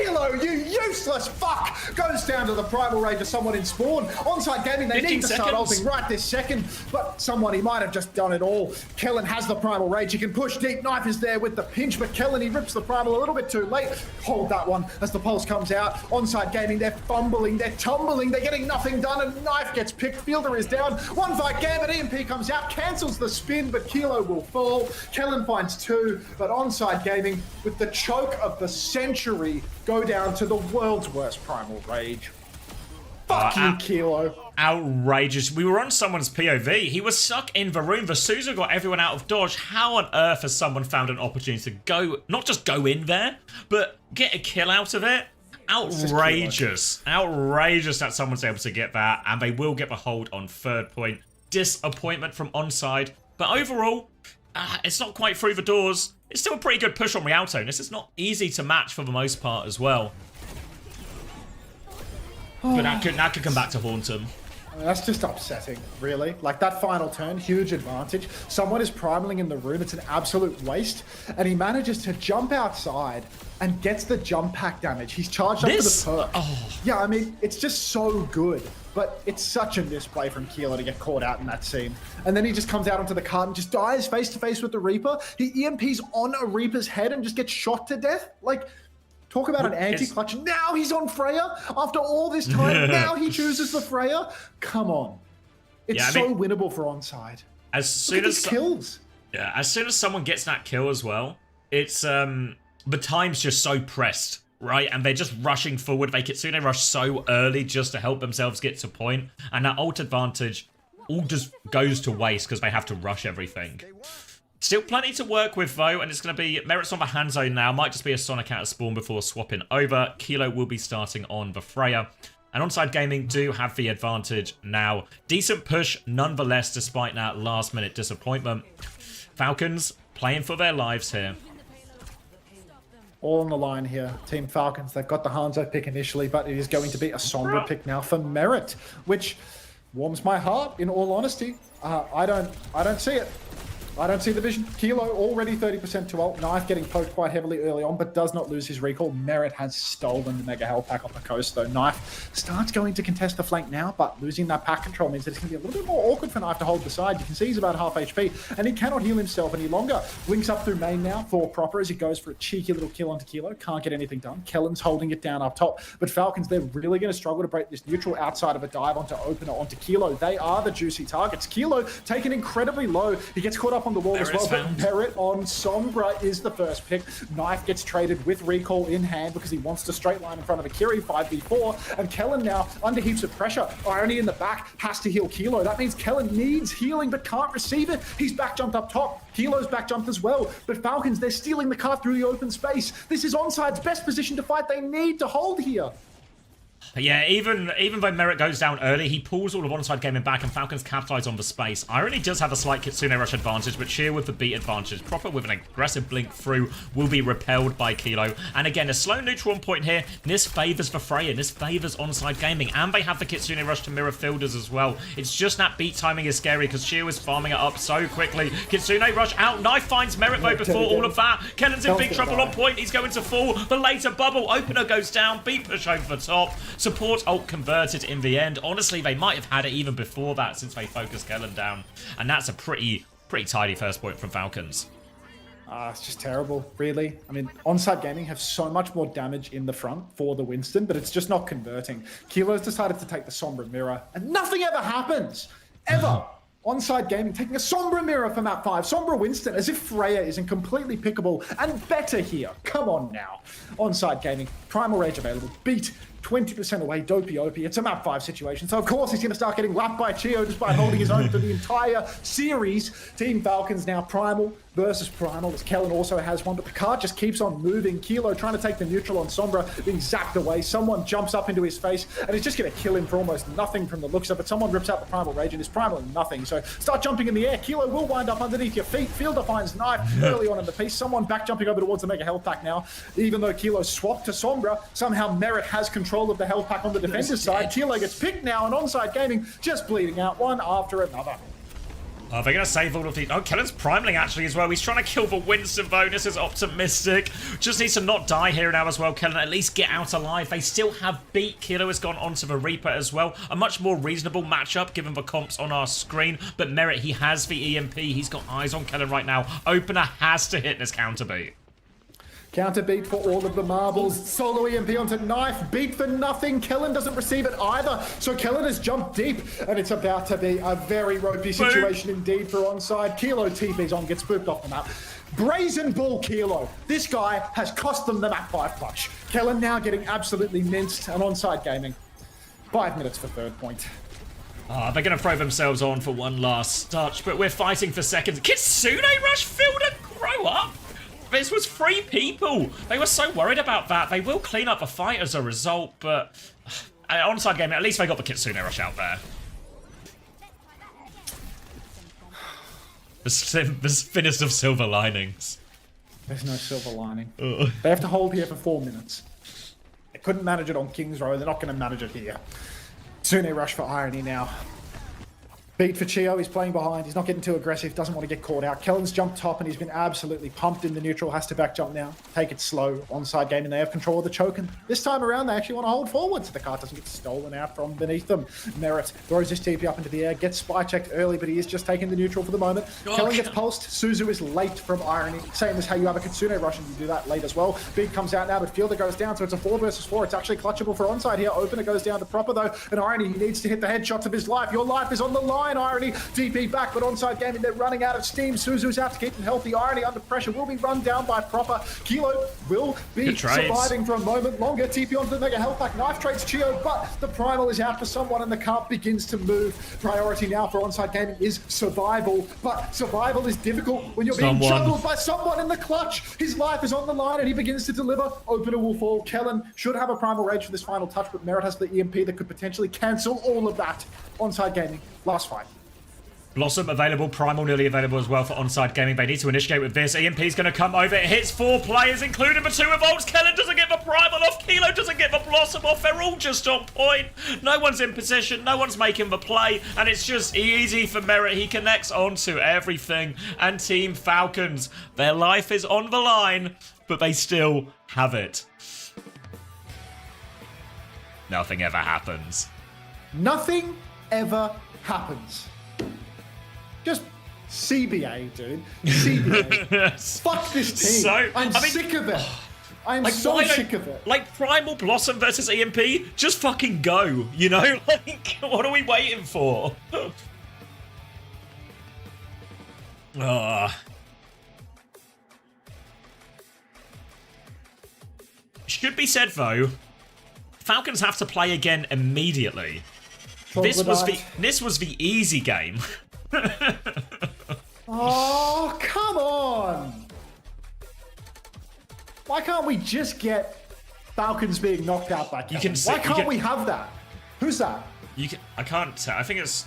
Kilo! You useless fuck! Goes down to the primal rage of someone in spawn. Onside gaming, they need to start ulting right this second. But someone, he might have just done it all. Kellen has the primal rage. He can push deep. Knife is there with the pinch. But Kellen, he rips the primal a little bit too late. Hold that one as the pulse Impulse comes out. Onside Gaming, they're fumbling, they're tumbling, they're getting nothing done, and Knife gets picked. Fielder is down. One fight Gambit, EMP comes out, cancels the spin, but Kilo will fall. Kellen finds 2, but Onside Gaming, with the choke of the century, go down to the world's worst Primal Rage. Fuck you, Kilo. Outrageous. We were on someone's POV. He was stuck in the room. The Suzu got everyone out of dodge. How on earth has someone found an opportunity to go, not just go in there, but get a kill out of it? Outrageous. Outrageous that someone's able to get that, and they will get the hold on 3rd point. Disappointment from Onside. But overall, it's not quite through the doors. It's still a pretty good push on Rialto. This is not easy to match for the most part as well. But that could come back to haunt him. That's just upsetting, really. Like, that final turn, huge advantage. Someone is primaling in the room. It's an absolute waste. And he manages to jump outside and gets the jump pack damage. He's charged up for the perk. Oh. Yeah, I mean, it's just so good. But it's such a misplay from Kilo to get caught out in that scene. And then he just comes out onto the cart and just dies face to face with the Reaper. He EMPs on a Reaper's head and just gets shot to death. Like, talk about an anti-clutch. Now he's on Freya after all this time. Now he chooses the Freya. Come on. It's winnable for Onside. As soon as kills. Yeah, as soon as someone gets that kill as well, it's the time's just so pressed, right? And they're just rushing forward. They Kitsune rush so early just to help themselves get to point, and that ult advantage all just goes to waste because they have to rush everything. Still plenty to work with, though, and it's going to be Merit's on the hand zone now. Might just be a Sonic out of spawn before swapping over. Kilo will be starting on the Freya. And Onside Gaming do have the advantage now. Decent push, nonetheless, despite that last-minute disappointment. Falcons playing for their lives here. All on the line here. Team Falcons, they've got the Hanzo pick initially, but it is going to be a Sombra pick now for Merit, which warms my heart, in all honesty. I don't see it. I don't see the vision. Kilo already 30% to ult. Knife getting poked quite heavily early on, but does not lose his recall. Merit has stolen the Mega Hell pack off the coast, though. Knife starts going to contest the flank now, but losing that pack control means that it's going to be a little bit more awkward for Knife to hold the side. You can see he's about half HP, and he cannot heal himself any longer. Blinks up through main now for Proper as he goes for a cheeky little kill onto Kilo. Can't get anything done. Kellen's holding it down up top, but Falcons, they're really going to struggle to break this neutral outside of a dive onto Opener, onto Kilo. They are the juicy targets. Kilo taken incredibly low. He gets caught up on the wall as well, but Merit on Sombra is the first pick. Knife gets traded with recall in hand because he wants to straight line in front of Akiri 5v4, and Kellen now under heaps of pressure. Irony in the back has to heal Kilo. That means Kellen needs healing but can't receive it. He's back jumped up top. Kilo's back jumped as well, but Falcons, they're stealing the cart through the open space. This is Onside's best position to fight. They need to hold here. Yeah, even though Merit goes down early, he pulls all of Onside Gaming back, and Falcons capitalize on the space. Irony does have a slight Kitsune rush advantage, but Sheer with the beat advantage. Proper with an aggressive blink through will be repelled by Kilo. And again, a slow neutral on point here. This favors for Freya. This favors Onside Gaming, and they have the Kitsune rush to mirror fielders as well. It's just that beat timing is scary because Sheer is farming it up so quickly. Kitsune rush out. Knife finds Merit though before all of that. Kellen's in big trouble on point. He's going to fall. The later bubble. Opener goes down. Beat push over the top. Support ult converted in the end. Honestly, they might have had it even before that since they focused Kellen down. And that's a pretty tidy first point from Falcons. It's just terrible, really. I mean, Onside Gaming have so much more damage in the front for the Winston, but it's just not converting. Kilo's decided to take the Sombra Mirror, and nothing ever happens. Ever. Onside Gaming taking a Sombra Mirror for map 5. Sombra Winston, as if Freya isn't completely pickable and better here. Come on now. Onside Gaming, Primal Rage available. Beat 20% away, Dopey Opie. It's a map 5 situation, so of course he's going to start getting lapped by Chio despite holding his own for the entire series. Team Falcons now Primal versus Primal, as Kellen also has one, but the card just keeps on moving. Kilo trying to take the neutral on Sombra, being zapped away. Someone jumps up into his face, and he's just going to kill him for almost nothing from the looks of it. Someone rips out the Primal Rage, and it's Primal nothing, so start jumping in the air. Kilo will wind up underneath your feet. Fielder finds Knife early on in the piece. Someone back jumping over towards the Mega Health Pack now. Even though Kilo swapped to Sombra, somehow Merit has control of the Health Pack on the defender's side. Kilo gets picked now, and Onside Gaming just bleeding out one after another. Oh, they're going to save all of these. Oh, Kellen's primaling actually as well. He's trying to kill the Winston though. This is optimistic. Just needs to not die here now as well. Kellen at least get out alive. They still have beat. Kilo has gone onto the Reaper as well. A much more reasonable matchup given the comps on our screen. But Merit, he has the EMP. He's got eyes on Kellen right now. Opener has to hit this counter beat. Counter beat for all of the marbles. Solo EMP onto Knife. Beat for nothing. Kellen doesn't receive it either. So Kellen has jumped deep, and it's about to be a very ropey situation indeed for onside. Kilo TP's on, gets spooked off the map. Brazen Bull Kilo. This guy has cost them the map 5 clutch. Kellen now getting absolutely minced and onside gaming. 5 minutes for third point. Oh, they're going to throw themselves on for one last touch, but we're fighting for seconds. Kitsune Rush Fielder, grow up! This was 3 people. They were so worried about that. They will clean up the fight as a result, but onside gaming, at least they got the Kitsune Rush out there. The thinnest of silver linings. There's no silver lining. They have to hold here for 4 minutes. They couldn't manage it on King's Row. They're not going to manage it here. Tsune Rush for Irony now. Beat for Chio, he's playing behind, he's not getting too aggressive, doesn't want to get caught out. Kellen's jumped top and he's been absolutely pumped in the neutral, has to back jump now. Take it slow, onside game, and they have control of the choke. And this time around, they actually want to hold forward so the cart doesn't get stolen out from beneath them. Merit throws his TP up into the air, gets spy checked early, but he is just taking the neutral for the moment. Kellen gets pulsed, Suzu is late from Irony, same as how you have a Kitsune Rush and you do that late as well. Beat comes out now, but Fielder goes down, so it's a 4 versus 4. It's actually clutchable for onside here. Opener goes down to proper though, and Irony, he needs to hit the headshots of his life. Your life is on the line, Irony. TP back, but onside gaming, they're running out of steam. Suzu's out to keep them healthy. Irony under pressure will be run down by proper. Kilo will be surviving for a moment longer. TP onto the mega health pack. Knife trades Chio, but the primal is out for someone and the cart begins to move. Priority now for onside gaming is survival, but survival is difficult when you're being juggled by someone in the clutch. His life is on the line and he begins to deliver. Opener will fall. Kellen should have a primal rage for this final touch, but Merit has the EMP that could potentially cancel all of that. Onside gaming, last fight. Blossom available, Primal nearly available as well for onside gaming. They need to initiate with this. EMP's going to come over. It hits 4 players, including the 2 revolts. Kellen doesn't get the Primal off. Kilo doesn't get the Blossom off. They're all just on point. No one's in position. No one's making the play. And it's just easy for Merit. He connects onto everything. And Team Falcons, their life is on the line, but they still have it. Nothing ever happens. Nothing ever happens. Just CBA, dude. CBA. Fuck this team. I'm sick of it. I'm so sick of it. Like, Primal Blossom versus EMP, just fucking go, you know? Like, what are we waiting for? Should be said, though, Falcons have to play again immediately. This was the easy game. Oh, come on! Why can't we just get Falcons being knocked out by Kellen? Why can't we have that? Who's that? I can't tell. I think it's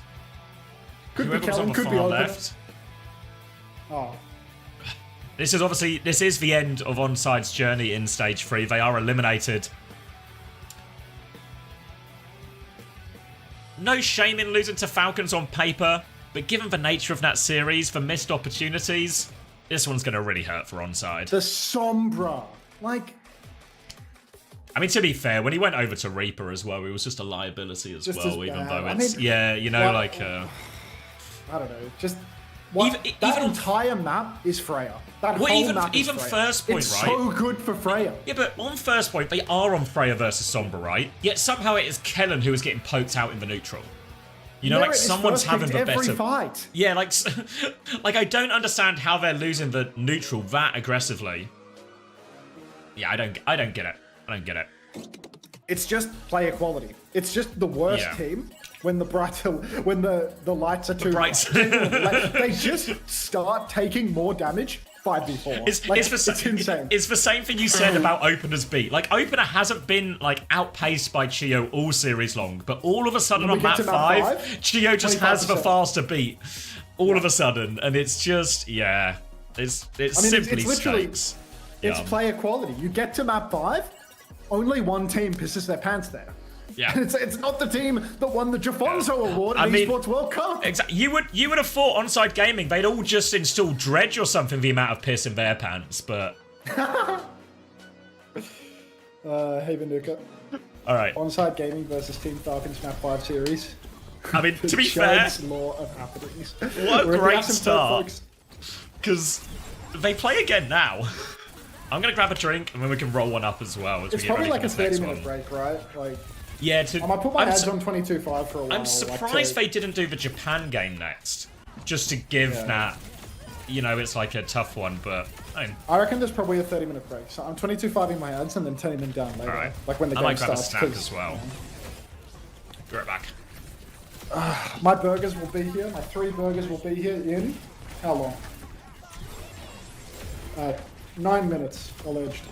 could be Kellen, could be left. Oh. This is the end of Onside's journey in stage 3. They are eliminated. No shame in losing to Falcons on paper. But given the nature of that series, the missed opportunities, this one's going to really hurt for Onside. The Sombra. Like... I mean, to be fair, when he went over to Reaper as well, it was just a liability as well, even though it's... yeah, you know, like... I don't know, just... that entire map is Freya. That whole map is Freya. First point, it's right? So good for Freya. Yeah, but on first point, they are on Freya versus Sombra, right? Yet somehow it is Kellen who is getting poked out in the neutral. You know, like someone's having the better fight. Yeah, like I don't understand how they're losing the neutral that aggressively. Yeah, I don't get it. I don't get it. It's just player quality. It's just the worst team when the lights are too bright. They just start taking more damage. 5v4. It's insane. It's the same thing you said about Opener's beat. Like, Opener hasn't been, like, outpaced by Chio all series long, but all of a sudden on map 5, Chio just has the faster beat. All of a sudden, and it's just, it's simply stakes. It's player quality. You get to map 5, only one team pisses their pants there. Yeah, it's not the team that won the Jafonso Award at Esports World Cup. Exactly. You would have thought Onside Gaming they'd all just install Dredge or something. The amount of piss in their pants, but hey Vanuka. All right. Onside Gaming versus Team Falcons map 5 series. I mean, to be fair, law of happenings. What a great start. Because they play again now. I'm gonna grab a drink and then we can roll one up as well. As It's we get probably ready like for a this next 30-minute one. break, right? Like, Yeah, I might put my ads su- on 22.5 for a while. I'm surprised they didn't do the Japan game next, just to give that. You know, it's like a tough one, but I reckon there's probably a 30-minute break. So I'm 22.5ing my ads and then turning them down later. Alright. Like when the I game might grab a starts. snack 'cause as well. Be right back. My burgers will be here. My 3 burgers will be here in how long? 9 minutes, alleged.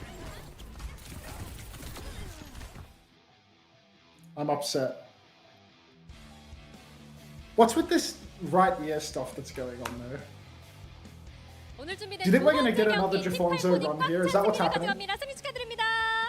I'm upset. What's with this right ear stuff that's going on there? 오늘 준비된 Do you think we're gonna 두 get 번째 another 경기 Jafonzo 팀 run here? Is that what's 승리를 happening? 가져갑니다. 승리 축하드립니다.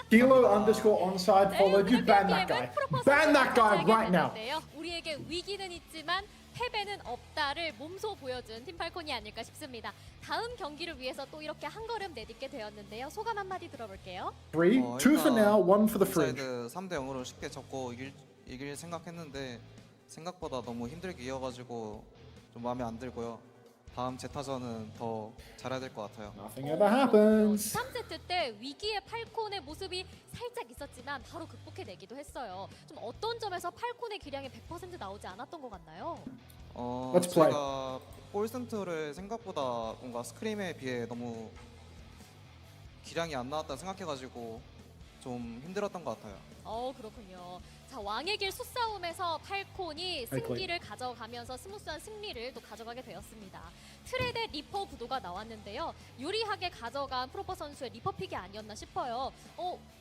Kilo underscore onside followed. You ban that guy. Ban that guy right now. 우리에게 위기는 있지만 패배는 없다를 몸소 보여준 팀 팔콘이 아닐까 싶습니다. 다음 경기를 위해서 또 이렇게 한 걸음 내딛게 되었는데요. 소감 한마디 들어볼게요. 3, 2 for now, 1 for the fridge. 사이드 3대 0으로 쉽게 졌고 이길 생각했는데 생각보다 너무 힘들게 이어가지고 좀 마음에 안 들고요. 다음 제타전은 더 잘해야 될 것 같아요. Nothing ever happens. 3세트 때 위기의 팔콘의 모습이 살짝 있었지만 바로 극복해내기도 했어요. 좀 어떤 점에서 팔콘의 기량이 100% 나오지 않았던 것 같나요? Let's play. 제가 볼센트를 생각보다 뭔가 스크림에 비해 너무 기량이 안 나왔다 생각해가지고 좀 힘들었던 것 같아요. 그렇군요. 자, 왕의 길 수싸움에서 팔콘이 승기를 가져가면서 스무스한 승리를 또 가져가게 되었습니다. 트레 대 리퍼 구도가 나왔는데요. 유리하게 가져간 프로퍼 선수의 리퍼 픽이 아니었나 싶어요.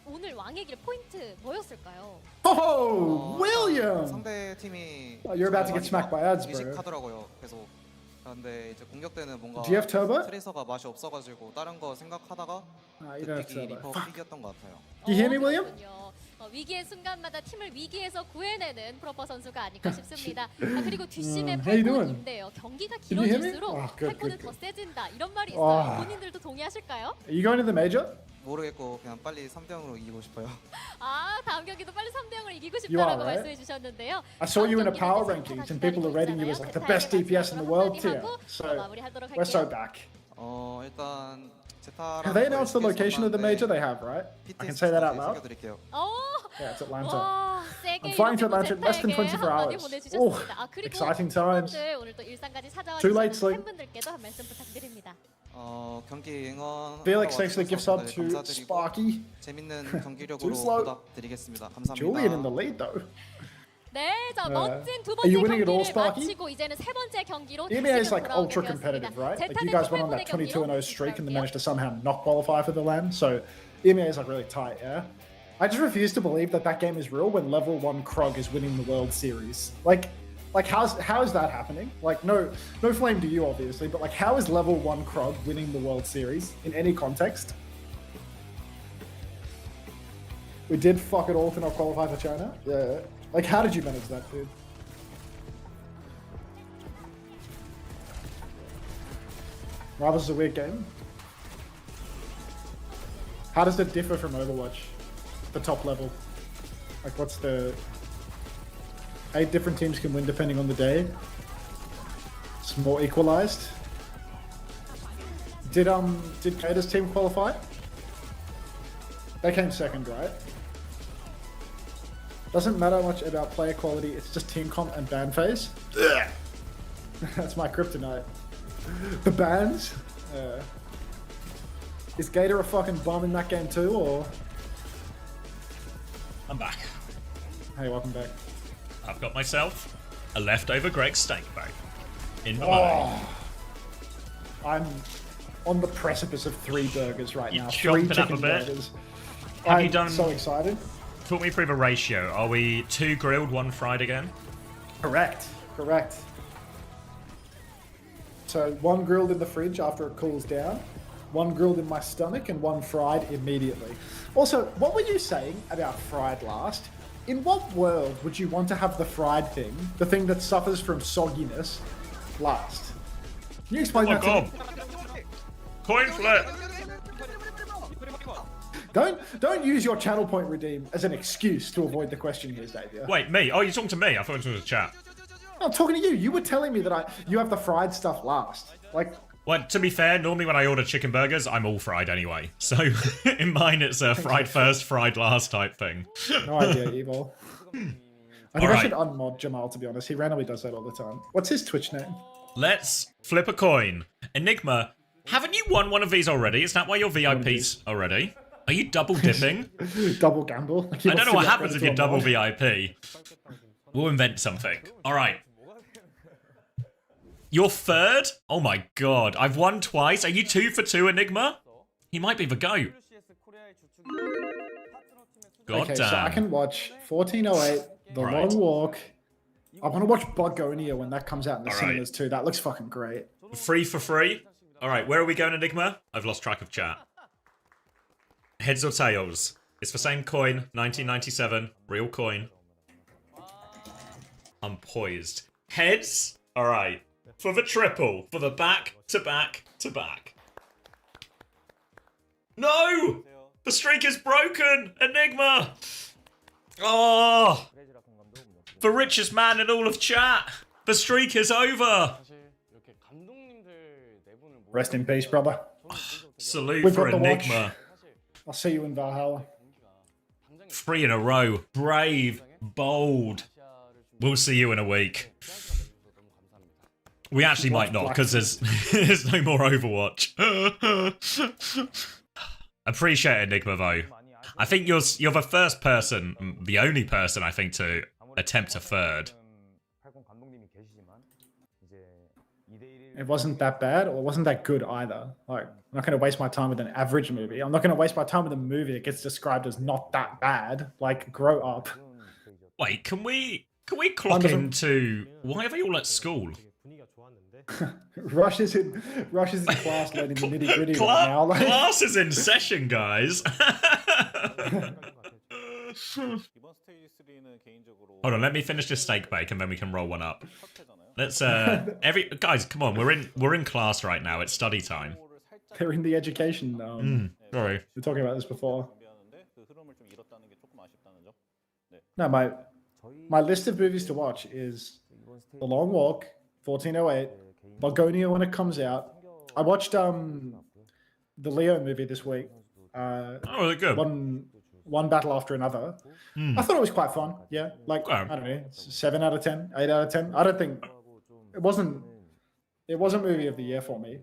오늘 왕의 길 포인트 뭐였을까요? Oh, William! 상대 팀이 Oh, you're about to get smacked by ads, bro. 의식하더라고요. 계속. 그런데 이제 공격 때는 뭔가 Do you have turbo? 트레이서가 맛이 없어가지고 다른 거 생각하다가 You don't have 픽이 turbo. 리퍼 Fuck. 픽이었던 것 같아요. Do you hear me, William? 그렇군요. 위기의 순간마다 팀을 위기에서 구해내는 프로퍼 선수가 아닐까 싶습니다. 그리고 뒷심에 How you doing? 팔콘인데요. 경기가 Can you hear me? 길어질수록 Good, 팔콘은 good, 더 good. 세진다 이런 말이 있어요. 아. 본인들도 동의하실까요? Are you going to the major? 모르겠고 그냥 빨리 3대 0으로 이기고 싶어요. 다음 경기도 빨리 3대 0을 이기고 You are, 싶다라고 right? 말씀해 주셨는데요. I saw you in a 다음 power 경기는 rankings 이제 and people are rating you as like the best DPS in the world tier. 한마디 하고 So 마무리하도록 we're so 할게요. back. 일단 제타랑 Have they announced the location of the major? They have, right? I can say that out loud. 드릴게요. Yeah, it's Atlanta. 와, 세게 I'm flying to 이렇게 Atlanta in less than 제타에게 24 한마디 hours. 보내주셨습니다. 그리고 exciting times. 팬분들 오늘 또 일산까지 찾아와 Too late, 주신 Slim. 팬분들께도 한 말씀 부탁드립니다. 경기 응원 Felix, thanks for the gift sub to Sparky. 재밌는 경기력으로 Too slow. 보답드리겠습니다. 감사합니다. Julian in the lead though. 네, 자 멋진 두 Are 번째 you winning it all, 경기를 Sparky? 마치고 이제는 세 번째 경기로 EMEA is 다시금 like 돌아오게 ultra 되었습니다. competitive, right? Like 제타 you 대 guys went on 팔콘의 that 22-0 경기로 streak and then 돌아올게요. managed to somehow not qualify for the LAN. So EMEA is like really tight, yeah? I just refuse to believe that that game is real when level 1 Krog is winning the World Series. Like how is that happening? Like no flame to you obviously, but like how is level 1 Krog winning the World Series in any context? We did fuck it all to not qualify for China? Yeah. Like how did you manage that, dude? Wow, this is a weird game. How does it differ from Overwatch? The top level? Like what's the... 8 different teams can win depending on the day. It's more equalized. Did Kata's team qualify? They came second, right? Doesn't matter much about player quality, it's just team comp and ban phase. That's my kryptonite. The bans? Is Gator a fucking bum in that game too, or? I'm back. Hey, welcome back. I've got myself a leftover Greg steak bag in my bag. I'm on the precipice of 3 burgers right You're now. 3 chomping up a chicken bit. burgers. Have I'm you done- so excited. Talk me through the ratio. Are we 2 grilled, 1 fried again? Correct. So 1 grilled in the fridge after it cools down, 1 grilled in my stomach, and 1 fried immediately. Also, what were you saying about fried last? In what world would you want to have the fried thing, the thing that suffers from sogginess, last? Can you explain Oh that god. to me? Coin flip. Don't use your channel point redeem as an excuse to avoid the question here, Xavier. Wait, me? Oh, you're talking to me. I thought it was the chat. I'm talking to you. You were telling me that you have the fried stuff last. Like, Well, to be fair, normally when I order chicken burgers, I'm all fried anyway. So in mine, it's a fried first, fried last type thing. No idea, Evil. I think I should unmod Jamal, to be honest. He randomly does that all the time. What's his Twitch name? Let's flip a coin. Enigma, haven't you won one of these already? Is that why you're VIPs already? Are you double dipping? Double gamble? I don't know what happens if you're double VIP. We'll invent something. All right. You're third? Oh my god. I've won twice. Are you 2 for 2, Enigma? He might be the GOAT. God Okay, damn. so I can watch 1408, The Long Walk. I want to watch Bugonia when that comes out in the cinemas too. That looks fucking great. Free for free? Alright, where are we going, Enigma? I've lost track of chat. Heads or tails? It's the same coin, 1997, real coin. I'm poised. Heads? Alright. For the triple. For the back to back to back. No! The streak is broken! Enigma! Oh! The richest man in all of chat! The streak is over! Rest in peace, brother. Salute We've for got the watch. Enigma. I'll see you in Valhalla. 3 in a row. Brave. Bold. We'll see you in a week. We actually might not, because there's no more Overwatch. Appreciate it, Enigma, though. I think you're the first person, the only person, I think, to attempt a third. It wasn't that bad, or it wasn't that good either. Like, I'm not going to waste my time with an average movie. I'm not going to waste my time with a movie that gets described as not that bad. Like, grow up. Wait, can we clock into... Why are they all at school? Rush is in class learning the nitty gritty right now. Like... Class is in session, guys. Hold on, let me finish this steak bake and then we can roll one up. Let's guys, come on, we're in class right now. It's study time. They're in the education. Sorry, we were talking about this before. No, my list of movies to watch is The Long Walk, 1408, Bugonia when it comes out. I watched the Leo movie this week. Oh, really good. One battle after another. I thought it was quite fun. Yeah, like I don't know, 7 out of 10, 8 out of 10. I don't think it wasn't movie of the year for me.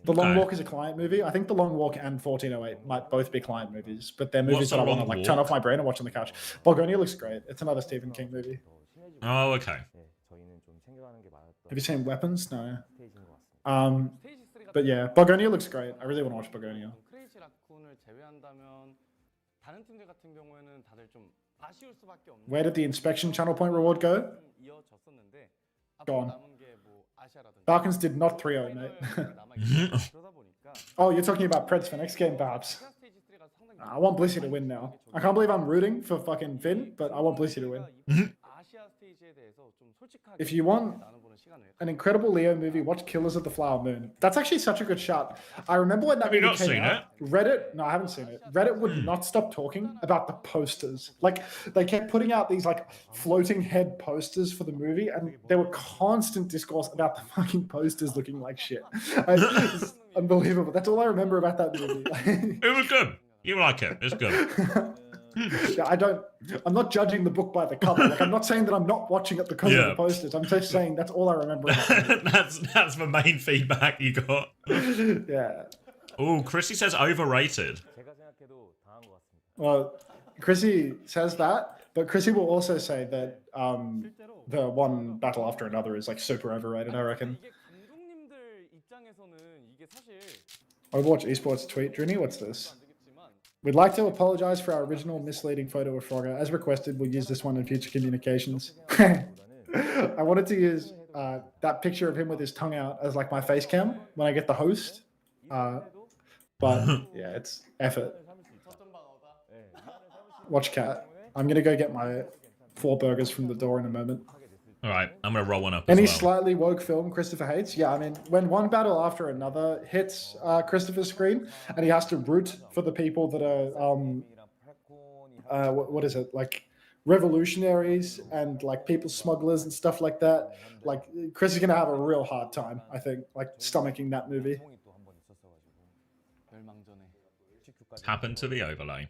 The Long Walk is a client movie. I think The Long Walk and 1408 might both be client movies, but they're movies that I want to like turn off my brain and watch on the couch. Bugonia looks great. It's another Stephen King movie. Oh, okay. Have you seen Weapons? No. But yeah, Bugonia looks great. I really want to watch Bugonia. Where did the inspection channel point reward go? Gone. Falcons did not 3-0, mate. Oh, you're talking about Preds for next game, perhaps. I want Blissey to win now. I can't believe I'm rooting for fucking Finn, but I want Blissey to win. If you want an incredible Leo movie, watch Killers of the Flower Moon. That's actually such a good shot. I remember when that movie came out. Reddit, no, I haven't seen it. Reddit would not stop talking about the posters. Like, they kept putting out these like floating head posters for the movie, and there were constant discourse about the fucking posters looking like shit. It's unbelievable. That's all I remember about that movie. It was good. You like it. It's good. Yeah, I'm not judging the book by the cover. Like, I'm not saying that I'm not watching it because of the posters. I'm just saying that's all I remember. That's the main feedback you got. Yeah. Oh, Chrissy says overrated. Well, Chrissy says that, but Chrissy will also say that the one battle after another is like super overrated, I reckon. Overwatch esports tweet. Drini, what's this? We'd like to apologize for our original misleading photo of Frogger. As requested, we'll use this one in future communications. I wanted to use that picture of him with his tongue out as like my face cam when I get the host. But yeah, it's effort. Watch cat. I'm going to go get my 4 burgers from the door in a moment. All right, I'm going to roll one up Any as well. slightly woke film Christopher hates? Yeah, I mean, when one battle after another hits Christopher's screen and he has to root for the people that are, what is it? Like, revolutionaries and like people smugglers and stuff like that. Like Chris is gonna have a real hard time, I think, like stomaching that movie. Happened to the overlay.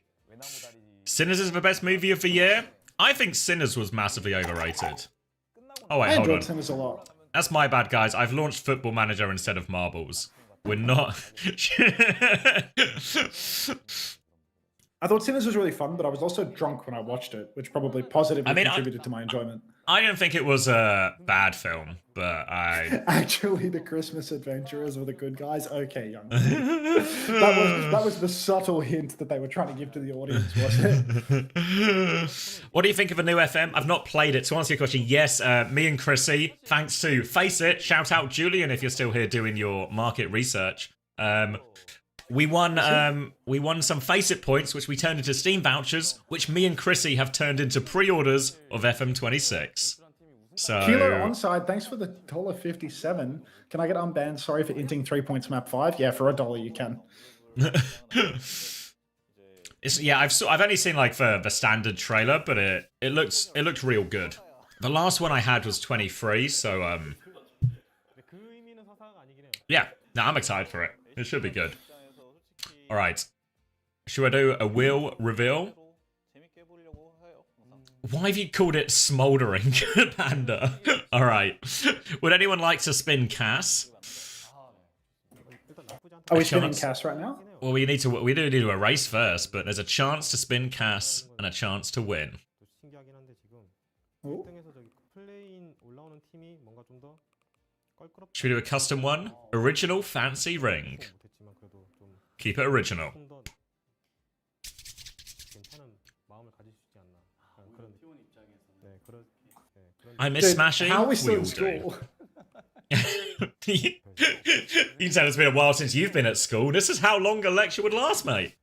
Sinners is the best movie of the year? I think Sinners was massively overrated. Oh wait, I hold enjoyed on. Sinners a lot. That's my bad, guys. I've launched Football Manager instead of Marbles. We're not... I thought Sinners was really fun, but I was also drunk when I watched it, which probably positively contributed to my enjoyment. I don't think it was a bad film, but I... Actually, the Christmas adventurers were the good guys. Okay, young. that was the subtle hint that they were trying to give to the audience, wasn't it? What do you think of a new FM? I've not played it. To answer your question, yes, me and Chrissy, thanks to Face It, shout out Julian if you're still here doing your market research. We won some Face It points, which we turned into Steam vouchers, which me and Chrissy have turned into pre-orders of FM26. So Kilo onside, thanks for the $1.57. Can I get unbanned? Sorry for inting 3 points map 5. Yeah, for $1 you can. I've only seen like the standard trailer, but it looked real good. The last one I had was 23, so yeah, no, I'm excited for it. It should be good. All right, should I do a wheel reveal? Why have you called it Smoldering, Panda? All right. Would anyone like to spin Cass? Are we spinning Cass right now? Well, we do need to erase first, but there's a chance to spin Cass and a chance to win. Ooh. Should we do a custom one? Original fancy ring. Keep it original. I miss smashing. How are we still all in school? You can tell it's been a while since you've been at school. This is how long a lecture would last, mate.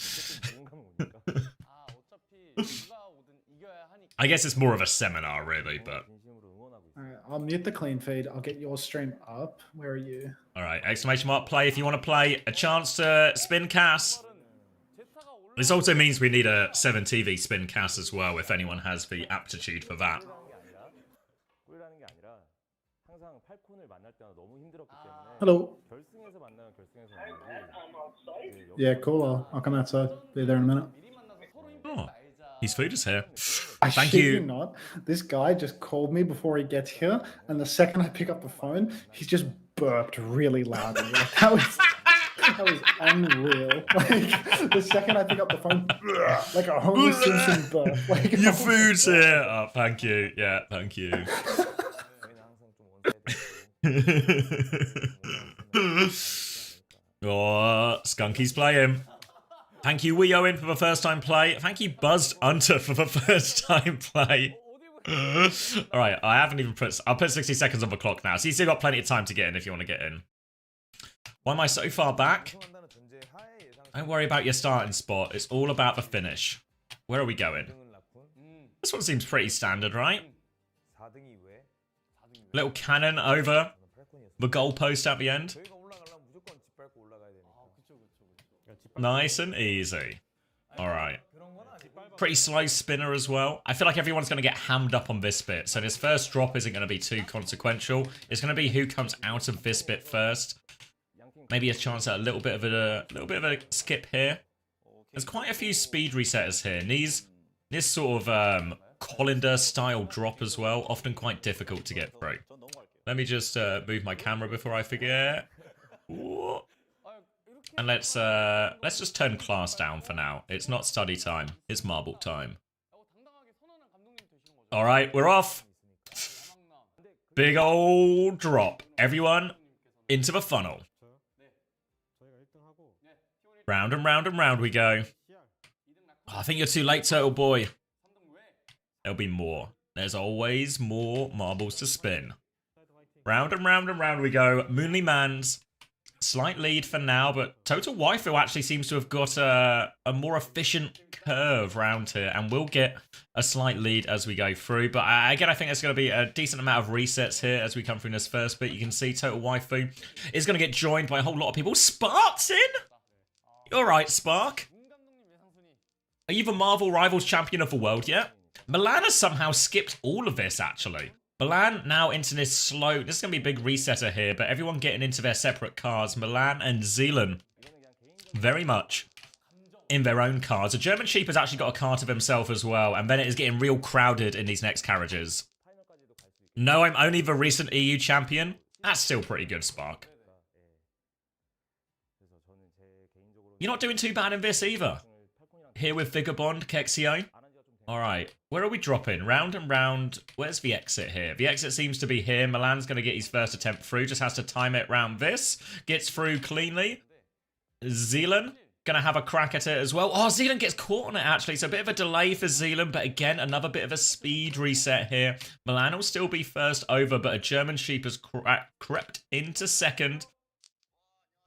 I guess it's more of a seminar, really, but... Alright, I'll mute the clean feed. I'll get your stream up. Where are you? Alright, exclamation mark play if you want to play. A chance to spin Cass. This also means we need a 7TV spin Cass as well, if anyone has the aptitude for that. Hello. Yeah, cool. I'll come outside. Be there in a minute. Oh, his food is here. Thank you. Not. This guy just called me before he gets here, and the second I pick up the phone, he's just burped really loudly. Like, that was unreal. Like the second I pick up the phone, like a Homer Simpson burp. Like, your food's here. Oh, thank you. Yeah, thank you. Oh, Skunky's playing. Thank you, Wee Owen, for the first time play. Thank you, Buzzed Hunter, for the first time play. Alright, I haven't even put... I'll put 60 seconds on the clock now. So you still got plenty of time to get in if you want to get in. Why am I so far back? Don't worry about your starting spot. It's all about the finish. Where are we going? This one seems pretty standard, right? Little cannon over the goalpost at the end. Nice and easy. Alright. Pretty slow spinner as well. I feel like everyone's going to get hammed up on this bit. So this first drop isn't going to be too consequential. It's going to be who comes out of this bit first. Maybe a chance at a little bit of a skip here. There's quite a few speed resetters here. And this sort of colander style drop as well. Often quite difficult to get through. Let me just move my camera before I forget. Ooh. And let's just turn class down for now. It's not study time. It's marble time. All right, we're off. Big old drop. Everyone into the funnel. Round and round and round we go. Oh, I think you're too late, Turtle Boy. There'll be more. There's always more marbles to spin. Round and round and round we go. Moonly Mans. Slight lead for now, but Total Waifu actually seems to have got a more efficient curve round here, and we'll get a slight lead as we go through. But again, I think there's going to be a decent amount of resets here as we come through this first bit. You can see Total Waifu is going to get joined by a whole lot of people. Spark's in? You're right, Spark. Are you the Marvel Rivals champion of the world yet? Milan has somehow skipped all of this, actually. Milan now into this slow... This is going to be a big resetter here, but everyone getting into their separate cars. Milan and Zealand very much in their own cars. The German Sheep has actually got a car to himself as well, and Bennett is getting real crowded in these next carriages. No, I'm only the recent EU champion. That's still pretty good, Spark. You're not doing too bad in this either. Here with Vigabond, Kexio. Alright, where are we dropping? Round and round. Where's the exit here? The exit seems to be here. Milan's going to get his first attempt through. Just has to time it round this. Gets through cleanly. Zealand going to have a crack at it as well. Oh, Zealand gets caught on it, actually. So a bit of a delay for Zealand, but again, another bit of a speed reset here. Milan will still be first over, but a German Sheep has crept into second.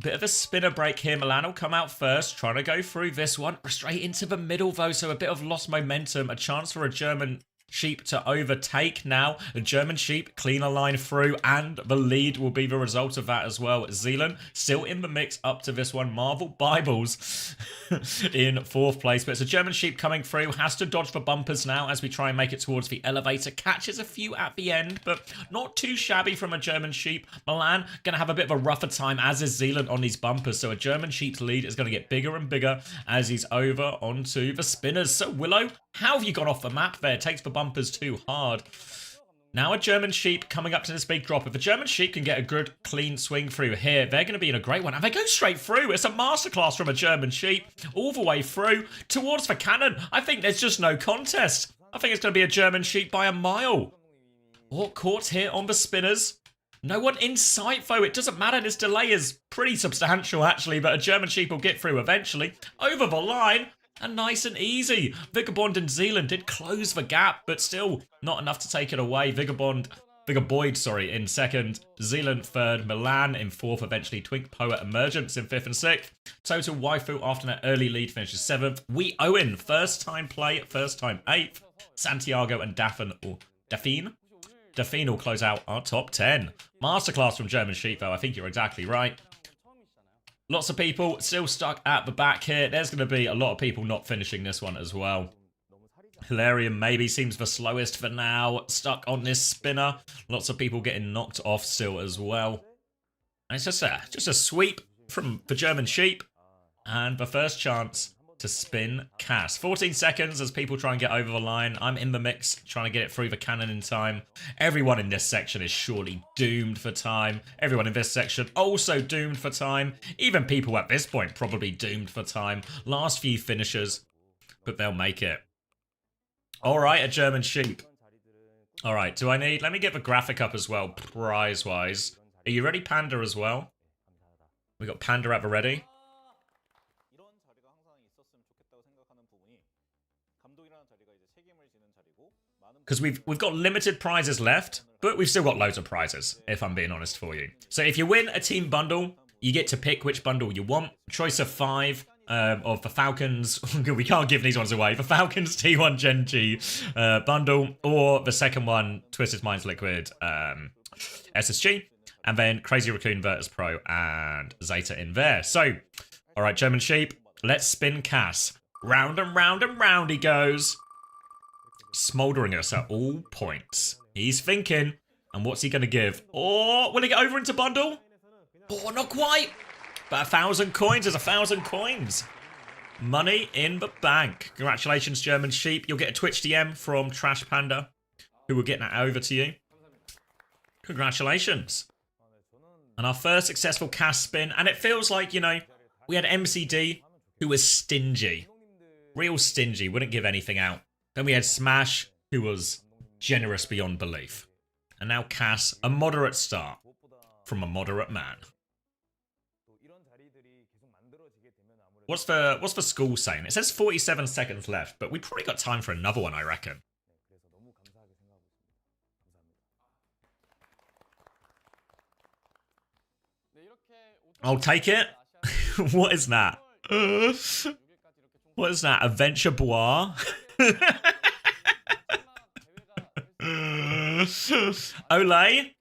Bit of a spinner break here. Milan will come out first, trying to go through this one. Straight into the middle, though, so a bit of lost momentum. A chance for a German Sheep to overtake now. A German Sheep, cleaner line through, and the lead will be the result of that as well. Zealand still in the mix up to this one. Marvel Bibles in fourth place, but it's a German Sheep coming through. Has to dodge the bumpers now as we try and make it towards the elevator. Catches a few at the end, but not too shabby from a German Sheep. Milan going to have a bit of a rougher time, as is Zealand on these bumpers, so a German Sheep's lead is going to get bigger and bigger as he's over onto the spinners. So Willow, how have you got off the map there? Takes the bumpers too hard. Now a German Sheep coming up to this big drop. If a German Sheep can get a good, clean swing through here, they're going to be in a great one. And they go straight through. It's a masterclass from a German Sheep. All the way through towards the cannon. I think there's just no contest. I think it's going to be a German Sheep by a mile. Oh, caught here on the spinners. No one in sight, though. It doesn't matter. This delay is pretty substantial, actually. But a German Sheep will get through eventually. Over the line. And nice and easy. Vigabond and Zealand did close the gap, but still not enough to take it away. Vigaboyd, sorry, in second. Zealand third. Milan in fourth. Eventually Twink Poet Emergence in fifth and sixth. Total Waifu after that early lead finishes seventh. We Owen, first time play, first time eighth. Santiago and Daphne will close out our top 10. Masterclass from German Sheep, though. I think you're exactly right. Lots of people still stuck at the back here. There's going to be a lot of people not finishing this one as well. Hilarion maybe seems the slowest for now. Stuck on this spinner. Lots of people getting knocked off still as well. And it's just a sweep from the German Sheep. And the first chance to spin Cass. 14 seconds as people try and get over the line. I'm in the mix trying to get it through the cannon in time. Everyone in this section is surely doomed for time. Everyone in this section also doomed for time. Even people at this point probably doomed for time. Last few finishers, but they'll make it. All right, a German Sheep. All right, let me get the graphic up as well, prize-wise. Are you ready, Panda, as well? We got Panda at the ready. Because we've got limited prizes left, but we've still got loads of prizes, if I'm being honest for you. So if you win a team bundle, you get to pick which bundle you want. Choice of 5 of the Falcons. We can't give these ones away. The Falcons T1 Gen G bundle, or the second one, Twisted Minds Liquid SSG, and then Crazy Raccoon Virtus Pro and Zeta in there. So, all right, German Sheep, let's spin Cass. Round and round and round he goes. Smouldering us at all points. He's thinking. And what's he going to give? Oh, will he get over into bundle? Oh, not quite. But 1,000 coins is 1,000 coins. Money in the bank. Congratulations, German Sheep. You'll get a Twitch DM from Trash Panda, who will get that over to you. Congratulations. And our first successful Cass spin. And it feels like, you know, we had MCD, who was stingy. Real stingy. Wouldn't give anything out. Then we had Smash, who was generous beyond belief. And now Cass, a moderate start from a moderate man. What's the school saying? It says 47 seconds left, but we probably got time for another one, I reckon. I'll take it. What is that? What is that? Adventure Bois? Olay?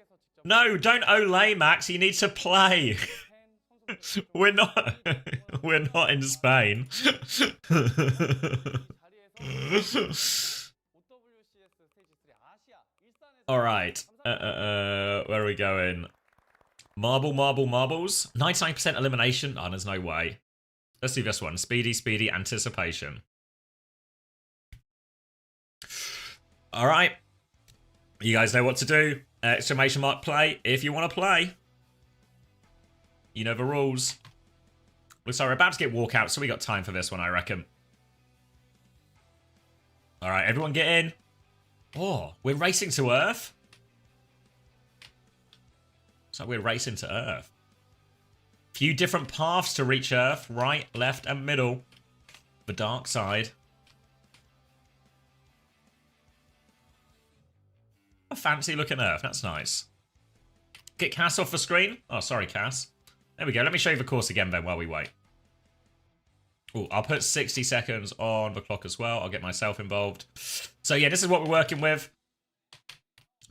No, don't Olay, Max. You need to play. We're not in Spain. All right. Where are we going? Marbles. 99% elimination. Oh, there's no way. Let's do this one. Speedy anticipation. All right. You guys know what to do. Exclamation mark play if you want to play. You know the rules. Looks like we're about to get walkout, so we got time for this one, I reckon. All right, everyone get in. Oh, we're racing to Earth. It's like we're racing to Earth. Few different paths to reach Earth. Right, left, and middle. The dark side. A fancy looking Earth. That's nice. Get Cass off the screen. Oh, sorry, Cass. There we go. Let me show you the course again then while we wait. Oh, I'll put 60 seconds on the clock as well. I'll get myself involved. So yeah, this is what we're working with.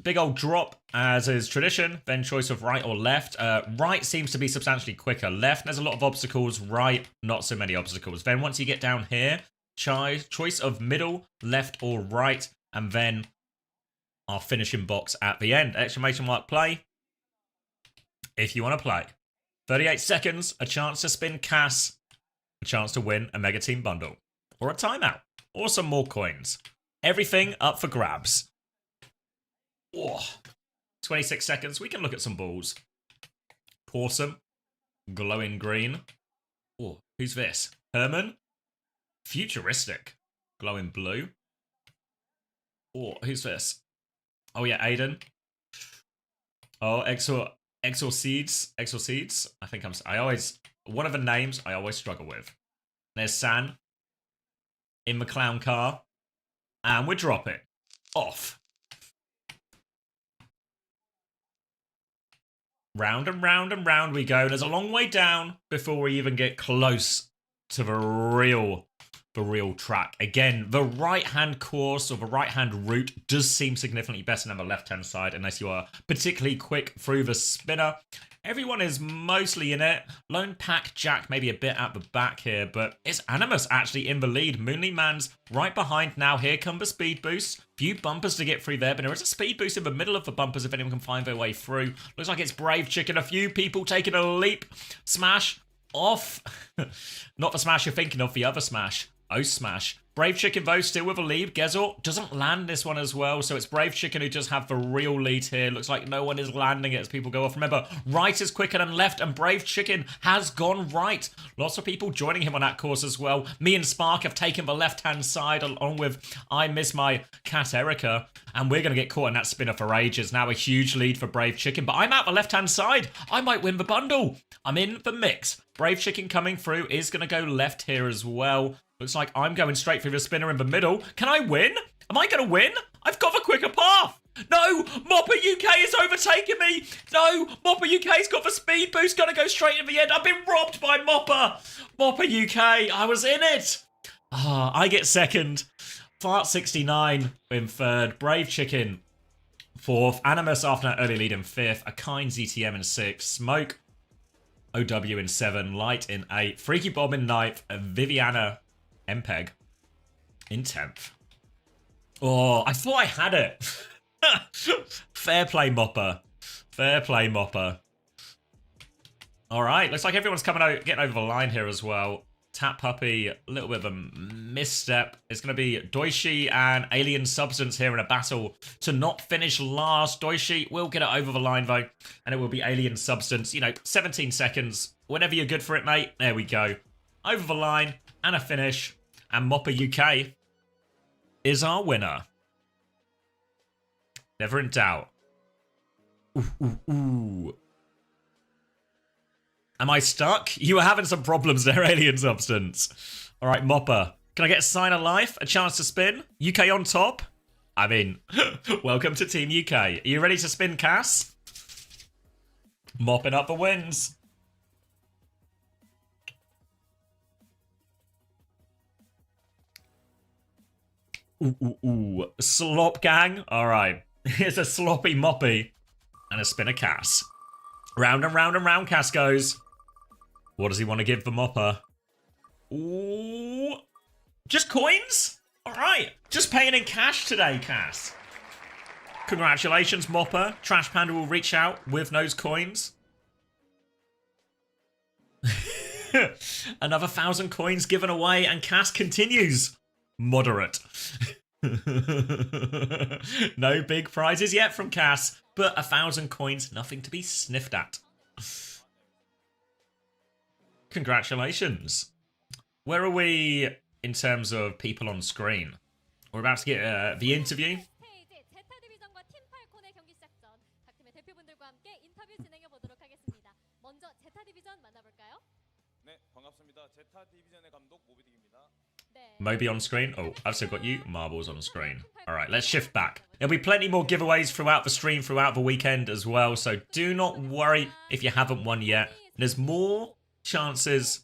Big old drop, as is tradition. Then choice of right or left. Right seems to be substantially quicker. Left, there's a lot of obstacles. Right, not so many obstacles. Then once you get down here, choice of middle, left or right. And then our finishing box at the end. Exclamation mark play. If you want to play. 38 seconds, a chance to spin Cass. A chance to win a Mega Team bundle. Or a timeout. Or some more coins. Everything up for grabs. Oh, 26 seconds. We can look at some balls. Awesome. Glowing green. Oh, who's this? Herman? Futuristic. Glowing blue. Oh, who's this? Oh, yeah, Aiden. Oh, Exor Seeds. I think one of the names I always struggle with. There's San. In the clown car. And we drop it. Off. Round and round and round we go. There's a long way down before we even get close to the real track. Again, the right-hand course or the right-hand route does seem significantly better than the left-hand side unless you are particularly quick through the spinner. Everyone is mostly in it. Lone Pack Jack maybe a bit at the back here, but it's Animus actually in the lead. Moonly Man's right behind now. Here come the speed boosts. Few bumpers to get through there, but there is a speed boost in the middle of the bumpers if anyone can find their way through. Looks like it's Brave Chicken. A few people taking a leap. Smash off. Not the smash you're thinking of, the other smash. Oh, smash. Brave Chicken, though, still with a lead. Gezor doesn't land this one as well, so it's Brave Chicken who does have the real lead here. Looks like no one is landing it as people go off. Remember, right is quicker than left, and Brave Chicken has gone right. Lots of people joining him on that course as well. Me and Spark have taken the left-hand side, along with I Miss My Cat Erica, and we're going to get caught in that spinner for ages. Now a huge lead for Brave Chicken, but I'm out the left-hand side. I might win the bundle. I'm in the mix. Brave Chicken coming through is going to go left here as well. Looks like I'm going straight through the spinner in the middle. Can I win? Am I going to win? I've got the quicker path. No, Mopper UK is overtaking me. No, Mopper UK's got the speed boost. Going to go straight in the end. I've been robbed by Mopper. Mopper UK, I was in it. I get second. Fart 69 in third. Brave Chicken fourth. Animus after that early lead in fifth. A kind ZTM in sixth. Smoke OW in 7, Light in 8, Freaky Bob in 9th, Viviana MPEG in 10th. Oh, I thought I had it. Fair play, Mopper. Fair play, Mopper. All right, looks like everyone's getting over the line here as well. Tap Puppy, a little bit of a misstep. It's going to be Doishi and Alien Substance here in a battle to not finish last. Doishi will get it over the line, though, and it will be Alien Substance. 17 seconds. Whenever you're good for it, mate. There we go. Over the line and a finish. And Mopper UK is our winner. Never in doubt. Ooh, ooh, ooh. Am I stuck? You were having some problems there, Alien Substance. All right, Mopper. Can I get a sign of life? A chance to spin? UK on top? I mean, welcome to Team UK. Are you ready to spin, Cass? Mopping up the wins. Ooh, ooh, ooh. Slop gang? All right. Here's a sloppy Moppy and a spinner Cass. Round and round and round Cass goes. What does he want to give the Mopper? Ooh. Just coins? All right. Just paying in cash today, Cass. Congratulations, Mopper. Trash Panda will reach out with those coins. Another 1,000 coins given away, and Cass continues. Moderate. No big prizes yet from Cass, but 1,000 coins, nothing to be sniffed at. Congratulations. Where are we in terms of people on screen? We're about to get the interview. 스테이지 제타 디비전과 팀 팔콘의 경기 시작 전 각 팀의 대표분들과 함께 인터뷰 진행해 보도록 하겠습니다. 먼저 제타 디비전 만나볼까요? 네, 반갑습니다. 제타 디비전의 감독 모비딕입니다. 네. Moby on screen. Oh, I've still got you. Marbles on screen. All right, let's shift back. There'll be plenty more giveaways throughout the stream, throughout the weekend as well. So do not worry if you haven't won yet. There's more chances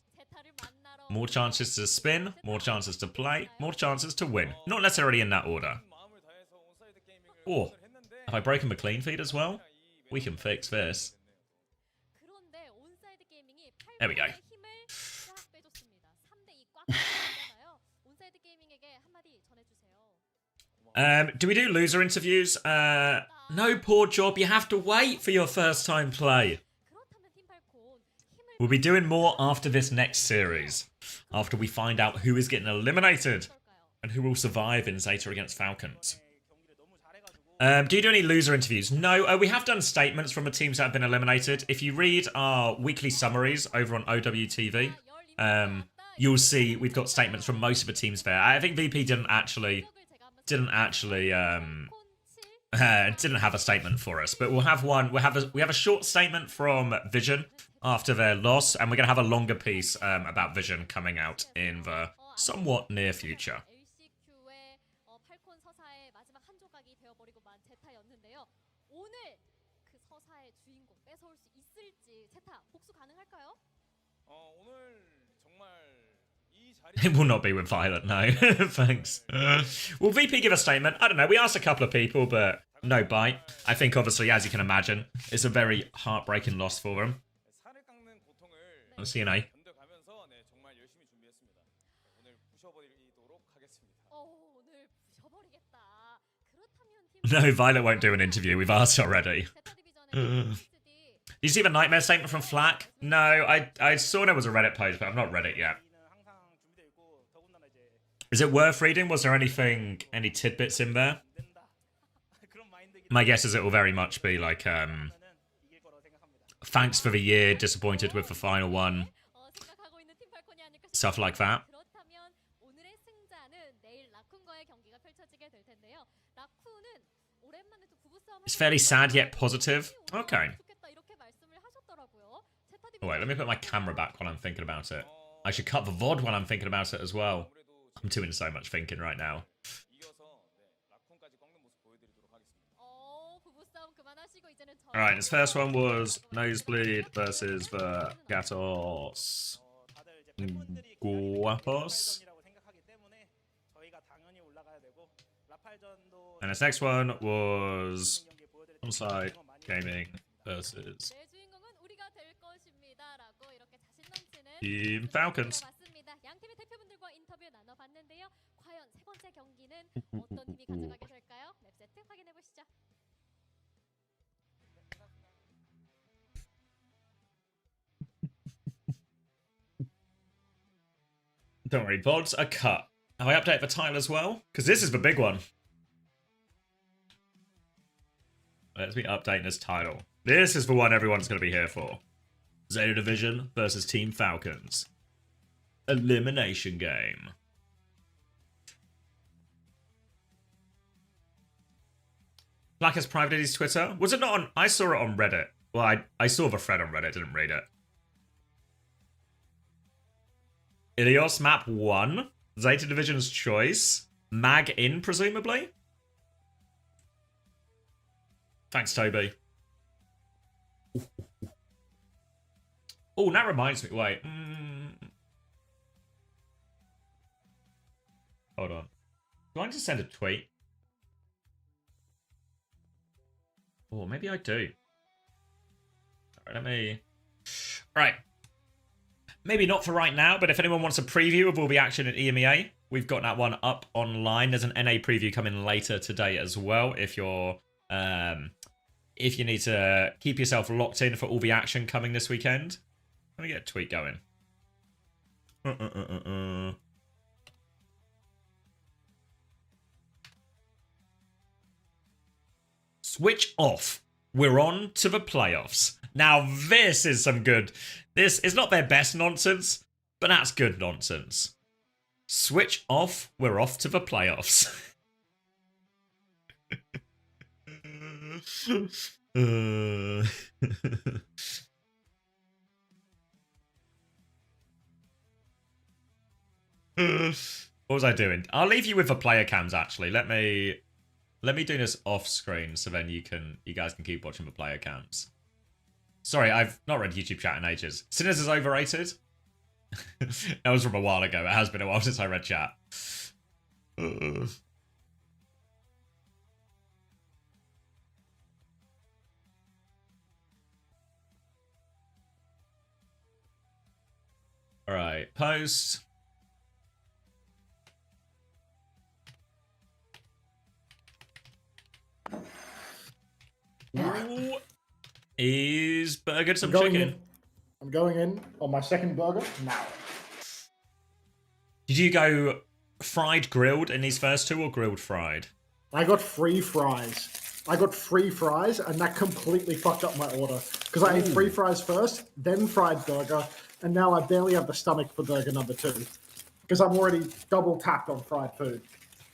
to spin, more chances to play, more chances to win. Not necessarily in that order. Oh, have I broken the clean feed as well? We can fix this. 그런데 온사이드 게이밍이 There we go. 힘을 쫙 빼줬습니다. 3대2 꽉 잡잖아요. 온사이드 게이밍에게 한마디 전해주세요. Do we do loser interviews? No, poor job. You have to wait for your first time play. 그렇다면 팀 팔콘 힘을 We'll be doing more after this next series. After we find out who is getting eliminated and who will survive in Zeta against Falcons. Do you do any loser interviews? No, we have done statements from the teams that have been eliminated. If you read our weekly summaries over on OWTV, you'll see we've got statements from most of the teams there. I think VP didn't have a statement for us, but we'll have one. We have a short statement from Vision after their loss, and we're gonna have a longer piece about Vision coming out in the somewhat near future. LCQ의 팔콘 서사의 마지막 한 조각이 되어버리고 만 제타였는데요. 오늘 그 서사의 주인공 뺏어올 수 있을지 제타 복수 가능할까요? 오늘 정말 이 It will not be with Violet, no. Thanks. Will VP give a statement? I don't know. We asked a couple of people, but no bite. I think, obviously, as you can imagine, it's a very heartbreaking loss for them. 살을 깎는 고통을 So, you know. 견뎌가면서 정말 열심히 준비했습니다. 오늘 부셔버리도록 하겠습니다. 오늘 부셔버리겠다. 그렇다면 팀 No, Violet won't do an interview. We've asked already. 제타 디비전의 Did you see the nightmare statement from Flack? No, I saw there was a Reddit post, but I've not read it yet. Is it worth reading? Was there any tidbits in there? My guess is it will very much be like, thanks for the year, disappointed with the final one, 생각하고 있는 팀 팔콘이 아닐까 stuff like that. 그렇다면 오늘의 승자는 내일 라쿤과의 경기가 펼쳐지게 될 텐데요. 라쿤은 오랜만에 또 부부싸움 It's fairly sad yet positive. Okay. 좋겠다 이렇게 말씀을 하셨더라고요. 제타 Oh, wait, let me put my camera back while I'm thinking about it. I should cut the VOD while I'm thinking about it as well. I'm doing so much thinking right now. 라쿤까지 꺾는 모습 보여드리도록 하겠습니다. 부부싸움 그만하시고 이제는 저 Alright, this first one was Nosebleed versus the Gatos Guapos. And this next one was Onside Gaming versus 내 주인공은 우리가 될 것입니다라고 이렇게 자신 넘치는 Team Falcons. 맞습니다. 양 팀의 대표분들과 인터뷰 나눠봤는데요. 과연 세 번째 경기는 어떤 팀이 가져가게 될까요? 맵 세트 확인해 보시죠. Don't worry, VODs are cut. Have I updated the title as well? Because this is the big one. Let's be updating this title. This is the one everyone's going to be here for. Zeta Division versus Team Falcons. Elimination game. Black has privated his Twitter. Was it not on... I saw it on Reddit. Well, I saw the thread on Reddit, didn't read it. Ilios map 1. Zeta Division's choice. Mag in, presumably? Thanks, Toby. Oh, that reminds me. Wait. Hold on. Do I need to send a tweet? Oh, maybe I do. Alright, let me... Right. Maybe not for right now, but if anyone wants a preview of all the action at EMEA, we've got that one up online. There's an NA preview coming later today as well, if you're If you need to keep yourself locked in for all the action coming this weekend, let me get a tweet going. Switch off. We're on to the playoffs. Now, this is some good... This is not their best nonsense, but that's good nonsense. Switch off. We're off to the playoffs. What was I doing? I'll leave you with the player cams, actually. Let me do this off screen so then you guys can keep watching the player cams. Sorry, I've not read YouTube chat in ages. Sinners is overrated? That was from a while ago. It has been a while since I read chat. Alright, post. Ooh. Is burger some chicken? I'm going in on my second burger now. Did you go fried grilled in these first two or grilled fried? I got free fries. And that completely fucked up my order. Because I ate free fries first, then fried burger, and now I barely have the stomach for burger number 2. Because I'm already double tapped on fried food.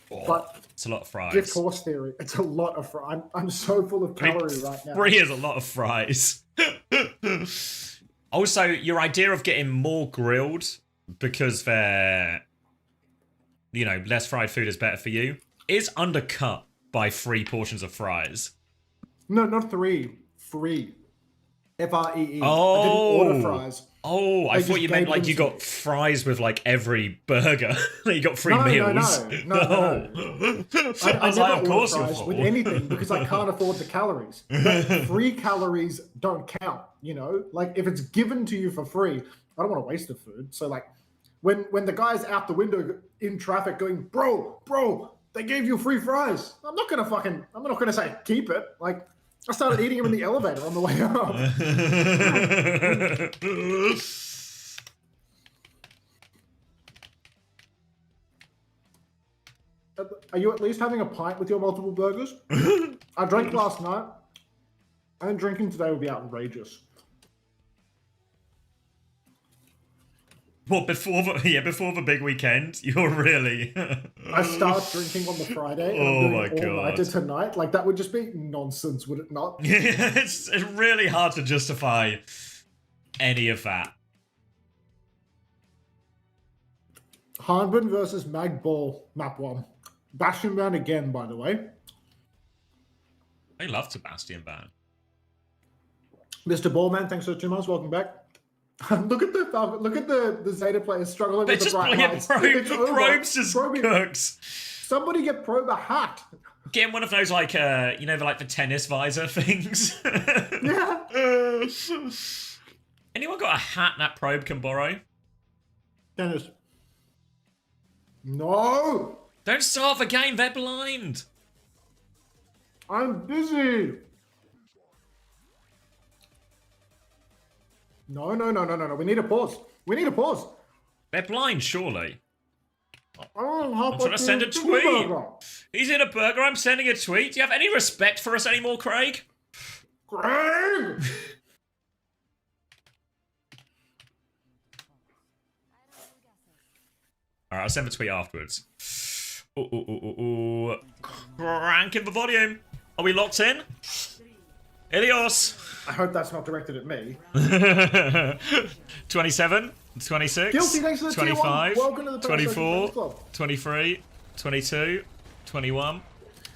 Oh, but it's a lot of fries. Gift horse theory. It's a lot of fries. I'm so full of calorie right now. Free is a lot of fries. Also, your idea of getting more grilled because they're, less fried food is better for you is undercut by 3 portions of fries. No, not 3. Free. F-R-E-E. Oh. I didn't order fries. Oh, I thought you meant like you got fries with like every burger. You got free meals. No. I never of order course fries with anything because I can't afford the calories. But free calories don't count, Like if it's given to you for free, I don't want to waste the food. So like when the guy's out the window in traffic going, bro, they gave you free fries. I'm not gonna say keep it. Like I started eating them in the elevator on the way up. Are you at least having a pint with your multiple burgers? I drank last night. I think drinking today would be outrageous. Well, before the big weekend, you're really... I start drinking on the Friday, and I'm doing all-nighter tonight. Like, that would just be nonsense, would it not? It's really hard to justify any of that. Hardman versus Magball, map 1. Bastion Ban again, by the way. I love Sebastian Ban. Mr. Ballman, thanks for the 2 months. Welcome back. Look at the Zeta players struggling with the bright lights. Probes just cooks. Somebody get Probe a hat. Get him one of those like the tennis visor things. Yeah. Anyone got a hat that Probe can borrow? Dennis. No. Don't start the game. They're blind. I'm busy. No. We need a pause. They're blind, surely. I'm trying to send a tweet. He's in a burger. I'm sending a tweet. Do you have any respect for us anymore, Craig? Craig! Alright, I'll send the tweet afterwards. Cranking the volume. Are we locked in? Ilios! I hope that's not directed at me. 27, 26, Guilty, thanks for the 25, Welcome to the 24, 23, 22, 21,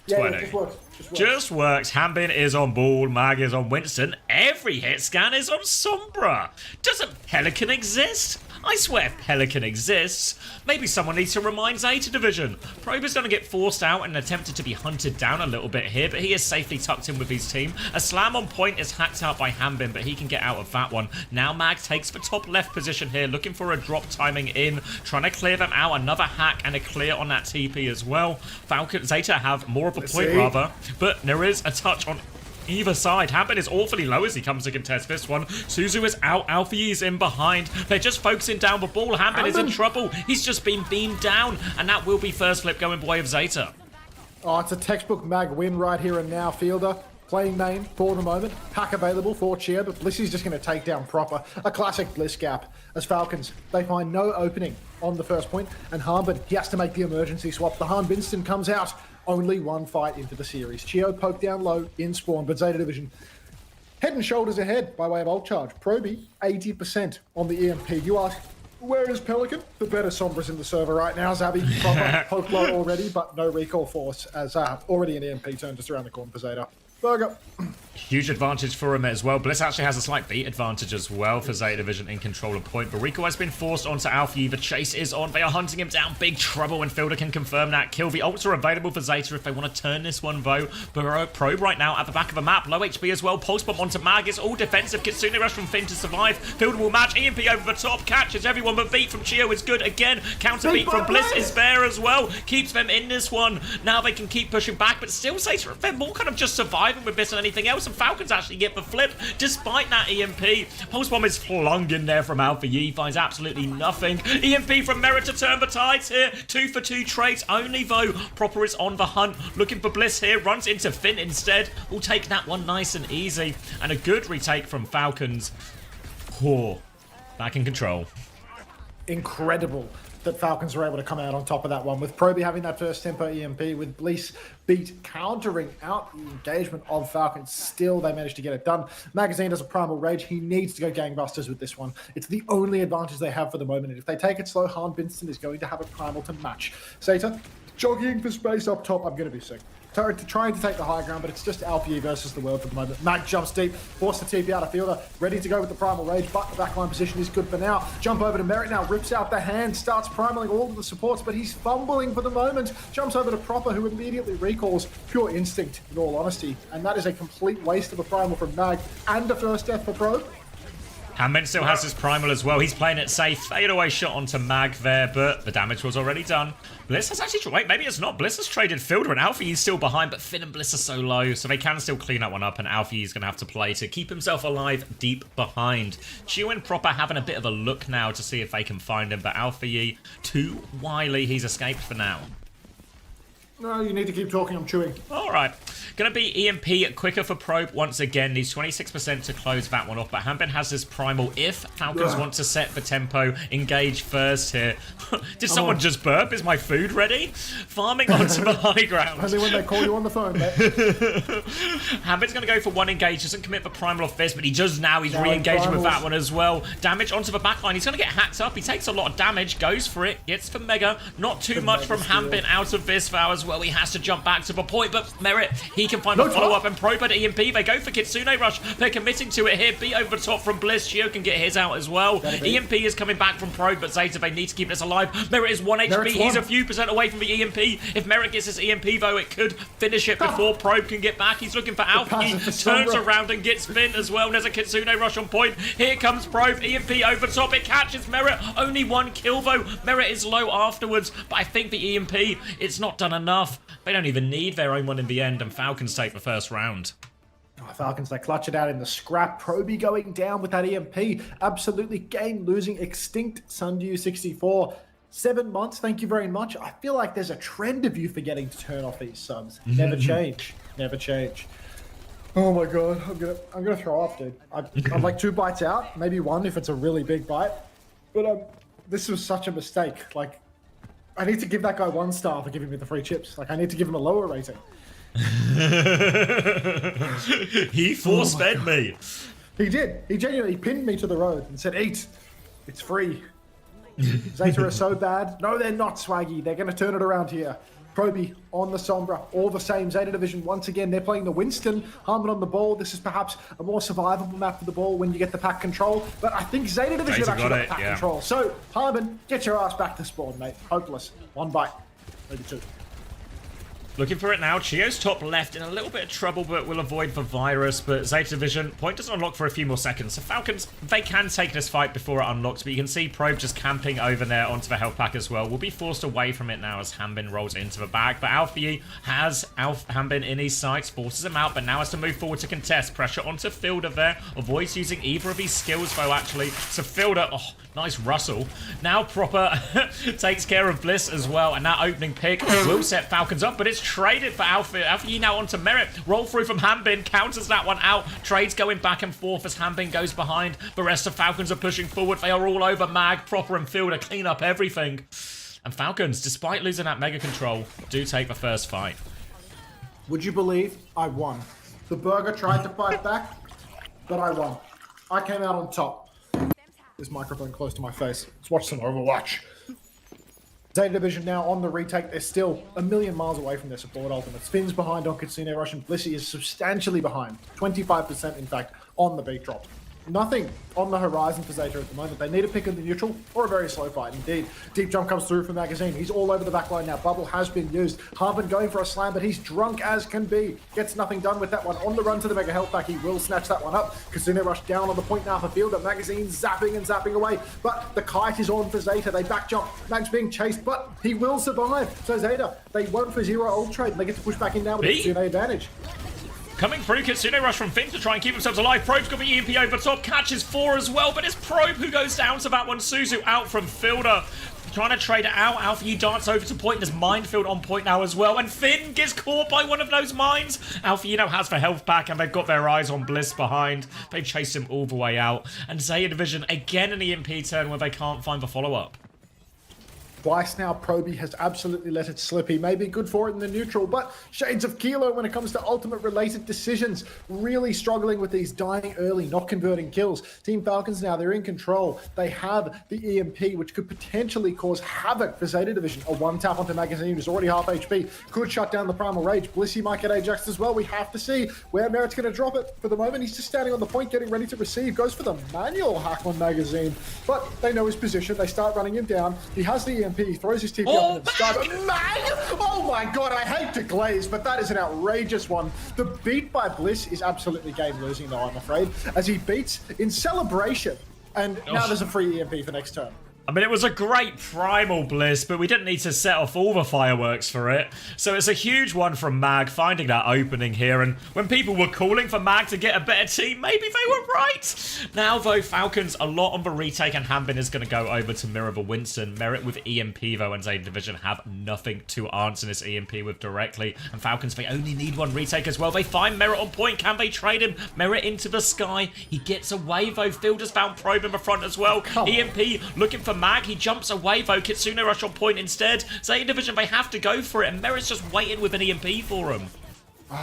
yeah, 20. Yeah, just works. Just works. Hambin is on ball. Mag is on Winston. Every hit scan is on Sombra. Doesn't Pelican exist? I swear Pelican exists. Maybe someone needs to remind Zeta Division. Probe is going to get forced out and attempted to be hunted down a little bit here, but he is safely tucked in with his team. A slam on point is hacked out by Hambin, but he can get out of that one. Now Mag takes the top left position here, looking for a drop timing in, trying to clear them out. Another hack and a clear on that TP as well. Falcon, Zeta have more of a point rather, but there is a touch on either side. Hambin is awfully low as he comes to contest this one. Suzu is out. Alfie is in behind. They're just focusing down the ball. Hambin is in trouble. He's just been beamed down, and that will be first flip going the way of Zeta. Oh, it's a textbook Mag win right here and now. Fielder playing main for the moment. Hack available for Cheer, but Blissy's just going to take down Proper. A classic Bliss gap. As Falcons, they find no opening on the first point, and Hambin, he has to make the emergency swap. The Han Binston comes out. Only one fight into the series. Chio poked down low in spawn, but Zeta Division head and shoulders ahead by way of ult charge. Proby, 80% on the EMP. You ask, where is Pelican? The better Sombra's in the server right now. Zabby, Proper, poked low already, but no recall force as already an EMP turn just around the corner for Zeta. Burger. Huge advantage for him as well. Bliss actually has a slight beat advantage as well for Zeta Division in control of point. But Rico has been forced onto Alfie. The chase is on. They are hunting him down. Big trouble, and Fielder can confirm that kill. The ults are available for Zeta if they want to turn this one, though. But Probe right now at the back of the map. Low HP as well. Pulse bomb onto Mag. It's all defensive. Kitsune rush from Finn to survive. Fielder will match. EMP over the top. Catches everyone, but beat from Chio is good again. Counter beat from Bliss is there as well. Keeps them in this one. Now they can keep pushing back, but still Zeta, they're more kind of just surviving with this than anything else. And Falcons actually get the flip despite that EMP. Pulse bomb is flung in there from Alpha Yi. Finds absolutely nothing. EMP from Merit to turn the tides here. 2 for 2 trades only though. Proper is on the hunt. Looking for Bliss here. Runs into Finn instead. We'll take that one nice and easy. And a good retake from Falcons. Oh, back in control. Incredible that Falcons were able to come out on top of that one, with Proby having that first tempo EMP, with Bliss beat countering out the engagement of Falcons. Still, they managed to get it done. Magazine does a primal rage. He needs to go gangbusters with this one. It's the only advantage they have for the moment, and if they take it slow, Han Binston is going to have a primal to match. Zeta, jogging for space up top. I'm going to be sick. Trying to take the high ground, but it's just Alfie versus the world for the moment. Mag jumps deep, forced the TP out of Fielder, ready to go with the primal rage, but the backline position is good for now. Jump over to Merit now, rips out the hand, starts primaling all of the supports, but he's fumbling for the moment. Jumps over to Proper, who immediately recalls. Pure instinct, in all honesty, and that is a complete waste of a primal from Mag, and a first death for Pro. Hambin still has his primal as well. He's playing it safe. Fadeaway shot onto Mag there, but the damage was already done. Bliss has actually... Wait, maybe it's not. Bliss has traded Fielder, and Alfie is still behind, but Finn and Bliss are so low, so they can still clean that one up, and Alfie is going to have to play to keep himself alive deep behind. Chio and Proper having a bit of a look now to see if they can find him, but Alfie, too wily. He's escaped for now. No, you need to keep talking. I'm chewing. All right. Going to be EMP quicker for Probe once again. Needs 26% to close that one off. But Hambin has his primal if Falcons want to set the tempo. Engage first here. Did someone just burp? Is my food ready? Farming onto the high ground. Only when they call you on the phone, mate. Hambin's going to go for one engage. Doesn't commit the primal off this, but he does now. He's re-engaging with that one as well. Damage onto the backline. He's going to get hacked up. He takes a lot of damage. Goes for it. Gets for Mega. Not too much from Hambin out of this vow as well. He has to jump back to the point, but Merit, he can find a follow-up, and Probe at EMP. They go for Kitsune Rush. They're committing to it here. Beat over the top from Bliss. Chio can get his out as well. EMP is coming back from Probe, but Zeta, they need to keep this alive. Merit is 1 HP. He's a few percent away from the EMP. If Merit gets his EMP, though, it could finish it before Probe can get back. He's looking for Alfie. He turns around and gets Finn as well. There's a Kitsune Rush on point. Here comes Probe. EMP over the top. It catches Merit. Only one kill, though. Merit is low afterwards, but I think the EMP, it's not done enough. They don't even need their own one in the end, and Falcons take the first round. Oh, Falcons, they clutch it out in the scrap. Proby going down with that EMP. Absolutely game-losing, extinct Sundew 64. 7 months, thank you very much. I feel like there's a trend of you forgetting to turn off these subs. Never change. Never change. Oh my god, I'm gonna throw up, dude. I'd like 2 bites out, maybe 1 if it's a really big bite. But this was such a mistake. Like, I need to give that guy 1 star for giving me the free chips. Like, I need to give him a lower rating. He force-fed me. He did. He genuinely pinned me to the road and said, eat. It's free. Zeta are so bad. No, they're not, Swaggy. They're going to turn it around here. Proby on the Sombra, all the same. Zeta Division, once again, they're playing the Winston. Harmon on the ball. This is perhaps a more survivable map for the ball when you get the pack control. But I think Zeta Division have actually got pack control. So, Harmon, get your ass back to spawn, mate. Hopeless. One bite. Maybe two. Looking for it now. Chio's top left in a little bit of trouble, but will avoid the virus. But Zeta Division, point doesn't unlock for a few more seconds. So Falcons, they can take this fight before it unlocks, but you can see Probe just camping over there onto the health pack as well. Will be forced away from it now as Hanbin rolls into the bag. But Alfie has Hanbin in his sights, forces him out, but now has to move forward to contest. Pressure onto Fielder there. Avoids using either of his skills, though, actually. So Fielder, oh, nice rustle. Now Proper takes care of Bliss as well, and that opening pick will set Falcons up, but it's traded for Alfie. Alfie now onto Merit. Roll through from Hanbin, counters that one out. Trades going back and forth as Hanbin goes behind. The rest of Falcons are pushing forward. They are all over Mag, Proper, and Fielder. Clean up everything. And Falcons, despite losing that mega control, do take the first fight. Would you believe I won? The Burger tried to fight back, but I won. I came out on top. This microphone close to my face. Let's watch some Overwatch. Zeta Division now on the retake. They're still a million miles away from their support ultimate. Spins behind on Kitsune Rush, and Blissey is substantially behind. 25% in fact on the beat drop. Nothing on the horizon for Zeta at the moment. They need a pick in the neutral or a very slow fight indeed. Deep jump comes through from Magazine. He's all over the backline now. Bubble has been used. Harmon going for a slam, but he's drunk as can be. Gets nothing done with that one. On the run to the Mega Health Pack. He will snatch that one up. Kitsune Rush down on the point now for Fielder. Magazine zapping and zapping away. But the kite is on for Zeta. They back jump. Mag's being chased, but he will survive. So Zeta, they went for 0 ult trade, and they get to push back in now with a Kitsune advantage. Coming through, Kitsune Rush from Finn to try and keep themselves alive. Probe's got the EMP over top, catches 4 as well, but it's Probe who goes down to that one. Suzu out from Fielder, trying to trade it out. Alpha, you dance over to point. There's Minefield on point now as well, and Finn gets caught by one of those mines. Alpha, has the health back, and they've got their eyes on Bliss behind. They've chased him all the way out, and Zeta Division again an EMP turn where they can't find the follow-up. Twice now, Proby has absolutely let it slip. He may be good for it in the neutral, but shades of Kilo when it comes to ultimate-related decisions. Really struggling with these dying early, not converting kills. Team Falcons now, they're in control. They have the EMP, which could potentially cause havoc for Zeta Division. A one-tap onto Magazine, who's already half HP. Could shut down the Primal Rage. Blissey might get Ajaxed as well. We have to see where Merit's going to drop it. For the moment, he's just standing on the point, getting ready to receive. Goes for the manual hack on Magazine, but they know his position. They start running him down. He has the EMP. He throws his TP up in the sky. Mag! Oh my god, I hate to glaze, but that is an outrageous one. The beat by Bliss is absolutely game-losing, though, I'm afraid, as he beats in celebration. And now there's a free EMP for next turn. I mean, it was a great primal Bliss, but we didn't need to set off all the fireworks for it. So it's a huge one from Mag, finding that opening here. And when people were calling for Mag to get a better team, maybe they were right. Now, though, Falcons a lot on the retake, and Hanbin is going to go over to mirror the Winston. Merit with EMP, though, and Zeta Division have nothing to answer this EMP with directly. And Falcons, they only need one retake as well. They find Merit on point. Can they trade him? Merit into the sky. He gets away, though. Fielder's found Probe in the front as well. EMP looking for Mag. He jumps away, though. Kitsune Rush on point instead. Zeta Division, they have to go for it, and Merit's just waiting with an EMP for him.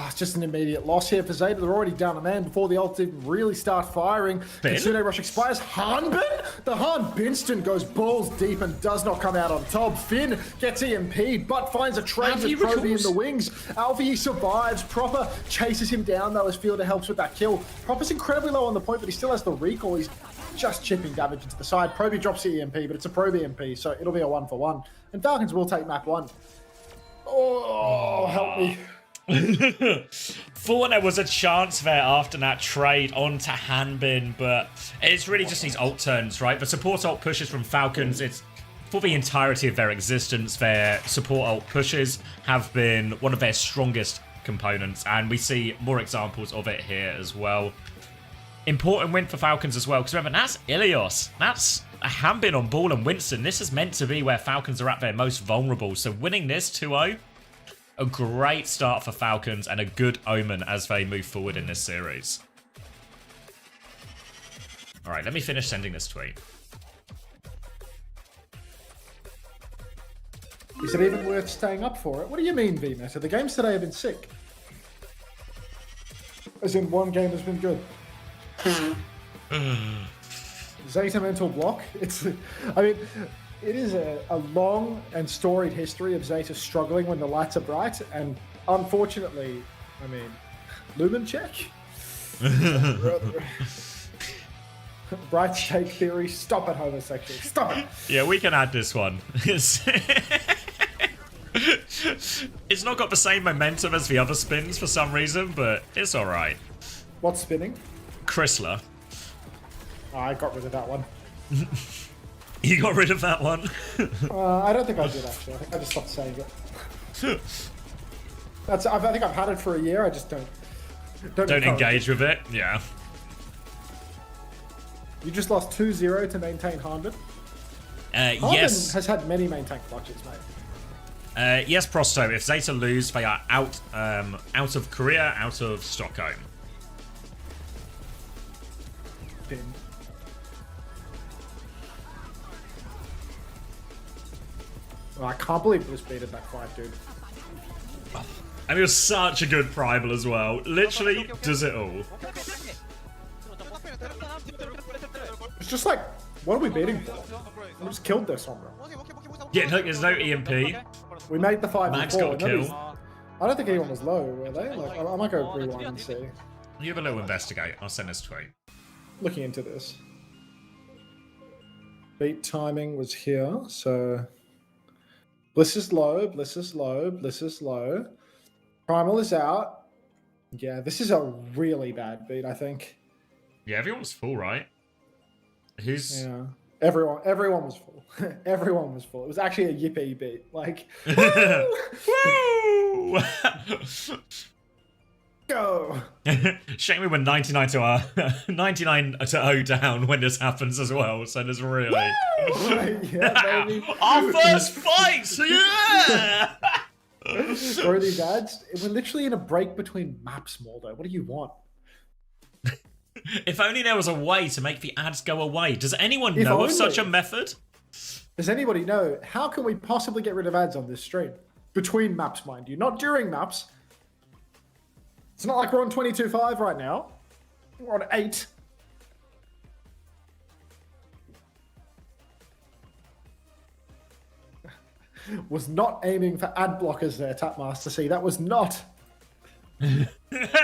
It's just an immediate loss here for Zeta. They're already down a man before the ults even really start firing. Kitsune Rush expires. Hanbin? The Binston goes balls deep and does not come out on top. Finn gets EMP'd, but finds a trade with Proby in the wings. Alfie survives. Proper chases him down, though, as Fielder helps with that kill. Proper's incredibly low on the point, but he still has the recall. He's just chipping damage into the side. Proby drops the EMP, but it's a Probe EMP, so it'll be a 1-for-1. And Falcons will take map 1. Oh, help me. Thought there was a chance there after that trade onto Hanbin, but it's really just these ult turns, right? The support ult pushes from Falcons, it's for the entirety of their existence. Their support ult pushes have been one of their strongest components, and we see more examples of it here as well. Important win for Falcons as well, because remember, that's Ilios. That's a Hanbin on ball and Winston. This is meant to be where Falcons are at their most vulnerable, so winning this 2-0, a great start for Falcons and a good omen as they move forward in this series. All right, let me finish sending this tweet. Is it even worth staying up for it? What do you mean, V-Meta? The games today have been sick. As in, one game has been good. Zeta mental block. I mean, it is a long and storied history of Zeta struggling when the lights are bright, and unfortunately, I mean, lumen check. Bright shake theory. Stop it, homosexual. Stop it. Yeah, we can add this one. It's not got the same momentum as the other spins for some reason, but it's alright. What's spinning? Chrysler. Oh, I got rid of that one. You got rid of that one? I don't think I did, actually. I think I just stopped saying it. I think I've had it for a year. I just don't engage with it. Yeah. You just lost 2-0 to maintain Harden. Yes. Has had many maintain clutches, mate. Yes, Prosto. If Zeta lose, they are out of Korea, out of Stockholm. Pin. Oh, I can't believe it was beaten that fight, dude. And it was such a good primal as well. Literally does it all. It's just like, what are we beating for? We just killed this Sombra. Yeah, look, there's no EMP. We made the 5 Max and 4. got a kill. I don't think anyone was low, were they? Like, I might go rewind and see. You have a little investigate. I'll send this tweet. Looking into this. Beat timing was here, so Bliss is low, Bliss is low, Bliss is low. Primal is out. Yeah, this is a really bad beat, I think. Yeah, everyone's full, right? Who's... Yeah. Everyone was full. Everyone was full. It was actually a yippee beat. Like, woo! Go! Shame we were 99 to 0 down when this happens as well. So there's really... Yeah, baby. Our first fight! Yeah! Bro, these ads, we're literally in a break between maps, Moldo. What do you want? If only there was a way to make the ads go away. Does anyone know of such a method? Does anybody know? How can we possibly get rid of ads on this stream? Between maps, mind you. Not during maps. It's not like we're on 22.5 right now. We're on 8. Was not aiming for ad blockers there, Tapmaster C. That was not.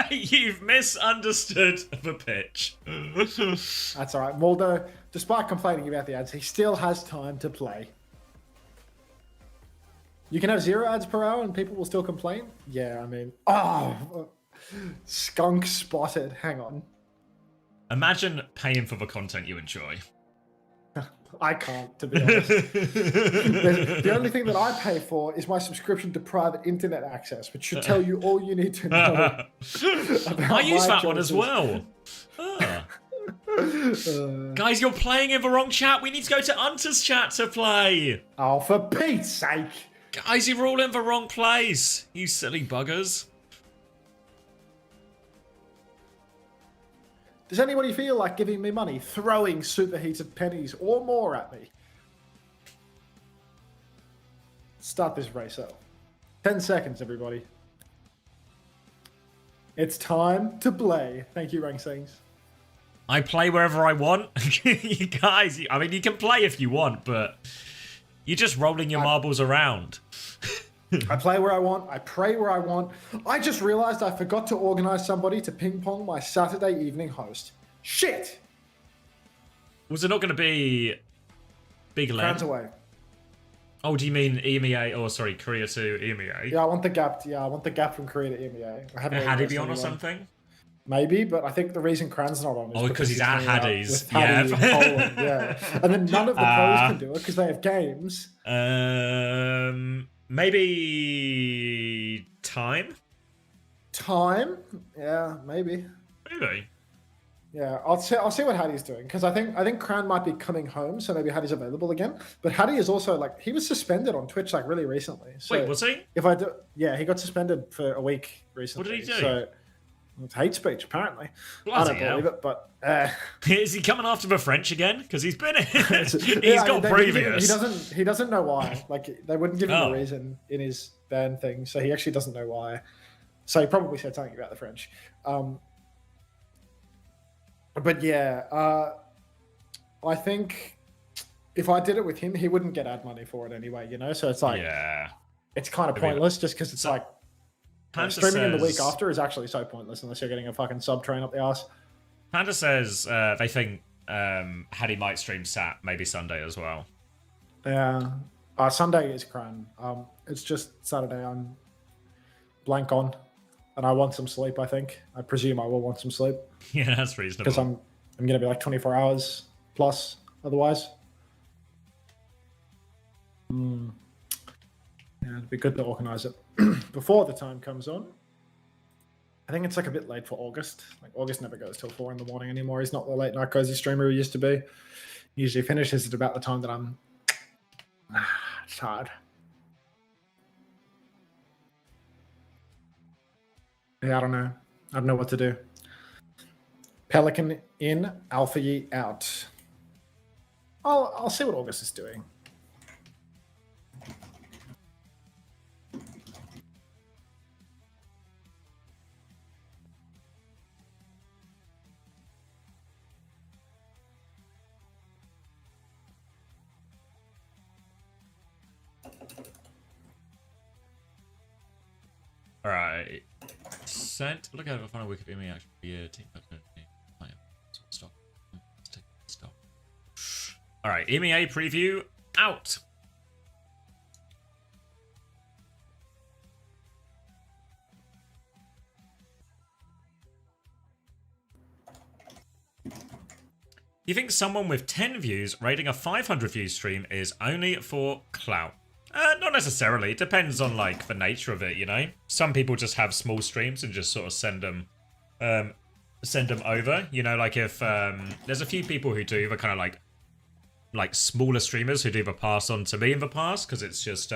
You've misunderstood the pitch. That's alright. Moldo, despite complaining about the ads, he still has time to play. You can have 0 ads per hour and people will still complain? Yeah, I mean... Oh! Skunk spotted. Hang on. Imagine paying for the content you enjoy. I can't, to be honest. The only thing that I pay for is my subscription to private internet access, which should tell you all you need to know. I use that one as well. Guys, you're playing in the wrong chat. We need to go to Hunter's chat to play. Oh, for Pete's sake. Guys, you're all in the wrong place. You silly buggers. Does anybody feel like giving me money, throwing superheated pennies or more at me? Start this race up. 10 seconds, everybody. It's time to play. Thank you, Rank Saints. I play wherever I want. You guys, I mean, you can play if you want, but you're just rolling your marbles around. I play where I want. I pray where I want. I just realized I forgot to organize somebody to ping pong my Saturday evening host. Shit! Was it not going to be Big Len? Crowns away. Oh, do you mean EMEA? Oh, sorry, Korea to EMEA. Yeah, I want the gap. Yeah, I want the gap from Korea to EMEA. I haven't. Had he be on or something? Maybe, but I think the reason Kran's not on is because he's at Hattie's. Yeah. Poland, yeah. And then none of the pros can do it because they have games. Maybe time? Time? Yeah, maybe. Really? Yeah, I'll see what Hattie's doing because I think Kran might be coming home, so maybe Hattie's available again. But Hattie is also like he was suspended on Twitch like really recently. So wait, was he? Yeah, he got suspended for a week recently. What did he do? So it's hate speech apparently. Bloody I don't believe it, but is he coming after the French again? Because he's been he's got previous. He doesn't know why. Like they wouldn't give him a reason in his ban thing, so he actually doesn't know why. So he probably said something about the French. But yeah, I think if I did it with him, he wouldn't get ad money for it anyway, you know? So it's like, Yeah. it's kind of I mean, pointless just because it's so- like, Panda streaming in the week says- after is actually so pointless unless you're getting a fucking sub train up the ass. Panda says they think Hattie might stream Sat, maybe Sunday as well. Yeah. Sunday is cran. It's just Saturday. I'm blank on, and I want some sleep. I think. I presume I will want some sleep Yeah, that's reasonable. because I'm gonna be like 24 hours plus otherwise. Yeah, it'd be good to organize it before the time comes on. I think it's like a bit late for August. Like August never goes till 4 in the morning anymore. He's not the late night cozy streamer he used to be. He usually finishes at about the time that I'm tired. Yeah, I don't know. I don't know what to do. Pelican in, Alpha Ye out. I'll see what August is doing. All right. Sent. Look at the final week of EMEA actually. Yeah, team. Stop. Stop. All right. EMEA preview out. You think someone with 10 views rating a 500 view stream is only for clout? Not necessarily. It depends on like the nature of it, you know. Some people just have small streams and just sort of send them over. You know, like if there's a few people who do the kind of like smaller streamers who do the pass on to me in the past because it's just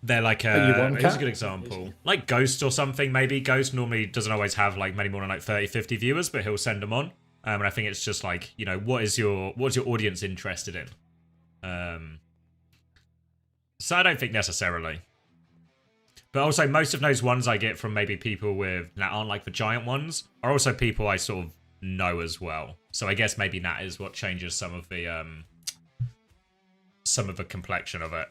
they're like here's a good example, like Ghost or something. Maybe Ghost normally doesn't always have like many more than like 30-50 viewers, but he'll send them on. And I think it's just like, you know, what's your audience interested in? So I don't think necessarily. But also most of those ones I get from maybe people with that aren't like the giant ones are also people I sort of know as well. So I guess maybe that is what changes some of the complexion of it.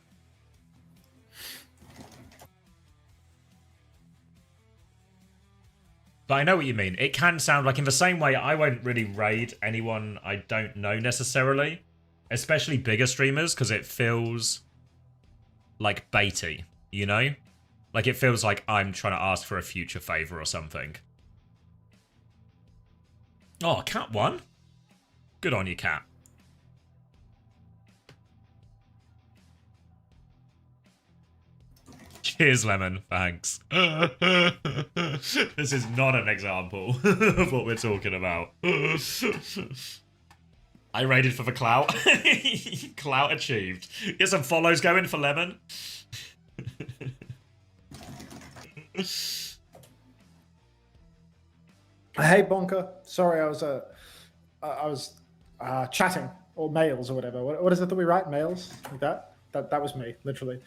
But I know what you mean. It can sound like in the same way I won't really raid anyone I don't know necessarily. Especially bigger streamers, because it feels like baity, you know? Like it feels like I'm trying to ask for a future favor or something. Oh, Cat won? Good on you, Cat. Cheers, Lemon. Thanks. This is not an example of what we're talking about. I raided for the clout. Clout achieved. Get some follows going for Lemon. Hey Bonker, sorry, I was chatting or mails or whatever. What is it that we write? Mails like that? That was me, literally.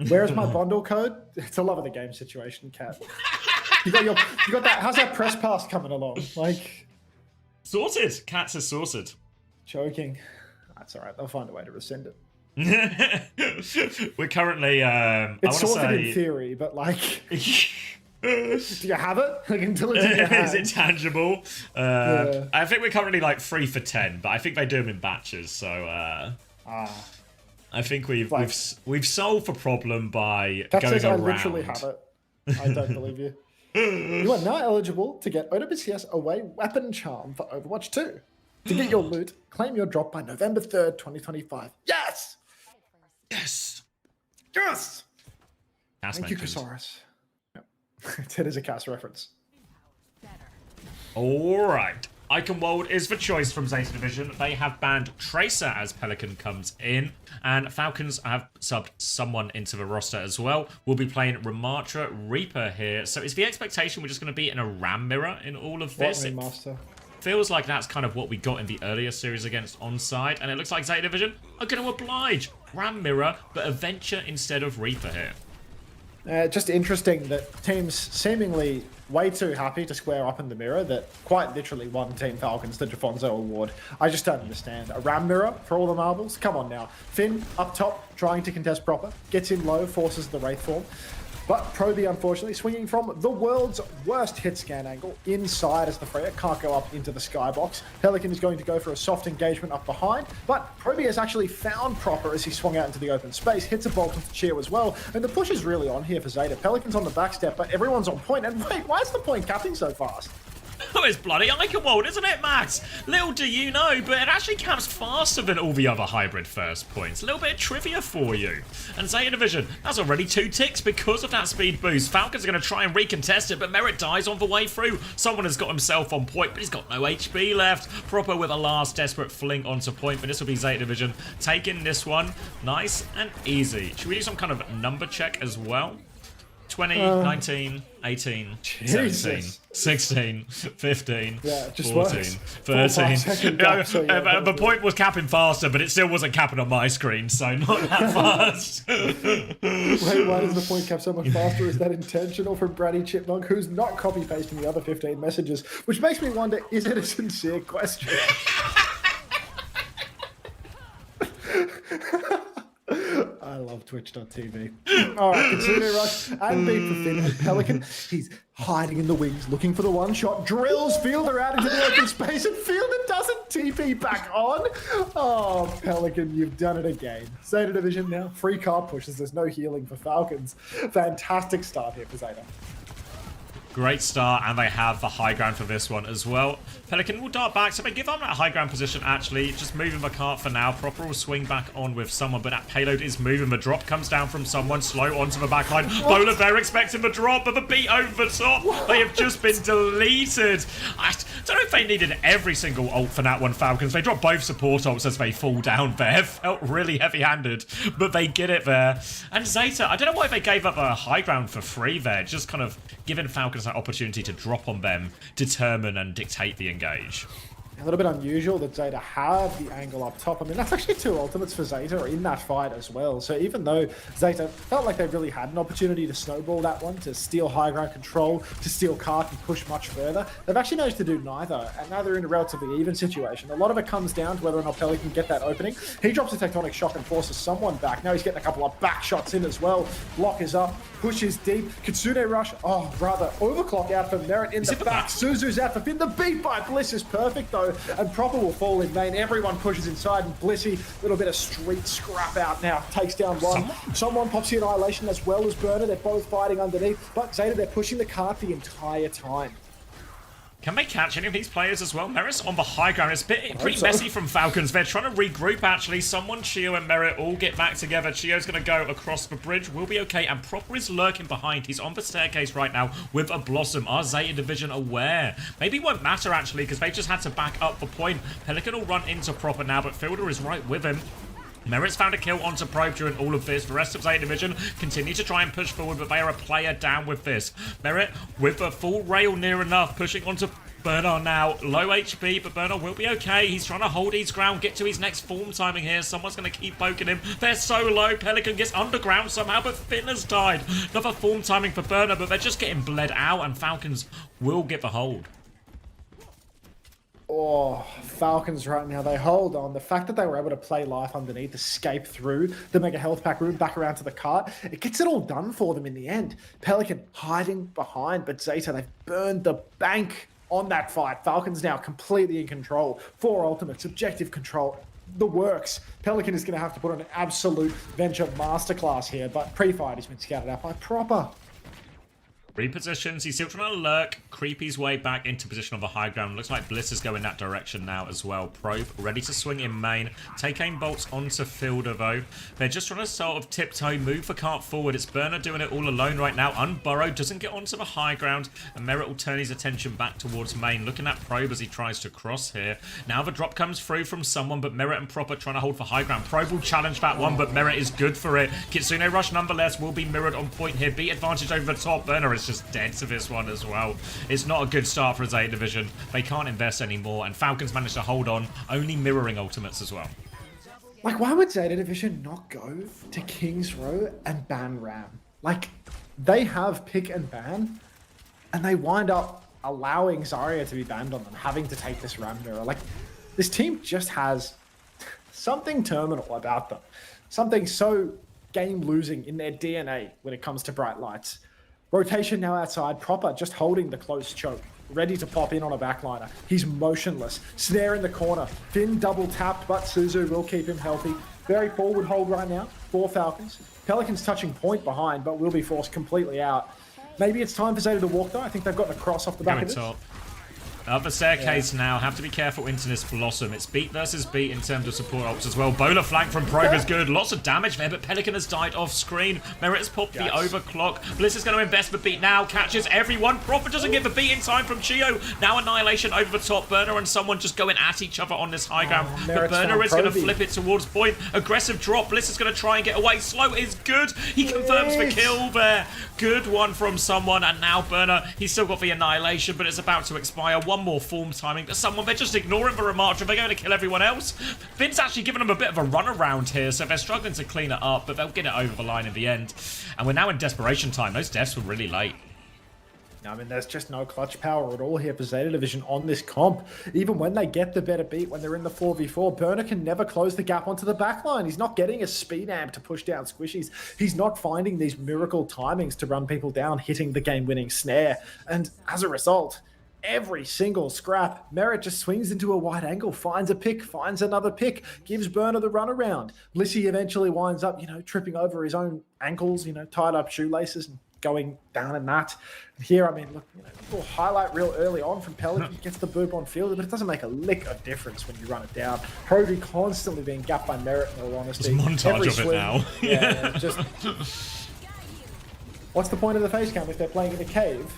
Where's my bundle code? It's a love of the game situation, Cat. You got that? How's that press pass coming along? Like sorted. Cats is sorted. Joking. That's all right. They'll find a way to rescind it. We're currently. It's sorted in theory, but like. Do you have it? Like until it's in your hand. Is it tangible? Yeah. I think we're currently like 3 for 10, but I think they do them in batches. So I think we've solved the problem by That going says around. I literally have it. I don't believe you. You are now eligible to get OWCS Away Weapon Charm for Overwatch 2. To get your loot, claim your drop by November 3rd, 2025. Yes! Yes! Yes! Cass Thank you, mentioned. Chrysaorus. It is a Cass reference. Alright. Icon World is the choice from Zeta Division. They have banned Tracer as Pelican comes in, and Falcons have subbed someone into the roster as well. We'll be playing Ramatra Reaper here. So is the expectation we're just going to be in a Ram Mirror in all of this? What, Master? Feels like that's kind of what we got in the earlier series against Onside, and it looks like Zeta Division are going to oblige Ram Mirror, but Adventure instead of Reaper here. Just interesting that teams seemingly way too happy to square up in the mirror that quite literally won Team Falcons the Defonso Award. I just don't understand. A ram mirror for all the marbles? Come on now. Finn up top, trying to contest proper, gets in low, forces the Wraith form. But Proby, unfortunately, swinging from the world's worst hit scan angle inside as the Freya can't go up into the skybox. Pelican is going to go for a soft engagement up behind, but Proby has actually found proper as he swung out into the open space, hits a bolt into Cheer as well, and the push is really on here for Zeta. Pelican's on the back step, but everyone's on point, and wait, why is the point capping so fast? Oh, it's bloody Iconwald, isn't it, Max? Little do you know, but it actually caps faster than all the other hybrid first points. A little bit of trivia for you. And Zeta Division, that's already 2 ticks because of that speed boost. Falcons are going to try and recontest it, but Merit dies on the way through. Someone has got himself on point, but he's got no HP left. Proper with a last desperate fling onto point, but this will be Zeta Division taking this one nice and easy. Should we do some kind of number check as well? 20, 19, 18, Jesus. 17, 16, 15, Yeah, just 14, works. 13. Gap, so yeah, The point was capping faster, but it still wasn't capping on my screen, so not that fast. Wait, why does the point cap so much faster? Is that intentional from Brady Chipmunk, who's not copy-pasting the other 15 messages? Which makes me wonder, is it a sincere question? I love Twitch.tv. Alright, Kitsune Rush and beat for Finn and Pelican. He's hiding in the wings, looking for the one shot, drills Fielder out into the open space, and Fielder doesn't TP back on. Oh, Pelican, you've done it again. Zeta Division now, free card pushes, there's no healing for Falcons. Fantastic start here for Zeta. Great start, and they have the high ground for this one as well. Pelican will dart back, so they give up that high ground position actually, just moving the cart for now. Proper will swing back on with someone, but that payload is moving. The drop comes down from someone, slow onto the backline. Bowler, they're expecting the drop, but the beat over the top. What? They have just been deleted. I don't know if they needed every single ult for that one, Falcons. They dropped both support ults as they fall down there. Felt really heavy-handed, but they get it there. And Zeta, I don't know why they gave up a high ground for free there, just kind of giving Falcons that opportunity to drop on them, determine and dictate the engage. A little bit unusual that Zeta have the angle up top. I mean, that's actually 2 ultimates for Zeta in that fight as well. So even though Zeta felt like they really had an opportunity to snowball that one, to steal high ground control, to steal cart and push much further, they've actually managed to do neither. And now they're in a relatively even situation. A lot of it comes down to whether or not Pelican can get that opening. He drops a tectonic shock and forces someone back. Now he's getting a couple of back shots in as well. Block is up, push is deep. Kitsune Rush, oh brother, overclock out for Merit in the back. Suzu's out for Finn. The beat by Bliss is perfect though. And Proper will fall in main. Everyone pushes inside, and Blissy, a little bit of street scrap out now, takes down one. Someone pops the Annihilation as well as Burner. They're both fighting underneath, but Zeta, they're pushing the cart the entire time. Can they catch any of these players as well? Merit's on the high ground. It's pretty messy from Falcons. They're trying to regroup, actually. Someone, Chio and Merit all get back together. Chio's going to go across the bridge. Will be okay. And Proper is lurking behind. He's on the staircase right now with a Blossom. Are Zeta Division aware? Maybe it won't matter, actually, because they just had to back up the point. Pelican will run into Proper now, but Fielder is right with him. Merit's found a kill onto Probe during all of this. The rest of Zeta Division continue to try and push forward, but they are a player down with this. Merit with a full rail near enough, pushing onto Bernard now. Low HP, but Bernard will be okay. He's trying to hold his ground, get to his next form timing here. Someone's going to keep poking him. They're so low. Pelican gets underground somehow, but Finn has died. Another form timing for Bernard, but they're just getting bled out, and Falcons will get the hold. Oh, Falcons right now, they hold on. The fact that they were able to play life underneath, escape through the Mega Health Pack room, back around to the cart, it gets it all done for them in the end. Pelican hiding behind, but Zeta, they've burned the bank on that fight. Falcons now completely in control. 4 ultimates, objective control, the works. Pelican is going to have to put on an absolute venture masterclass here, but pre-fight he's been scouted out by Proper. Repositions, he's still trying to lurk, creep his way back into position on the high ground. Looks like Bliss is going that direction now as well. Probe ready to swing in main. Take aim bolts onto Fielder though. They're just trying to sort of tiptoe, move the cart forward. It's Burner doing it all alone right now. Unburrowed, doesn't get onto the high ground. And Merit will turn his attention back towards main. Looking at Probe as he tries to cross here. Now the drop comes through from someone, but Merit and Proper trying to hold for high ground. Probe will challenge that one, but Merit is good for it. Kitsune Rush nonetheless will be mirrored on point here. Beat advantage over the top. Burner is just dead to this one as well. It's not a good start for Zeta Division. They can't invest anymore, and Falcons managed to hold on, only mirroring ultimates as well. Like, why would Zeta Division not go to King's Row and ban Ram? Like, they have pick and ban, and they wind up allowing Zarya to be banned on them, having to take this Ram mirror. Like, this team just has something terminal about them. Something so game-losing in their DNA when it comes to bright lights. Rotation now outside, Proper just holding the close choke, ready to pop in on a backliner. He's motionless. Snare in the corner. Finn double tapped, but Suzu will keep him healthy. Very forward hold right now for Falcons. Pelicans touching point behind, but will be forced completely out. Maybe it's time for Zeta to walk though. I think they've got the cross off the back of it. Up the staircase now. Have to be careful into this Blossom. It's beat versus beat in terms of support ults as well. Bowler flank from Probe is good. Lots of damage there, but Pelican has died off screen. Merit has popped the overclock. Bliss is going to invest the beat now. Catches everyone. Prophet doesn't get the beat in time from Chio. Now Annihilation over the top. Burner and someone just going at each other on this high ground. But Burner is going to flip it towards point. Aggressive drop. Bliss is going to try and get away. Slow is good. He confirms the kill there. Good one from someone. And now Burner, he's still got the Annihilation, but it's about to expire. One more form timing, but someone, they're just ignoring the remark. They're going to kill everyone else. Finn's actually giving them a bit of a run around here, so they're struggling to clean it up, but they'll get it over the line in the end. And we're now in desperation time. Those deaths were really late. I mean, there's just no clutch power at all here for Zeta Division on this comp. Even when they get the better beat, when they're in the 4v4, Burner can never close the gap onto the backline. He's not getting a speed amp to push down squishies. He's not finding these miracle timings to run people down, hitting the game-winning snare. And as a result, every single scrap, Merit just swings into a wide angle, finds a pick, finds another pick, gives Burner the runaround. Blissey eventually winds up, tripping over his own ankles, tied up shoelaces and going down in that. And here, I mean, look, little highlight real early on from Pelican, gets the boop on field, but it doesn't make a lick of difference when you run it down. Proby constantly being gapped by Merit, in all honesty. There's a montage of it now. Just... What's the point of the face cam if they're playing in a cave?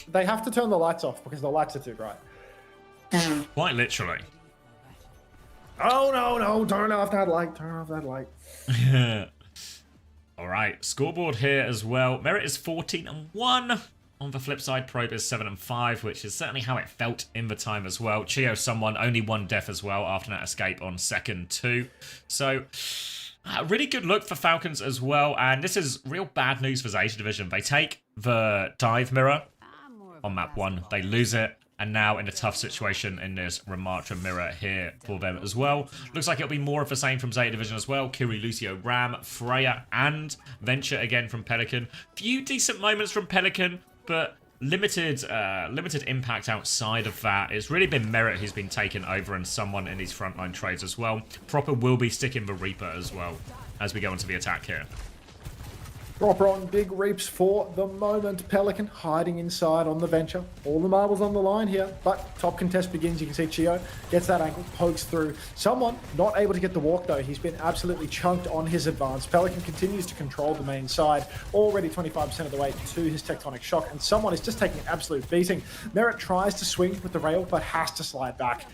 They have to turn the lights off because the lights are too bright. Quite literally. Oh, no, turn off that light. All right, scoreboard here as well. Merit is 14-1. On the flip side, Probe is 7-5, which is certainly how it felt in the time as well. Chio, someone, only one death as well after that escape on second 2. So, really good look for Falcons as well. And this is real bad news for Zeta Division. They take the dive mirror on map 1. They lose it. And now in a tough situation in this Ramattra mirror here for them as well. Looks like it'll be more of the same from Zeta Division as well. Kiri, Lucio, Ram, Freya, and Venture again from Pelican. Few decent moments from Pelican, but limited impact outside of that. It's really been Merit who's been taken over and someone in these frontline trades as well. Proper will be sticking the Reaper as well as we go into the attack here. Proper on big reaps for the moment. Pelican hiding inside on the Venture. All the marbles on the line here, but top contest begins. You can see Chio gets that ankle, pokes through. Someone not able to get the walk though. He's been absolutely chunked on his advance. Pelican continues to control the main side, already 25% of the way to his tectonic shock, and someone is just taking an absolute beating. Merit tries to swing with the rail, but has to slide back.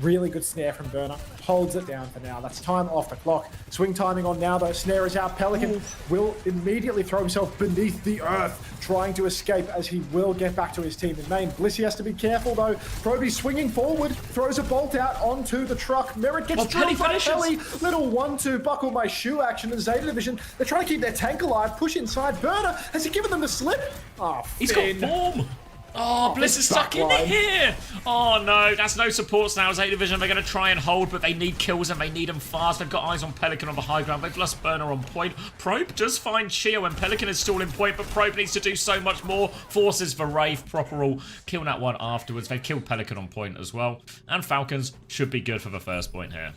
Really good snare from Burner. Holds it down for now. That's time off the clock. Swing timing on now, though. Snare is out. Pelican will immediately throw himself beneath the earth, trying to escape as he will get back to his team in main. Blissey has to be careful, though. Proby swinging forward, throws a bolt out onto the truck. Merit gets drilled by Pelly. Little 1-2 buckle my shoe action in Zeta Division. They're trying to keep their tank alive. Push inside. Burner, has he given them the slip? Oh, he's got form. Oh, Bliss is stuck in here. Oh, no. That's no supports now. Zeta Division, they're going to try and hold, but they need kills and they need them fast. They've got eyes on Pelican on the high ground. They've lost Burner on point. Probe does find Chio and Pelican is still in point, but Probe needs to do so much more. Forces the Wraith. Proper will kill that one afterwards. They killed Pelican on point as well. And Falcons should be good for the first point here.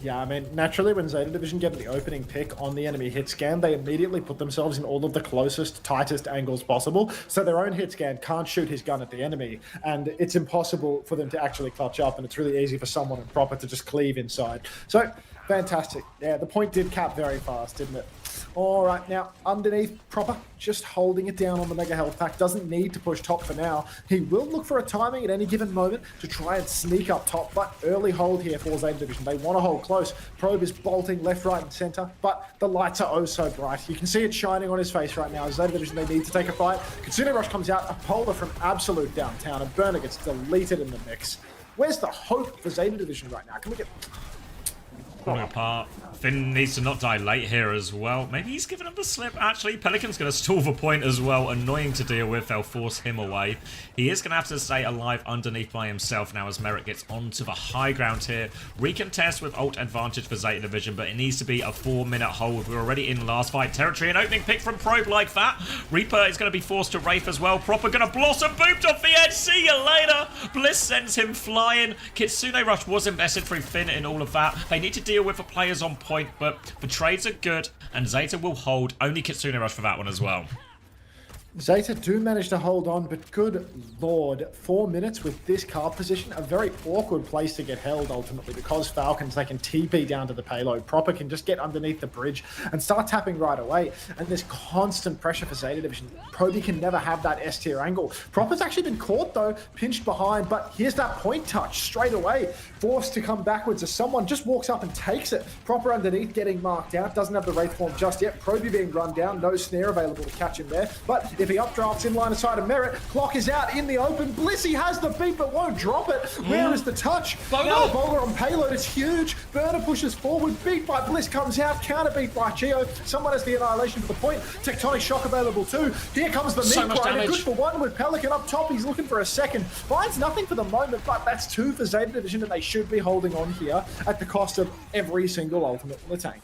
Yeah, I mean, naturally, when Zeta Division get the opening pick on the enemy hit scan, they immediately put themselves in all of the closest, tightest angles possible, so their own hit scan can't shoot his gun at the enemy, and it's impossible for them to actually clutch up, and it's really easy for someone in Proper to just cleave inside. So, fantastic. Yeah, the point did cap very fast, didn't it? All right, now, underneath, Proper just holding it down on the Mega Health Pack. Doesn't need to push top for now. He will look for a timing at any given moment to try and sneak up top, but early hold here for Zeta Division. They want to hold close. Probe is bolting left, right, and center, but the lights are oh so bright. You can see it shining on his face right now. Zeta Division, they need to take a fight. Kitsune Rush comes out, a polar from absolute downtown, and Burner gets deleted in the mix. Where's the hope for Zeta Division right now? Can we get... Falling apart. Finn needs to not die late here as well. Maybe he's giving him the slip. Actually, Pelican's going to stall the point as well. Annoying to deal with. They'll force him away. He is going to have to stay alive underneath by himself now as Merit gets onto the high ground here. Recontest with ult advantage for Zeta Division, but it needs to be a 4-minute hold. We're already in last fight territory. An opening pick from Probe like that. Reaper is going to be forced to Wraith as well. Proper going to blossom. Booped off the edge. See you later. Bliss sends him flying. Kitsune Rush was invested through Finn in all of that. They need to deal with the players on point, but the trades are good, and Zeta will hold. Only Kitsune Rush for that one as well. Zeta do manage to hold on, but good lord, 4 minutes with this card position, a very awkward place to get held ultimately, because Falcons, they can TP down to the payload. Proper can just get underneath the bridge and start tapping right away, and there's constant pressure for Zeta Division. Proby can never have that S tier angle. Proper's actually been caught though, pinched behind, but here's that point touch straight away, forced to come backwards as someone just walks up and takes it. Proper underneath, getting marked out, doesn't have the Wraith form just yet. Proby being run down, no snare available to catch him there, but if he updrafts in line of sight of Merit, Clock is out in the open. Blissey has the beat but won't drop it. Where is the touch? Now the bowler on payload is huge. Burner pushes forward. Beat by Bliss comes out. Counter beat by Chio. Someone has the annihilation for the point. Tectonic shock available too. Here comes the So much damage. Good for one with Pelican up top. He's looking for a second. Finds nothing for the moment, but that's 2 for Zeta Division, and they should be holding on here at the cost of every single ultimate in the tank.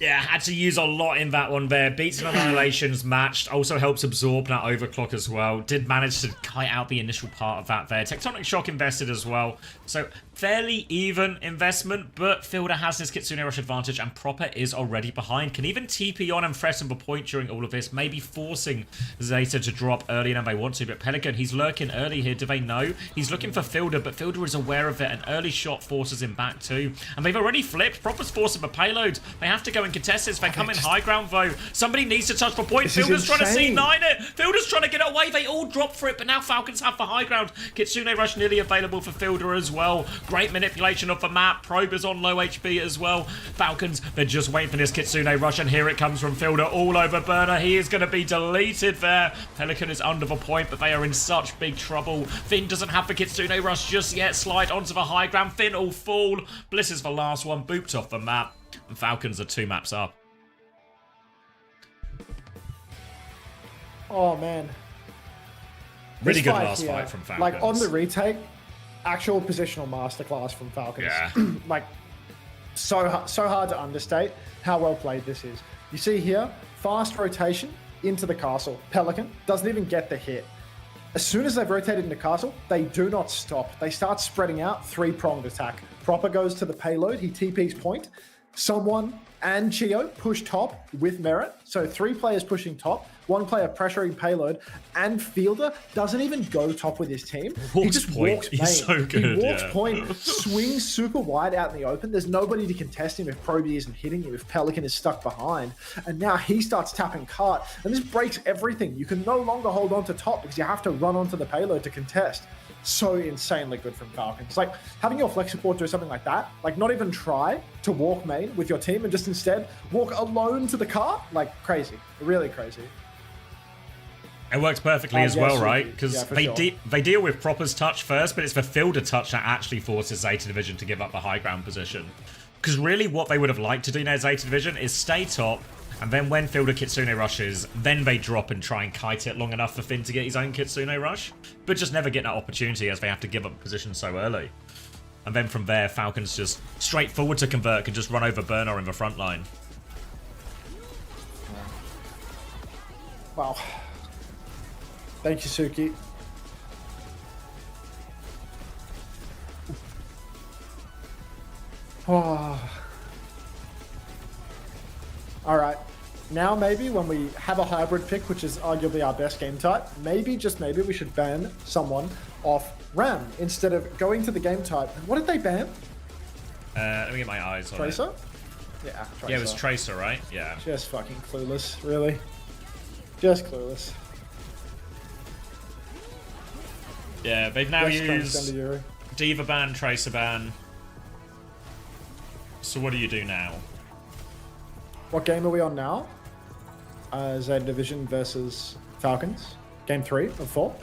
Yeah, had to use a lot in that one there. Beats and Annihilations matched. Also helps absorb that overclock as well. Did manage to kite out the initial part of that there. Tectonic Shock invested as well. So fairly even investment, but Fielder has his Kitsune Rush advantage and Proper is already behind. Can even TP on and threaten the point during all of this, maybe forcing Zeta to drop earlier than they want to. But Pelican, he's lurking early here. Do they know? He's looking for Fielder, but Fielder is aware of it. An early shot forces him back too. And they've already flipped. Proper's forcing the payload. They have to go and contest this. They come in high ground though. Somebody needs to touch the point. Fielder's trying to C9 it. Fielder's trying to get away. They all drop for it, but now Falcons have the high ground. Kitsune Rush nearly available for Fielder as well. Great manipulation of the map. Probe is on low HP as well. Falcons, they're just waiting for this Kitsune Rush, and here it comes from Fielder all over Burner. He is going to be deleted there. Pelican is under the point, but they are in such big trouble. Finn doesn't have the Kitsune Rush just yet. Slide onto the high ground. Finn will fall. Bliss is the last one, booped off the map. And Falcons are 2 maps up. Oh man. Really This good fight last here, fight from Falcons. Like on the retake, actual positional masterclass from Falcons. Yeah. Like so hard to understate how well played this is. You see here, fast rotation into the castle. Pelican doesn't even get the hit. As soon as they've rotated into castle, they do not stop. They start spreading out, 3-pronged attack. Proper goes to the payload. He TP's point. Someone and Chio push top with Merit. So 3 players pushing top, 1 player pressuring payload, and Fielder doesn't even go top with his team. He just walks main. He's so good, He walks yeah. point, swings super wide out in the open. There's nobody to contest him if Proby isn't hitting you, if Pelican is stuck behind. And now he starts tapping cart, and this breaks everything. You can no longer hold on to top because you have to run onto the payload to contest. So insanely good from Falcons. Like having your flex support do something like that, like not even try to walk main with your team and just instead walk alone to the car, like crazy, really crazy. It works perfectly as well, right? Because yeah, for they sure. they deal with Proper's touch first, but it's the Fielder touch that actually forces Zeta Division to give up the high ground position. Because really what they would have liked to do now, Zeta Division, is stay top, and then when Fielder Kitsune rushes, then they drop and try and kite it long enough for Finn to get his own Kitsune rush. But just never get that opportunity as they have to give up position so early. And then from there, Falcons just straightforward to convert, can just run over Burner in the front line. Wow. Thank you, Suki. Oh. All right. Now maybe when we have a hybrid pick, which is arguably our best game type, maybe, just maybe, we should ban someone off Ram instead of going to the game type. What did they ban? Let me get my eyes on Tracer? it. Yeah, Tracer. Yeah, it was Tracer, right? Yeah. Just fucking clueless, really. Just clueless. Yeah, they've now Best friends used under Yuri. Diva ban, Tracer ban. So what do you do now? What game are we on now? Zeta Division versus Falcons. Game 3 of 4.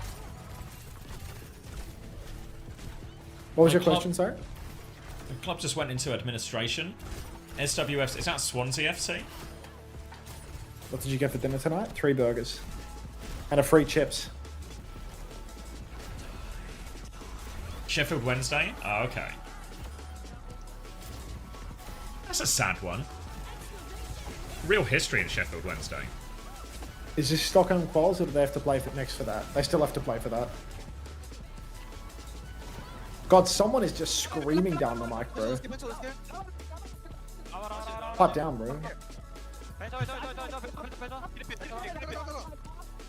What was your question, sorry? The club just went into administration. SWF, is that Swansea FC? What did you get for dinner tonight? 3 burgers. And a free chips. Sheffield Wednesday? Oh, okay. That's a sad one. Real history in Sheffield Wednesday. Is this Stockholm quals or do they have to play for next for that? They still have to play for that. God, someone is just screaming down the mic, bro. Pipe down, bro.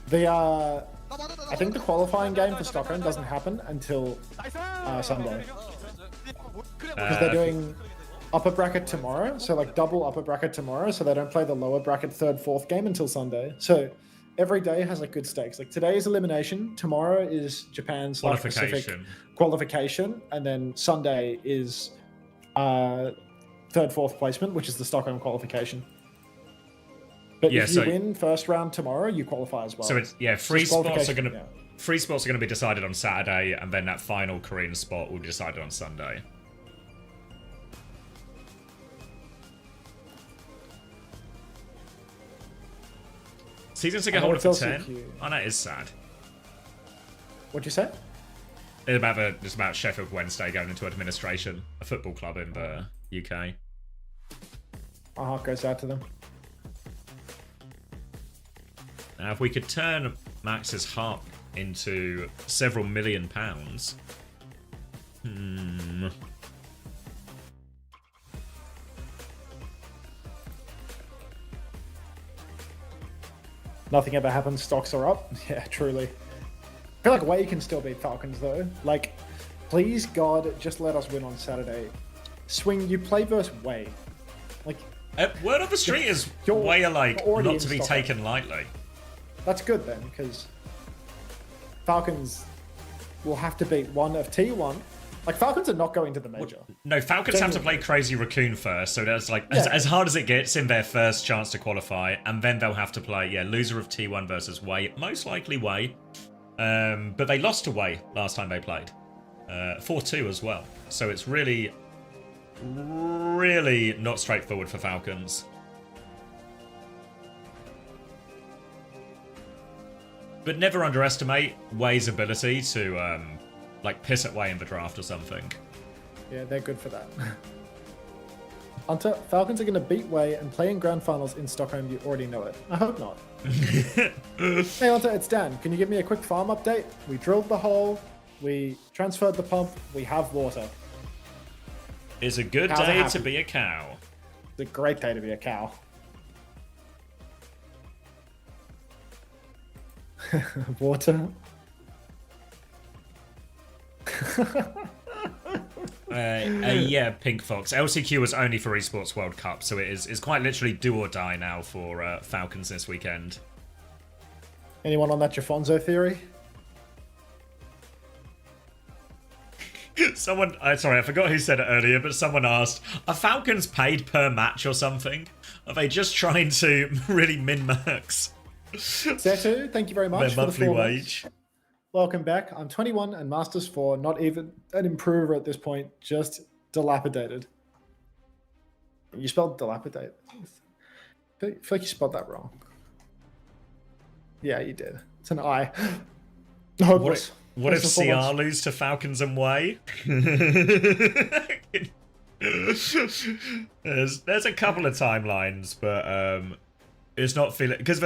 I think the qualifying game for Stockholm doesn't happen until Sunday. Because they're doing upper bracket tomorrow, so like double upper bracket tomorrow, so they don't play the lower bracket third, fourth game until Sunday. So every day has like good stakes. Like today is elimination, tomorrow is Japan's Pacific qualification, and then Sunday is third, fourth placement, which is the Stockholm qualification. But if you win first round tomorrow, you qualify as well. So it's free spots are gonna be decided on Saturday, and then that final Korean spot will be decided on Sunday. Season ticket holder for 10? Oh, that is sad. What'd you say? It's about Sheffield Wednesday going into administration, a football club in the UK. Our heart goes out to them. Now, if we could turn Max's heart into several £million. Nothing ever happens, stocks are up. Yeah, truly. I feel like Way can still beat Falcons though. Like, please God, just let us win on Saturday. Swing, you play versus Way. Like, word of the street is Way are like not to be taken lightly. That's good then, because Falcons will have to beat one of T1. Like, Falcons are not going to the major. No, Falcons have to play Crazy Raccoon first, so that's like as hard as it gets in their first chance to qualify, and then they'll have to play, loser of T1 versus Way, most likely Way. But they lost to Way last time they played. 4-2 as well. So it's really, really not straightforward for Falcons. But never underestimate Way's ability to, like, piss at Way in the draft or something. Yeah, they're good for that. Hunter, Falcons are going to beat Way and play in grand finals in Stockholm. You already know it. I hope not. Hey, Hunter, it's Dan. Can you give me a quick farm update? We drilled the hole. We transferred the pump. We have water. It's a good day to be a cow. It's a great day to be a cow. Water. Yeah, Pink Fox. LCQ was only for Esports World Cup, so it's quite literally do or die now for Falcons this weekend. Anyone on that Jafonzo theory? Someone, sorry, I forgot who said it earlier, but someone asked, are Falcons paid per match or something? Are they just trying to really min-max Setu, thank you very much their for the monthly wage? Welcome back. I'm 21 and Masters 4, not even an improver at this point, just dilapidated. You spelled dilapidate. I feel like you spelled that wrong. Yeah, you did. It's an I. Hopeless. What if CR lose to Falcons and Way? there's a couple of timelines, but it's not feeling... Because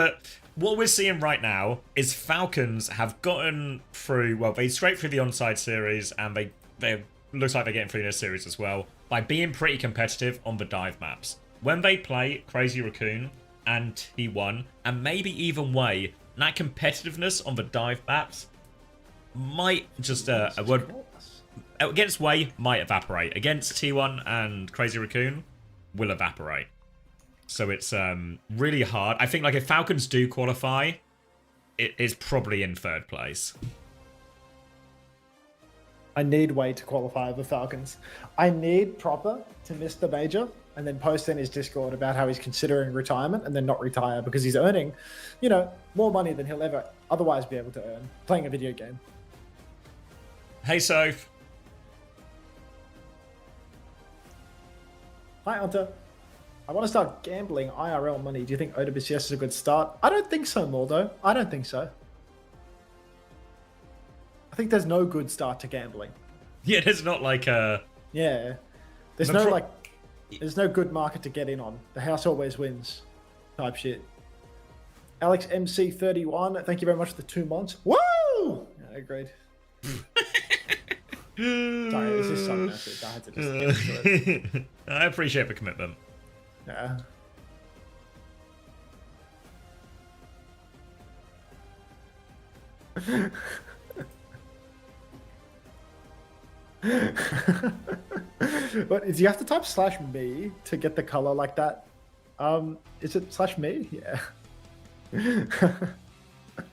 what we're seeing right now is Falcons have gotten through... Well, they straight through the onside series, and they looks like they're getting through this series as well, by being pretty competitive on the dive maps. When they play Crazy Raccoon and T1, and maybe even Way, that competitiveness on the dive maps might just against Way might evaporate. Against T1 and Crazy Raccoon will evaporate. So it's really hard. I think like if Falcons do qualify, it is probably in third place. I need Way to qualify over Falcons. I need Proper to miss the major and then post in his Discord about how he's considering retirement and then not retire because he's earning, more money than he'll ever otherwise be able to earn playing a video game. Hey, Soph. Hi, Hunter. I want to start gambling IRL money. Do you think OWCS is a good start? I don't think so, Mordo. I don't think so. I think there's no good start to gambling. Yeah, there's not like a... Yeah. There's there's no good market to get in on. The house always wins type shit. Alex MC31, thank you very much for the 2 months. Woo! Yeah, agreed. Sorry, this is some message. I had to just get into it. I appreciate the commitment. Yeah. What, do you have to type /me to get the color like that? Is it /me? Yeah.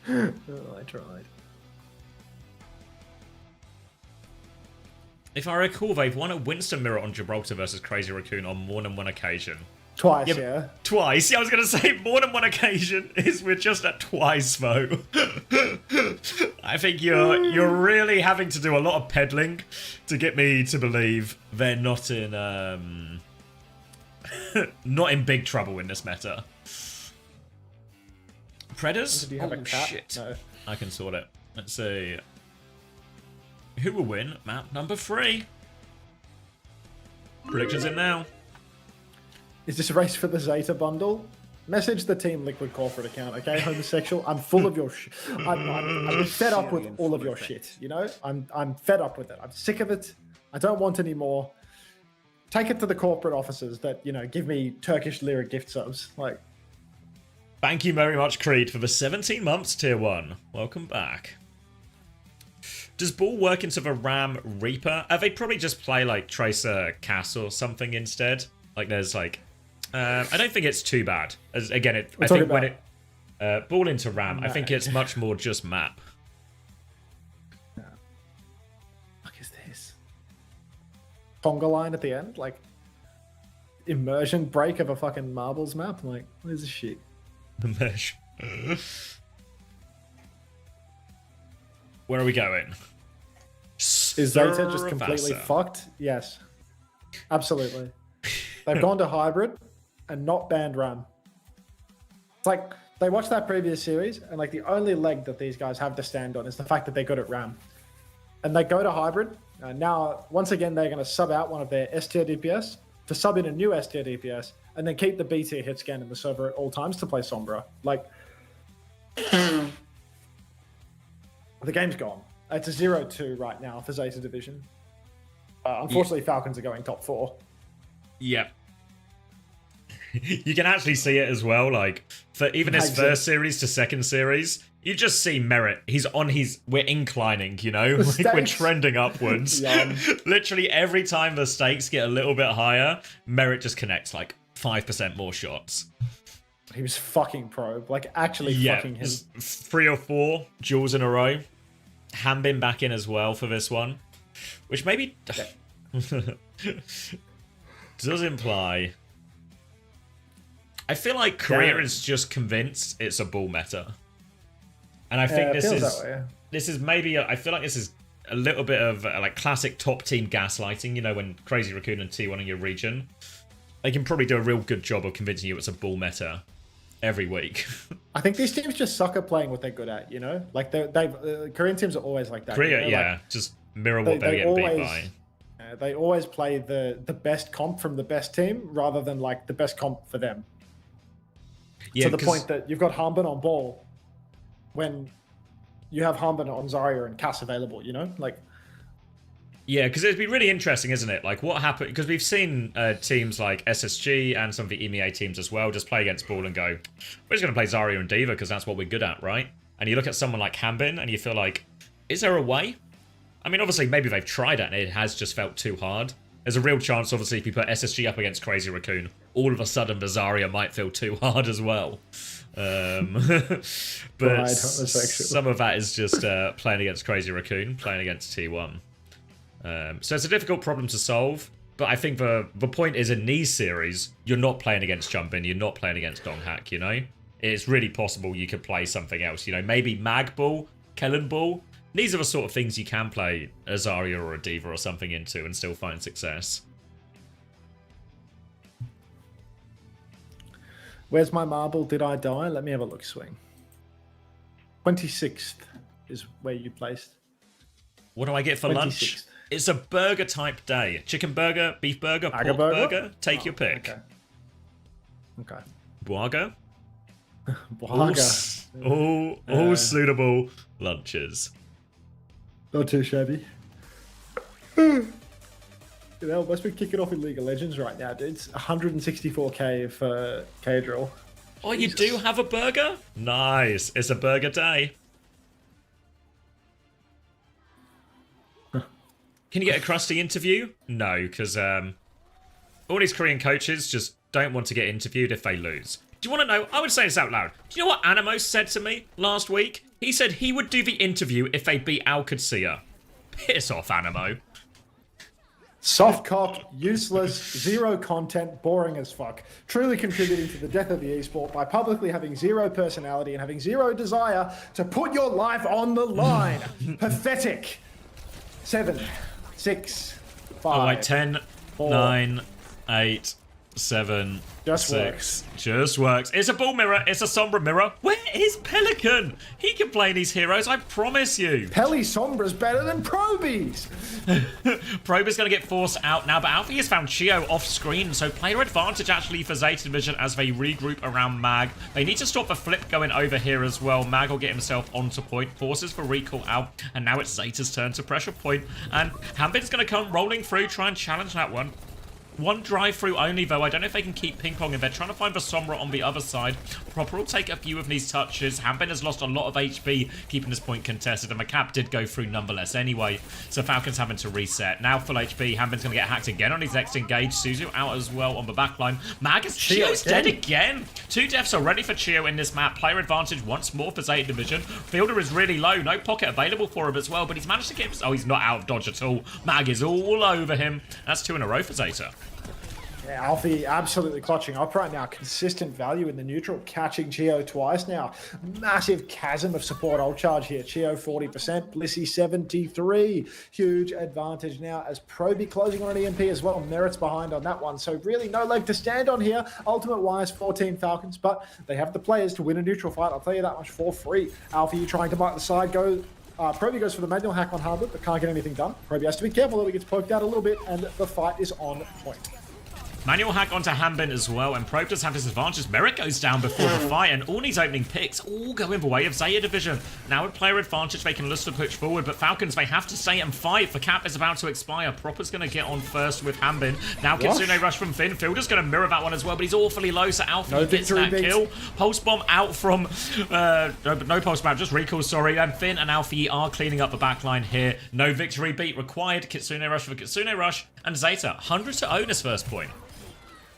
Oh, I tried. If I recall, they've won a Winston mirror on Gibraltar versus Crazy Raccoon on more than one occasion. Twice, yeah. Twice. Yeah, I was going to say more than one occasion. We're just at twice, though. I think you're really having to do a lot of peddling to get me to believe they're not in not in big trouble in this meta. Predators? Do you have a cat? Shit. No. I can sort it. Let's see. Who will win? Map number 3. Predictions in now. Is this a race for the Zeta bundle? Message the Team Liquid corporate account, okay? Homosexual. I'm full of your shit. I'm fed up with all of your shit, you know? I'm fed up with it. I'm sick of it. I don't want any more. Take it to the corporate offices that, you know, give me Turkish lira gift subs. Like, thank you very much, Creed, for the 17 months, Tier 1. Welcome back. Does Ball work into the Ram Reaper? They probably just play, like, Tracer Cass or something instead. Like, there's, like... I don't think it's too bad. Again, I think when it... Ball into Ram, I think it's much more just map. No. What is this? Conga line at the end? Like, immersion break of a fucking marbles map? I'm like, what is this shit? The mesh. Where are we going? Is Zeta just completely fucked? Yes. Absolutely. They've gone to hybrid and not banned Ram. It's like they watched that previous series and like the only leg that these guys have to stand on is the fact that they're good at Ram. And they go to hybrid. Now, once again, they're going to sub out one of their S tier DPS to sub in a new S tier DPS and then keep the B tier hit scan in the server at all times to play Sombra. Like, the game's gone. It's a 0-2 right now for Zeta Division. Unfortunately, Falcons are going top 4. Yep. You can actually see it as well, like, for even his first series to second series, you just see Merit. We're inclining, you know? Like, we're trending upwards. Literally every time the stakes get a little bit higher, Merit just connects, like, 5% more shots. He was fucking pro. Like, actually fucking him. 3 or 4 duels in a row. Hambin back in as well for this one. Which maybe... does imply... I feel like Korea is just convinced it's a Ball meta. And I think this is maybe... I feel like this is a little bit of like classic top team gaslighting, you know, when Crazy Raccoon and T1 in your region. They can probably do a real good job of convincing you it's a Ball meta every week. I think these teams just suck at playing what they're good at, you know? Like, Korean teams are always like that. Korea, you know? yeah. Like, just mirror what they're getting beat by. They always play the best comp from the best team rather than, like, the best comp for them. Yeah, to the point that you've got Hambin on Ball when you have Hambin on Zarya and Cass available, you know? Like, yeah, because it'd be really interesting, isn't it? Like, what happened? Because we've seen teams like SSG and some of the EMEA teams as well just play against Ball and go, we're just going to play Zarya and D.Va because that's what we're good at, right? And you look at someone like Hambin and you feel like, is there a way? I mean, obviously, maybe they've tried it and it has just felt too hard. There's a real chance, obviously, if you put SSG up against Crazy Raccoon, all of a sudden the Zarya might feel too hard as well. But some of that is just playing against Crazy Raccoon, playing against T1. So it's a difficult problem to solve, but I think the point is in these series, you're not playing against Jumpin, you're not playing against Donghack, you know? It's really possible you could play something else, you know? Maybe Mag Ball, Kellen Ball. These are the sort of things you can play a Zarya or a D.Va or something into and still find success. Where's my marble? Did I die? Let me have a look. Swing. 26th is where you placed. What do I get for lunch? 26th. It's a burger type day. Chicken burger, beef burger, pork Aga burger. Take your pick. Okay. Burger. Blaga. All suitable lunches. Not too shabby. You know, must be kicking off in League of Legends right now, dude. It's 164k for K-Drill. Oh, you do have a burger? Nice. It's a burger day. Can you get a crusty interview? No, because all these Korean coaches just don't want to get interviewed if they lose. Do you want to know? I would say this out loud. Do you know what Animo said to me last week? He said he would do the interview if they beat OWCS. Piss off, Animo. Soft cop, useless, zero content, boring as fuck. Truly contributing to the death of the esport by publicly having zero personality and having zero desire to put your life on the line. Pathetic. 7, 6, 5. Oh, wait, 10, 4. 9, 8, 7, Just 6. works. Just works. It's a bull mirror. It's a Sombra mirror. Where is Pelican? He can play these heroes, I promise you. Peli Sombra's better than Probies. Prober's going to get forced out now, but Alfie has found Chio off screen, so player advantage actually for Zeta Division as they regroup around Mag. They need to stop the flip going over here as well. Mag will get himself onto point, forces for recall out, and now it's Zeta's turn to pressure point, and Hambin's going to come rolling through, try and challenge that one. One drive-through only, though. I don't know if they can keep ping-ponging. They're trying to find the Sombra on the other side. Proper will take a few of these touches. Hambin has lost a lot of HP, keeping this point contested, and the cap did go through nonetheless anyway. So Falcon's having to reset. Now full HP. Hambin's going to get hacked again on his next engage. Suzu out as well on the backline. Magus, Chio's dead again. 2 deaths already for Chio in this map. Player advantage once more for Zeta Division. Fielder is really low. No pocket available for him as well, but he's managed to get... Oh, he's not out of dodge at all. Mag is all over him. That's 2 in a row for Zeta. Yeah, Alfie absolutely clutching up right now. Consistent value in the neutral, catching Chio twice now. Massive chasm of support ult charge here. Chio 40%, Blissey 73. Huge advantage now as Proby closing on an EMP as well. Merritt's behind on that one. So really no leg to stand on here. Ultimate-wise, 14 Falcons, but they have the players to win a neutral fight. I'll tell you that much for free. Alfie trying to bite the side, Proby goes for the manual hack on Harbour, but can't get anything done. Proby has to be careful that he gets poked out a little bit, and the fight is on point. Manual hack onto Hambin as well, and Probe does have his advantage. Merritt goes down before the fight, and all these opening picks all go in the way of Zeta Division. Now with player advantage, they can look to push forward, but Falcons, they have to stay and fight. The cap is about to expire. Proper's going to get on first with Hambin. Now Kitsune Rush from Finn. Fielder's going to mirror that one as well, but he's awfully low, so Alfie gets that kill. Pulse Bomb out from... no Pulse Bomb, just recall, sorry. And Finn and Alfie are cleaning up the backline here. No victory beat required. Kitsune Rush for Kitsune Rush, and Zeta, 100 to own his first point.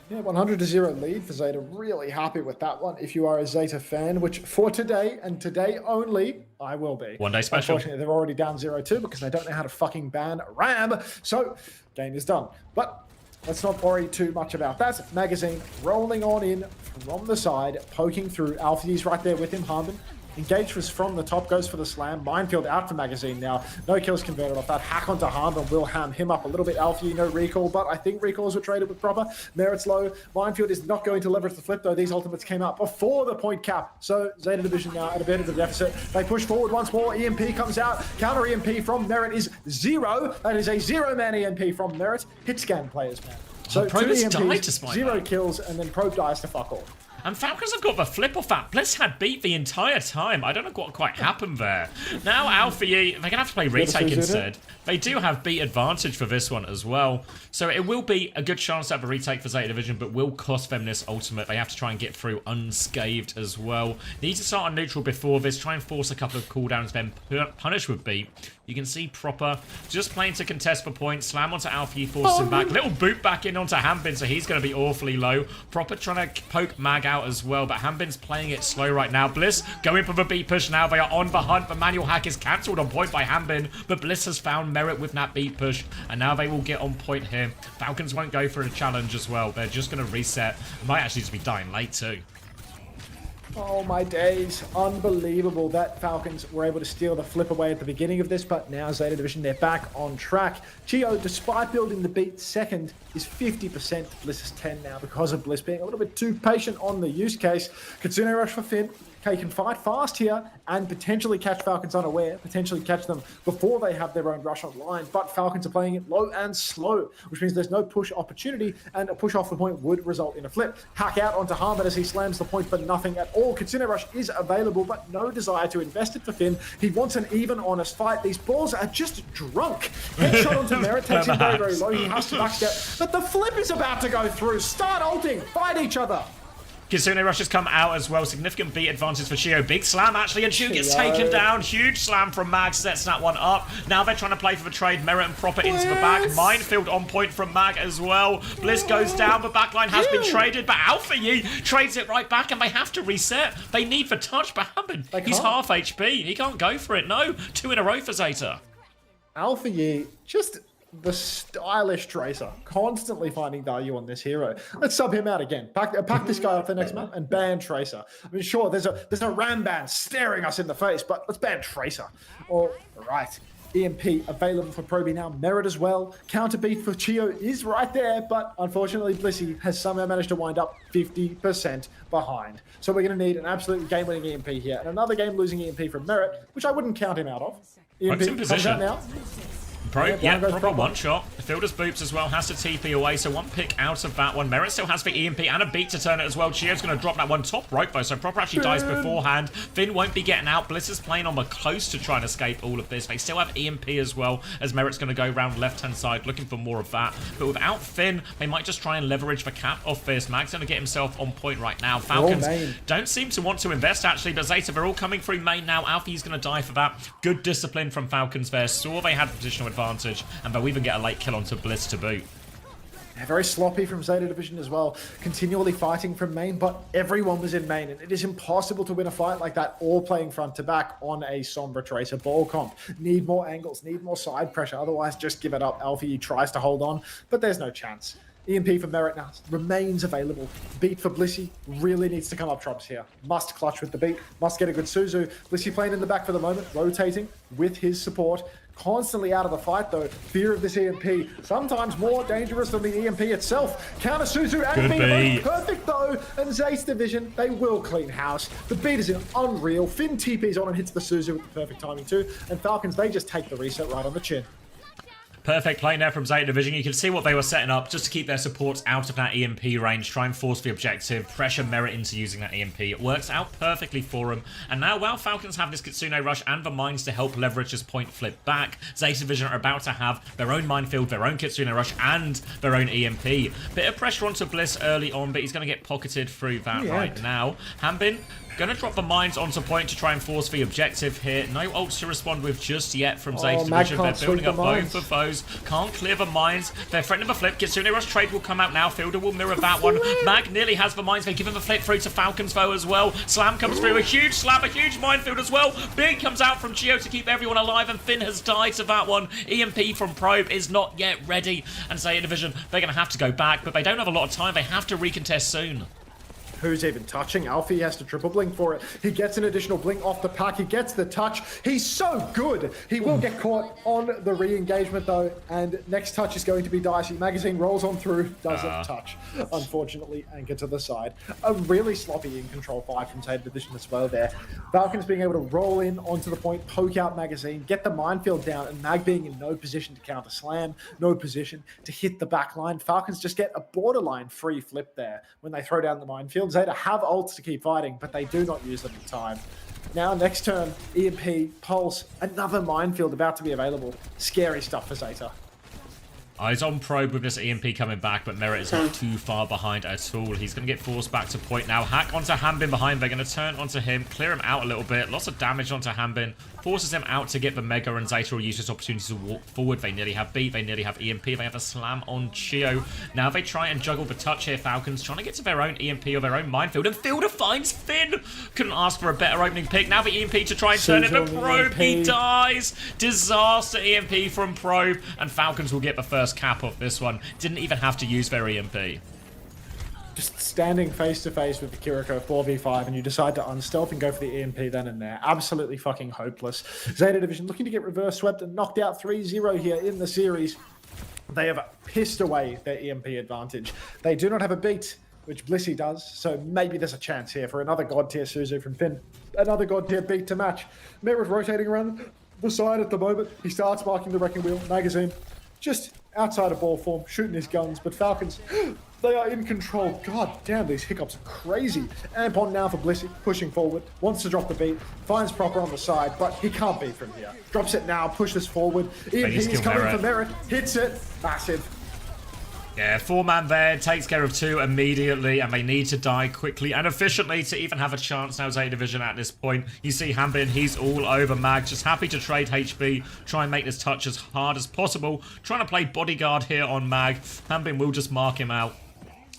Yeah, 100-0 lead for Zeta. Really happy with that one. If you are a Zeta fan, which for today and today only, I will be. One day special. Unfortunately, they're already down 0-2 because they don't know how to fucking ban Ram. So, game is done. But let's not worry too much about that. Magazine rolling on in from the side, poking through. Alfie's right there with him. Harmon. Engage was from the top, goes for the slam. Minefield out for Magazine now. No kills converted off that. Hack onto Harmon will ham him up a little bit. Alfie, no recall, but I think recalls were traded with Proper. Merritt's low. Minefield is not going to leverage the flip, though. These ultimates came out before the point cap. So Zeta Division now at a bit of a deficit. They push forward once more. EMP comes out. Counter EMP from Merritt is 0. That is a 0-man EMP from Merritt. Hit scan players, man. So 2 EMPs, 0 kills, and then Probe dies to fuck all. And Falcons have got the flip off that. Bliss had beat the entire time. I don't know what quite happened there. Now Alfie, they're going to have to play retake instead. They do have beat advantage for this one as well. So it will be a good chance to have a retake for Zeta Division, but will cost them this ultimate. They have to try and get through unscathed as well. Need to start on neutral before this. Try and force a couple of cooldowns, then punish with beat. You can see Proper just playing to contest for points. Slam onto Alfie, forces him back. Little boot back in onto Hambin, so he's going to be awfully low. Proper trying to poke Mag out as well, but Hambin's playing it slow right now. Bliss going for the beat push now. They are on the hunt. The manual hack is cancelled on point by Hambin, but Bliss has found Merritt with that beat push, and now they will get on point here. Falcons won't go for a challenge as well. They're just going to reset. Might actually just be dying late too. Oh my days, unbelievable that Falcons were able to steal the flip away at the beginning of this, but now Zeta Division, they're back on track. Chio, despite building the beat second, is 50%. Bliss is 10 now because of Bliss being a little bit too patient on the use case. Kitsune Rush for Finn. K can fight fast here and potentially catch Falcons unaware, potentially catch them before they have their own rush online, but Falcons are playing it low and slow, which means there's no push opportunity, and a push off the point would result in a flip. Hack out onto Harmon as he slams the point for nothing at all. Kitsune Rush is available, but no desire to invest it for Finn. He wants an even, honest fight. These balls are just drunk. Headshot onto Merit takes him very, very low. He has to backstep, but the flip is about to go through. Start ulting, fight each other. Kitsune Rush has come out as well. Significant beat advantage for Chio. Big slam, actually, and Chio gets taken down. Huge slam from Mag, sets that one up. Now they're trying to play for the trade. Merit and Proper into the back. Minefield on point from Mag as well. Bliss goes down. The backline has been traded, but Alpha Yi trades it right back, and they have to reset. They need the touch, but Hammond, he's half HP. He can't go for it. No, 2 in a row for Zeta. Alpha Yi, just the stylish Tracer, constantly finding value on this hero. Let's sub him out again. Pack this guy off the next map and ban Tracer. I mean, sure, there's a Ram ban staring us in the face, but let's ban Tracer. All right. EMP available for Proby now. Merit as well. Counter beat for Chio is right there, but unfortunately Blissey has somehow managed to wind up 50% behind. So we're going to need an absolute game-winning EMP here. And another game-losing EMP from Merit, which I wouldn't count him out of. EMP in position. Comes out now. Probe, yeah, proper one shot. Fielder's boops as well, has to TP away, so one pick out of that one. Merit still has the EMP and a beat to turn it as well. Chio's going to drop that one top rope though, so Proper actually dies beforehand. Finn won't be getting out. Bliss is playing on the close to try and escape all of this. They still have EMP as well, as Merit's going to go around left-hand side looking for more of that. But without Finn, they might just try and leverage the cap off this. Mag's going to get himself on point right now. Falcons don't seem to want to invest actually, but Zeta, they're all coming through main now. Alfie's going to die for that. Good discipline from Falcons there. Saw they had positional advantage, and they'll even get a late kill onto Bliss to boot. Yeah, very sloppy from Zeta Division as well. Continually fighting from main, but everyone was in main, and it is impossible to win a fight like that all playing front to back on a Sombra Tracer ball comp. Need more angles, need more side pressure, otherwise just give it up. Alfie tries to hold on, but there's no chance. EMP for Merit now remains available. Beat for Blissey really needs to come up trumps here. Must clutch with the beat, must get a good Suzu. Blissey playing in the back for the moment, rotating with his support. Constantly out of the fight though. Fear of this EMP, sometimes more dangerous than the EMP itself. Counter Suzu and beat perfect though. And Zace Division, they will clean house. The beat is unreal. Finn TP's on and hits the Suzu with the perfect timing too. And Falcons, they just take the reset right on the chin. Perfect play there from Zeta Division. You can see what they were setting up just to keep their supports out of that EMP range, try and force the objective, pressure Merit into using that EMP. It works out perfectly for them. And now, while Falcons have this Kitsune Rush and the mines to help leverage this point flip back, Zeta Division are about to have their own minefield, their own Kitsune Rush, and their own EMP. Bit of pressure onto Bliss early on, but he's going to get pocketed through that right now. Hambin going to drop the mines onto point to try and force the objective here. No ults to respond with just yet from Zeta Division. They're building up both the foes. Can't clear the mines. They're threatening the flip. Kitsune Rush trade will come out now. Fielder will mirror that one. Mag nearly has the mines. They give him a flip through to Falcons though as well. Slam comes through. A huge slam, a huge minefield as well. Big comes out from Chio to keep everyone alive, and Finn has died to that one. EMP from Probe is not yet ready. And Zeta Division, they're going to have to go back, but they don't have a lot of time. They have to recontest soon. Who's even touching? Alfie has to triple blink for it. He gets an additional blink off the pack. He gets the touch. He's so good. He will get caught on the re-engagement though, and next touch is going to be dicey. Magazine rolls on through, doesn't touch. Unfortunately, anchor to the side. A really sloppy in control 5 from Zeta Division as well there. Falcons being able to roll in onto the point, poke out Magazine, get the minefield down, and Mag being in no position to counter slam, no position to hit the back line. Falcons just get a borderline free flip there when they throw down the minefield. Zeta have ults to keep fighting, but they do not use them in time. Now, next turn, EMP, Pulse, another minefield about to be available. Scary stuff for Zeta. He's on Probe with this EMP coming back, but Merit is not too far behind at all. He's going to get forced back to point now. Hack onto Hambin behind. They're going to turn onto him, clear him out a little bit. Lots of damage onto Hambin. Forces him out to get the Mega, and Zeta will use this opportunity to walk forward. They nearly have beat. They nearly have EMP. They have a slam on Chio. Now they try and juggle the touch here. Falcons trying to get to their own EMP or their own minefield. And Fielder finds Finn. Couldn't ask for a better opening pick. Now the EMP to try and turn it. But Probe, he dies. Disaster EMP from Probe. And Falcons will get the first cap off this one. Didn't even have to use their EMP. just standing face to face with the Kiriko 4v5 and you decide to unstealth and go for the EMP then and there. Absolutely fucking hopeless. Zeta Division looking to get reverse swept and knocked out 3-0 here in the series. They have pissed away their EMP advantage. They do not have a beat, which Blissey does, so maybe there's a chance here for another God tier Suzu from Finn. Another God tier beat to match. Merit rotating around the side at the moment. He starts marking the wrecking wheel. Magazine just outside of ball form, shooting his guns, but Falcons, they are in control. God damn, these hiccups are crazy. Ampon now for Blissey, pushing forward, wants to drop the beat, finds Proper on the side, but he can't beat from here. Drops it now, pushes forward. EMP is coming for Merit, hits it, massive. Yeah, 4-man there, takes care of 2 immediately, and they need to die quickly and efficiently to even have a chance now as A Division at this point. You see Hanbin, he's all over Mag, just happy to trade HB, try and make this touch as hard as possible, trying to play bodyguard here on Mag. Hanbin will just mark him out.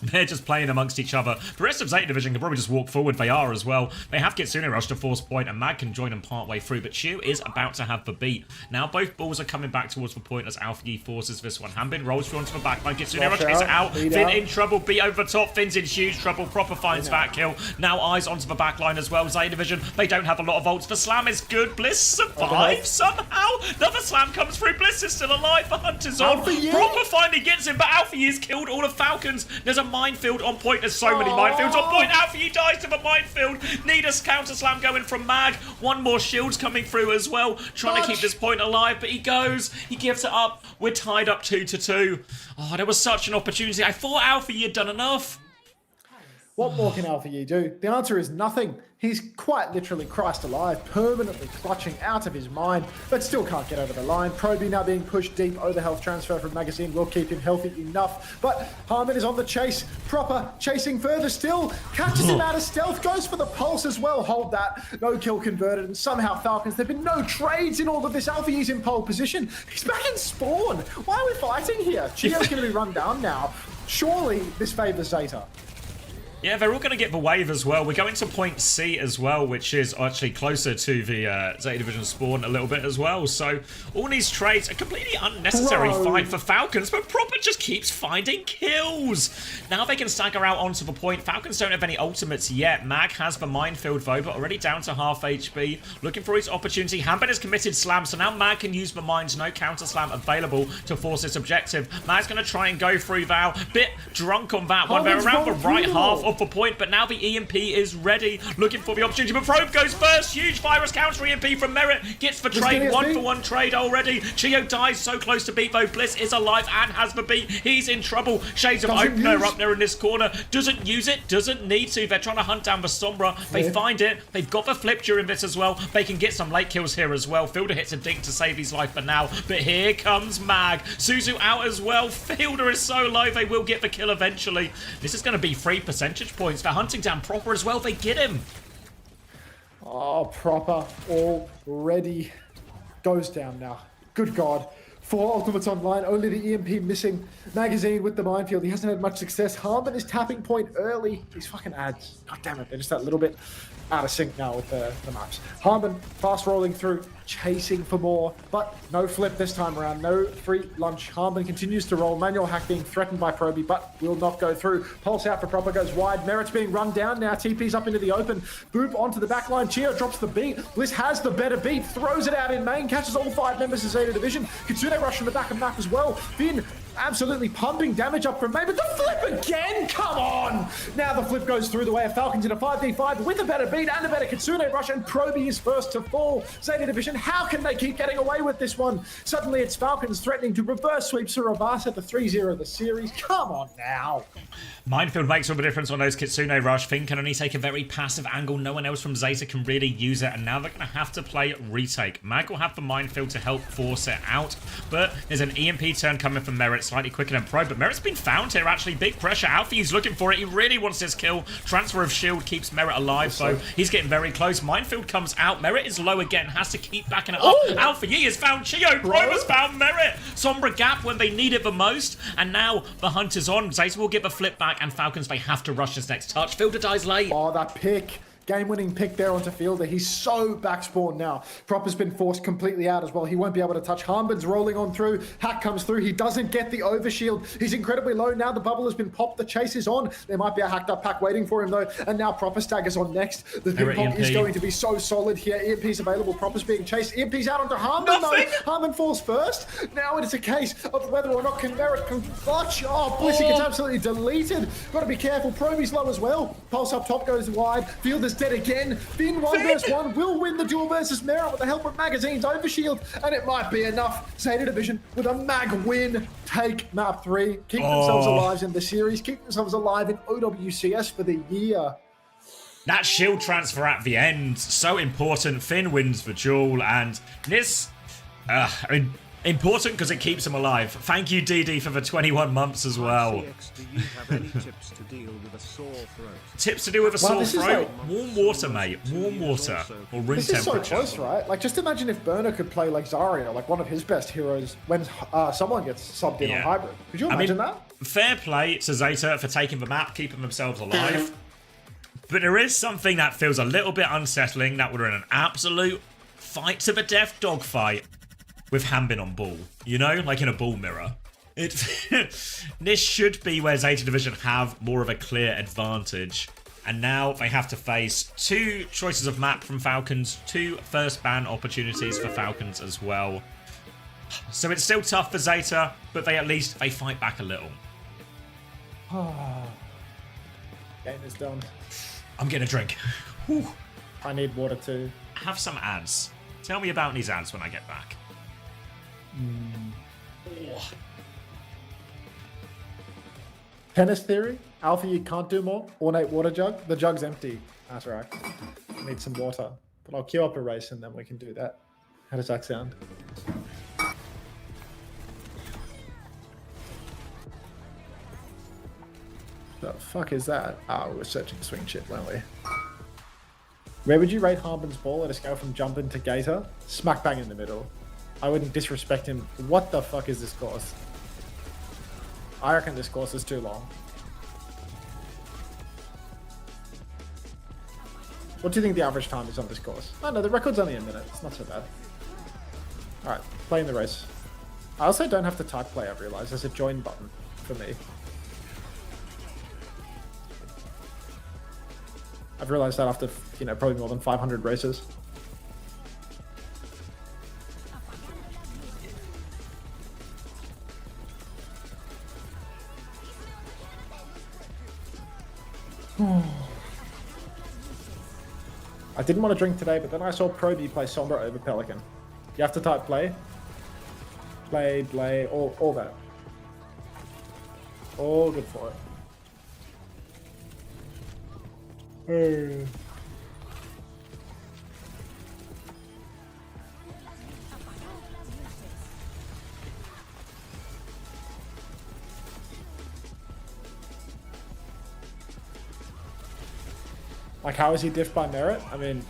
They're just playing amongst each other. The rest of Zeta Division can probably just walk forward. They are as well. They have Kitsune Rush to force point, and Mag can join them part way through, but Chiu is about to have the beat. Now both balls are coming back towards the point as Alpha Yi forces this one. Hanbin rolls through onto the backline. Kitsune Rush is out. Finn in trouble. Beat over the top. Finn's in huge trouble. Proper finds that kill. Now eyes onto the backline as well. Zeta Division, they don't have a lot of ults. The slam is good. Bliss survives somehow. Another slam comes through. Bliss is still alive. The hunt is on. Proper finally gets him, but Alpha Yi has killed all of Falcons. There's a minefield on point. There's so many minefields on point. Alpha Yi dies to the minefield. Need a counter slam going from Mag. One more shield's coming through as well. Trying to keep this point alive, but he goes. He gives it up. We're tied up 2-2. Oh, there was such an opportunity. I thought Alpha Yi had done enough. What more can Alpha Yi do? The answer is nothing. He's quite literally Christ alive, permanently clutching out of his mind, but still can't get over the line. Proby now being pushed deep. Oh, the health transfer from Magazine will keep him healthy enough, but Harmon is on the chase. Proper chasing further still. Catches him out of stealth, goes for the pulse as well. Hold that. No kill converted, and somehow Falcons, there have been no trades in all of this. Alpha Yi's in pole position. He's back in spawn. Why are we fighting here? Chio's going to be run down now. Surely this favors Zeta. Yeah, they're all going to get the wave as well. We're going to point C as well, which is actually closer to the Zeta Division spawn a little bit as well. So all these trades, a completely unnecessary fight for Falcons, but Proper just keeps finding kills. Now they can stagger out onto the point. Falcons don't have any ultimates yet. Mag has the minefield though, but already down to half HP. Looking for his opportunity. Hanbin has committed slam, so now Mag can use the mines. No counter slam available to force his objective. Mag's going to try and go through Val. Bit drunk on that one. They're around the right half of the point, but now the EMP is ready, looking for the opportunity, but Probe goes first. Huge virus counter EMP from Merit, gets the trade, 1-for-1 trade already. Chio dies so close to beat though. Bliss is alive and has the beat. He's in trouble. Shades of Opener up there in this corner. Doesn't use it, doesn't need to. They're trying to hunt down the Sombra. They find it. They've got the flip during this as well. They can get some late kills here as well. Fielder hits a dink to save his life for now, but here comes Mag. Suzu out as well. Fielder is so low, they will get the kill eventually. This is going to be 3 percentage points. They're hunting down Proper as well. They get him. Oh, Proper already goes down now. Good God. 4 ultimates online, only the EMP missing. Magazine with the minefield. He hasn't had much success. Harmon is tapping point early. These fucking ads. God damn it. They're just that little bit out of sync now with the maps. Harmon fast rolling through, chasing for more, but no flip this time around. No free lunch. Harmon continues to roll. Manual hack being threatened by Proby, but will not go through. Pulse out for Proper goes wide. Merit's being run down now. TP's up into the open. Boop onto the back line. Chio drops the beat. Bliss has the better beat. Throws it out in main. Catches all 5 members of Zeta Division. Kitsune rush from the back of map as well. Finn absolutely pumping damage up from main, but the flip again! Come on! Now the flip goes through the way of Falcons in a 5v5 with a better beat and a better Kitsune rush, and Proby is first to fall. Zeta Division, how can they keep getting away with this one? Suddenly it's Falcons threatening to reverse sweep Surabasa at the 3-0 of the series. Come on now! Minefield makes all the difference on those Kitsune rush. Finn can only take a very passive angle. No one else from Zeta can really use it, and now they're going to have to play retake. Mag will have the minefield to help force it out, but there's an EMP turn coming from Merit, slightly quicker than Probe, but Merit's been found here actually. Big pressure. Alfie is looking for it. He really wants this kill. Transfer of shield keeps Merit alive, so he's getting very close. Minefield comes out. Merit is low again, has to keep backing it up. Alpha Yi has found Chio. Probe has found Merit. Sombra gap when they need it the most, and now the hunt is on. Zeta will get the flip back, and Falcons, they have to rush this next touch. Fielder dies late. Oh, that pick. Game-winning pick there onto Fielder. He's so backspawned now. Proper's been forced completely out as well. He won't be able to touch. Harman's rolling on through. Hack comes through. He doesn't get the overshield. He's incredibly low. Now the bubble has been popped. The chase is on. There might be a hacked up pack waiting for him though. And now Proper staggers on next. The ping pong is going to be so solid here. EMP's available. Proper's being chased. EMP's out onto Harman though. Harman falls first. Now it is a case of whether or not Merritt can clutch. Oh, Blissey gets absolutely deleted. Got to be careful. Proby's low as well. Pulse up top goes wide. Fielder's dead again. Finn 1v1 will win the duel versus Merritt with the help of Magazine's overshield, and it might be enough. Zeta Division with a mag win. Take map 3. Keep themselves alive in the series. Keep themselves alive in OWCS for the year. That shield transfer at the end, so important. Finn wins the duel, and this, important because it keeps him alive. Thank you, DD, for the 21 months as well. OWCS, do you have any tips to deal with a sore throat? Tips to deal with a sore throat? Like, warm water, mate. Warm water. Or room this temperature. Is so close, right? Like, just imagine if Burner could play like Zarya, like one of his best heroes, when someone gets subbed in on Hybrid. Could you imagine that? Fair play to Zeta for taking the map, keeping themselves alive. But there is something that feels a little bit unsettling, that we're in an absolute fight to the death dogfight with Hanbin on ball, you know, like in a ball mirror. This should be where Zeta Division have more of a clear advantage. And now they have to face 2 choices of map from Falcons, 2 first ban opportunities for Falcons as well. So it's still tough for Zeta, but they fight back a little. Game is done. I'm getting a drink. Whew. I need water too. Have some ads. Tell me about these ads when I get back. Oh. Tennis theory. Alpha, you can't do more. Ornate water jug. The jug's empty. That's right. Need some water. But I'll queue up a race and then we can do that. How does that sound? The fuck is that? Ah, we were searching swing shit, weren't we? Where would you rate Harbin's ball at a scale from jumping to gator? Smack bang in the middle. I wouldn't disrespect him. What the fuck is this course? I reckon this course is too long. What do you think the average time is on this course? Oh no, the record's only a minute. It's not so bad. Alright, playing the race. I also don't have to type play, I've realized. There's a join button for me. I've realized that after, you know, probably more than 500 races. I didn't want to drink today, but then I saw Proby play Sombra over Pelican. You have to type play. Play, all that. All good for it. Like, how is he diffed by Merit? I mean,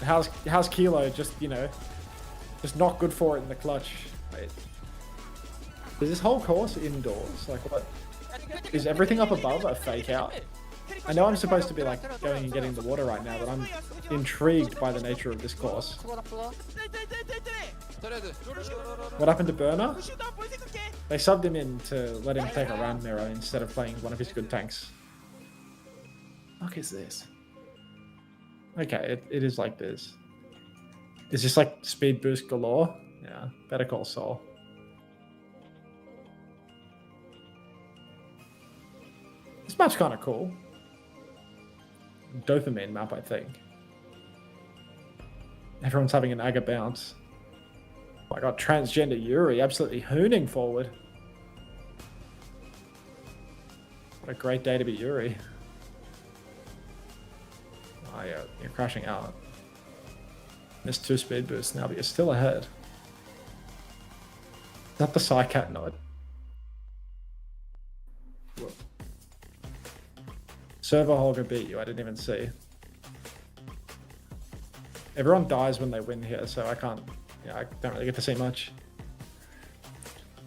how's Kilo just, you know, just not good for it in the clutch? Wait. Is this whole course indoors? Like, what? Is everything up above a fake out? I know I'm supposed to be like going and getting the water right now, but I'm intrigued by the nature of this course. What happened to Burner? They subbed him in to let him take a round mirror instead of playing one of his good tanks. What is this? Okay, it is like this. Is this like speed boost galore? Yeah, better call Saul. This map's kind of cool. Dopamine map, I think. Everyone's having an Aga bounce. Oh my god, transgender Yuri absolutely hooning forward. What a great day to be Yuri. Oh yeah, you're crashing out. Missed 2 speed boosts now, but you're still ahead. Is that the Psycat nod? Whoa. Server Holger beat you, I didn't even see. Everyone dies when they win here, so I can't, yeah, I don't really get to see much.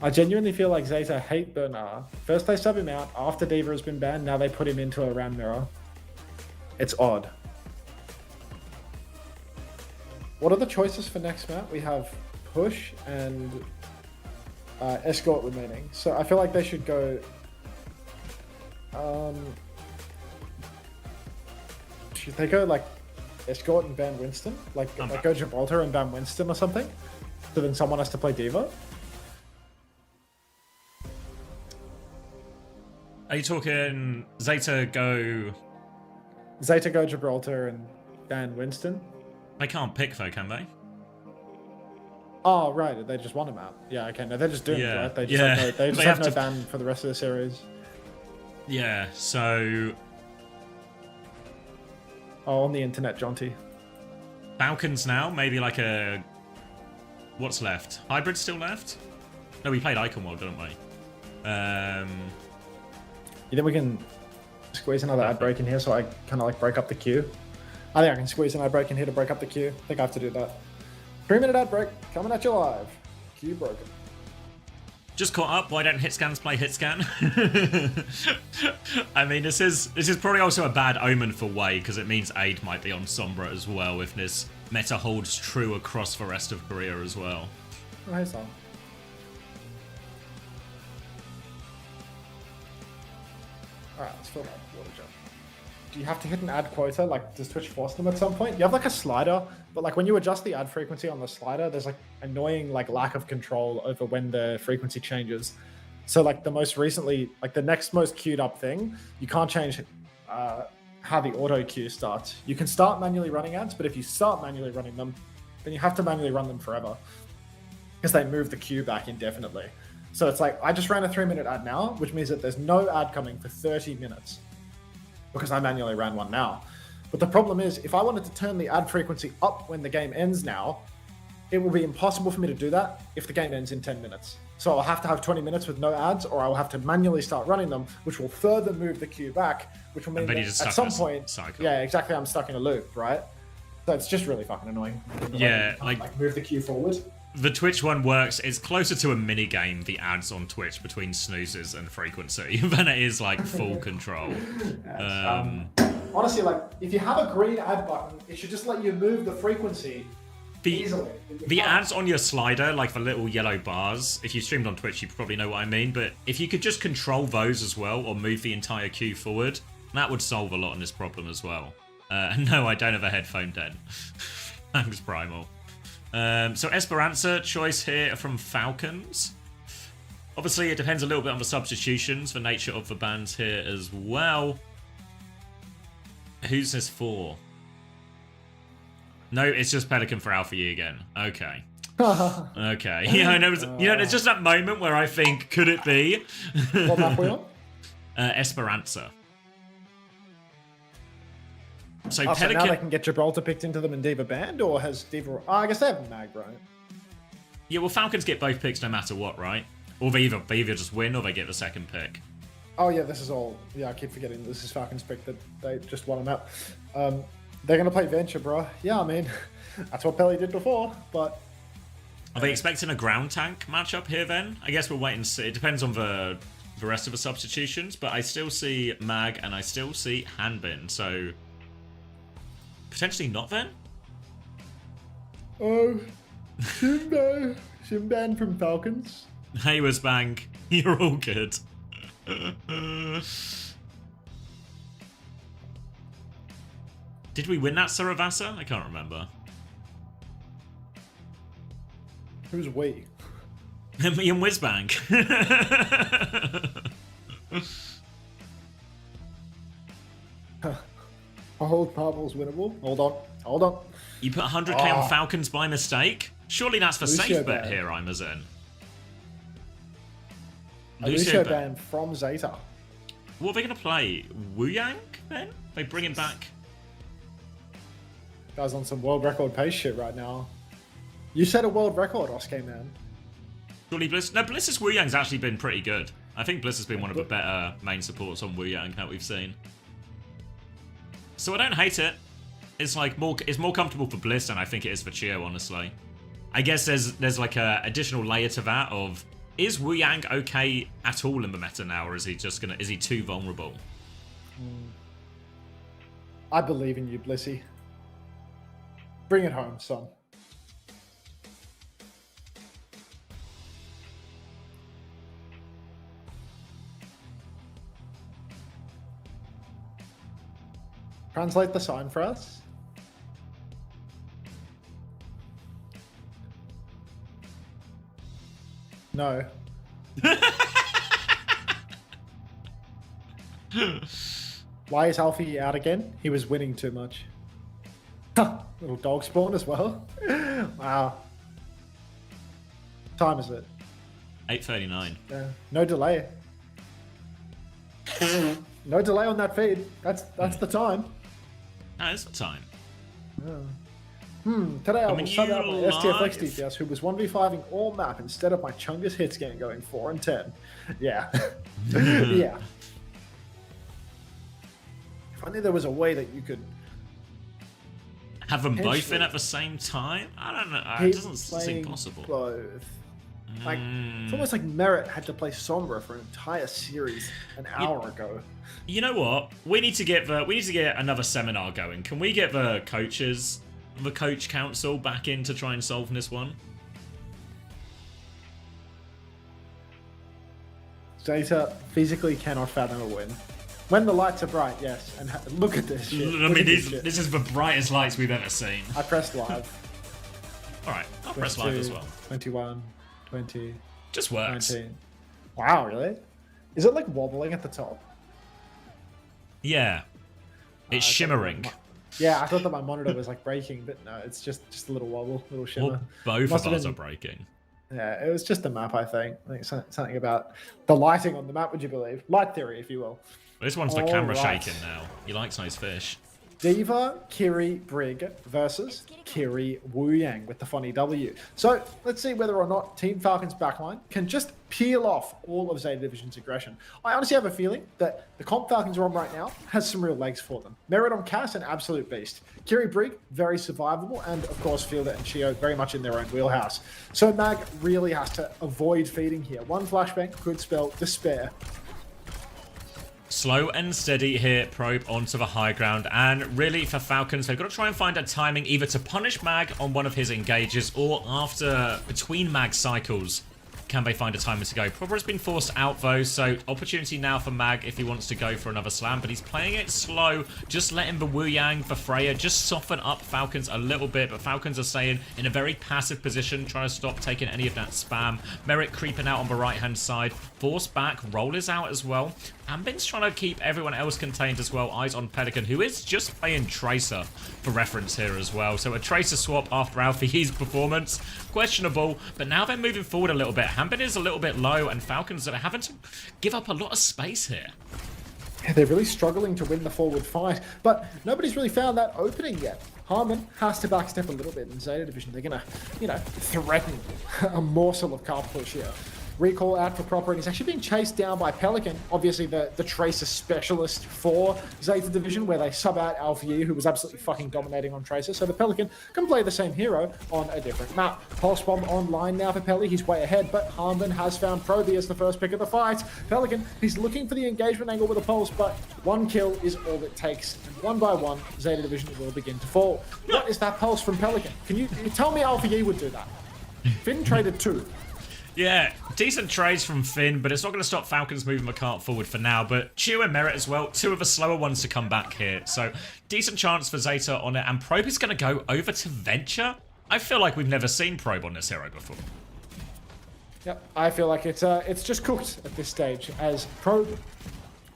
I genuinely feel like Zeta hate Bernard. First they sub him out, after Diva has been banned, now they put him into a round mirror. It's odd. what are the choices for next map? We have push and escort remaining. So I feel like they should go. Should they go like escort and ban Winston? Like go Gibraltar and ban Winston or something? So then someone has to play Diva? Are you talking Zeta go Gibraltar and ban Winston? They can't pick though, can they? Oh right, they just want him out. Yeah, okay, no, they're just doomed, Yeah. right? They just Yeah. have no, they just They have have no to- ban for the rest of the series. Yeah, so Oh, on the internet, Jonty. Falcons now, maybe like a... What's left? Hybrid still left? No, we played Icon World, didn't we? You think we can squeeze another ad break in here so I kind of like break up the queue? I think I can squeeze an ad break in here to break up the queue. I think I have to do that. 3-minute ad break coming at you live. Queue broken. Just caught up. Why don't hit scans play hit scan? I mean, this is probably also a bad omen for Wei because it means Aid might be on Sombra as well if this meta holds true across the rest of Korea as well. Oh, hey, Sam. Alright, let's fill that water jug. Do you have to hit an ad quota? Like, does Twitch force them at some point? You have like a slider, but like when you adjust the ad frequency on the slider, there's like annoying like lack of control over when the frequency changes. So like the most recently, like the next most queued up thing, you can't change how the auto queue starts. You can start manually running ads, but if you start manually running them, then you have to manually run them forever because they move the queue back indefinitely. So it's like, I just ran a 3-minute ad now, which means that there's no ad coming for 30 minutes because I manually ran one now. But the problem is, if I wanted to turn the ad frequency up when the game ends now, it will be impossible for me to do that if the game ends in 10 minutes. So I'll have to have 20 minutes with no ads, or I'll have to manually start running them, which will further move the queue back, which will mean then that you're just at stuck some in a point, cycle. yeah, exactly, I'm stuck in a loop, right? So it's just really fucking annoying. Yeah, like move the queue forward. The Twitch one works. It's closer to a mini game, the ads on Twitch between snoozes and frequency, than it is like full control. Honestly, like if you have a green ad button, it should just let you move the frequency easily. The ads on your slider, like the little yellow bars, if you streamed on Twitch, you probably know what I mean, but if you could just control those as well, or move the entire queue forward, that would solve a lot on this problem as well. No, I don't have a headphone den. Thanks, Primal. So Esperanza choice here from Falcons. Obviously, it depends a little bit on the substitutions, the nature of the bans here as well. Who's this for? No, it's just Pelican for Alpha U again. Okay. Okay. Yeah, there's just that moment where I think, could it be? What map we on? Esperanza. So So Pelican... now they can get Gibraltar picked into them and Diva banned, or has Diva... Oh, I guess they have Mag, right? Yeah, well, Falcons get both picks no matter what, right? Or they either just win or they get the second pick. Oh yeah, this is all... Yeah, I keep forgetting this is Falcons pick that they just won a map. They're going to play Venture, bro. Yeah, I mean, that's what Pelly did before, but... Are they expecting a ground tank matchup here then? I guess we'll wait and see. It depends on the rest of the substitutions, but I still see Mag and I still see Hanbin, so... Potentially not then? Oh, Shimban from Falcons. Hey, Wizbang. You're all good. Did we win that Saravasa? I can't remember. Who's we? Me and Wizbang. Hold Marvel's winnable. Hold on. You put 100k on Falcons by mistake? Surely that's the Lucio safe bet ban. here, Imazin. Lucio ban from Zeta. What are they going to play? Wu Yang then? They bring him back. Guy's on some world record pace shit right now. You set a world record, Oscar, man. Surely Bliss... No, Bliss's Wu Yang's actually been pretty good. I think Bliss has been one of the better main supports on Wu Yang that we've seen. So I don't hate it. It's like it's more comfortable for Bliss than I think it is for Chio, honestly. I guess there's like a additional layer to that of, is Wu Yang okay at all in the meta now, or is he too vulnerable? I believe in you, Blissy. Bring it home, son. Translate the sign for us. No. Why is Alfie out again? He was winning too much. Little dog spawn as well. Wow. What time is it? 8:39. Yeah. No delay. No delay on that feed. That's the time. No, it's the time. Today I will Coming sub out my you STFX live. DPS, who was 1v5ing all map instead of my Chungus hits game going 4 and 10. Yeah. Yeah. If only there was a way that you could Have them both in Potentially. at the same time? I don't know. It keep doesn't seem playing possible. both. Like, it's almost like Merit had to play Sombra for an entire series an hour ago. You know what? We need to get another seminar going. Can we get the coach council back in to try and solve this one? Zeta physically cannot fathom a win. When the lights are bright, yes. And look at this shit. I Look mean, at this shit. this is the brightest lights we've ever seen. I pressed live. Alright, I'll press live as well. 21, 20, Just works. 19. Wow, really? Is it like wobbling at the top? Yeah. It's shimmering. Yeah, I thought that my monitor was like breaking, but no, it's just a little wobble, little shimmer. Well, both Must of have us been- are breaking. Yeah, it was just the map, I think. I think something about the lighting on the map, would you believe? Light theory, if you will. This one's the All camera right. shaking now. He likes those fish. Diva Kiri Brig versus Kiri Wu Yang with the funny W. So let's see whether or not Team Falcon's backline can just peel off all of Zeta Division's aggression. I honestly have a feeling that the comp Falcons are on right now has some real legs for them. Merit on Cass, an absolute beast. Kiri Brig, very survivable, and of course Fielder and Chio very much in their own wheelhouse. So Mag really has to avoid feeding here. One flashbang could spell despair. Slow and steady here, Probe onto the high ground, and really for Falcons, they've got to try and find a timing either to punish Mag on one of his engages or between Mag cycles. Can they find a timer to go? Proper has been forced out though, so opportunity now for Mag if he wants to go for another slam, but he's playing it slow, just letting the Wu Yang for Freya just soften up Falcons a little bit, but Falcons are staying in a very passive position, trying to stop taking any of that spam. Merit creeping out on the right hand side, force back, roll is out as well. Ambin's trying to keep everyone else contained as well, eyes on Pelican, who is just playing Tracer for reference here as well. So a Tracer swap after Alfie's performance, questionable, but now they're moving forward a little bit. Ambin is a little bit low, and Falcons are having to give up a lot of space here. Yeah, they're really struggling to win the forward fight, but nobody's really found that opening yet. Harmon has to backstep a little bit in Zeta Division. They're gonna, threaten a morsel of carp push here. Recall out for Proper, and he's actually being chased down by Pelican, obviously the Tracer specialist for Zeta Division, where they sub out Alfie, who was absolutely fucking dominating on Tracer, so the Pelican can play the same hero on a different map. Pulse Bomb online now for Pelly, he's way ahead, but Harmon has found Proby as the first pick of the fight. Pelican, he's looking for the engagement angle with a Pulse, but one kill is all it takes, and one by one, Zeta Division will begin to fall. What is that Pulse from Pelican? Can you tell me Alfie would do that? Finn traded 2. Yeah, decent trades from Finn, but it's not going to stop Falcons moving the cart forward for now. But Chew and Merit as well, two of the slower ones to come back here. So, decent chance for Zeta on it. And Probe is going to go over to Venture. I feel like we've never seen Probe on this hero before. Yep, I feel like it's just cooked at this stage, as Probe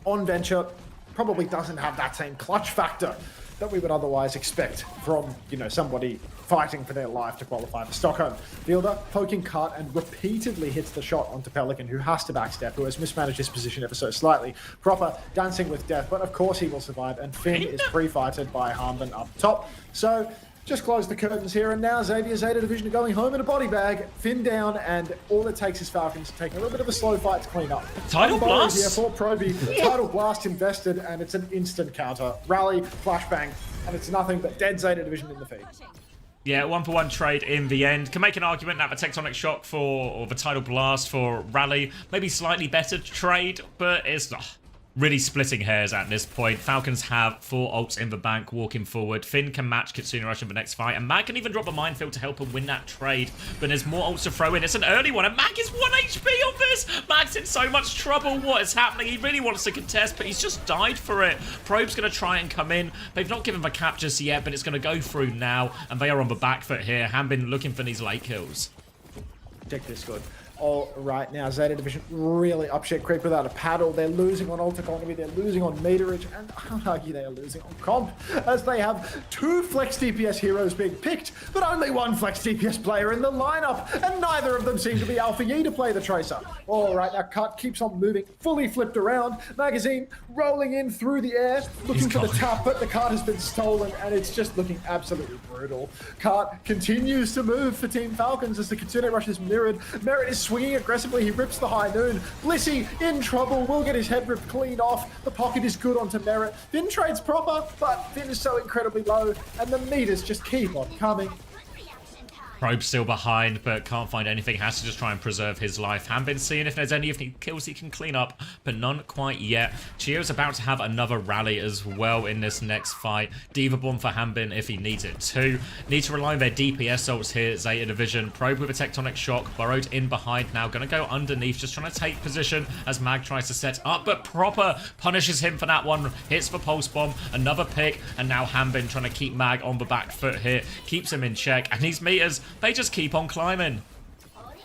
on Venture probably doesn't have that same clutch factor that we would otherwise expect from, somebody fighting for their life to qualify for Stockholm. Fielder poking cut and repeatedly hits the shot onto Pelican, who has to backstep, who has mismanaged his position ever so slightly. Proper dancing with death, but of course he will survive, and Finn is pre-fighted by Harmon up top. So, just close the curtains here, and now Zeta Division are going home in a body bag. Finn down, and all it takes is Falcons taking a little bit of a slow fight to clean up. Tidal Blast? Here for Proby. Tidal Blast invested, and it's an instant counter. Rally, flashbang, and it's nothing but dead Zeta Division in the feed. Yeah, 1-for-1 trade in the end. Can make an argument that the Tectonic Shock or the Tidal Blast for Rally, maybe slightly better trade, but it's not. really splitting hairs at this point. Falcons have 4 ults in the bank walking forward. Finn can match Kitsune Rush in the next fight, and Mag can even drop a minefield to help him win that trade. But there's more ults to throw in. It's an early one, and Mag is 1 HP on this. Mag's in so much trouble. What is happening? He really wants to contest, but he's just died for it. Probe's going to try and come in. They've not given the cap just yet, but it's going to go through now, and they are on the back foot here. Hanbin looking for these late kills. Check this good. All right, now Zeta Division really up shit creek without a paddle. They're losing on ult economy, they're losing on meterage, and I would argue they are losing on comp, as they have 2 flex DPS heroes being picked, but only 1 flex DPS player in the lineup, and neither of them seem to be Alpha Yi to play the Tracer. All right, now Cut keeps on moving, fully flipped around. Magazine rolling in through the air, looking for the tap, but the cart has been stolen, and it's just looking absolutely brutal. Cart continues to move for Team Falcons as the Kitsune Rush is mirrored. Merit is swinging aggressively, he rips the high noon. Blissey in trouble, will get his head ripped clean off. The pocket is good onto Merit. Finn trades proper, but Finn is so incredibly low, and the meters just keep on coming. Probe's still behind, but can't find anything. Has to just try and preserve his life. Hanbin seeing if there's any kills he can clean up, but none quite yet. Chio's about to have another rally as well in this next fight. Diva Bomb for Hanbin if he needs it too. Need to rely on their DPS ults here, Zeta Division. Probe with a Tectonic Shock, burrowed in behind now. Gonna go underneath, just trying to take position as Mag tries to set up, but Proper punishes him for that one. Hits for Pulse Bomb, another pick, and now Hanbin trying to keep Mag on the back foot here. Keeps him in check, and these meters, they just keep on climbing.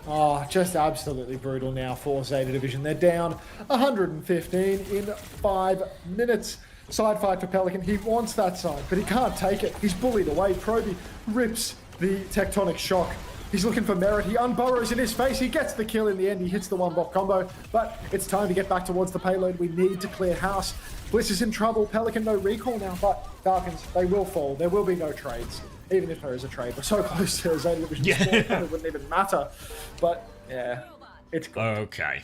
Oh, just absolutely brutal now for Zeta Division. They're down 115 in 5 minutes. Side fight for Pelican. He wants that side, but he can't take it. He's bullied away. Proby rips the Tectonic Shock. He's looking for Merit. He unburrows in his face. He gets the kill in the end. He hits the 1-bot combo, but it's time to get back towards the payload. We need to clear house. Bliss is in trouble. Pelican no recall now, but Falcons, they will fall. There will be no trades. Even if there is a trade, we're so close to Zeta Division score, it wouldn't even matter. But yeah, it's good. Okay.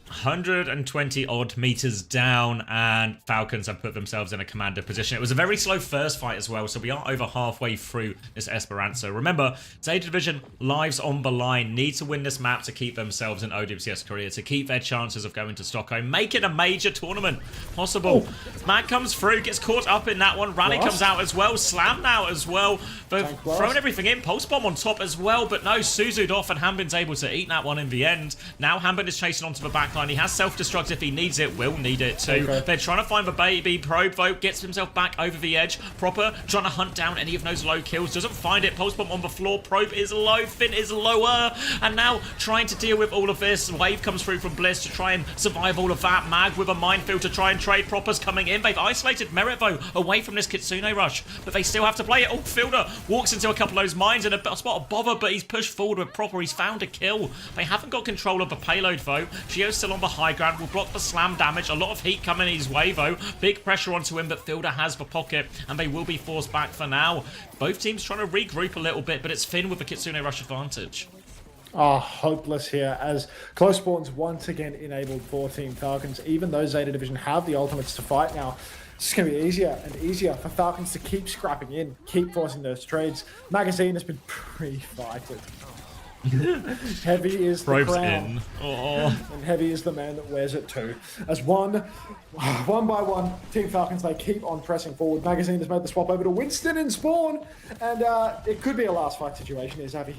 120 odd meters down, and Falcons have put themselves in a commander position. It was a very slow first fight as well, so we are over halfway through this Esperanza. Remember, Zeta Division lives on the line, need to win this map to keep themselves in OWCS Korea, to keep their chances of going to Stockholm, make it a major tournament possible. Mag comes through, gets caught up in that one. Rally comes out as well, Slam now as well. They've thrown everything in, Pulse Bomb on top as well, but no, Suzu'd off, and Hanbin's able to eat that one in the end. Now Hanbin is chasing onto the backline. He has self-destruct if he needs it, will need it too. Okay. They're trying to find the baby. Probe though gets himself back over the edge. Proper trying to hunt down any of those low kills. Doesn't find it. Pulse Bomb on the floor. Probe is low. Finn is lower. And now trying to deal with all of this. Wave comes through from Bliss to try and survive all of that. Mag with a minefield to try and trade. Proper's coming in. They've isolated Merit though away from this Kitsune Rush, but they still have to play it. Oh, Fielder walks into a couple of those mines in a spot of bother, but he's pushed forward with Proper. He's found a kill. They haven't got control of the payload though. Gio's still on the high ground. Will block the slam damage. A lot of heat coming his way though. Big pressure onto him, but Fielder has the pocket, and they will be forced back for now. Both teams trying to regroup a little bit, but it's Finn with the Kitsune Rush advantage. Oh, hopeless here as close spawns once again enabled for Team Falcons. Even though Zeta Division have the ultimates to fight now, it's just going to be easier and easier for Falcons to keep scrapping in, keep forcing those trades. Magazine has been pre-fighted. Heavy is the crown, and Heavy is the man that wears it too. As one by one, Team Falcons, they keep on pressing forward. Magazine has made the swap over to Winston in spawn, and it could be a last fight situation here, Zavi.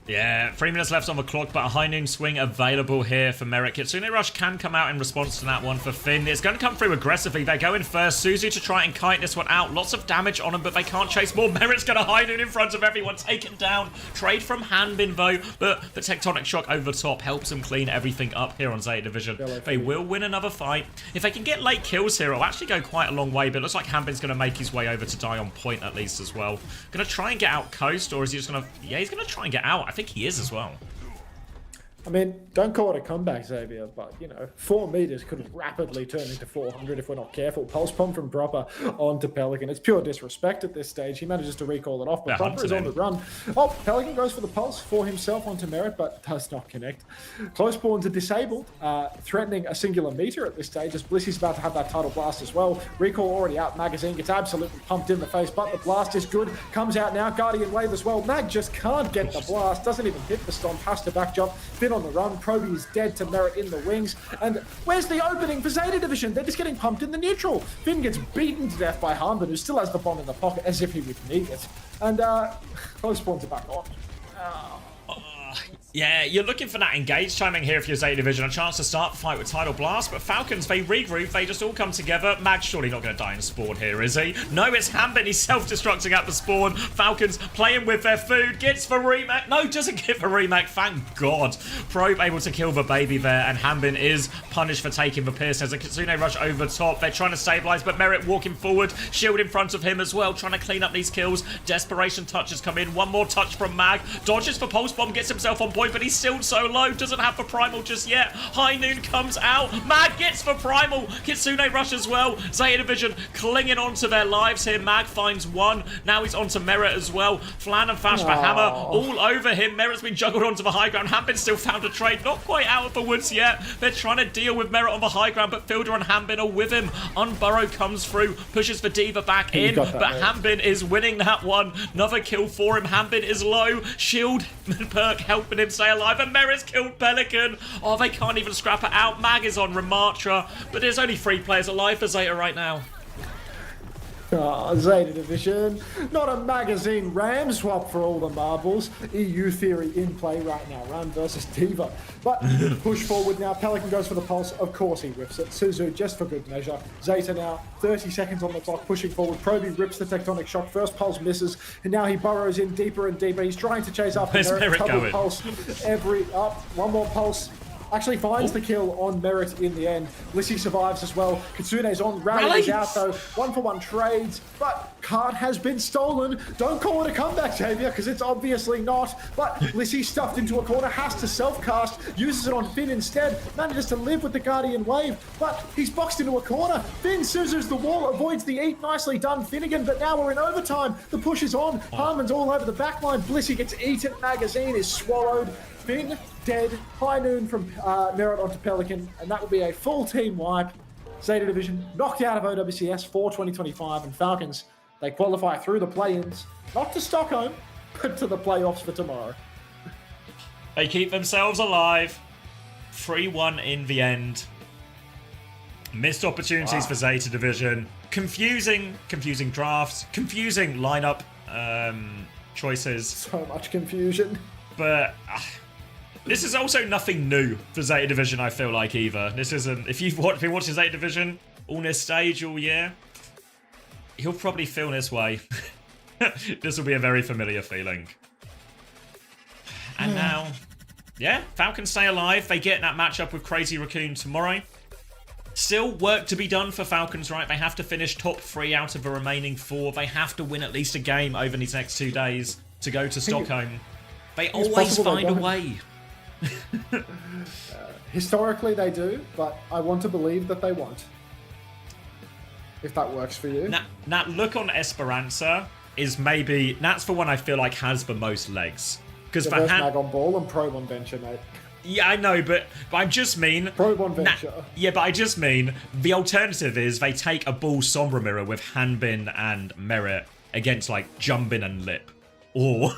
Yeah, 3 minutes left on the clock, but a high noon swing available here for Merit. Kitsune Rush can come out in response to that one for Finn. It's going to come through aggressively. They go in first. Suzu to try and kite this one out. Lots of damage on him, but they can't chase more. Merit's going to high noon in front of everyone. Taken down. Trade from Hanbin, though, but the Tectonic Shock over the top helps them clean everything up here on Zeta Division. They will win another fight. If they can get late kills here, it'll actually go quite a long way, but it looks like Hanbin's going to make his way over to die on point at least as well. Going to try and get out coast, or is he just going to... Yeah, he's going to try and get out. I think he is as well. I mean, don't call it a comeback, Xavier, but, you know, 4 meters could rapidly turn into 400 if we're not careful. Pulse Bomb from Proper onto Pelican. It's pure disrespect at this stage. He manages to recall it off, but Proper is on the run. Oh, Pelican goes for the Pulse for himself onto Merit, but does not connect. Close spawns are disabled, threatening a singular meter at this stage, as Blissy's about to have that tidal blast as well. Recall already out. Magazine gets absolutely pumped in the face, but the blast is good. Comes out now. Guardian Wave as well. Mag just can't get the blast. Doesn't even hit the stomp. Has to back jump. Finn on the run. Proby is dead to Merit in the wings. And where's the opening for Zeta Division? They're just getting pumped in the neutral. Finn gets beaten to death by Harmon, who still has the bomb in the pocket as if he would need it. And close spawns are back on. Yeah, you're looking for that engage timing here if you're Zeta Division. A chance to start the fight with Tidal Blast, but Falcons, they regroup, they just all come together. Mag's surely not going to die in spawn here, is he? No, it's Hambin, he's self-destructing at the spawn. Falcons playing with their food, gets the remake. No, doesn't get the remake, thank God. Probe able to kill the baby there, and Hambin is punished for taking the pierce. There's a Kitsune rush over top. They're trying to stabilize, but Merit walking forward, shield in front of him as well, trying to clean up these kills. Desperation touches come in. One more touch from Mag. Dodges for Pulse Bomb, gets himself on point, but he's still so low, doesn't have the primal just yet. High Noon comes out, Mag gets the primal, Kitsune rush as well. Zeta Division clinging on to their lives here. Mag finds one, now he's on to Merit as well. Flan and Fash for Hammer all over him. Merit's been juggled onto the high ground. Hambin still found a trade, not quite out of the woods yet. They're trying to deal with Merit on the high ground, but Fielder and Hambin are with him. Unburrow comes through, pushes for Diva back in, but Hambin is winning that one. Another kill for him. Hambin is low, shield perk helping him stay alive, and Merit's killed Pelican. Oh, they can't even scrap it out. Mag is on Ramatra, but there's only 3 players alive for Zeta right now. Zeta Division, not a magazine ram swap for all the marbles. EU theory in play right now, Ram versus Diva. But push forward now, Pelican goes for the pulse, of course he whips it. Suzu just for good measure. Zeta now, 30 seconds on the clock, pushing forward. Proby rips the tectonic shock, first pulse misses, and now he burrows in deeper and deeper. He's trying to chase up Merit, double pulse, one more pulse. Actually finds the kill on Merit in the end. Lissy survives as well. Kitsune's on. Rally is out though. 1-for-1 trades, but card has been stolen. Don't call it a comeback, Xavier, because it's obviously not. But Lissy stuffed into a corner, has to self-cast, uses it on Finn instead, manages to live with the Guardian Wave, but he's boxed into a corner. Finn scissors the wall, avoids the eat. Nicely done, Finnegan, but now we're in overtime. The push is on. Harmon's all over the backline. Blissy gets eaten. Magazine is swallowed. Finn dead. High Noon from Merit onto Pelican, and that will be a full team wipe. Zeta Division knocked out of OWCS for 2025, and Falcons, they qualify through the play-ins, not to Stockholm, but to the playoffs for tomorrow. They keep themselves alive. 3-1 in the end. Missed opportunities for Zeta Division. Confusing drafts. Confusing lineup choices. So much confusion. But this is also nothing new for Zeta Division, I feel like, either. This isn't... If you've been watching Zeta Division on this stage all year, you'll probably feel this way. This will be a very familiar feeling. And now... Yeah, Falcons stay alive. They get that matchup with Crazy Raccoon tomorrow. Still work to be done for Falcons, right? They have to finish top 3 out of the remaining 4. They have to win at least a game over these next 2 days to go to Stockholm. They always find a way. Historically they do, but I want to believe that they won't. If that works for you. That look on Esperanza is maybe... That's the one I feel like has the most legs. Because for Mag on ball and Probe on venture, mate. Yeah, I know, but I just mean... Probe on venture. Yeah, but I just mean the alternative is they take a Bull Sombra Mirror with Hanbin and Merit against, like, Jumbin and Lip. Or...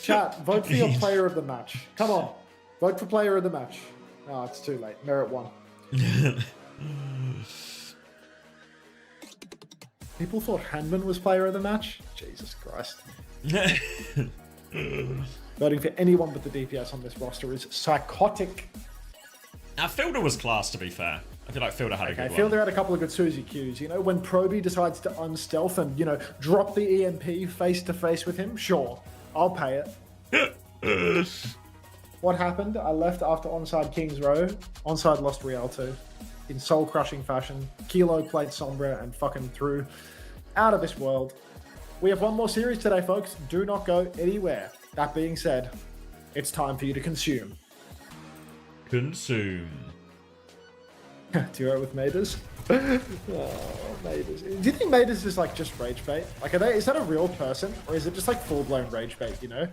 Chat, vote for your player of the match. Come on. Vote for player of the match. Oh, it's too late. Merit won. People thought Hanman was player of the match? Jesus Christ. Voting for anyone but the DPS on this roster is psychotic. Now, Fielder was class, to be fair. I feel like Fielder had a good one. Fielder had a couple of good Suzy Qs. You know, when Proby decides to unstealth and, you know, drop the EMP face-to-face with him, sure. I'll pay it. What happened? I left after onside Kings Row. Onside lost Real 2. In soul-crushing fashion. Kilo played Sombra and fucking threw out of this world. We have one more series today, folks. Do not go anywhere. That being said, it's time for you to consume. Consume. Duo with Maiders? Oh, Maiders. Do you think Maiders is like just rage bait? Like, is that a real person? Or is it just like full-blown rage bait, you know?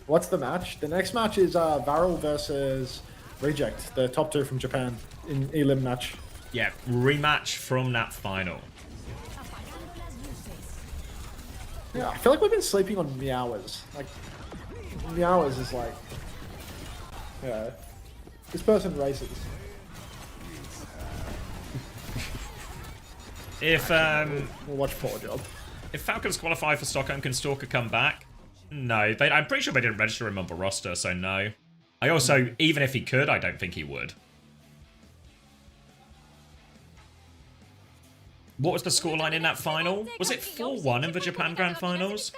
What's the match? The next match is Varel versus Reject, the top 2 from Japan in Elim match. Yeah, rematch from that final. Yeah, I feel like we've been sleeping on Meowers. Like, Meowers is like Yeah. This person races. If We'll watch Poor Job. if Falcons qualify for Stockholm, can Stalker come back? No, I'm pretty sure they didn't register him on the roster, so no. I also, even if he could, I don't think he would. What was the scoreline in that final? Was it 4-1 in the Japan Grand Finals?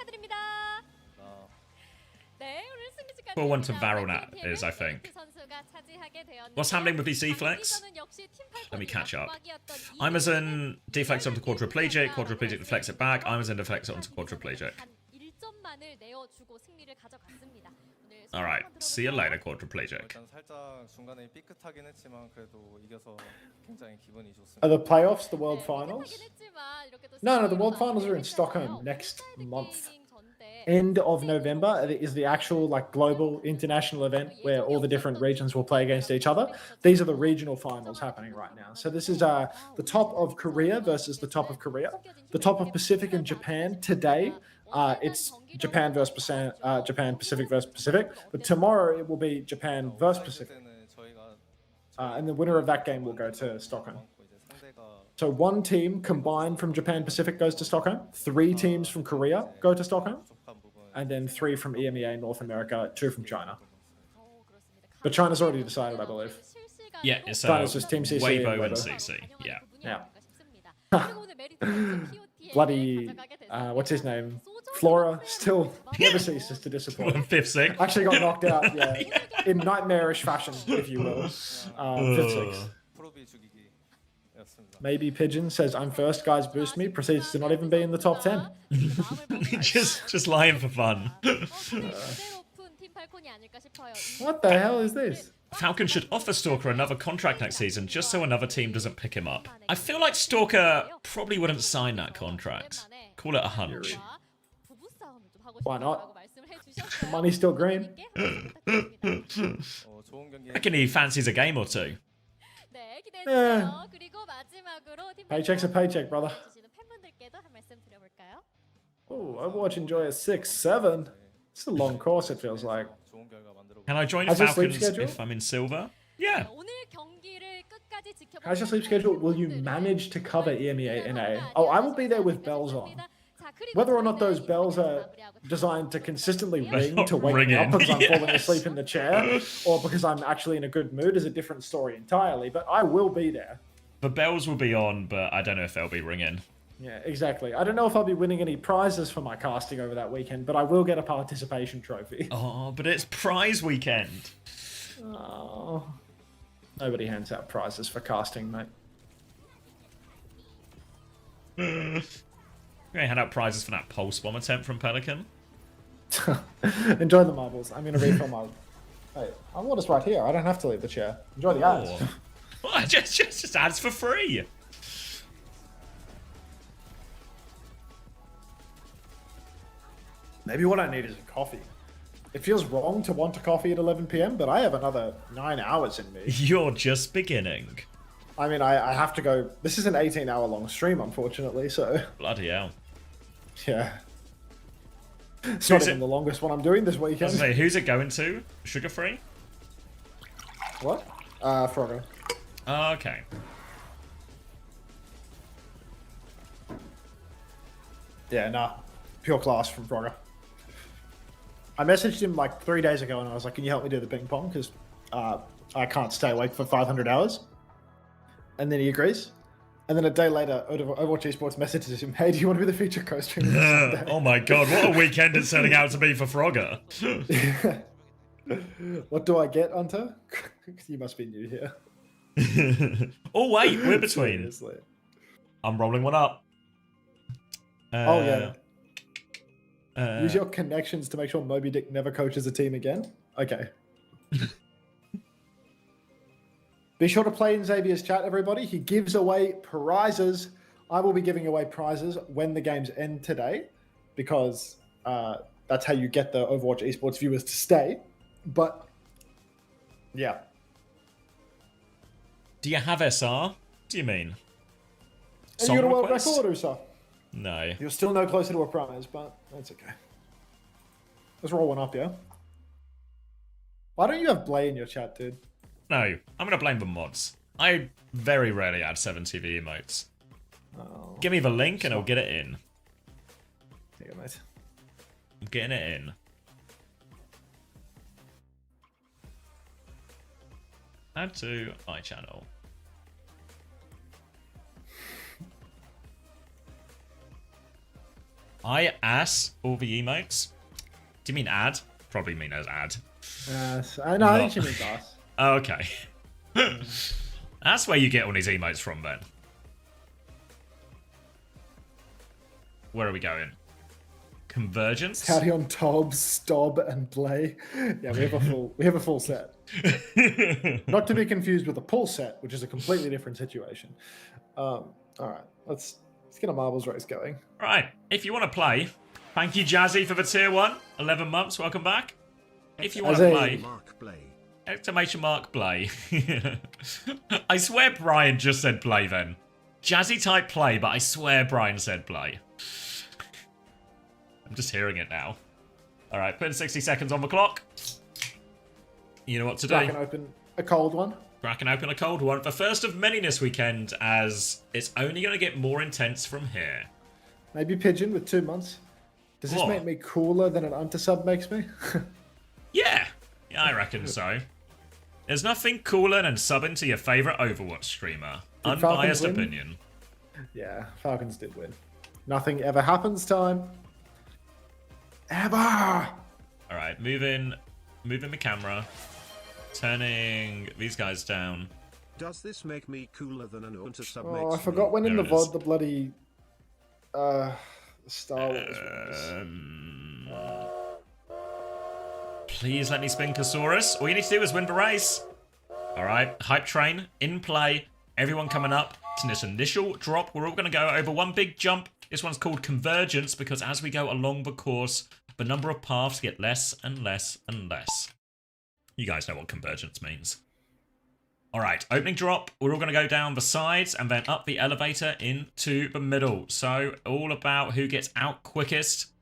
4-1 to Varonat is, I think. What's happening with these deflects? Let me catch up. Amazon deflects onto quadriplegic, quadriplegic deflects it back, Amazon deflects it onto quadriplegic. Alright, see you later, quadriplegic. 일단 살짝 중간에 삐끗하긴 했지만 그래도 이겨서 굉장히 기분이 좋습니다. Are the playoffs the World Finals? No, the World Finals are in Stockholm next month. End of November is the actual like global international event where all the different regions will play against each other. These are the regional finals happening right now. So this is the top of Korea versus the top of Korea. The top of Pacific and Japan today. It's Japan versus Japan Pacific versus Pacific. But tomorrow it will be Japan versus Pacific. And the winner of that game will go to Stockholm. So one team combined from Japan Pacific goes to Stockholm. 3 teams from Korea go to Stockholm. And then 3 from EMEA North America, 2 from China. But China's already decided, I believe. Yeah, it's China's just Team CC Weibo and Weibo. CC. Yeah. Yeah. Bloody, what's his name? Flora still never ceases to disappoint. 5th sick. Actually got knocked out, yeah, in nightmarish fashion, if you will. 5th six. 프로비 죽이기였습니다. Maybe Pigeon says, I'm first, guys, boost me. Proceeds to not even be in the top 10. just lying for fun. What the hell is this? Falcon should offer Stalker another contract next season just so another team doesn't pick him up. I feel like Stalker probably wouldn't sign that contract. Call it a hunch. Why not? The money's still green. Reckon he fancies a game or two. Yeah. Paycheck's a paycheck, brother. Oh, Overwatch enjoy a 6-7. It's a long course, it feels like. Can I join How's your sleep Falcons schedule? if I'm in silver? Yeah. How's your sleep schedule? Will you manage to cover EMEA NA? Oh, I will be there with bells on. Whether or not those bells are designed to consistently ring to wake me up because I'm falling asleep in the chair, or because I'm actually in a good mood is a different story entirely, but I will be there. The bells will be on, but I don't know if they'll be ringing. Yeah, exactly. I don't know if I'll be winning any prizes for my casting over that weekend, but I will get a participation trophy. Oh, but it's prize weekend. Oh. Nobody hands out prizes for casting, mate. We're going to hand out prizes for that pulse bomb attempt from Pelican. Enjoy the marbles. I'm going to refill my... Hey, I want us right here. I don't have to leave the chair. Enjoy the ads. Well, just ads for free. Maybe what I need is a coffee. It feels wrong to want a coffee at 11 p.m., but I have another 9 hours in me. You're just beginning. I mean, I have to go... This is an 18-hour long stream, unfortunately, so... Bloody hell. Yeah. It's not even the longest one I'm doing this weekend. Say, who's it going to? Sugar free? What? Frogger. Okay. Yeah, nah. Pure class from Frogger. I messaged him like 3 days ago and I was like, can you help me do the ping pong? Because I can't stay awake for 500 hours. And then he agrees. And then a day later, Overwatch Esports messages him, hey, do you want to be the feature co-streamer this Sunday? Oh my god, what a weekend it's setting out to be for Frogger. What do I get, Hunter? You must be new here. Oh wait, we're between. Seriously. I'm rolling one up. Oh yeah. Use your connections to make sure Moby Dick never coaches a team again. Okay. Be sure to play in Xavier's chat, everybody. He gives away prizes. I will be giving away prizes when the games end today, because that's how you get the Overwatch Esports viewers to stay. But yeah. Do you have SR? What do you mean? And you got a world record, Usa? No. You're still no closer to a prize, but that's okay. Let's roll one up, yeah? Why don't you have Blay in your chat, dude? No, I'm going to blame the mods. I very rarely add 7TV emotes. Oh, Give me the link and I'll get it in. there you go, mate. I'm getting it in. Add to my channel. I ass all the emotes. Do you mean add? Probably mean as add. I know, I think she means us. Oh, okay. That's where you get all these emotes from then. Where are we going? Convergence? Carry on Tobbs, Stob, and Blay. Yeah, we have a full set. Not to be confused with a pull set, which is a completely different situation. All right, let's get a marbles race going. Right, if you want to play, thank you Jazzy for the tier 1, 11 months, welcome back. If you want to play, Mark Blay. exclamation mark Blay. I swear Brian just said play then. Jazzy type play, but I swear Brian said play. I'm just hearing it now. All right, putting 60 seconds on the clock. You know what to do. Crack and open a cold one. Crack and open a cold one. The first of many this weekend, as it's only going to get more intense from here. Maybe Pigeon with 2 months. Does this What? make me cooler than an unsub makes me? Yeah, I reckon so. There's nothing cooler than subbing to your favourite Overwatch streamer. Did Unbiased Falcons win? opinion. Yeah, Falcons did win. Nothing ever happens time. Ever! Alright, moving the camera. Turning these guys down. Does this make me cooler than an unsub Oh, makes I forgot when in There the it is. VOD the bloody Star Wars was. Please let me spin Kasaurus. All you need to do is win the race. Alright, hype train in play. Everyone coming up to this initial drop. We're all going to go over one big jump. This one's called Convergence because as we go along the course, the number of paths get less and less and less. You guys know what Convergence means. Alright, opening drop. We're all going to go down the sides and then up the elevator into the middle. So, all about who gets out quickest.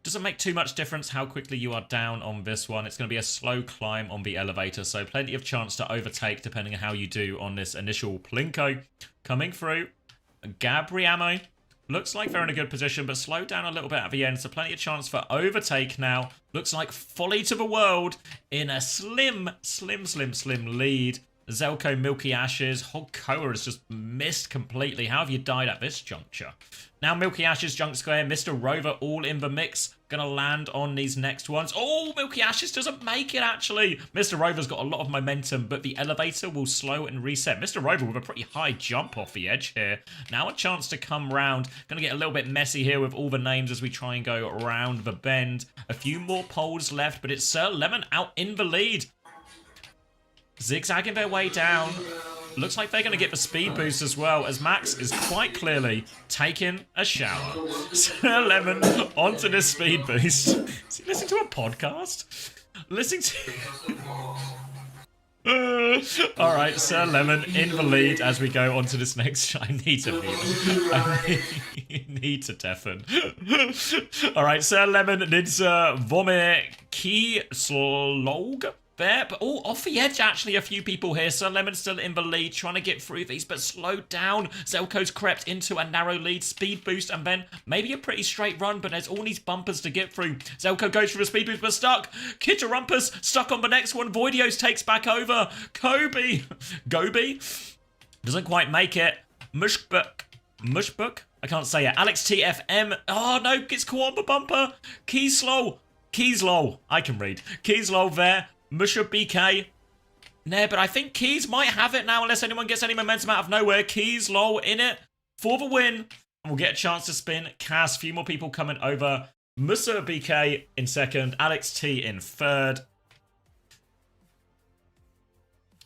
Doesn't make too much difference how quickly you are down on this one. It's going to be a slow climb on the elevator, so plenty of chance to overtake depending on how you do on this initial Plinko. Coming through, Gabriamo. Looks like they're in a good position, but slowed down a little bit at the end, so plenty of chance for overtake now. Looks like Folly to the World in a slim lead. Zelko, Milky Ashes, Hogkoa has just missed completely. How have you died at this juncture? Now Milky Ashes, Junk Square, Mr. Rover all in the mix. Gonna land on these next ones. Oh, Milky Ashes doesn't make it actually. Mr. Rover's got a lot of momentum, but the elevator will slow and reset. Mr. Rover with a pretty high jump off the edge here. Now a chance to come round. Gonna get a little bit messy here with all the names as we try and go around the bend. A few more poles left, but it's Sir Lemon out in the lead. Zigzagging their way down. Looks like they're going to get the speed boost as well, as Max is quite clearly taking a shower. Sir Lemon onto the speed boost. Is he listening to a podcast? Listening to... Alright, Sir Lemon in the lead as we go on to this next... I need to mute. I need to deafen. Alright, Sir Lemon needs Vomit Key Slog. There, but off the edge actually a few people here. Sir Lemon's still in the lead, trying to get through these, but slowed down. Zelko's crept into a narrow lead, speed boost, and then maybe a pretty straight run, but there's all these bumpers to get through. Zelko goes for a speed boost, but stuck. Kitarumpus stuck on the next one. Voidios takes back over. Gobi doesn't quite make it. Mushbook? I can't say it. Alex TFM. Oh no, gets caught on the bumper. Keyslow. I can read. Keyslow there. Musha BK. Nah, but I think Keys might have it now unless anyone gets any momentum out of nowhere. Keys low in it for the win. And we'll get a chance to spin. Cass, few more people coming over. Musa BK in second. Alex T in third.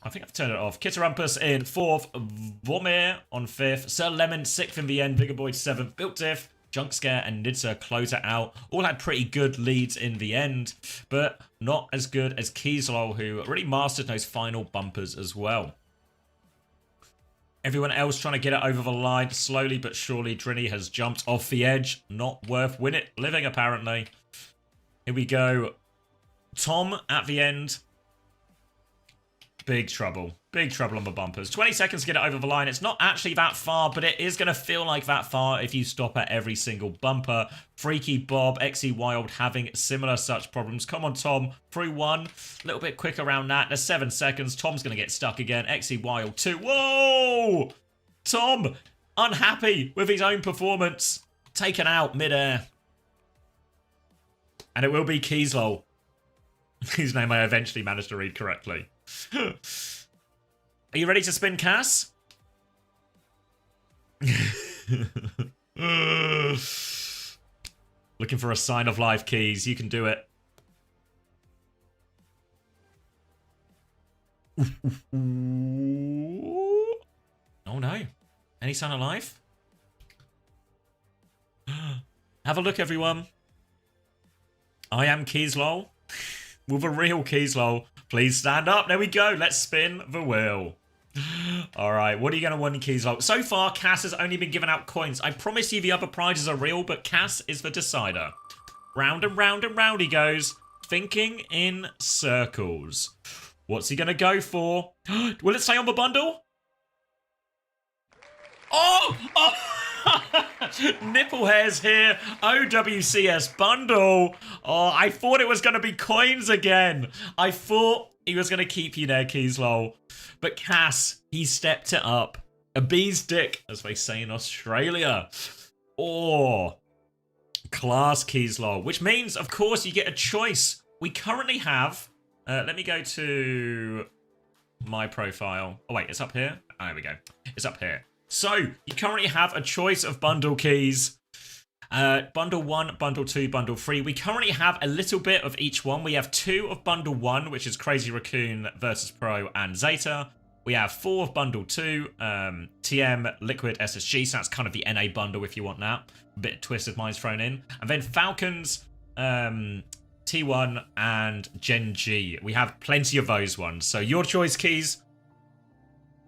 I think I've turned it off. Kitarumpus in fourth. Vomir on fifth. Sir Lemon sixth in the end. Bigger Boy seventh. Built Diff. Junk Scare and Nidza close it out. All had pretty good leads in the end, but not as good as Kieslow, who really mastered those final bumpers as well. Everyone else trying to get it over the line. Slowly but surely, Drini has jumped off the edge. Not worth win it living, apparently. Here we go. Tom at the end. Big trouble. Big trouble on the bumpers. 20 seconds to get it over the line. It's not actually that far, but it is going to feel like that far if you stop at every single bumper. Freaky Bob, XE Wild having similar such problems. Come on, Tom. Through one. A little bit quick around that. There's 7 seconds. Tom's going to get stuck again. XE Wild 2. Whoa! Tom, unhappy with his own performance. Taken out midair. And it will be Kieslow, whose name I eventually managed to read correctly. Are you ready to spin, Cass? Looking for a sign of life, Keys. You can do it. Oh no. Any sign of life? Have a look, everyone. I am Kieslow. With a real Kieslow. Please stand up. There we go. Let's spin the wheel. Alright, what are you going to win, Kieslow? So far, Cass has only been giving out coins. I promise you the other prizes are real, but Cass is the decider. Round and round and round he goes. Thinking in circles. What's he going to go for? Will it stay on the bundle? Oh! Oh! Nipple hairs here. OWCS bundle. Oh, I thought it was going to be coins again. I thought he was going to keep you there, Kieslow. But Cass, he stepped it up. A bee's dick, as they say in Australia. Oh, class, Kieslow. Which means, of course, you get a choice. We currently have... let me go to my profile. Oh, wait, it's up here? Oh, there we go. It's up here. So, you currently have a choice of bundle keys. Bundle 1, Bundle 2, Bundle 3. We currently have a little bit of each one. We have 2 of Bundle 1, which is Crazy Raccoon, Versus Pro, and Zeta. We have 4 of Bundle 2, TM, Liquid, SSG. So that's kind of the NA bundle if you want that. A bit of Twisted Minds thrown in. And then Falcons, T1, and Gen G. We have plenty of those ones. So your choice, keys.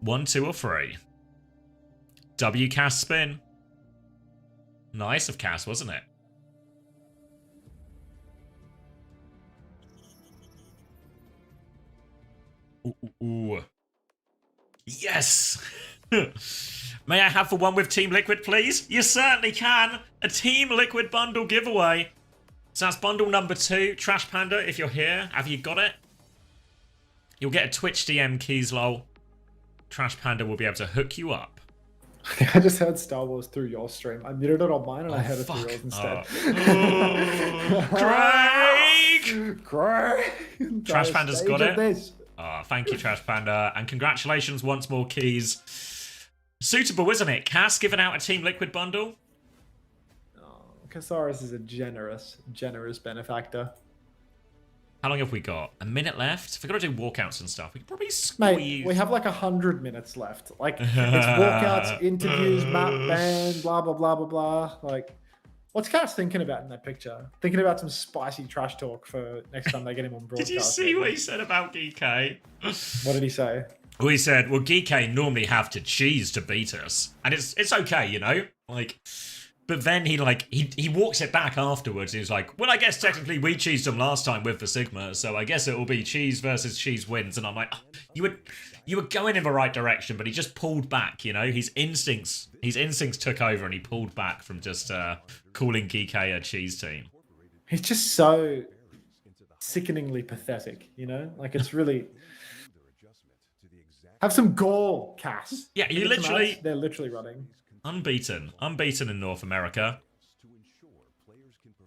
1, 2, or 3. WCAS spin. Nice of Cass, wasn't it? Ooh. Yes! May I have the one with Team Liquid, please? You certainly can! A Team Liquid bundle giveaway. So that's bundle number 2. Trash Panda, if you're here, have you got it? You'll get a Twitch DM, Kieslow. Trash Panda will be able to hook you up. I just heard Star Wars through your stream. I muted it on mine and I heard it through yours instead. Craig! Craig! Trash Panda's got it. Thank you, Trash Panda. And congratulations once more, Keys. Suitable, isn't it? Cass giving out a Team Liquid bundle. Casares is a generous benefactor. How long have we got? A minute left? If we've got to do walkouts and stuff, we could probably squeeze... Mate, we have like 100 minutes left. Like, it's walkouts, interviews, map ban, blah, blah, blah, blah, blah. Like, what's Cass thinking about in that picture? Thinking about some spicy trash talk for next time they get him on broadcast. Did you see what he said about Geekay? What did he say? Well, he said, well, Geekay normally have to cheese to beat us. And it's okay, you know? Like... But then he walks it back afterwards. He's like, well, I guess technically we cheesed them last time with the Sigma, so I guess it will be cheese versus cheese wins. And I'm like, oh, you were going in the right direction, but he just pulled back, you know? His instincts took over and he pulled back from just calling Geekay a cheese team. He's just so sickeningly pathetic, you know? Like, it's really... Have some gall, Cass. Yeah, you literally... They're literally running. Unbeaten in North America.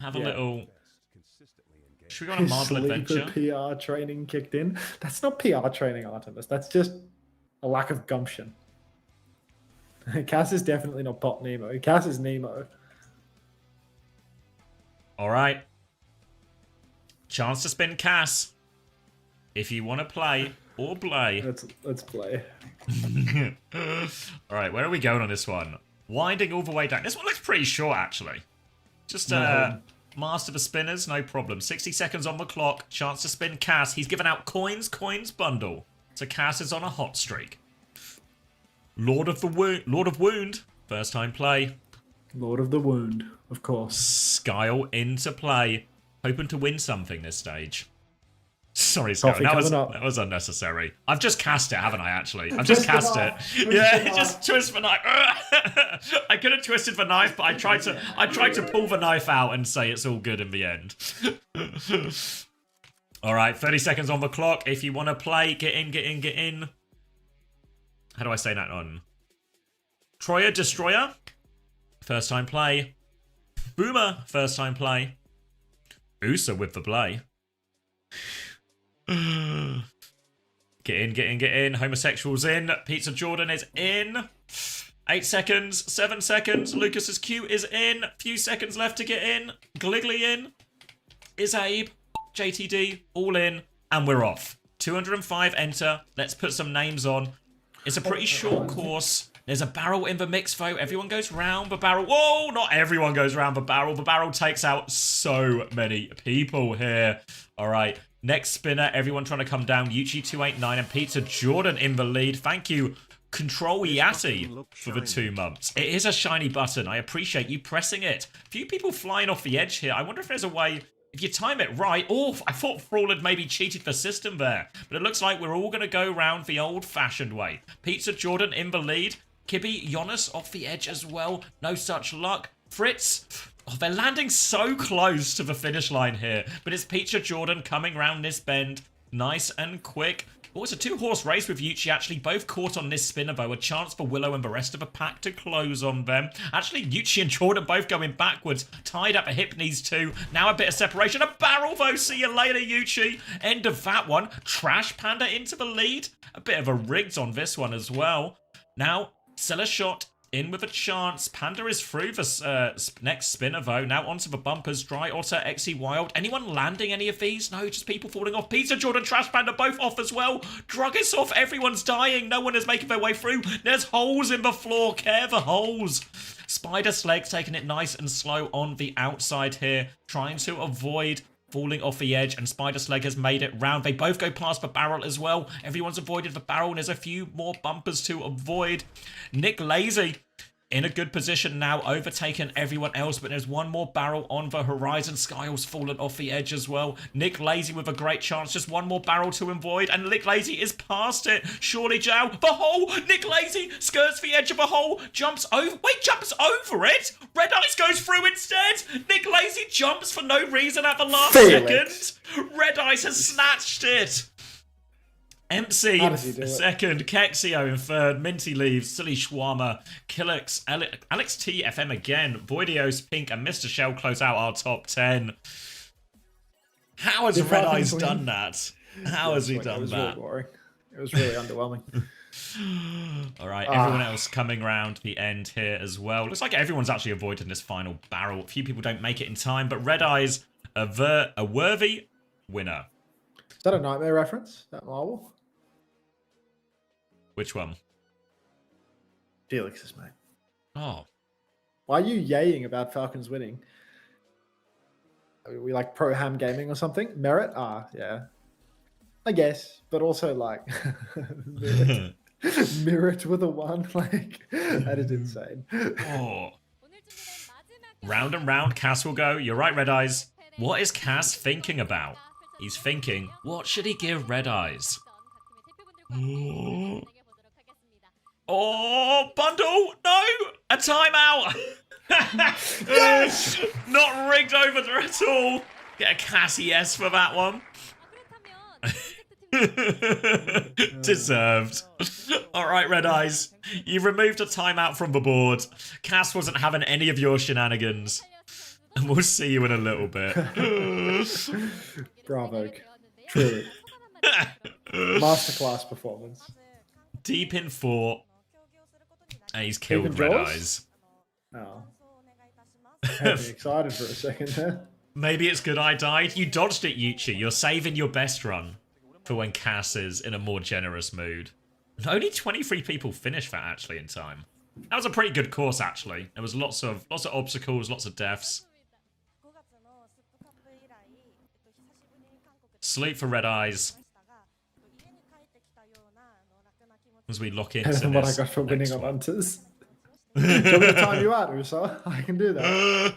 Have a little... Should we go on a Marble Adventure? PR training kicked in. That's not PR training, Artemis. That's just a lack of gumption. Cass is definitely not Pop Nemo. Cass is Nemo. All right. Chance to spin Cass. If you want to play or play. Let's play. All right, where are we going on this one? Winding all the way down. This one looks pretty short, actually. Just master the spinners, no problem. 60 seconds on the clock. Chance to spin Cass. He's given out coins bundle. So Cass is on a hot streak. Lord of Wound. First time play. Lord of the Wound, of course. Skyle into play. Hoping to win something this stage. Sorry, Scott. Coffee That coming up. was unnecessary. I've just cast it, haven't I, actually? I've Twist just the cast it. knife. Twist the Yeah, knife. just twist the knife. I could have twisted the knife, but I tried to pull the knife out and say it's all good in the end. All right, 30 seconds on the clock. If you want to play, get in. How do I say that on? Troya Destroyer, first time play. Boomer, first time play. Usa with the play. Get in. Homosexuals in. Pizza Jordan is in. 8 seconds. 7 seconds. Lucas's Q is in. Few seconds left to get in. Gliggly in. Is Abe. JTD. All in. And we're off. 205 enter. Let's put some names on. It's a pretty short course. There's a barrel in the mix, though. Everyone goes round the barrel. Whoa, not everyone goes round the barrel. The barrel takes out so many people here. All right, next spinner. Everyone trying to come down. Yuchi289 and Pizza Jordan in the lead. Thank you, Control Yati, for the 2 months. It is a shiny button. I appreciate you pressing it. Few people flying off the edge here. I wonder if there's a way... If you time it right... Oh, I thought Thrall had maybe cheated the system there. But it looks like we're all going to go round the old-fashioned way. Pizza Jordan in the lead. Kibby, Jonas off the edge as well. No such luck. Fritz... Oh, they're landing so close to the finish line here. But it's Pizza Jordan coming round this bend. Nice and quick. Oh, it's a 2-horse race with Yuchi, actually. Both caught on this spinner, though. A chance for Willow and the rest of the pack to close on them. Actually, Yuchi and Jordan both going backwards. Tied up at hip knees, too. Now a bit of separation. A barrel, though. See you later, Yuchi. End of that one. Trash Panda into the lead. A bit of a rigged on this one as well. Now, sell a shot. In with a chance. Panda is through the next spinner, though. Now onto the bumpers. Dry Otter, XE Wild. Anyone landing any of these? No, just people falling off. Pizza Jordan, Trash Panda, both off as well. Drug is off. Everyone's dying. No one is making their way through. There's holes in the floor. Care the holes. Spider Sleg's taking it nice and slow on the outside here. Trying to avoid falling off the edge, and Spider Sleg has made it round. They both go past the barrel as well. Everyone's avoided the barrel, and there's a few more bumpers to avoid. Nick Lazy in a good position now, overtaken everyone else, but there's one more barrel on the horizon. Skyle's fallen off the edge as well. Nick Lazy with a great chance, just one more barrel to avoid, and Nick Lazy is past it. Surely Jow, the hole! Nick Lazy skirts the edge of a hole, jumps over it! Red Ice goes through instead! Nick Lazy jumps for no reason at the last second! Red Ice has snatched it! MC in second, Kexio in third, Minty leaves, Silly Schwarmer, Killix, Alex T, FM again, Voidios, Pink, and Mr. Shell close out our top 10. How has Red Eyes done that? How has he done that? Really boring. It was really underwhelming. All right, everyone else coming round the end here as well. Looks like everyone's actually avoiding this final barrel. A few people don't make it in time, but Red Eyes, a worthy winner. Is that a Nightmare reference? That marble? Which one? Felix's, mate. Oh. Why are you yaying about Falcons winning? I mean, we like pro ham gaming or something? Merit? Yeah. I guess. But also like Merit with a 1. Like, that is insane. Oh. Round and round, Cass will go. You're right, Red Eyes. What is Cass thinking about? He's thinking, what should he give Red Eyes? Oh, bundle! No! A timeout! Yes! Not rigged over there at all. Get a Cassie S for that one. Deserved. Alright, Red Eyes. You've removed a timeout from the board. Cass wasn't having any of your shenanigans. And we'll see you in a little bit. Bravo. Truly. Masterclass performance. Deep in 4. And he's killed Red Eyes. Oh. Had me excited for a second there. Maybe it's good I died. You dodged it, Yuchi. You're saving your best run for when Cass is in a more generous mood. Only 23 people finished that actually in time. That was a pretty good course actually. There was lots of obstacles, lots of deaths. Sleep for Red Eyes. As we lock into Better than what I this got for winning next on one. Hunters. Do you want me to time you out, Uso? I can do that.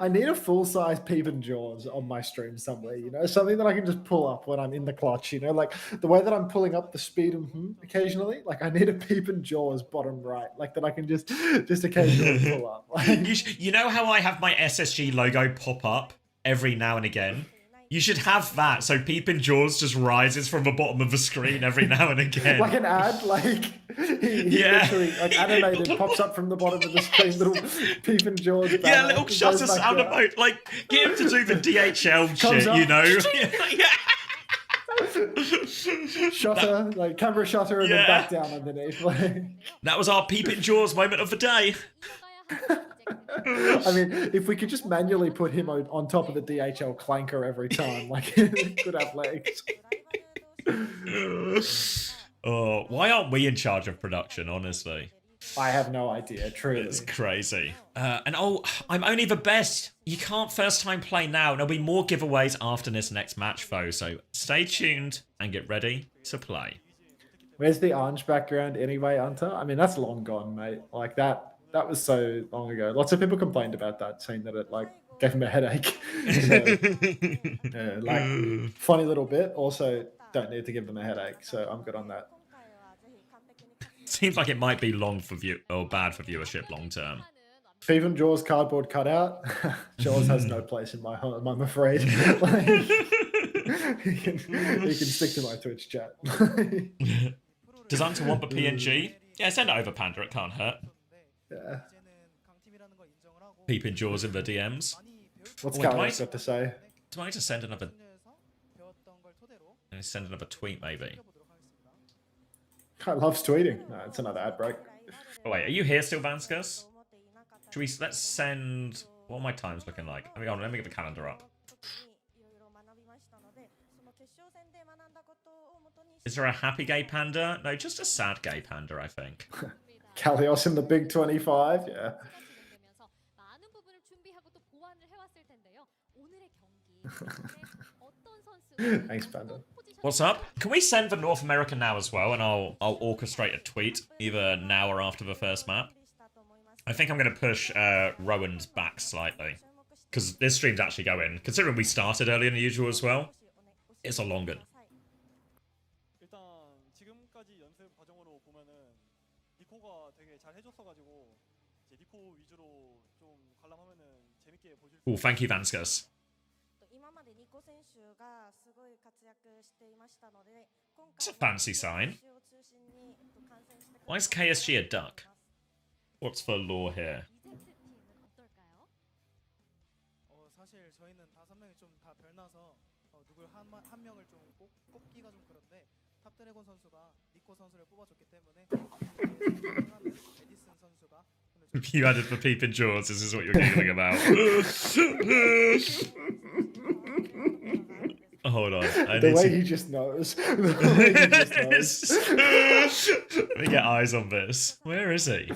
I need a full size Peep and Jaws on my stream somewhere. You know, something that I can just pull up when I'm in the clutch. You know, like the way that I'm pulling up the speed occasionally. Like I need a Peep and Jaws bottom right, like that I can just occasionally pull up. Like, You know how I have my SSG logo pop up every now and again? You should have that, so Peep and Jaws just rises from the bottom of the screen every now and again. like an ad, like he literally like animated pops up from the bottom of the screen, little Peep and Jaws. Yeah, little shutter sound emote. Like, get him to do the DHL shit, up. you know? Shutter, like camera shutter, and then back down underneath. Like, that was our Peep and Jaws moment of the day. I mean, if we could just manually put him on top of the DHL clanker every time, like he could have legs. Oh, why aren't we in charge of production, honestly? I have no idea, truly. It's crazy. And I'm only the best. You can't first time play now. There'll be more giveaways after this next match, though, so stay tuned and get ready to play. Where's the orange background anyway, Hunter? I mean, that's long gone, mate. Like that was so long ago. Lots of people complained about that, saying that it like gave them a headache. So, yeah, like funny little bit. Also, don't need to give them a headache, so I'm good on that. Seems like it might be long for bad for viewership long term. Peep and Jaws cardboard cutout. Jaws has no place in my home, I'm afraid. Like, he can stick to my Twitch chat. Does Hunter want the PNG? Yeah, send it over, Panda. It can't hurt. Yeah. Peep and Jaws in the DMs. What's Callius got to say? Do I need to send another? Send another tweet, maybe. I loves tweeting. No, it's another ad break. Oh wait, are you here still, Vanskus? Should we? Let's send. What are my times looking like? Let me get the calendar up. Is there a happy gay panda? No, just a sad gay panda, I think. Callios in the Big 25, yeah. Thanks, Panda. What's up? Can we send the North America now as well, and I'll orchestrate a tweet either now or after the first map. I think I'm going to push Rowan's back slightly because this stream's actually going. Considering we started earlier than usual as well, it's a long one. Oh, thank you, Vanskus. It's a fancy sign. Why is KSG a duck? What's the lore here? You added for Peep and Jaws, this is what you're giggling about. Hold on. The way he just knows. The way he just knows. Let me get eyes on this. Where is he?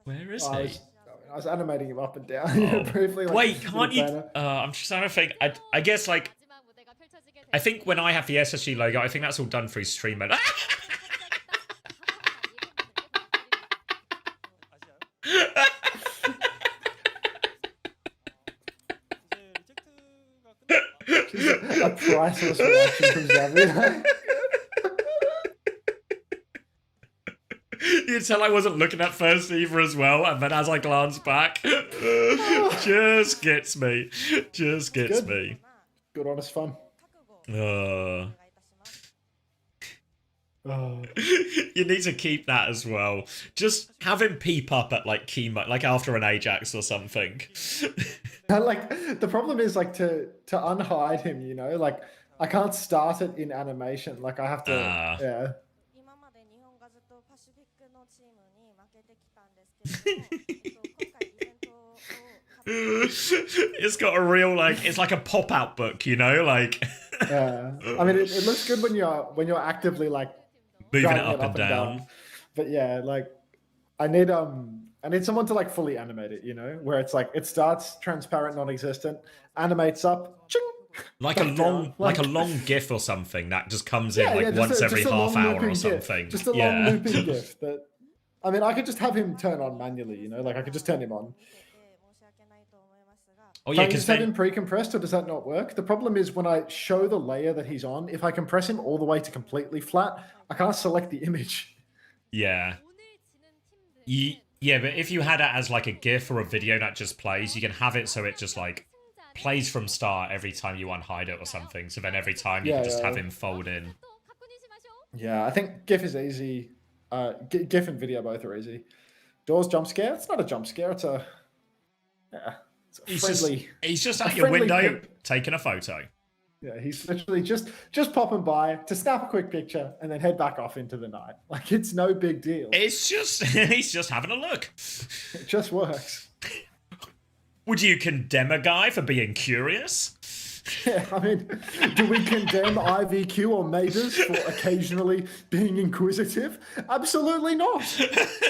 Where is he? I was animating him up and down. Briefly, like, wait, can't you? I'm just trying to think. I guess, like, I think when I have the SSG logo, I think that's all done through stream mode. A priceless reaction from Xavier. You tell I wasn't looking at first either as well, and then as I glance back, just gets me. Just gets me. Good, honest fun. You need to keep that as well. Just have him peep up at like chemo, like after an Ajax or something. Like the problem is like to unhide him, you know, like I can't start it in animation. Like I have to, yeah. It's got a real like it's like a pop-out book, you know, like. Yeah, I mean it looks good when you're actively like moving it up and down. But yeah, like I need someone to like fully animate it, you know, where it's like it starts transparent, non-existent, animates up, ching, like a long like a long GIF or something that just comes in like once every half hour or something. Just a long looping GIF that I mean, I could just have him turn on manually, you know, like I could just turn him on. Oh yeah, Can you because just have then him pre-compressed, or does that not work? The problem is when I show the layer that he's on, if I compress him all the way to completely flat, I can't select the image. yeah. Yeah, but if you had it as like a GIF or a video that just plays, you can have it so it just like plays from start every time you unhide it or something. So then every time you can just have him fold in. Yeah, I think GIF is easy. GIF and video both are easy. Doors jump scare? It's not a jump scare. It's a friendly. He's just a at your friendly window peep. taking a photo. Yeah, he's literally just popping by to snap a quick picture and then head back off into the night. Like, it's no big deal. It's just he's just having a look. It just works. Would you condemn a guy for being curious? Yeah, I mean, do we condemn IVQ or Maiders for occasionally being inquisitive? Absolutely not.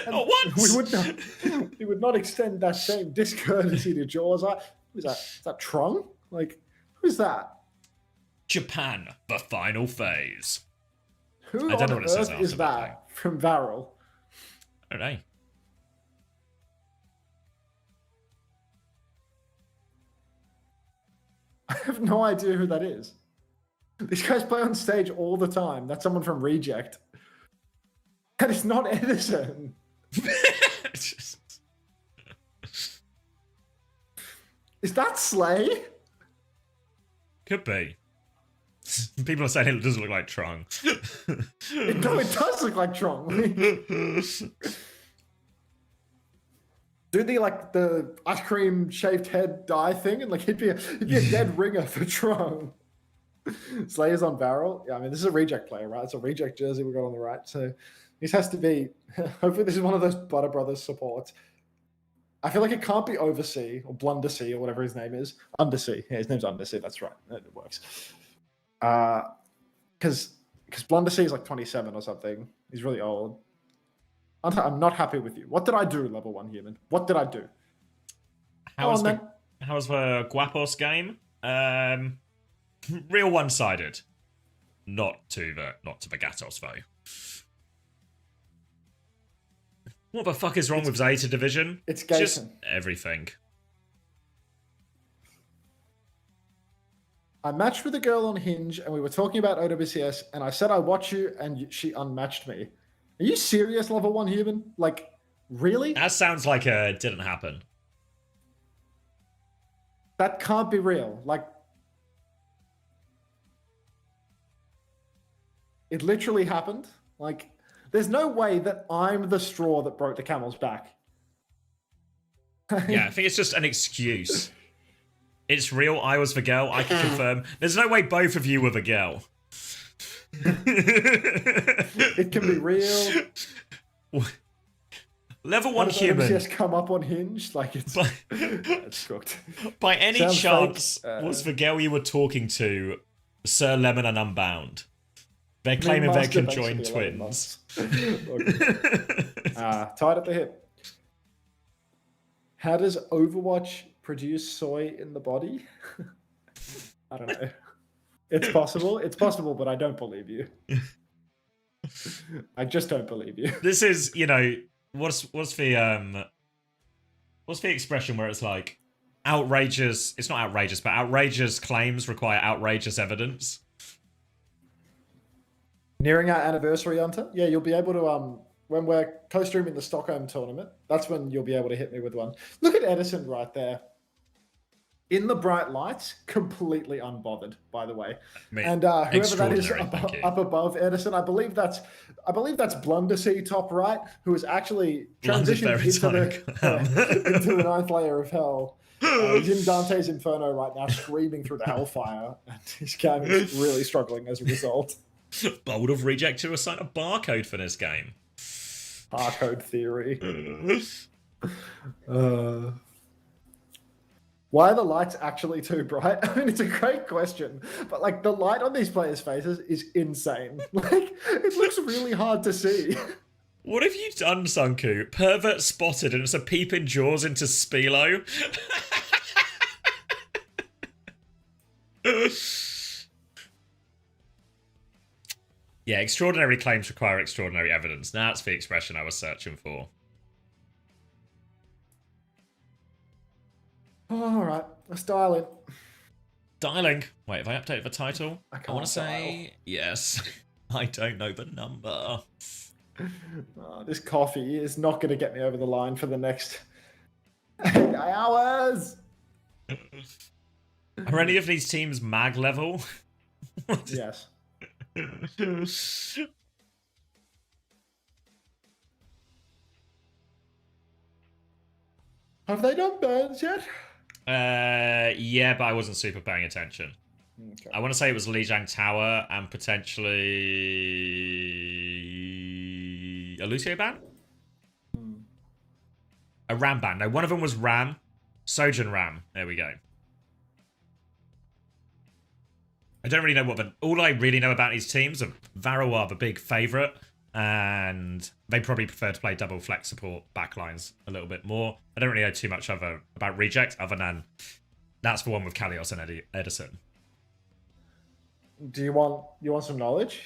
Not once. We would not extend that same discourtesy to Jaws. Who's that? Is that Trung? Like, who's that? Japan, the final phase. Who I don't know on what it says earth is after that from Varel? I don't know. I have no idea who that is. These guys play on stage all the time. That's someone from Reject. And it's not Edison. Is that Slay? Could be. People are saying it doesn't look like Trung. No, it does look like Trung. Do the ice cream shaved head dye thing, and like he'd be a dead ringer for Trung. Slayer's on Barrel. Yeah, I mean this is a Reject player, right? It's a Reject jersey we got on the right. So this has to be. Hopefully, this is one of those Butter Brothers supports. I feel like it can't be Oversea or Blundersea or whatever his name is. Undersea. Yeah, his name's Undersea. That's right. It works. Because Blundersea is like 27 or something. He's really old. I'm not happy with you. What did I do, level 1 human? What did I do? How was the Guapos game? Real one-sided. Not to the Gatos though. What the fuck is wrong with Zeta Division? It's just Gaten. everything. I matched with a girl on Hinge, and we were talking about OWCS, and I said I watch you, and she unmatched me. Are you serious, level 1 human? Like, really? That sounds like it didn't happen. That can't be real. Like, it literally happened. Like, there's no way that I'm the straw that broke the camel's back. Yeah, I think it's just an excuse. It's real. I was the girl. I can confirm. There's no way both of you were the girl. It can be real. Level 1 human. Just come up on Hinge, like it's cooked. By any Sounds chance, fake. was the girl you were talking to Sir Lemon and Unbound? They're claiming they're Master conjoined basically twins. Tied at the hip. How does Overwatch produce soy in the body? I don't know. It's possible. It's possible, but I don't believe you. I just don't believe you. This is, you know, what's the expression where it's like outrageous? It's not outrageous, but outrageous claims require outrageous evidence. Nearing our anniversary, Hunter. Yeah, you'll be able to when we're co-streaming the Stockholm tournament. That's when you'll be able to hit me with one. Look at Edison right there. In the bright lights, completely unbothered, by the way. And whoever that is up above Edison, I believe that's Blundersea top right, who has actually transitioned into the 9th layer of hell. He's in Dante's Inferno right now, screaming through the hellfire, and his game is really struggling as a result. Bold of Reject to assign a barcode for this game. Barcode theory. Why are the lights actually too bright? I mean, it's a great question, but like the light on these players' faces is insane. Like, it looks really hard to see. What have you done, Sunku? Pervert spotted, and it's a peeping jaws into Spilo. Yeah, extraordinary claims require extraordinary evidence. That's the expression I was searching for. All right, let's dial in. Dialing. Wait, have I updated the title? I I want can't to say yes. I don't know the number. Oh, this coffee is not going to get me over the line for the next 8 hours. Are any of these teams mag level? Yes. Have they done burns yet? Yeah, but I wasn't super paying attention. Okay. I want to say it was Lijiang Tower and potentially a Lucio ban? A Ram ban. No, one of them was Ram. Sojin Ram. There we go. I don't really know what all I really know about these teams are Varro are the big favourite, and they probably prefer to play double flex support backlines a little bit more. I don't really know too much about Reject other than that's the one with Kalios and Edison. Do you want some knowledge?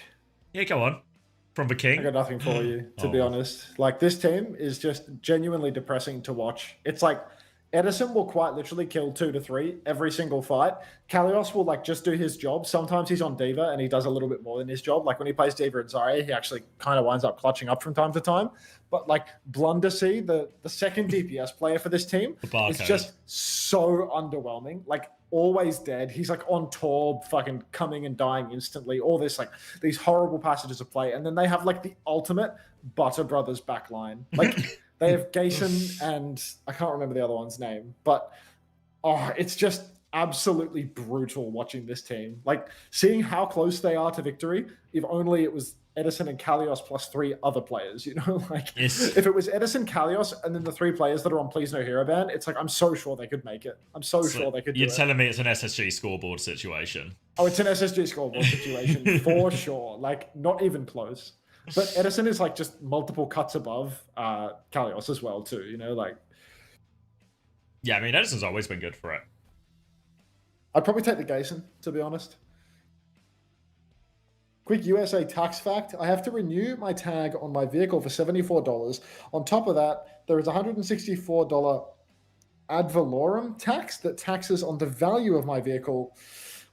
Yeah, go on. From the king. I got nothing for you, to be honest. Like, this team is just genuinely depressing to watch. It's like Edison will quite literally kill 2 to 3 every single fight. Kalios will like just do his job. Sometimes he's on Diva and he does a little bit more than his job. Like when he plays Diva and Zarya, he actually kind of winds up clutching up from time to time. But like Blundersea, the second DPS player for this team, is just so underwhelming. Like always dead. He's like on Torb, fucking coming and dying instantly. All this like these horrible passages of play. And then they have like the ultimate Butter Brothers backline. Like they have Gayson and I can't remember the other one's name, but it's just absolutely brutal watching this team. Like seeing how close they are to victory, if only it was Edison and Kalios plus 3 other players, you know, like if it was Edison, Kalios, and then the 3 players that are on Please No Hero Ban, it's like, I'm so sure they could make it. I'm so sure they could do it. You're telling me it's an SSG scoreboard situation? Oh, it's an SSG scoreboard situation for sure. Like not even close. But Edison is like just multiple cuts above Kalios as well too, you know, like. Yeah, I mean, Edison's always been good for it. I'd probably take the Gayson, to be honest. Quick USA tax fact. I have to renew my tag on my vehicle for $74. On top of that, there is a $164 ad valorem tax that taxes on the value of my vehicle,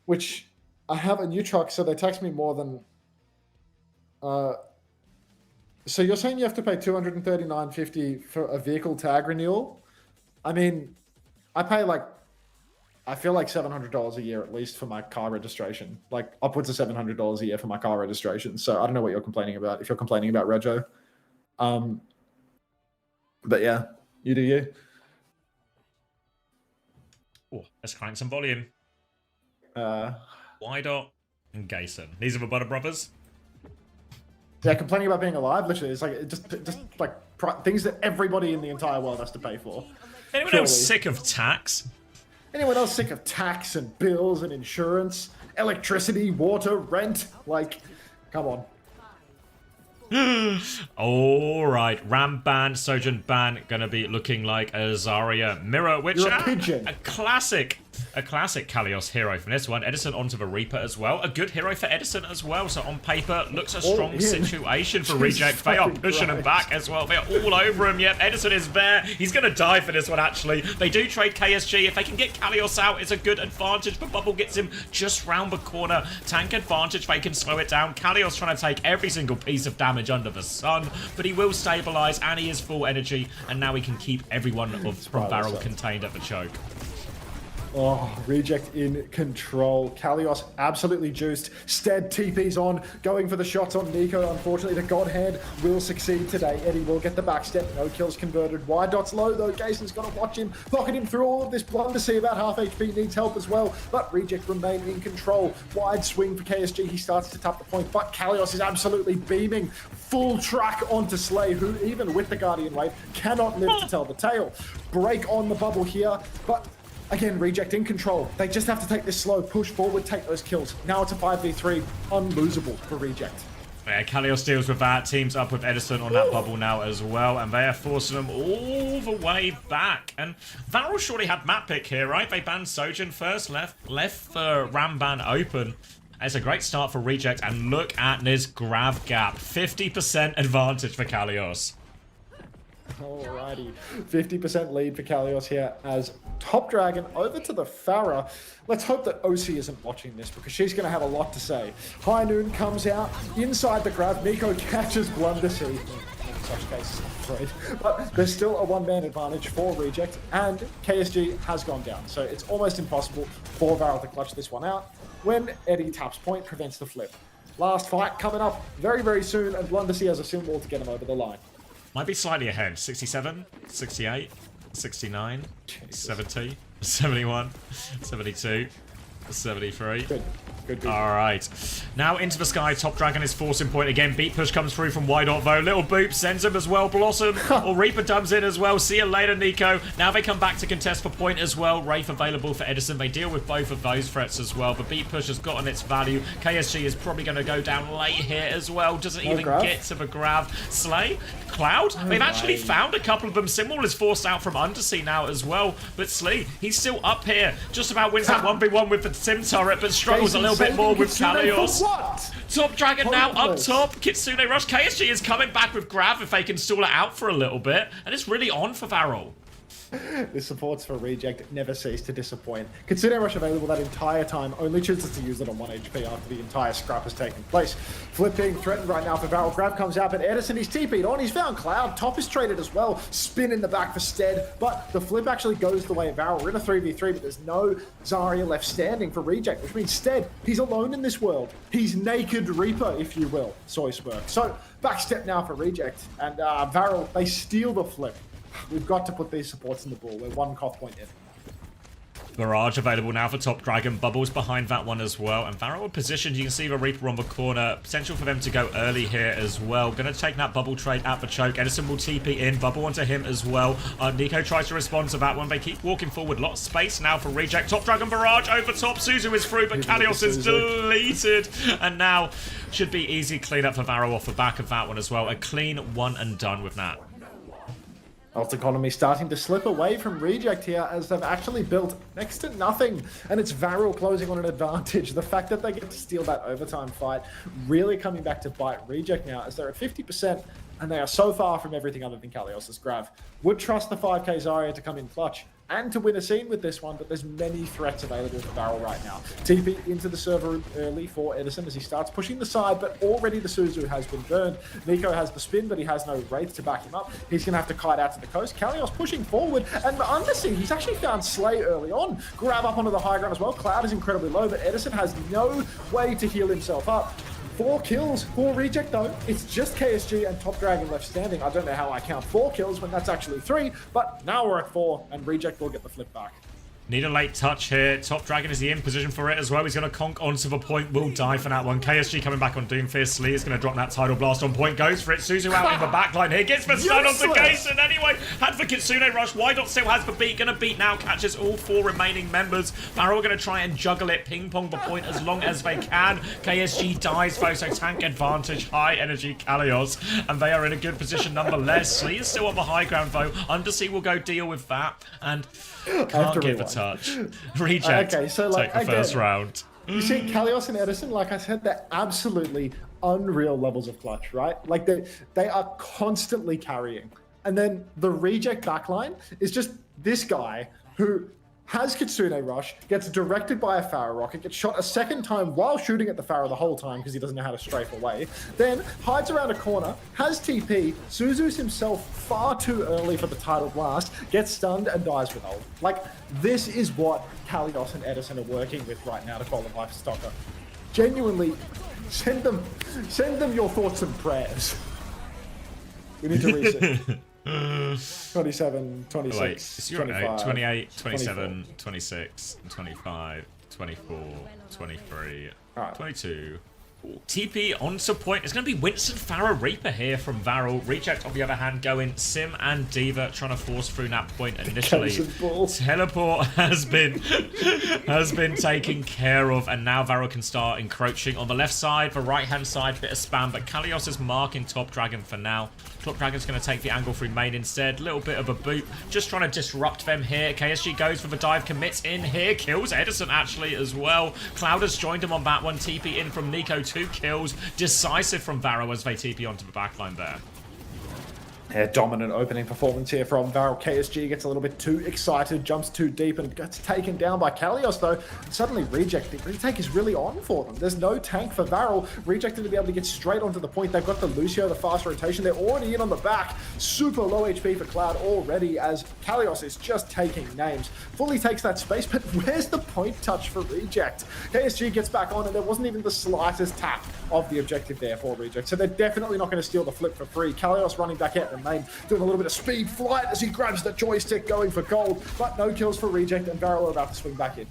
which I have a new truck, so they tax me more than... So you're saying you have to pay $239.50 for a vehicle tag renewal? I mean, I pay like... I feel like $700 a year at least for my car registration. Like upwards of $700 a year for my car registration. So I don't know what you're complaining about. If you're complaining about Rego, but yeah, you do you. Oh, let's crank some volume. Wydot and Gayson. These are the Butter Brothers. Yeah, complaining about being alive. Literally, it's like just like things that everybody in the entire world has to pay for. Anyone else sick of tax? Anyone else sick of tax and bills and insurance, electricity, water, rent? Like, come on. All right, Ram ban, Sojin ban, gonna be looking like a Zarya mirror, which You're a pigeon. A classic Kalios hero from this one. Edison onto the Reaper as well. A good hero for Edison as well. So on paper, looks a strong situation for Reject. They are pushing him back as well. They're all over him. Yep, Edison is there. He's gonna die for this one actually. They do trade KSG. If they can get Kalios out, it's a good advantage. But Bubble gets him just round the corner. Tank advantage. They can slow it down. Kalios trying to take every single piece of damage under the sun, but he will stabilize and he is full energy, and now he can keep everyone from Barrel contained at the choke. Oh, Reject in control. Kalios absolutely juiced. Stead TP's on, going for the shots on Nico. Unfortunately, the Godhand will succeed today. Eddie will get the backstep. No kills converted. Wydot's low, though. Gayson's got to watch him. Pocket him through all of this. Blundersea about half HP, needs help as well. But Reject remain in control. Wide swing for KSG. He starts to tap the point, but Kalios is absolutely beaming. Full track onto Slay, who even with the Guardian Wave cannot live to tell the tale. Break on the bubble here, but again, Reject in control. They just have to take this slow, push forward, take those kills. Now it's a 5v3, unlosable for Reject. Yeah, Kalios deals with that. Teams up with Edison on that bubble now as well, and they are forcing them all the way back. And Varro surely had map pick here, right? They banned Sojin first, left the Ram ban open. It's a great start for Reject, and look at this grab gap. 50% advantage for Kalios. Alrighty, 50% lead for Kalios here as Top Dragon over to the Farah. Let's hope that OC isn't watching this because she's going to have a lot to say. High Noon comes out inside the grab. Nico catches Blundersea. In such cases, I'm afraid. But there's still a one-man advantage for Reject, and KSG has gone down. So it's almost impossible for Varel to clutch this one out when Eddie taps point, prevents the flip. Last fight coming up very, very soon, and Blundersea has a symbol to get him over the line. Might be slightly ahead. 67, 68, 69, 70, 71, 72, 73. Good. All right. Now into the sky. Top Dragon is forcing point again. Beat push comes through from Wide Voe. Little Boop sends him as well. Blossom or Reaper dumps in as well. See you later, Nico. Now they come back to contest for point as well. Wraith available for Edison. They deal with both of those threats as well. But Beat push has gotten its value. KSG is probably going to go down late here as well. Doesn't even get to the grab. Slay? Cloud? They've actually found a couple of them. Symbol is forced out from Undersea now as well. But Slee, he's still up here. Just about wins that 1v1 with the Sim turret, but struggles a little bit more with Kalios. Top Dragon now up top. Kitsune Rush. KSG is coming back with grab if they can stall it out for a little bit. And it's really on for Varel. The supports for Reject never cease to disappoint. Kitsune Rush available that entire time, only chooses to use it on 1 HP after the entire scrap has taken place. Flip being threatened right now for Varel. Grab comes out, but Edison is TP'd on. He's found Cloud. Top is traded as well. Spin in the back for Stead, but the flip actually goes the way of Varel. We're in a 3v3, but there's no Zarya left standing for Reject, which means Stead, he's alone in this world. He's naked Reaper, if you will, Soysberg. So, back step now for Reject, and Varel, they steal the flip. We've got to put these supports in the ball. We're one cough point in. Barrage available now for Top Dragon. Bubbles behind that one as well. And Varel positioned. You can see the Reaper on the corner. Potential for them to go early here as well. Going to take that bubble trade at the choke. Edison will TP in. Bubble onto him as well. Nico tries to respond to that one. They keep walking forward. Lot of space now for Reject. Top Dragon Barrage over top. Suzu is through, but Kalios is deleted. And now should be easy cleanup for Varel off the back of that one as well. A clean one and done with that. Alt economy starting to slip away from Reject here as they've actually built next to nothing. And it's Varel closing on an advantage. The fact that they get to steal that overtime fight really coming back to bite Reject now as they're at 50% and they are so far from everything other than Kalios' grab. Would trust the 5k Zarya to come in clutch and to win a scene with this one, but there's many threats available for Varel right now. TP into the server room early for Edison as he starts pushing the side, but already the Suzu has been burned. Nico has the spin, but he has no Wraith to back him up. He's going to have to kite out to the coast. Kalios pushing forward, and Undersea, he's actually found Slay early on. Grab up onto the high ground as well. Cloud is incredibly low, but Edison has no way to heal himself up. 4 kills for Reject though. It's just KSG and Top Dragon left standing. I don't know how I count 4 kills when that's actually 3, but now we're at 4 and Reject will get the flip back. Need a late touch here. Top Dragon is in position for it as well. He's going to conk onto the point. Will die for that one. KSG coming back on Doomfist. Slee is going to drop that tidal blast on point. Goes for it. Suzu out in the backline here. Gets the stun on the Gason anyway. Had for Kitsune Rush. Wydot still has the beat. Going to beat now. Catches all 4 remaining members. Varel going to try and juggle it. Ping pong the point as long as they can. KSG dies though. So tank advantage. High energy Kalios. And they are in a good position nonetheless. Slee is still on the high ground though. Undersea will go deal with that. And can't give a touch. Reject. Okay, so like take the first round. You see, Kalios and Edison, like I said, they're absolutely unreal levels of clutch, right? Like they are constantly carrying. And then the Reject backline is just this guy who has Kitsune Rush, gets directed by a Pharaoh rocket, gets shot a second time while shooting at the Pharaoh the whole time because he doesn't know how to strafe away, then hides around a corner, has TP, Suzu's himself far too early for the tidal blast, gets stunned and dies with ult. Like, this is what Kalios and Edison are working with right now to qualify for Stocker. Genuinely, send them your thoughts and prayers. We need to reset. 27, 26, 25, 28, 27, 26, 25, 24, 23, 22, TP onto point. It's going to be Winston Farah Reaper here from Varel. Reject, on the other hand, going Sim and Diva, trying to force through that point initially. Teleport has been taken care of, and now Varel can start encroaching on the left side. The right-hand side, bit of spam, but Kalios is marking Top Dragon for now. Top Dragon's going to take the angle through main instead. Little bit of a boot, just trying to disrupt them here. KSG goes for the dive, commits in here, kills Edison actually as well. Cloud has joined him on that one. TP in from Nico, 2 kills. Decisive from Varro as they TP onto the backline there. Yeah, dominant opening performance here from Varel. KSG gets a little bit too excited, jumps too deep, and gets taken down by Kalios, though. Suddenly, Reject, the retake is really on for them. There's no tank for Varel. Rejected to be able to get straight onto the point. They've got the Lucio, the fast rotation. They're already in on the back. Super low HP for Cloud already, as Kalios is just taking names. Fully takes that space, but where's the point touch for Reject? KSG gets back on, and there wasn't even the slightest tap of the objective there for Reject. So they're definitely not going to steal the flip for free. Kalios running back out the main, doing a little bit of speed flight as he grabs the joystick, going for gold, but no kills for Reject, and Varel are about to swing back in.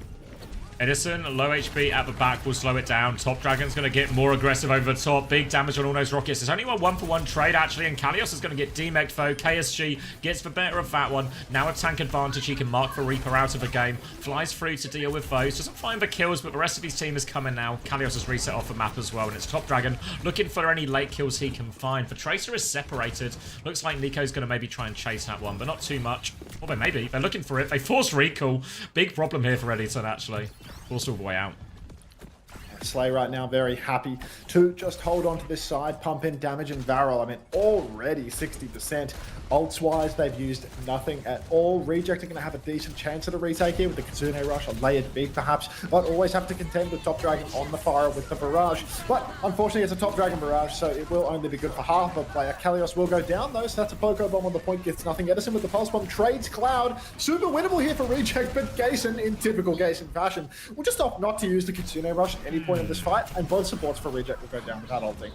Edison, low HP at the back, will slow it down. Top Dragon's going to get more aggressive over the top. Big damage on all those rockets. It's only a 1-for-1 trade, actually, and Kalios is going to get demeched, though. KSG gets the better of that one. Now a tank advantage. He can mark the Reaper out of the game. Flies through to deal with those. Doesn't find the kills, but the rest of his team is coming now. Kalios has reset off the map as well, and it's Top Dragon looking for any late kills he can find. The Tracer is separated. Looks like Nico's going to maybe try and chase that one, but not too much. Although maybe. They're looking for it. They force recall. Big problem here for Edison, actually. Forced all the way out. Slay right now very happy to just hold on to this side, pump in damage, and Varel, I mean, already 60%. Ults-wise, they've used nothing at all. Reject are going to have a decent chance at a retake here with the Kitsune Rush, a layered beat perhaps, but always have to contend with Top Dragon on the fire with the Barrage. But unfortunately, it's a Top Dragon Barrage, so it will only be good for half a player. Kalios will go down though, so that's a Poco Bomb on the point, gets nothing. Edison with the Pulse Bomb trades Cloud. Super winnable here for Reject, but Gayson, in typical Gayson fashion, will just opt not to use the Kitsune Rush at any point in this fight, and both supports for Reject will go down without ulting.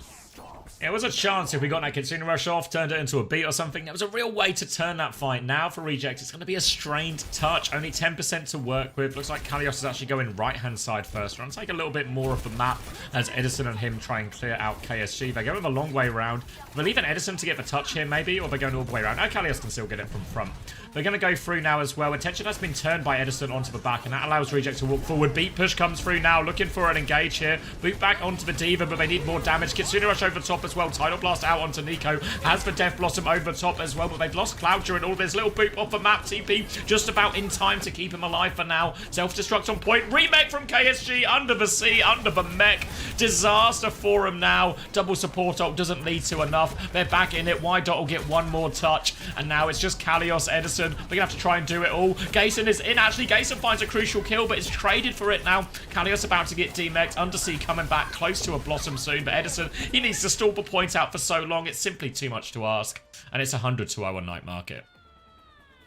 It was a chance if we got that Kitsune Rush off, turned it into a beat or something. There was a real way to turn that fight. Now for Reject, it's going to be a strained touch. Only 10% to work with. Looks like Kalios is actually going right-hand side first. We're going to take a little bit more of the map as Edison and him try and clear out KSG. They're going a long way around. They're leaving Edison to get the touch here, maybe, or they're going all the way around. No, Kalios can still get it from front. They're going to go through now as well. Attention has been turned by Edison onto the back, and that allows Reject to walk forward. Beat push comes through now, looking for an engage here. Boot back onto the Diva, but they need more damage. Kitsune Rush over the top as well. Tidal Blast out onto Nico. Has the Death Blossom over the top as well, but they've lost Cloud during all this. Little boot off the map. TP just about in time to keep him alive for now. Self-destruct on point. Remake from KSG under the sea, under the mech. Disaster for him now. Double support ult doesn't lead to enough. They're back in it. Wydot will get one more touch, and now it's just Kalios, Edison. They're going to have to try and do it all. Gayson is in. Actually, Gayson finds a crucial kill, but is traded for it now. Kalios about to get demeched. Undersea coming back close to a Blossom soon, but Edison, he needs to stall the point out for so long. It's simply too much to ask, and it's 100 to our night market.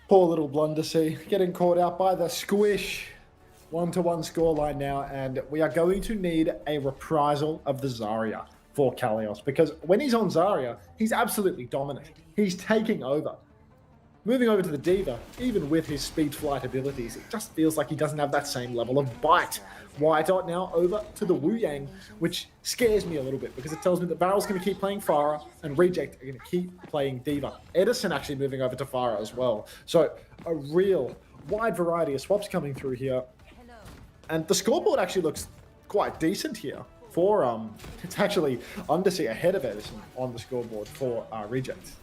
Poor little Blundersea getting caught out by the squish. 1-1 scoreline now, and we are going to need a reprisal of the Zarya for Kalios, because when he's on Zarya, he's absolutely dominant. He's taking over. Moving over to the Diva, even with his speed flight abilities, it just feels like he doesn't have that same level of bite. Wydot now over to the Wu Yang, which scares me a little bit because it tells me that Varel's going to keep playing Farah and Reject are going to keep playing Diva. Edison actually moving over to Farah as well. So a real wide variety of swaps coming through here. And the scoreboard actually looks quite decent here for, it's actually Undersea ahead of Edison on the scoreboard for Reject.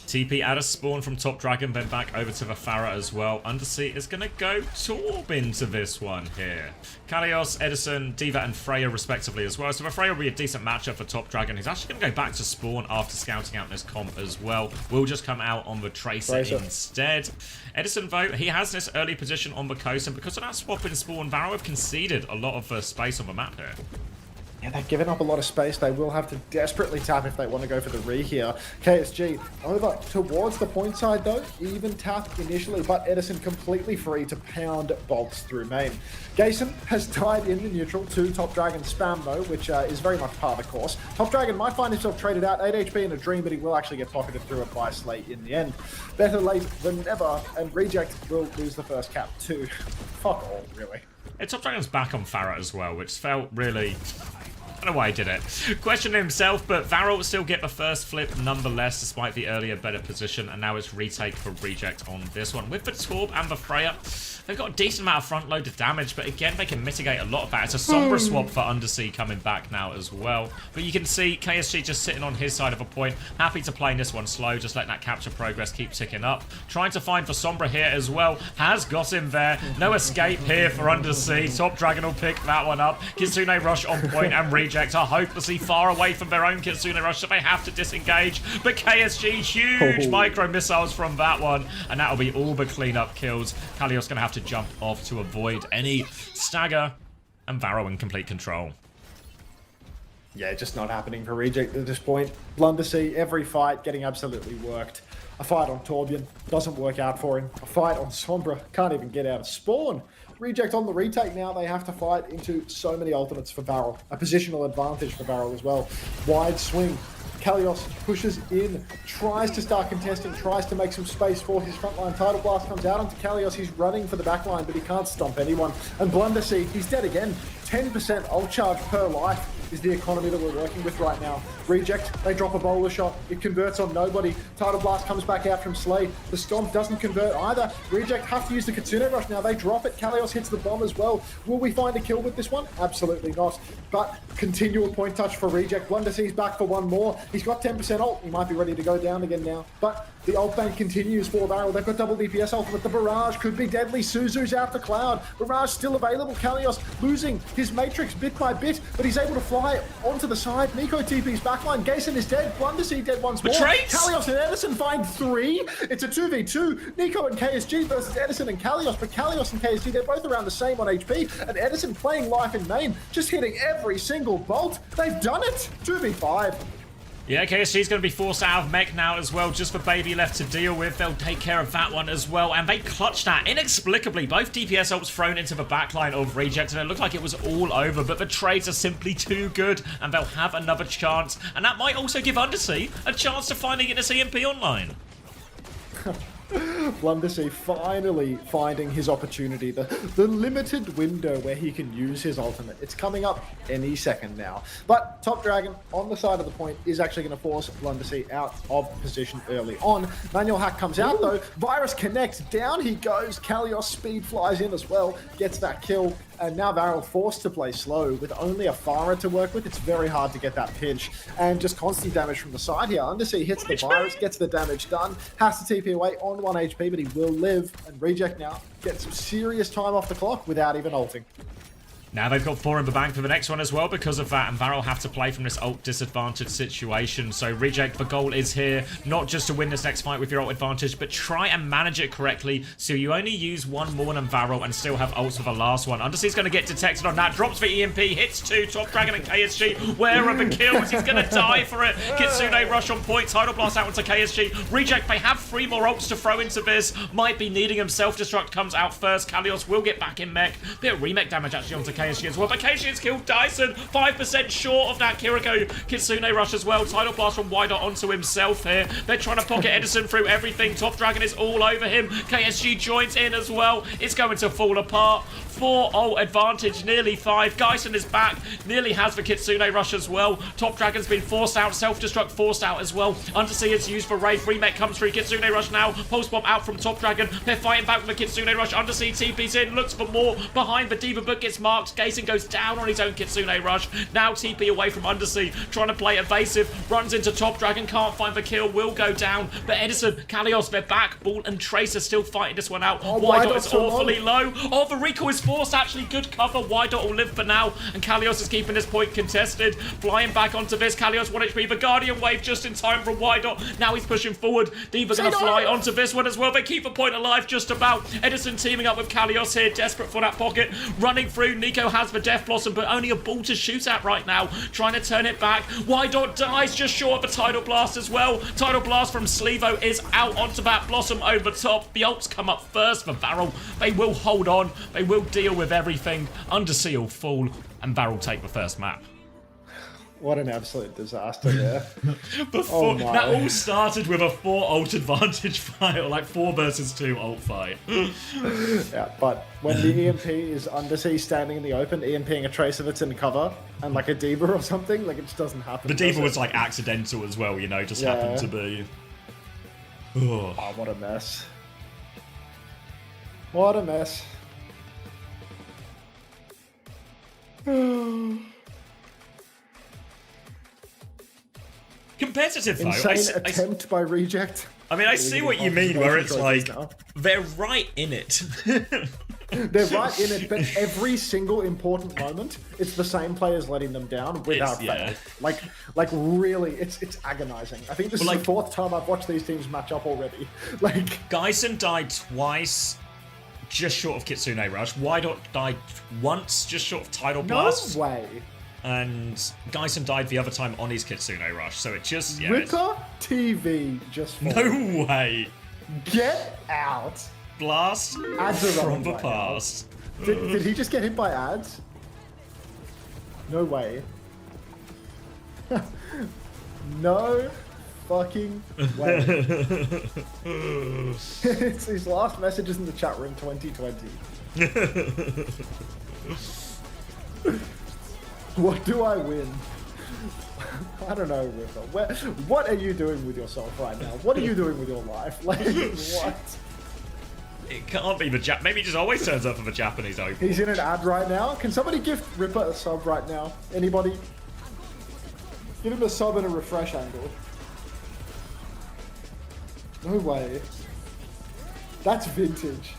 TP out of spawn from Top Dragon, then back over to the Farah as well. Undersea is going to go Torb into this one here. Kalios, Edison, Diva, and Freya respectively as well. So the Freya will be a decent matchup for Top Dragon. He's actually going to go back to spawn after scouting out this comp as well. Will just come out on the Tracer instead. Edison, though, he has this early position on the coast, and because of that swap in spawn, Varro have conceded a lot of space on the map here. Yeah, they've given up a lot of space. They will have to desperately tap if they want to go for the re here. KSG over towards the point side though, even tap initially, but Edison completely free to pound bolts through main. Gayson has tied in the neutral to Top Dragon spam though, which is very much part of the course. Top Dragon might find himself traded out, 8 HP in a dream, but he will actually get pocketed through it by Slate in the end. Better late than never, and Reject will lose the first cap too. Fuck all, really. Yeah, Top Dragon's back on Farah as well, which felt really don't know why he did it. Questioning himself, but Varel will still get the first flip nonetheless, despite the earlier better position. And now it's retake for Reject on this one. With the Torb and the Freya, they've got a decent amount of front-loaded damage, but again, they can mitigate a lot of that. It's a Sombra swap for Undersea coming back now as well. But you can see KSG just sitting on his side of a point, happy to play this one slow, just letting that capture progress keep ticking up. Trying to find for Sombra here as well. Has got him there. No escape here for Undersea. Top Dragon will pick that one up. Kitsune Rush on point, and Reject are hopelessly far away from their own Kitsune Rush, so they have to disengage. But KSG, huge micro missiles from that one, and that'll be all the cleanup kills. Kalios going to have to jump off to avoid any stagger, and Varro in complete control. Yeah, just not happening for Reject at this point. Blundersea, every fight getting absolutely worked. A fight on Torbjorn, doesn't work out for him. A fight on Sombra, can't even get out of spawn. Reject on the retake now, they have to fight into so many ultimates for Varel. A positional advantage for Varel as well. Wide swing. Kalios pushes in, tries to start contesting, tries to make some space for his frontline. Tidal Blast comes out onto Kalios, he's running for the backline, but he can't stomp anyone. And Blundersea, he's dead again. 10% ult charge per life is the economy that we're working with right now. Reject, they drop a bowler shot, it converts on nobody. Tidal Blast comes back out from Slay. The Stomp doesn't convert either. Reject have to use the Kitsune Rush now, they drop it. Kalios hits the bomb as well. Will we find a kill with this one? Absolutely not. But continual point touch for Reject. Blundersea's back for one more. He's got 10% ult, he might be ready to go down again now. But the ult bank continues for Varel. They've got double DPS ultimate. The Barrage could be deadly. Suzu's out the cloud. Barrage still available. Kalios losing his Matrix bit by bit, but he's able to fly onto the side. Nico TP's backline. Gason is dead. Blundersea dead once more. Kalios and Edison find 3. It's a 2v2. Nico and KSG versus Edison and Kalios, but Kalios and KSG, they're both around the same on HP, and Edison playing life in main, just hitting every single bolt. They've done it. 2v5. Yeah, KSG's going to be forced out of mech now as well, just for Baby left to deal with. They'll take care of that one as well, and they clutched that inexplicably. Both DPS ults thrown into the backline of Reject, and it looked like it was all over, but the trades are simply too good, and they'll have another chance, and that might also give Undersea a chance to finally get a CMP online. Blundersea finally finding his opportunity, the limited window where he can use his ultimate. It's coming up any second now. But Top Dragon on the side of the point is actually going to force Blundersea out of position early on. Manual hack comes out though. Virus connects. Down he goes. Kalios speed flies in as well. Gets that kill. And now Varel forced to play slow with only a Pharah to work with. It's very hard to get that pinch. And just constant damage from the side here. Undersea hits the Virus, gets the damage done. Has to TP away on 1 HP, but he will live. And Reject now gets some serious time off the clock without even ulting. Now they've got 4 in the bank for the next one as well because of that, and Varel have to play from this ult disadvantage situation. So Reject, the goal is here, not just to win this next fight with your ult advantage, but try and manage it correctly so you only use one more than Varel and still have ults for the last one. Undersea's going to get detected on that, drops the EMP, hits 2, Top Dragon and KSG. Where are the kills? He's going to die for it. Kitsune Rush on point, Tidal Blast out into KSG. Reject, they have 3 more ults to throw into this. Might be needing him. Self-destruct comes out first. Kalios will get back in mech. Bit of remech damage actually onto KSG as well, but KSG has killed Dyson, 5% short of that Kiriko Kitsune Rush as well. Tidal Blast from Wydot onto himself here. They're trying to pocket Edison through everything. Top Dragon is all over him. KSG joins in as well. It's going to fall apart. 4 ult advantage, nearly 5. Dyson is back, nearly has the Kitsune Rush as well. Top Dragon's been forced out, self-destruct forced out as well. Undersea is used for Wraith, remake comes through, Kitsune Rush now, Pulse Bomb out from Top Dragon. They're fighting back with the Kitsune Rush. Undersea TP's in, looks for more behind the Diva, but gets marked. Gason goes down on his own Kitsune Rush. Now TP away from Undersea, trying to play evasive, runs into Top Dragon, can't find the kill, will go down. But Edison, Kalios, they're back. Ball and Tracer still fighting this one out. Wydot is awfully low. Oh, the recall is forced, actually good cover. Wydot will live for now, and Kalios is keeping this point contested. Flying back onto this, Kalios 1 HP. The Guardian Wave just in time from Wydot. Now he's pushing forward. Diva gonna fly onto this one as well. They keep a point alive just about. Edison teaming up with Kalios here, desperate for that pocket. Running through, Nico has the Death Blossom, but only a ball to shoot at right now. Trying to turn it back. Wydot dies just short of the Tidal Blast as well. Tidal Blast from Slevo is out onto that Blossom over top. The ults come up first for Varel. They will hold on. They will deal with everything. Undersea will fall, and Varel take the first map. What an absolute disaster there. Before, my. that all started with a 4 ult advantage fight, or like 4 versus 2 ult fight. Yeah, but when the EMP is undersea standing in the open, EMPing a trace of it's in cover, and like a D.Va or something, like it just doesn't happen. The D.Va does was it? like accidental as well, you know, just Yeah. happened to be. Ugh. Oh, what a mess. What a mess. Competitive though. Insane attempt by Reject. I mean, I see what you mean, where it's like they're right in it. They're right in it, but every single important moment, it's the same players letting them down without fail. Like really, it's agonizing. I think this is the 4th time I've watched these teams match up already. Like Geisen died twice, just short of Kitsune Rush. Wydot died once, just short of Tidal Blast. no way. And Geisen died the other time on his Kitsune Rush, so it just Ripper TV just no way. Get out. Blast Ads are from running the right past. Did he just get hit by ads? No way. No fucking way. It's his last messages in the chat room 2020. What do I win? I don't know, Ripper. What are you doing with yourself right now? What are you doing with your life? Like, what? It can't be the Jap. Maybe he just always turns up for the Japanese Open. He's in an ad right now. Can somebody gift Ripper a sub right now? Anybody? Give him a sub and a refresh angle. No way. That's vintage.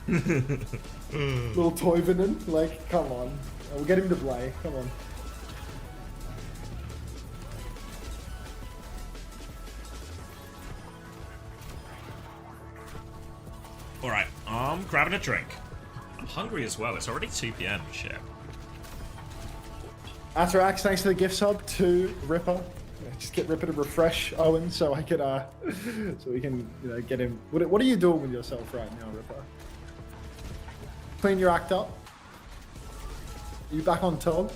Little Toivonen, like, come on. We'll get him to play. Come on. Alright, I'm grabbing a drink. I'm hungry as well. It's already 2 p.m. Shit. Atarax, thanks for the gift sub to Ripper. Just get Ripper to refresh Owen so I could, so we can, you know, get him. What are you doing with yourself right now, Ripper? Clean your act up. Are you back on top?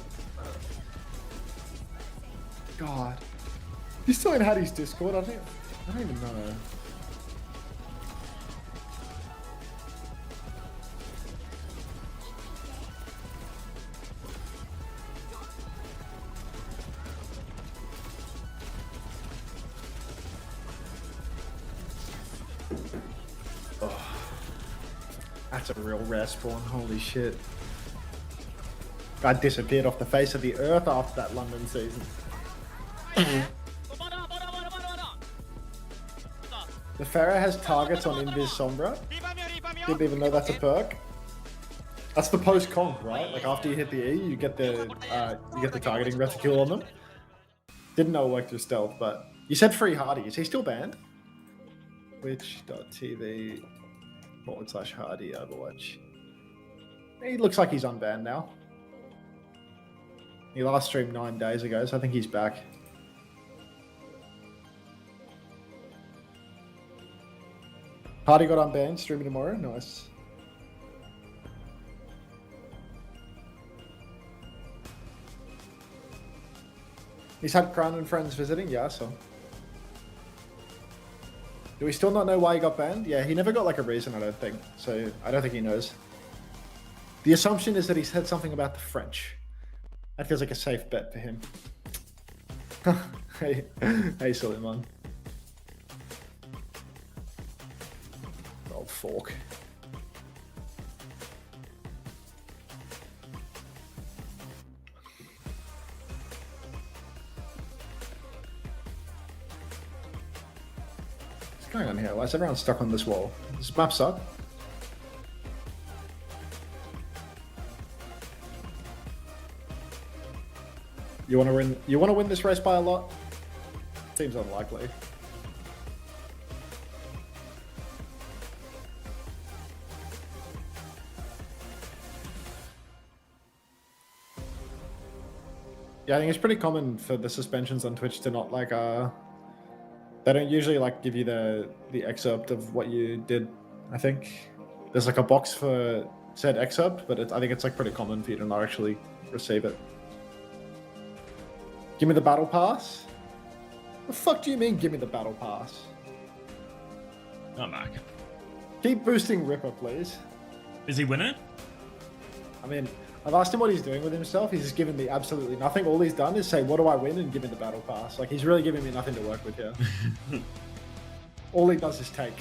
God. You still in Hattie's Discord? I don't even know. Oh. That's a real rare spawn, holy shit. Guy disappeared off the face of the earth after that London season. The Pharah has targets on Invis Sombra. Didn't even know that's a perk. That's the post comp, right? Like after you hit the E, you get the targeting reticule on them. Didn't know it worked with stealth, but you said free Hardy. Is he still banned? Twitch.tv/Hardy Overwatch. He looks like he's unbanned now. He last streamed 9 days ago, so I think he's back. Hardy got unbanned, streaming tomorrow. Nice. He's had Crown and friends visiting, yeah, so. Do we still not know why he got banned? Yeah, he never got like a reason, I don't think. So I don't think he knows. The assumption is that he said something about the French. That feels like a safe bet for him. Hey, Suleiman. Old fork. What's going on here? Why is everyone stuck on this wall? This map suck. You want to win this race by a lot? Seems unlikely. Yeah, I think it's pretty common for the suspensions on Twitch to not like they don't usually like give you the excerpt of what you did. I think there's like a box for said excerpt, but I think it's like pretty common for you to not actually receive it. Give me the battle pass? The fuck do you mean, give me the battle pass? I'm back. Keep boosting Ripper, please. Is he winning? I mean, I've asked him what he's doing with himself. He's just given me absolutely nothing. All he's done is say, what do I win? And give me the battle pass. Like, he's really giving me nothing to work with here. All he does is take.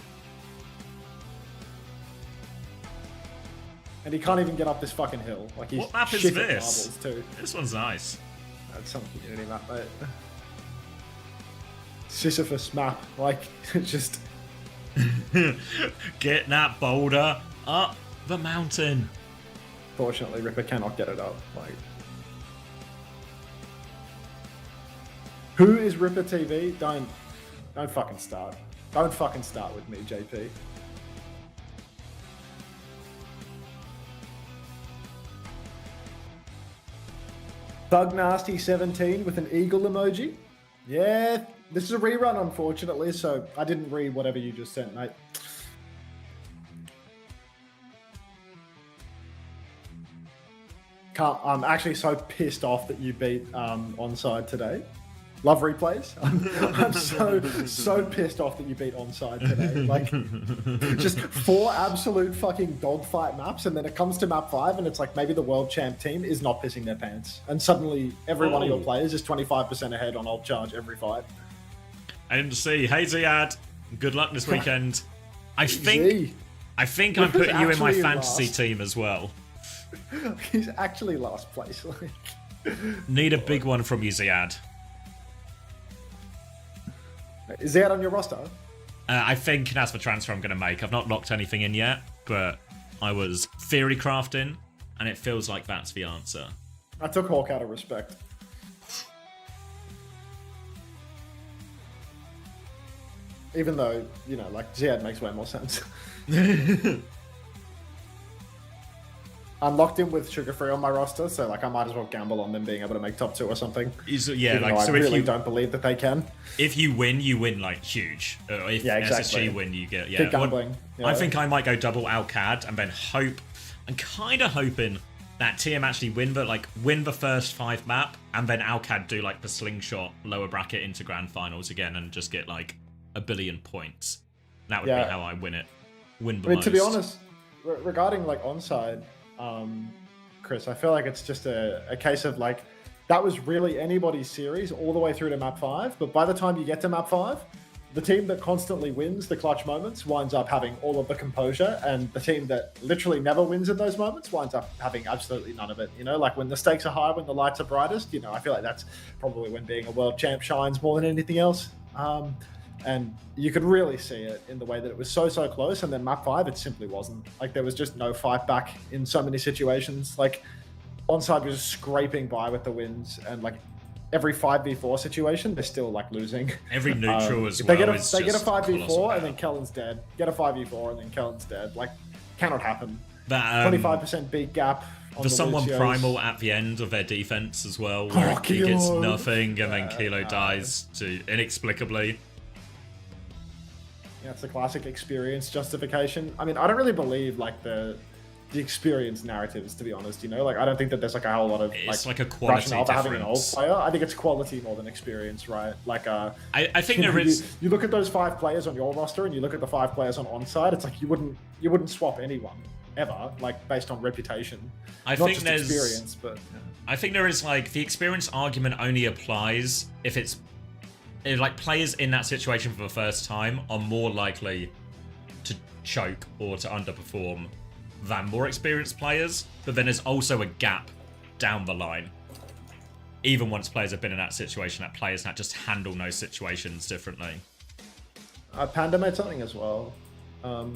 And he can't even get up this fucking hill. Like, he's What map is shit at this? marbles too. This one's nice. That's some community map, mate. Sisyphus map. Like, it's just... Get that boulder up the mountain. Fortunately, Ripper cannot get it up. Like, who is Ripper TV? Don't fucking start. Don't fucking start with me, JP. Thug Nasty 17 with an eagle emoji. Yeah, this is a rerun, unfortunately, so I didn't read whatever you just sent, mate. I'm actually so pissed off that you beat Onside today. Love replays. I'm so pissed off that you beat Onside today. Like, just 4 absolute fucking dogfight maps, and then it comes to map 5, and it's like maybe the world champ team is not pissing their pants, and suddenly every one of your players is 25% ahead on alt charge every fight. I didn't see. Hey Ziad, good luck this weekend. I think I'm putting you in my fantasy team as well. He's actually last place. Like, need a big one from you, Ziad. Is Ziad on your roster? I think that's the transfer I'm going to make. I've not locked anything in yet, but I was theory crafting, and it feels like that's the answer. I took Hawk out of respect. Even though, you know, like, Ziad makes way more sense. I'm locked in with Sugar Free on my roster, so like I might as well gamble on them being able to make top 2 or something. Yeah, like, so I really don't believe that they can. If you win like huge. If exactly. SSG win, you get Keep gambling. I think I might go double Alcad and then hope. I'm kind of hoping that TM actually win the first 5 map, and then Alcad do like the slingshot lower bracket into grand finals again and just get like 1 billion points. That would be how I win it. Win the most. To be honest, regarding like onside. Chris, I feel like it's just a case of like, that was really anybody's series all the way through to map 5, but by the time you get to map 5, the team that constantly wins the clutch moments winds up having all of the composure, and the team that literally never wins in those moments winds up having absolutely none of it. You know, like when the stakes are high, when the lights are brightest, you know, I feel like that's probably when being a world champ shines more than anything else. And you could really see it in the way that it was so close, and then map 5 it simply wasn't. Like, there was just no fight back in so many situations. Like, Onside was scraping by with the wins, and like every 5v4 situation they're still like losing. Every neutral as well. They get a 5v4 and then Kellen's dead. Get a 5v4 and then Kellen's dead. Like, cannot happen. That 25% beat gap. There's someone primal at the end of their defense as well, where he gets nothing and then Kilo dies inexplicably. Yeah, it's a classic experience justification. I mean, I don't really believe like the experience narratives, to be honest. You know, like I don't think that there's like a whole lot of like a quality rationale for having an old difference. player. I think it's quality more than experience, right? Like, I think there is. You look at those 5 players on your roster, and you look at the 5 players on onside. It's like you wouldn't swap anyone ever, like based on reputation. I Not think just there's experience, but I think there is like the experience argument only applies if it's like players in that situation for the first time are more likely to choke or to underperform than more experienced players. But then there's also a gap down the line. Even once players have been in that situation, that players now just handle those situations differently. Panda made something as well. I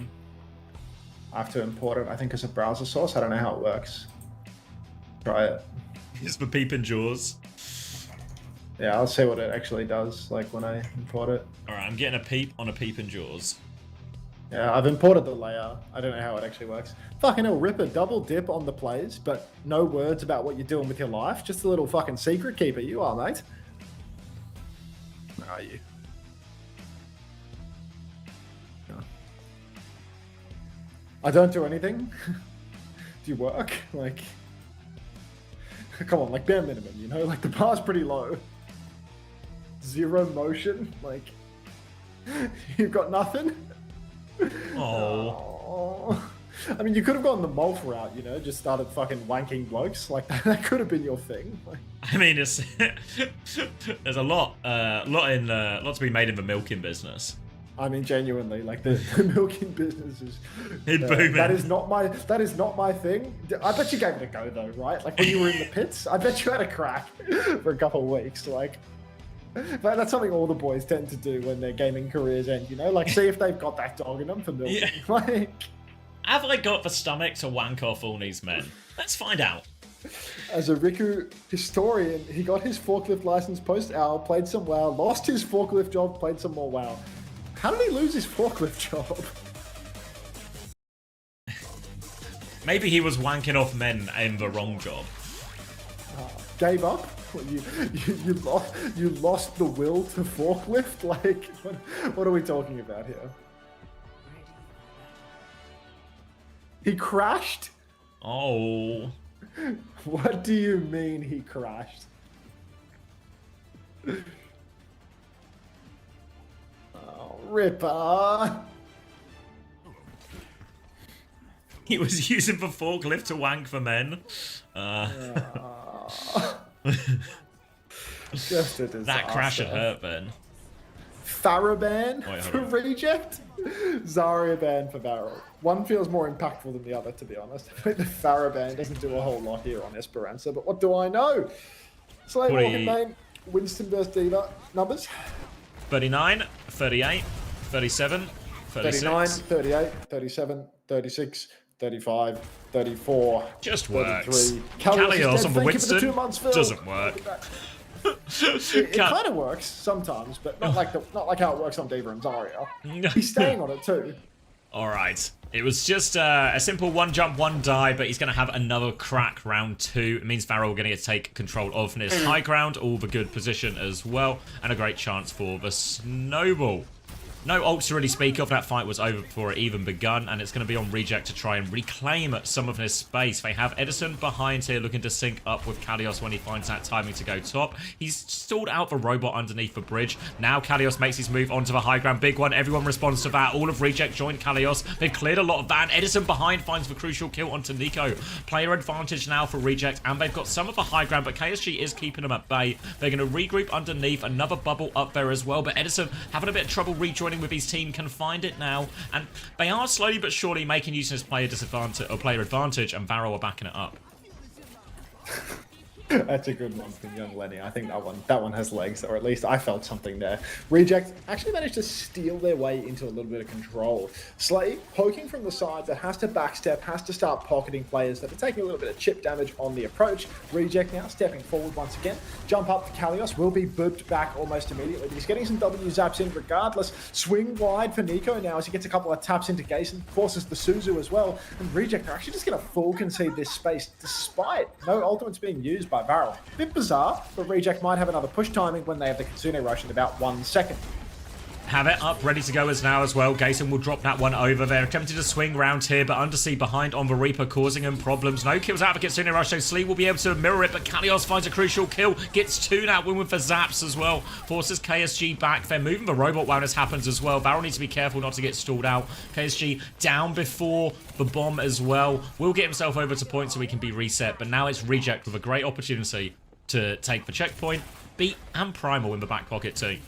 have to import it, I think, as a browser source. I don't know how it works. Try it. It's for peeping jaws. Yeah, I'll see what it actually does, like when I import it. Alright, I'm getting a peep on a peeping jaws. Yeah, I've imported the layer. I don't know how it actually works. Fucking hell, Ripper, double dip on the plays, but no words about what you're doing with your life. Just a little fucking secret keeper you are, mate. Where are you? I don't do anything. Do you work? Like, come on, like bare minimum, you know? Like the bar's pretty low. zero motion. Like, you've got nothing. Oh. I mean, you could have gone the Molf route, you know, just started fucking wanking blokes. Like, that could have been your thing. Like, I mean, it's there's a lot to be made in the milking business. I mean, genuinely, like the milking business is booming. that is not my thing. I bet you gave it a go though, right? Like when you were in the pits, I bet you had a crack for a couple of weeks. Like, but that's something all the boys tend to do when their gaming careers end. You know, like see if they've got that dog in them for milking. Yeah. Like, have I got the stomach to wank off all these men? Let's find out. As a Riku historian, he got his forklift license post-hour, played some WoW, lost his forklift job, played some more WoW. How did he lose his forklift job? Maybe he was wanking off men in the wrong job. Gave up? You lost the will to forklift? Like, what are we talking about here? He crashed? Oh. What do you mean he crashed? Oh, Ripper. He was using the forklift to wank for men. Just a disaster. That crash had hurt, Ben. Tharaban for Reject? Zarya ban for Barrel. One feels more impactful than the other, to be honest. I think the Tharaban doesn't do a whole lot here on Esperanza, but what do I know? Slay Walking Main, Winston versus Diva. Numbers? 39, 38, 37, 36. 39, 38, 37, 36, 35, 34, just 33. Works. Kalios on the Winston 2 months, doesn't work. It kind of works sometimes, but not like how it works on Diva and Zarya. He's staying on it too. All right. It was just a simple one jump, one die, but he's going to have another crack round 2. It means Varro going to take control of this high ground, all the good position as well, and a great chance for the snowball. No ults to really speak of. That fight was over before it even begun, and it's going to be on Reject to try and reclaim some of this space. They have Edison behind here looking to sync up with Kalios when he finds that timing to go top. He's stalled out the robot underneath the bridge. Now Kalios makes his move onto the high ground. Big one. Everyone responds to that. All of Reject joined Kalios. They've cleared a lot of that, and Edison behind finds the crucial kill onto Nico. Player advantage now for Reject, and they've got some of the high ground, but KSG is keeping them at bay. They're going to regroup underneath. Another bubble up there as well, but Edison having a bit of trouble rejoining with his team, can find it now, and they are slowly but surely making use of his player disadvantage or player advantage, and Varro are backing it up. That's a good one from young Lenny. I think that one has legs, or at least I felt something there. Reject actually managed to steal their way into a little bit of control. Slay poking from the side that has to backstep, has to start pocketing players that are taking a little bit of chip damage on the approach. Reject now stepping forward once again. Jump up to Kalios, will be booped back almost immediately, but he's getting some W zaps in regardless. Swing wide for Nico now as he gets a couple of taps into Gason, forces the Suzu as well, and Reject are actually just going to full concede this space despite no ultimates being used by Varro. Bit bizarre, but Reject might have another push timing when they have the Kitsune rush in about 1 second. Have it up, ready to go as now as well. Gason will drop that one over there. Attempting to swing round here, but Undersea behind on the Reaper, causing him problems. No kills out of Kitsune Rush, so Slee will be able to mirror it, but Kalios finds a crucial kill. Gets 2 now, win with the zaps as well. Forces KSG back. They're moving the robot while this happens as well. Varro needs to be careful not to get stalled out. KSG down before the bomb as well. Will get himself over to point so he can be reset, but now it's Reject with a great opportunity to take the checkpoint, beat, and Primal in the back pocket too.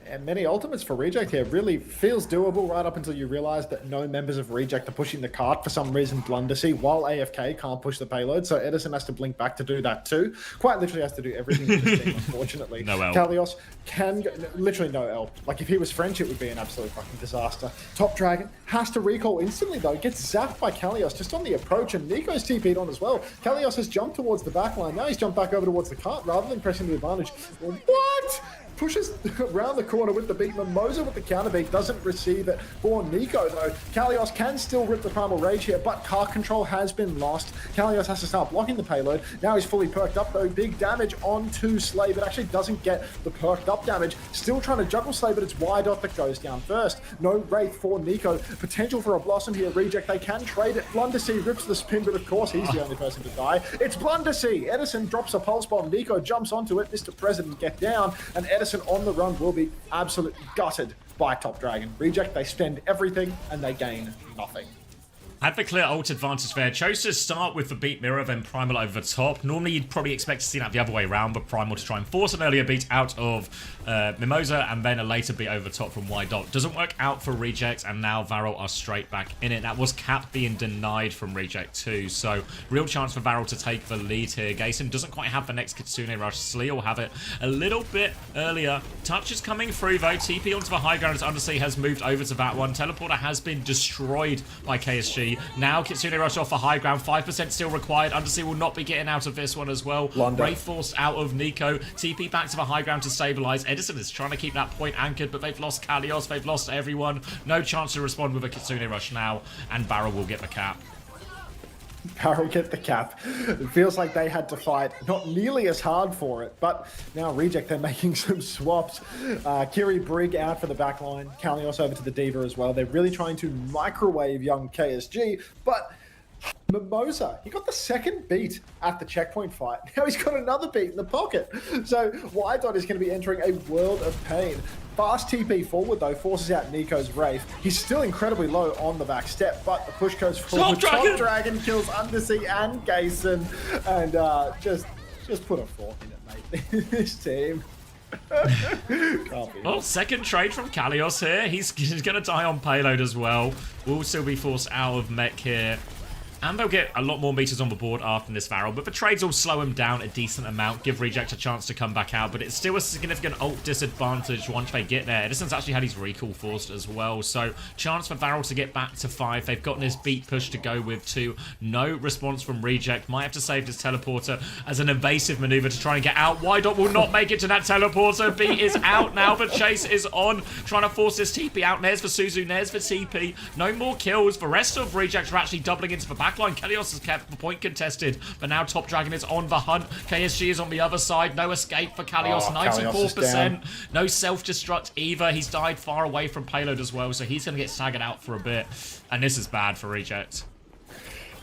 And many ultimates for Reject here really feels doable right up until you realize that no members of Reject are pushing the cart for some reason. Blundersea, while AFK, can't push the payload, so Edison has to blink back to do that too. Quite literally has to do everything in this team, unfortunately. No help. Kalios can go, literally no help. Like if he was French, it would be an absolute fucking disaster. Top Dragon has to recall instantly though, gets zapped by Kalios just on the approach, and Nico's TP'd on as well. Kalios has jumped towards the back line. Now he's jumped back over towards the cart rather than pressing the advantage. What? pushes around the corner with the beat. Mimosa with the counter beat doesn't receive it for Nico though. Kalios can still rip the Primal Rage here, but car control has been lost. Kalios has to start blocking the payload. Now he's fully perked up though. Big damage onto Slay, but actually doesn't get the perked up damage. Still trying to juggle Slay, but it's Wydot that goes down first. No Wraith for Nico. Potential for a Blossom here. Reject, they can trade it. Blundersea rips the spin, but of course he's the only person to die. It's Blundersea. Edison drops a pulse bomb. Nico jumps onto it. Mr. President get down, and Edison on the run will be absolutely gutted by Top Dragon. Reject, they spend everything and they gain nothing. Had the clear ult advantage there. Chose to start with the beat mirror, then Primal over the top. Normally, you'd probably expect to see that the other way around, but Primal to try and force an earlier beat out of Mimosa, and then a later beat over the top from Wydot. Doesn't work out for Reject, and now Varel are straight back in it. That was Cap being denied from Reject too, so real chance for Varel to take the lead here. Gason doesn't quite have the next Kitsune Rush. Slee will have it a little bit earlier. Touch is coming through though. TP onto the high ground as Undersea has moved over to that one. Teleporter has been destroyed by KSG. Now Kitsune Rush off the high ground, 5% still required. Undersea will not be getting out of this one as well. Wraith forced out of Nico. TP back to the high ground to stabilize. Edison is trying to keep that point anchored, but they've lost Kalios, they've lost everyone. No chance to respond with a Kitsune Rush now, and Barrel will get the cap. Barrel get the cap. It feels like they had to fight not nearly as hard for it, but now Reject, they're making some swaps. Kiri Brig out for the back line. Kalios over to the Diva as well. They're really trying to microwave young KSG, but Mimosa, he got the second beat at the checkpoint fight. Now he's got another beat in the pocket. So Wydot is going to be entering a world of pain. Fast TP forward though forces out Nico's Wraith. He's still incredibly low on the back step, but the push goes forward. Top Dragon kills Undersea and Gason, and just put a fork in it, mate. This team. Well, second trade from Kalios here. He's going to die on payload as well. Will still be forced out of mech here. And they'll get a lot more meters on the board after this Varel, but the trades will slow him down a decent amount, give Reject a chance to come back out, but it's still a significant ult disadvantage once they get there. Edison's actually had his recall forced as well, so chance for Varel to get back to 5. They've gotten his beat push to go with 2. No response from Reject. Might have to save his teleporter as an evasive maneuver to try and get out. Wydot will not make it to that teleporter. Beat is out now. The chase is on, trying to force this TP out. There's for Suzu, there's for TP. No more kills. The rest of Reject are actually doubling into the back. Kalios has kept the point contested, but now Top Dragon is on the hunt. KSG is on the other side. No escape for Kalios. 94%. No self-destruct either. He's died far away from payload as well, so he's going to get staggered out for a bit. And this is bad for Reject.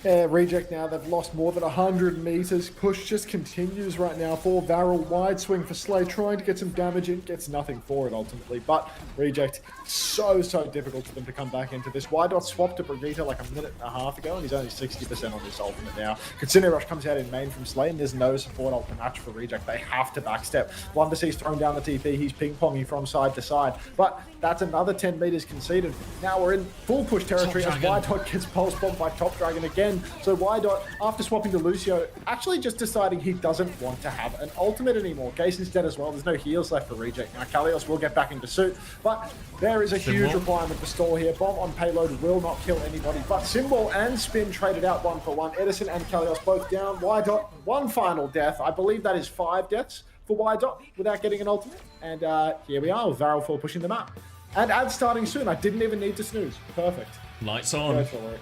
Reject now, they've lost more than 100 meters. Push just continues right now for Varel. Wide swing for Slay, trying to get some damage in. Gets nothing for it ultimately, but Reject, so difficult for them to come back into this. Wydot swapped to Brigitte like a minute and a half ago, and he's only 60% on his ultimate now. Kitsune Rush comes out in main from Slay, and there's no support ult to match for Reject. They have to backstep. Blundersea's thrown down the TP, he's ping-ponging from side to side, but that's another 10 meters conceded. Now we're in full push territory as Wydot gets pulse bombed by Top Dragon again. So Wydot, after swapping to Lucio, actually just deciding he doesn't want to have an ultimate anymore. Gason's dead as well. There's no heals left for Reject. Now Kalios will get back into suit, but there is a huge requirement for stall here. Bomb on payload will not kill anybody, but Symbol and Spin traded out 1 for 1. Edison and Kalios both down. Wydot, 1 final death. I believe that is 5 deaths for Wydot without getting an ultimate. And here we are with Varel 4 pushing them out. And ads starting soon. I didn't even need to snooze. Perfect. Lights on. Go for it.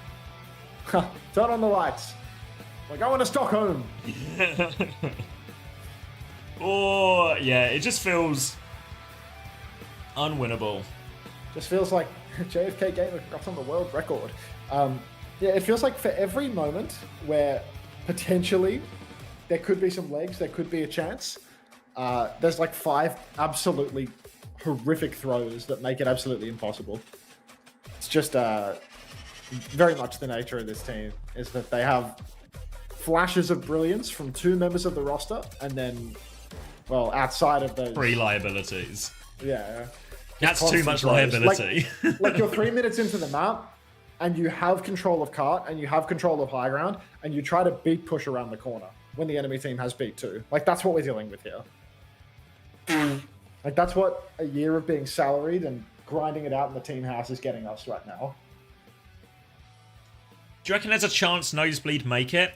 Turn on the lights. We're going to Stockholm. Oh, yeah, it just feels unwinnable. Just feels like JFK Gamer got on the world record. Yeah, it feels like for every moment where potentially there could be some legs, there could be a chance, there's like 5 absolutely horrific throws that make it absolutely impossible. It's just very much the nature of this team is that they have flashes of brilliance from 2 members of the roster, and then, well, outside of those 3 liabilities. Yeah, that's too much liability. Like you're 3 minutes into the map, and you have control of cart, and you have control of high ground, and you try to beat push around the corner when the enemy team has beat 2. Like that's what we're dealing with here. Like that's what a year of being salaried and grinding it out in the team house is getting us right now. Do you reckon there's a chance Nosebleed make it?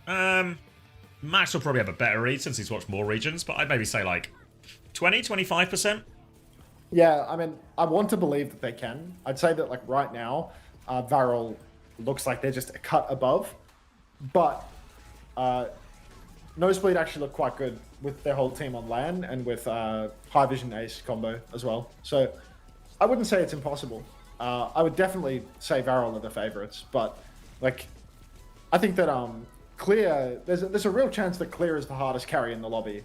Max will probably have a better read since he's watched more regions, but I'd maybe say like 20, 25%? Yeah, I mean, I want to believe that they can. I'd say that like right now, Varel looks like they're just a cut above, but Nosebleed actually look quite good with their whole team on LAN and with High Vision Ace combo as well. So I wouldn't say it's impossible. I would definitely say Varel are the favorites, but like I think that Clear, there's a real chance that Clear is the hardest carry in the lobby.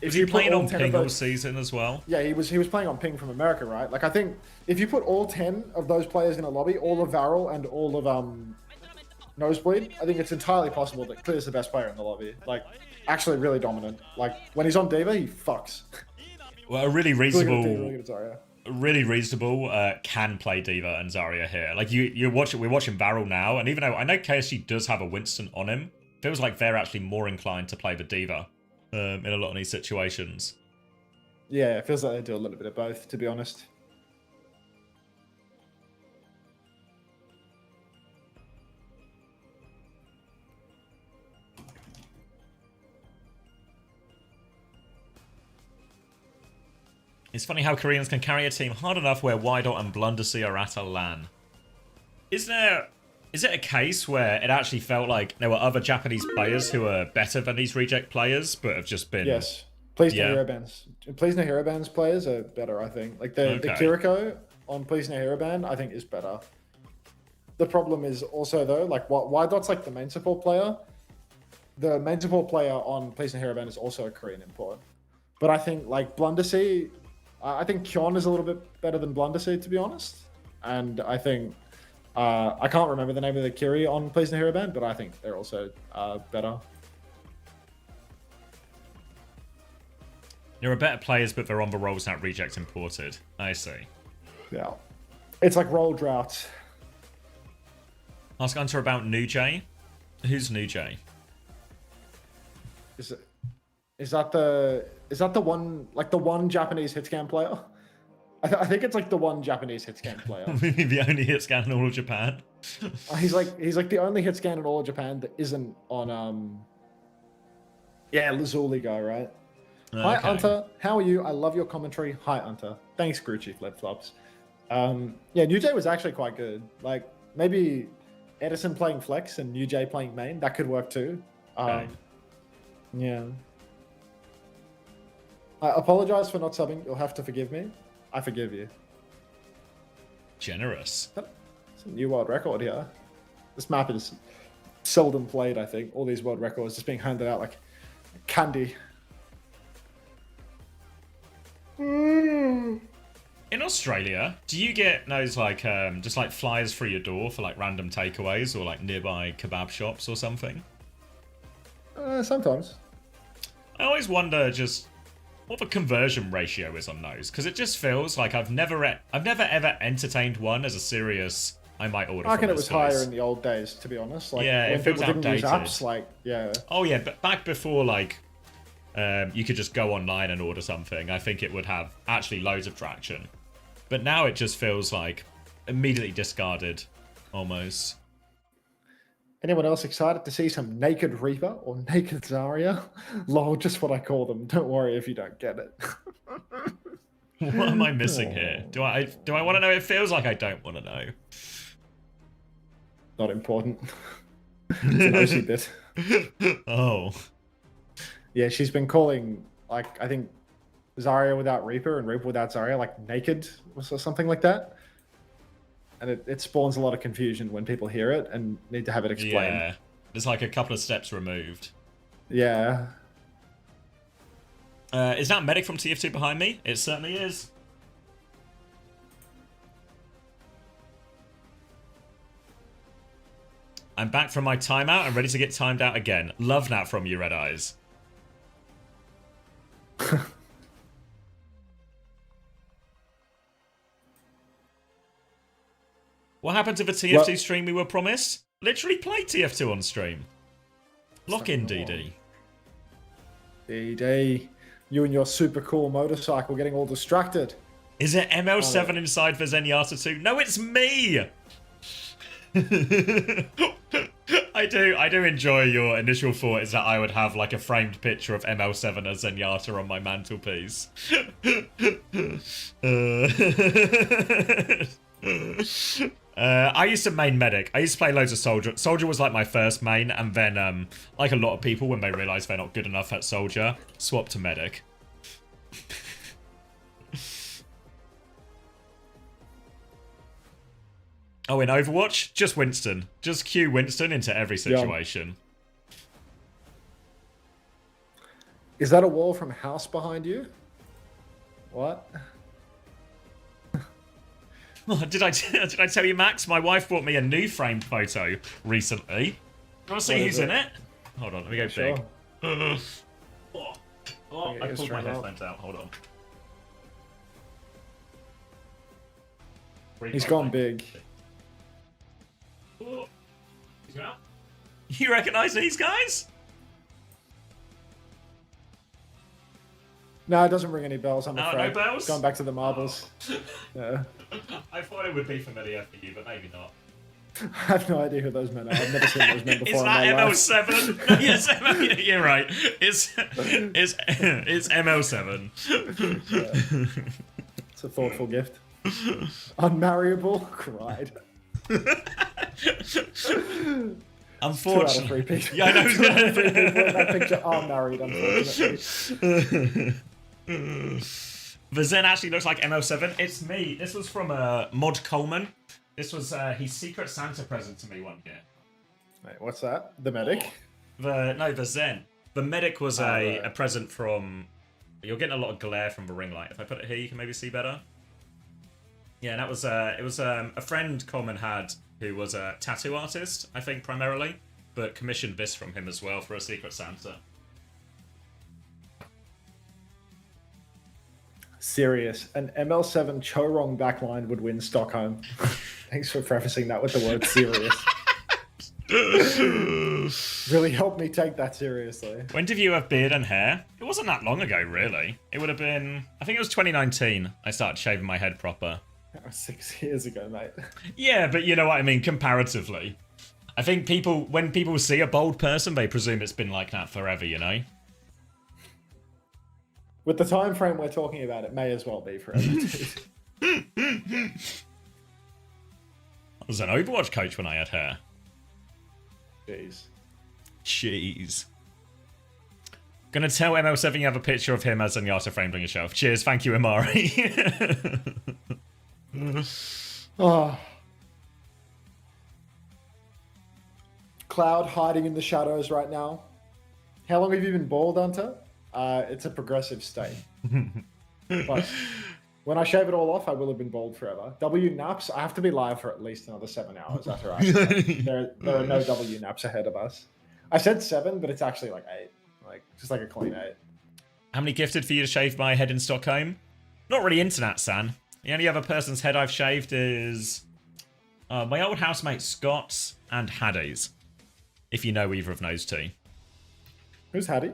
Is he playing on ping all season as well? Yeah, he was playing on ping from America, right? Like I think if you put all 10 of those players in a lobby, all of Varel and all of Nosebleed, I think it's entirely possible that Clear's the best player in the lobby. Like actually really dominant. Like when he's on D.Va, he fucks. Well, a really reasonable, really good Zarya. really reasonable can play D.Va and Zarya here. Like we're watching Varel now, and even though I know KSG does have a Winston on him, feels like they're actually more inclined to play the D.Va in a lot of these situations. Yeah, it feels like they do a little bit of both, to be honest. It's funny how Koreans can carry a team hard enough where Wydot and Blundersea are at a LAN. Is it a case where it actually felt like there were other Japanese players who are better than these reject players, but have just been... Yes. Please no Hero Bands. Please no Hero Bands players are better, I think. Like the Kiriko on Please no Hero Band, I think is better. The problem is also though, like Wydot's like the main support player. The main support player on Please no Hero Band is also a Korean import. But I think like Blundersea, I think Kyon is a little bit better than Blundersea, to be honest. And I think I can't remember the name of the Kiri on Please No Hero Band, but I think they're also better. There are better players, but they're on the roles that reject imported. I see. Yeah. It's like role drought. Ask Hunter about New Jay. Who's New Jay? Is that the one Japanese hitscan player? I think it's like the one Japanese hitscan player. The only hitscan in all of Japan. He's like the only hitscan in all of Japan that isn't on Lazuli guy, right? Okay. Hi Hunter, how are you? I love your commentary. Hi Hunter. Thanks, Grucci Flip Flops. New Jay was actually quite good. Like maybe Edison playing flex and New Jay playing main, that could work too. Yeah. I apologize for not subbing. You'll have to forgive me. I forgive you. Generous. It's a new world record here. This map is seldom played, I think. All these world records just being handed out like candy. In Australia, do you get those like just like flyers through your door for like random takeaways or like nearby kebab shops or something? Sometimes. I always wonder just what the conversion ratio is on those, because it just feels like I've never ever entertained one as a serious I might order. I reckon it was higher in the old days, to be honest. Like, yeah, when it feels people didn't use outdated. apps, like yeah. Oh yeah, but back before like you could just go online and order something, I think it would have actually loads of traction. But now it just feels like immediately discarded, almost. Anyone else excited to see some naked Reaper or naked Zarya? Lol, just what I call them. Don't worry if you don't get it. What am I missing here? Do I want to know? It feels like I don't want to know. Not important. It's an OC bit. Oh. Yeah, she's been calling, like, I think Zarya without Reaper and Reaper without Zarya, like, naked or something like that. And it spawns a lot of confusion when people hear it and need to have it explained. Yeah, there's like a couple of steps removed. Yeah. Is that Medic from TF2 behind me? It certainly is. I'm back from my timeout and ready to get timed out again. Love that from you, Red Eyes. What happened to the TF2 stream we were promised? Literally play TF2 on stream. Lock in, DD. DD, you and your super cool motorcycle getting all distracted. Is it ML7 inside for Zenyatta 2? No, it's me! I do enjoy your initial thought is that I would have like a framed picture of ML7 as Zenyatta on my mantelpiece. I used to main medic. I used to play loads of soldier. Soldier was like my first main, and then like a lot of people when they realise they're not good enough at soldier, swap to medic. Oh, in Overwatch? Just Winston. Just cue Winston into every situation. Is that a wall from house behind you? What? Oh, did I tell you, Max? My wife bought me a new framed photo recently. You want to see who's in it? Hold on, let me go Sure. big. I pulled my headphones out. Hold on. He's gone big. You recognise these guys? No, it doesn't ring any bells, I'm afraid. No bells? Going back to the marbles. Yeah. I thought it would be familiar for you, but maybe not. I have no idea who those men are. I've never seen those men before Is in my that life. ML7? No, yes, you're right. It's ML7. Yeah. It's a thoughtful gift. Unmarriable? Cried. Unfortunately. 2 out of 3 people. Yeah, I know. 2 out of 3 people in that picture are married, unfortunately. The Zen actually looks like ML7. It's me. This was from Mod Coleman. This was his Secret Santa present to me one year. Wait, what's that? The medic? The Zen. The medic was a present from... You're getting a lot of glare from the ring light. If I put it here, you can maybe see better. Yeah, and that was it was a friend Coleman had who was a tattoo artist, I think, primarily, but commissioned this from him as well for a Secret Santa. Serious. An ML7 Chorong backline would win Stockholm. Thanks for prefacing that with the word serious. Really helped me take that seriously. When did you have beard and hair? It wasn't that long ago, really. It would have been... I think it was 2019 I started shaving my head proper. That was 6 years ago, mate. Yeah, but you know what I mean, comparatively. I think when people see a bald person, they presume it's been like that forever, you know? With the time frame we're talking about, it may as well be forever. I was an Overwatch coach when I had hair. Jeez. Gonna tell ML7 you have a picture of him as Zenyatta framed on your shelf. Cheers, thank you, Amari. Oh. Cloud hiding in the shadows right now. How long have you been bald, Hunter? It's a progressive state. But when I shave it all off, I will have been bald forever. W naps, I have to be live for at least another 7 hours after there are no W naps ahead of us. I said 7, but it's actually like 8. Like, just like a clean 8. How many gifted for you to shave my head in Stockholm? Not really into that, San. The only other person's head I've shaved is my old housemate Scott and Haddie's. If you know either of those two. Who's Haddie?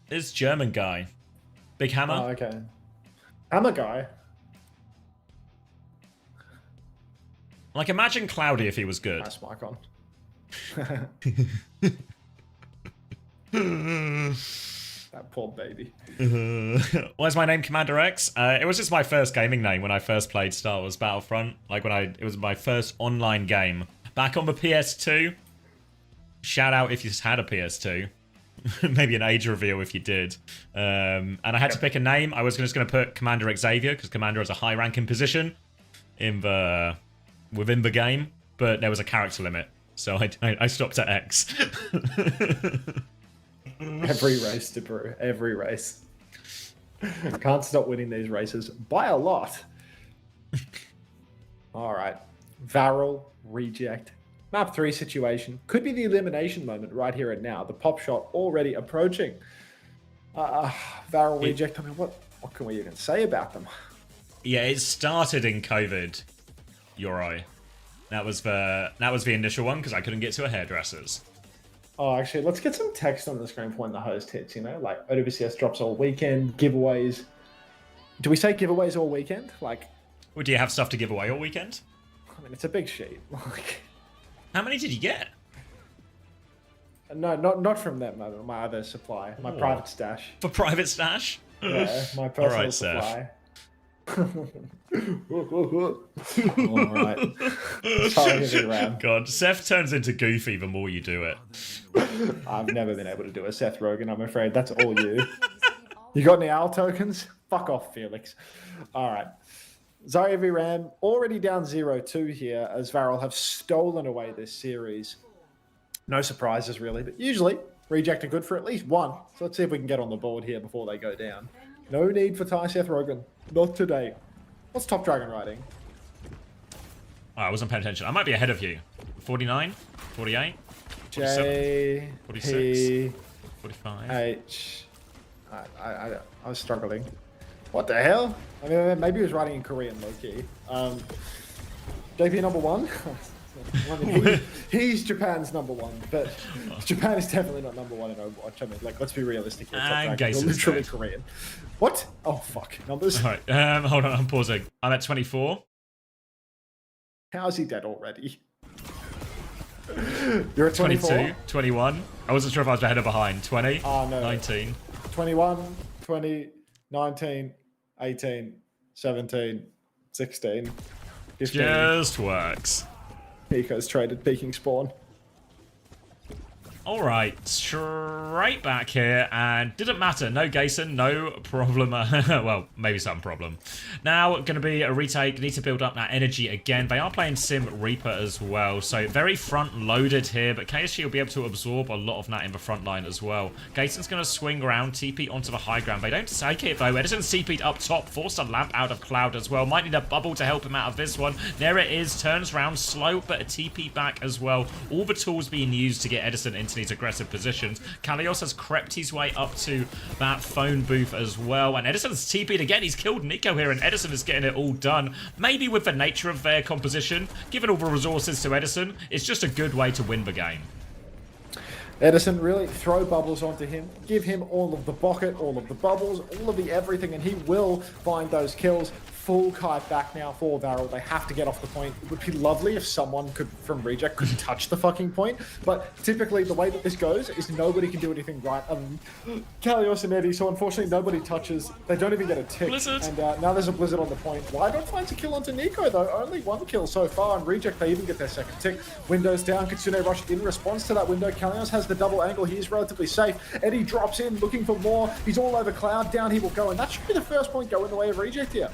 This German guy. Big Hammer. Oh, okay. Hammer guy. Like, imagine Cloudy if he was good. Nice mic on. That poor baby. Why is my name Commander X? It was just my first gaming name when I first played Star Wars Battlefront. Like it was my first online game. Back on the PS2. Shout out if you had a PS2. Maybe an age reveal if you did. And I had to pick a name. I was just going to put Commander Xavier because Commander is a high ranking position within the game. But there was a character limit. So I stopped at X. Every race, DeBrew. Every race. Can't stop winning these races by a lot. All right. Varel, reject. Map 3 situation. Could be the elimination moment right here and now. The pop shot already approaching. Varel, reject. I mean, what can we even say about them? Yeah, it started in COVID, Yori. That was the initial one because I couldn't get to a hairdresser's. Oh, actually, let's get some text on the screen for when the host hits, you know? Like, OWCS drops all weekend, giveaways. Do we say giveaways all weekend? Like... Well, do you have stuff to give away all weekend? I mean, it's a big sheet. Like, How many did you get? no, not from them. My other supply, my Oh. private stash. For private stash? Yeah, my personal Alright, Seth. supply. All right. Sorry, heavy ram. God, Seth turns into Goofy the more you do it. I've never been able to do a Seth Rogen, I'm afraid. That's all you. You got any owl tokens? Fuck off, Felix. All right. Zarya v Ram already down 0-2 here as Varel have stolen away this series. No surprises, really, but usually Reject are good for at least one. So let's see if we can get on the board here before they go down. No need for Ty Seth Rogen. Not today. What's Top Dragon riding? Oh, I wasn't paying attention. I might be ahead of you. 49? 48? J, 46? P, 45? H. I was struggling. What the hell? I mean, maybe he was writing in Korean, low-key. JP number one? I mean, he's Japan's number one, but Japan is definitely not number one in Overwatch. I mean, like, let's be realistic here. And You're Gayson's literally dead. Korean. What? Oh, fuck. Numbers? Alright, hold on, I'm pausing. I'm at 24. How's he dead already? You're at 24? 22, 21. I wasn't sure if I was ahead or behind. 20, Oh, no. 19. 21, 20, 19, 18, 17, 16, 15. Just works. Pico's traded peaking spawn. Alright, straight back here, and didn't matter. No Gayson, no problem. Well, maybe some problem. Now, going to be a retake. Need to build up that energy again. They are playing Sim Reaper as well, so very front-loaded here, but KSG will be able to absorb a lot of that in the front line as well. Gayson's going to swing around, TP onto the high ground. They don't take it, though. Edison's TP'd up top, forced a lamp out of Cloud as well. Might need a bubble to help him out of this one. There it is, turns around, slow, but a TP back as well. All the tools being used to get Edison into these aggressive positions. Kalios has crept his way up to that phone booth as well, and Edison's TP'd again. He's killed Nico here, and Edison is getting it all done. Maybe with the nature of their composition, given all the resources to Edison, it's just a good way to win the game. Edison, really throw bubbles onto him, give him all of the bucket, all of the bubbles, all of the everything, and he will find those kills. Full kite back now for Varel. They have to get off the point. It would be lovely if someone from Reject could touch the fucking point, but typically the way that this goes is nobody can do anything right. Kalios and Eddie, so unfortunately nobody touches. They don't even get a tick. Blizzard. And now there's a Blizzard on the point. Wydot finds a kill onto Nico though. Only one kill so far, and Reject, they even get their second tick. Windows down, Kitsune rush in response to that window. Kalios has the double angle. He is relatively safe. Eddie drops in, looking for more. He's all over Cloud. Down he will go, and that should be the first point go in the way of Reject here.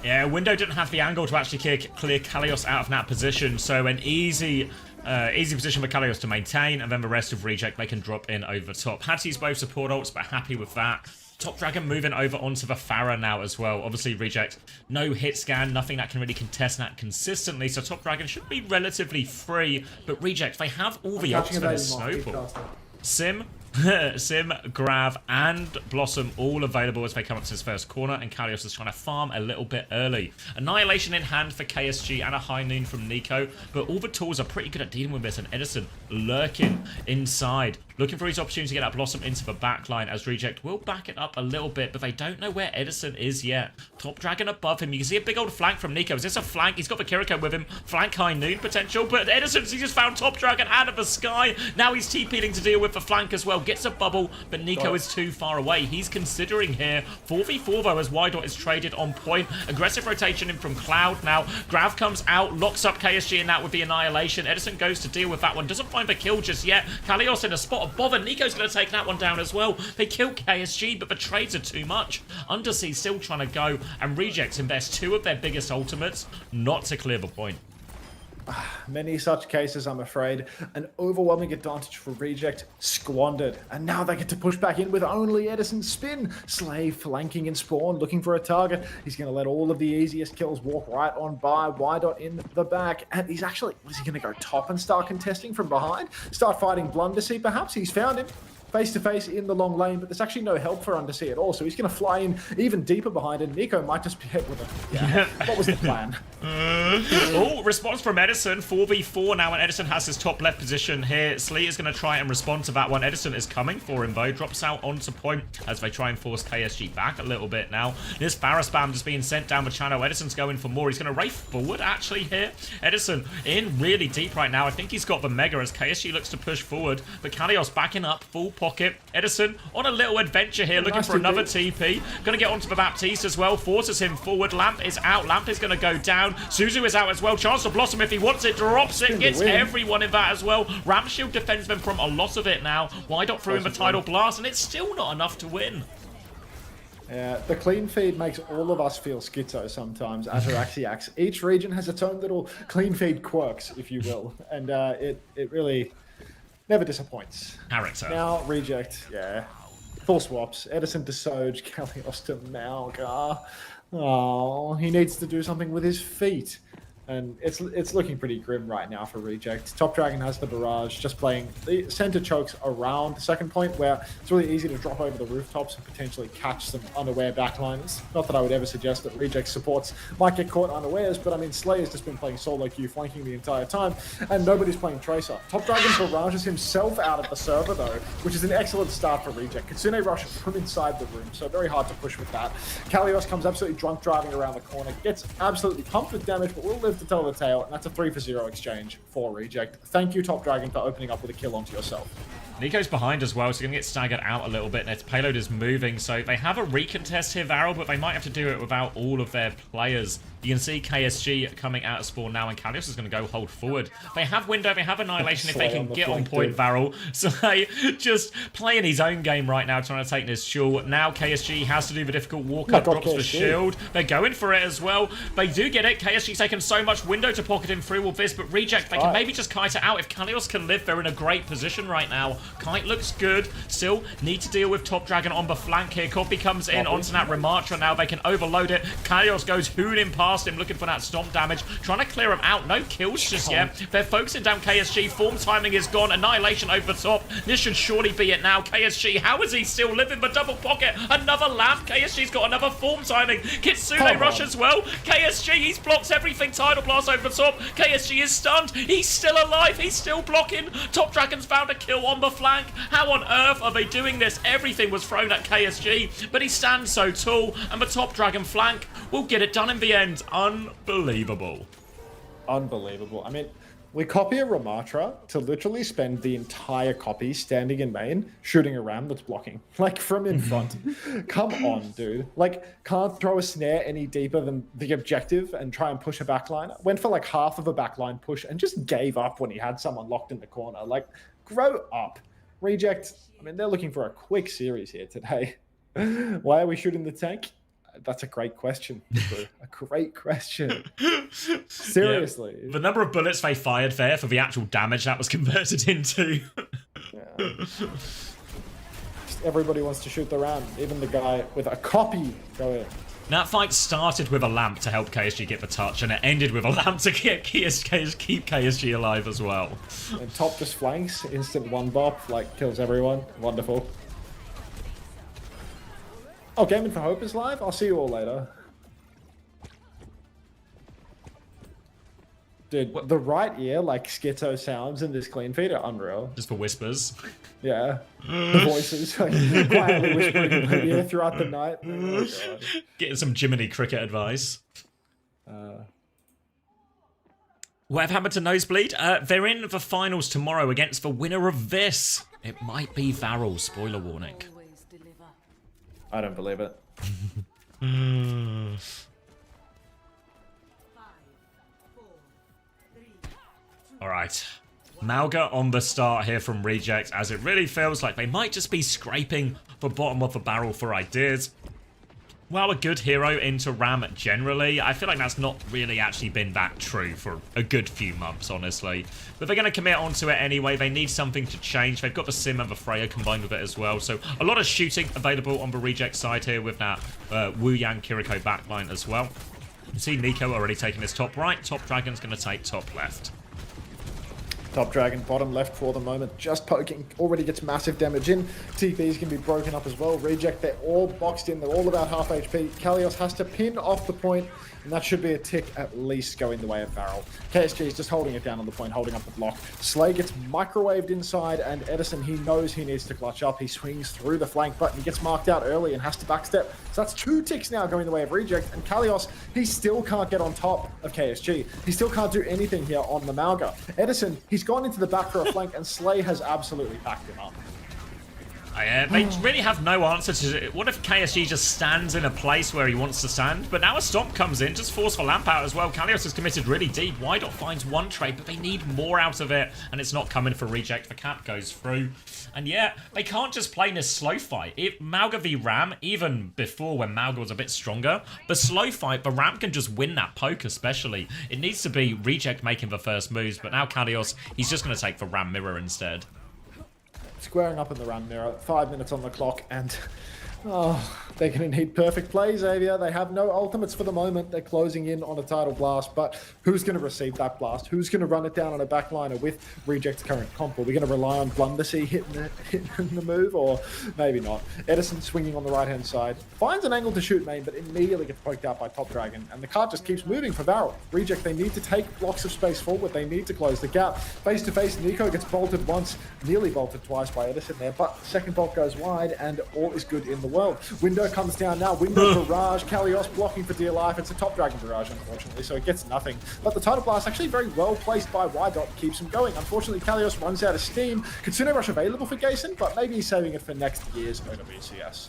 Yeah, Window didn't have the angle to actually clear Kalios out of that position, so an easy position for Kalios to maintain, and then the rest of Reject, they can drop in over top. Had to use both support ults, but happy with that. Top Dragon moving over onto the Pharah now as well. Obviously, Reject, no hit scan, nothing that can really contest that consistently, so Top Dragon should be relatively free, but Reject, they have all the ults for this snowball. Sim, Grav, and Blossom all available as they come up to his first corner, and Kalios is trying to farm a little bit early. Annihilation in hand for KSG and a high noon from Nico, but all the tools are pretty good at dealing with this, and Edison lurking inside, looking for his opportunity to get that Blossom into the backline, as Reject will back it up a little bit, but they don't know where Edison is yet. Top Dragon above him. You can see a big old flank from Nico. Is this a flank? He's got the Kiriko with him. Flank high noon potential, but Edison's, he just found Top Dragon out of the sky. Now he's TPing to deal with the flank as well. Gets a bubble, but Nico is too far away. He's considering here 4v4 though, as Wydot is traded on point. Aggressive rotation in from Cloud now. Grav comes out, locks up KSG, and that would be Annihilation. Edison goes to deal with that one. Doesn't find the kill just yet. Kalios in a spot of bother. Nico's going to take that one down as well. They kill KSG, but the trades are too much. Undersea still trying to go, and Reject invest two of their biggest ultimates not to clear the point. Many such cases, I'm afraid. An overwhelming advantage for Reject squandered, and now they get to push back in with only Edison's spin. Slave flanking in spawn, looking for a target. He's going to let all of the easiest kills walk right on by. Wydot in the back, and he's actually, is he going to go top and start contesting from behind? Start fighting Blundersea, perhaps? He's found him. face-to-face in the long lane, but there's actually no help for Undersea at all, so he's going to fly in even deeper behind, and Nico might just be hit with it. Yeah, what was the plan? Oh, response from Edison, 4v4 now, and Edison has his top left position here. Sleet is going to try and respond to that one. Edison is coming for him, though. Drops out onto point as they try and force KSG back a little bit now. This Pharah spam just being sent down the channel. Edison's going for more. He's going to race forward, actually, here. Edison in really deep right now. I think he's got the Mega as KSG looks to push forward, but Kalios backing up, full pocket. Edison on a little adventure here, looking for another TP. Going to get onto the Baptiste as well, forces him forward. Lamp is out. Lamp is going to go down. Suzu is out as well. Chance to Blossom if he wants it, drops it, gets everyone in that as well. Ramp Shield defends them from a lot of it now. Wydot threw in the Tidal Blast, and it's still not enough to win. Yeah, the clean feed makes all of us feel schizo sometimes as Araxiax. Each region has its own little clean feed quirks, if you will, and it really never disappoints. Character. Now, Reject, yeah. Full swaps. Edison to Soj, Kalios to Malgar. Oh, he needs to do something with his feet. And it's looking pretty grim right now for Reject. Top Dragon has the barrage, just playing the center chokes around the second point, where it's really easy to drop over the rooftops and potentially catch some unaware backliners. Not that I would ever suggest that Reject supports might get caught unawares, but I mean, Slayer's just been playing solo queue, flanking the entire time, and nobody's playing Tracer. Top Dragon barrages himself out of the server, though, which is an excellent start for Reject. Kitsune rushes from inside the room, so very hard to push with that. Kalios comes absolutely drunk driving around the corner, gets absolutely pumped with damage, but will live to tell the tale, and that's a 3-for-0 exchange for Reject. Thank you, Top Dragon, for opening up with a kill onto yourself. Nico's behind as well, so he's going to get staggered out a little bit, and its payload is moving, so they have a recontest here, Varel, but they might have to do it without all of their players. You can see KSG coming out of spawn now, and Kalios is going to go hold forward. They have window, they have annihilation if they can get on point, Varel. So they just playing his own game right now, trying to take this shul. Now KSG has to do the difficult walk up, drops the shield. They're going for it as well. They do get it. KSG's taken so much window to pocket him through with this, but Reject, they can maybe just kite it out. If Kalios can live, they're in a great position right now. Kite looks good. Still need to deal with Top Dragon on the flank here. Coffee comes in onto that Ramatra now. They can overload it. Kalios goes hooning past him, looking for that stomp damage, trying to clear him out. No kills just yet. They're focusing down KSG. Form timing is gone. Annihilation over the top. This should surely be it now. KSG, how is he still living? The double pocket. Another lamp. KSG's got another form timing. Kitsune rush as well. KSG, he's blocked everything. Tidal Blast over the top. KSG is stunned. He's still alive. He's still blocking. Top Dragon's found a kill on the flank. How on earth are they doing this? Everything was thrown at KSG, but he stands so tall, and the Top Dragon flank will get it done in the end. Unbelievable. Unbelievable. I mean, we copy a Ramatra to literally spend the entire copy standing in main, shooting a ram that's blocking. Like, from in front. Come on, dude. Like, can't throw a snare any deeper than the objective and try and push a backline. Went for like half of a backline push and just gave up when he had someone locked in the corner. Like, grow up. Reject, I mean, they're looking for a quick series here today. Why are we shooting the tank? That's a great question. A great question. Seriously. Yeah. The number of bullets they fired there for the actual damage that was converted into. Everybody wants to shoot the ram. Even the guy with a copy. Go in. That fight started with a lamp to help KSG get the touch, and it ended with a lamp to keep KSG alive as well. And Top just flanks, instant one bop, like kills everyone. Wonderful. Oh, Gaming for Hope is live? I'll see you all later. Dude, what? The right ear, like schizo sounds in this clean feed are unreal. Just for whispers. Yeah. The voices like, quietly whispering in my ear throughout the night. Oh, God. Getting some Jiminy Cricket advice. What have happened to Nosebleed? They're in the finals tomorrow against the winner of this. It might be Varel, spoiler warning. I don't believe it. All right. Malga on the start here from Reject, as it really feels like they might just be scraping the bottom of the barrel for ideas. Well, a good hero into Ram generally, I feel like that's not really actually been that true for a good few months, honestly. But they're going to commit onto it anyway. They need something to change. They've got the Sim and the Freya combined with it as well. So a lot of shooting available on the Reject side here with that Wu Yang Kiriko backline as well. You can see Nico already taking his top right. Top Dragon's going to take top left. Top Dragon, bottom left for the moment, just poking, already gets massive damage in. TP's can be broken up as well. Reject, they're all boxed in, they're all about half HP. Kalios has to pin off the point, and that should be a tick at least going the way of Varel. KSG is just holding it down on the point, holding up the block. Slay gets microwaved inside, and Edison, he knows he needs to clutch up. He swings through the flank, but he gets marked out early and has to backstep. So that's 2 ticks now going the way of Reject, and Kalios, he still can't get on top of KSG. He still can't do anything here on the Malga. Edison, he's gone into the back for a flank, and Slay has absolutely backed him up. They really have no answer to it. What if KSG just stands in a place where he wants to stand? But now a Stomp comes in, just forceful lamp out as well. Kalios is committed really deep. Wydot finds one trade, but they need more out of it, and it's not coming for Reject. The cap goes through. And yeah, they can't just play this slow fight. If Malga v Ram, even before when Malga was a bit stronger, the slow fight, the Ram can just win that poke especially. It needs to be Reject making the first moves, but now Kalios, he's just going to take the Ram mirror instead. Squaring up in the Ram mirror, 5 minutes on the clock, and they're going to need perfect play, Xavier. They have no ultimates for the moment. They're closing in on a tidal blast, but who's going to receive that blast? Who's going to run it down on a backliner with Reject's current comp? Are we going to rely on Blundersea hitting the move, or maybe not? Edison swinging on the right-hand side, finds an angle to shoot main, but immediately gets poked out by Top Dragon, and the cart just keeps moving for Varel. Reject, they need to take blocks of space forward. They need to close the gap. Face-to-face, Nico gets bolted once, nearly bolted twice by Edison there, but second bolt goes wide, and all is good in the world. Window comes down now. Window barrage. Kalios blocking for dear life. It's a Top Dragon barrage, unfortunately, so it gets nothing. But the tidal blast actually very well placed by Wydot, keeps him going. Unfortunately, Kalios runs out of steam. Kitsune Rush available for Gayson, but maybe he's saving it for next year's OWCS.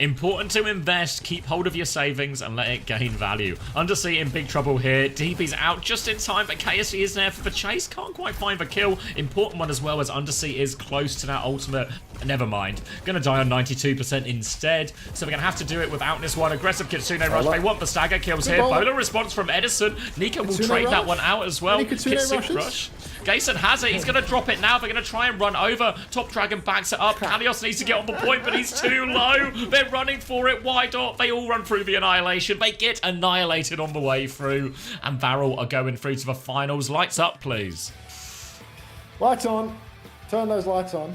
Important to invest, keep hold of your savings and let it gain value. Undersea in big trouble here. DB's out just in time, but KSG is there for the chase. Can't quite find the kill. Important one as well, as Undersea is close to that ultimate. Never mind. Gonna die on 92% instead. So we're gonna have to do it without this one. Aggressive Kitsune Rush. They want the stagger kills here. Bowler response from Edison. Nico will trade that one out as well. Kitsune Rush. Gayson has it. He's going to drop it now. They're going to try and run over. Top Dragon backs it up. Kalios needs to get on the point, but he's too low. They're running for it. Wydot. They all run through the annihilation. They get annihilated on the way through. And Varel are going through to the finals. Lights up, please. Lights on. Turn those lights on.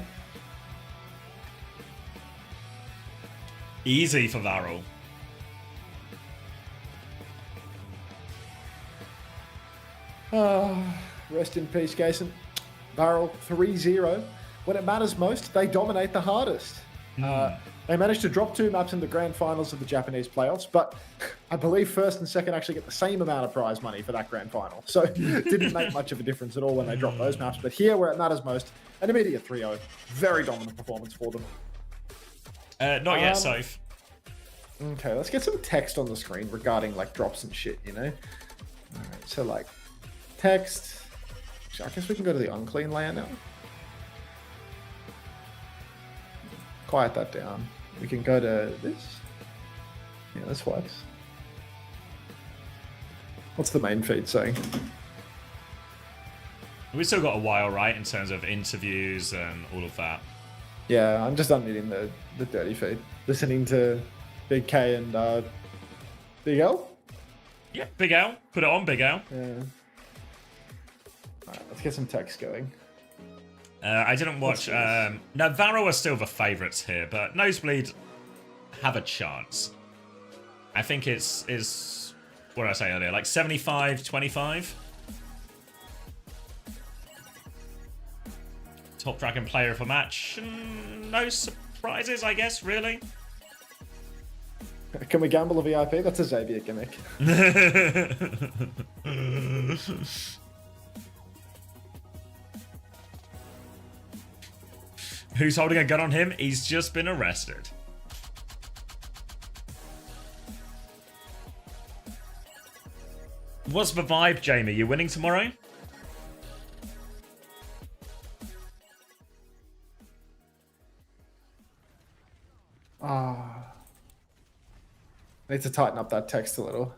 Easy for Varel. Rest in peace, Gayson. Varel 3-0. When it matters most, they dominate the hardest. They managed to drop 2 maps in the grand finals of the Japanese playoffs, but I believe first and second actually get the same amount of prize money for that grand final. So it didn't make much of a difference at all when they dropped those maps. But here, where it matters most, an immediate 3-0. Very dominant performance for them. Not yet, Soph. Okay, let's get some text on the screen regarding like drops and shit, you know? Alright, so like text. I guess we can go to the unclean layer now. Quiet that down. We can go to this. Yeah, this works. What's the main feed saying? We've still got a while, right, in terms of interviews and all of that. Yeah, I'm just unmuting the dirty feed. Listening to Big K and Big L? Yeah, Big L. Put it on, Big L. Yeah. Alright, let's get some text going. I didn't watch... no, Varel are still the favourites here, but Nosebleed have a chance. I think it's what did I say earlier? Like 75-25? Top Dragon player of the match. No surprises, I guess, really. Can we gamble a VIP? That's a Xavier gimmick. Who's holding a gun on him? He's just been arrested. What's the vibe, Jamie? You winning tomorrow? Need to tighten up that text a little.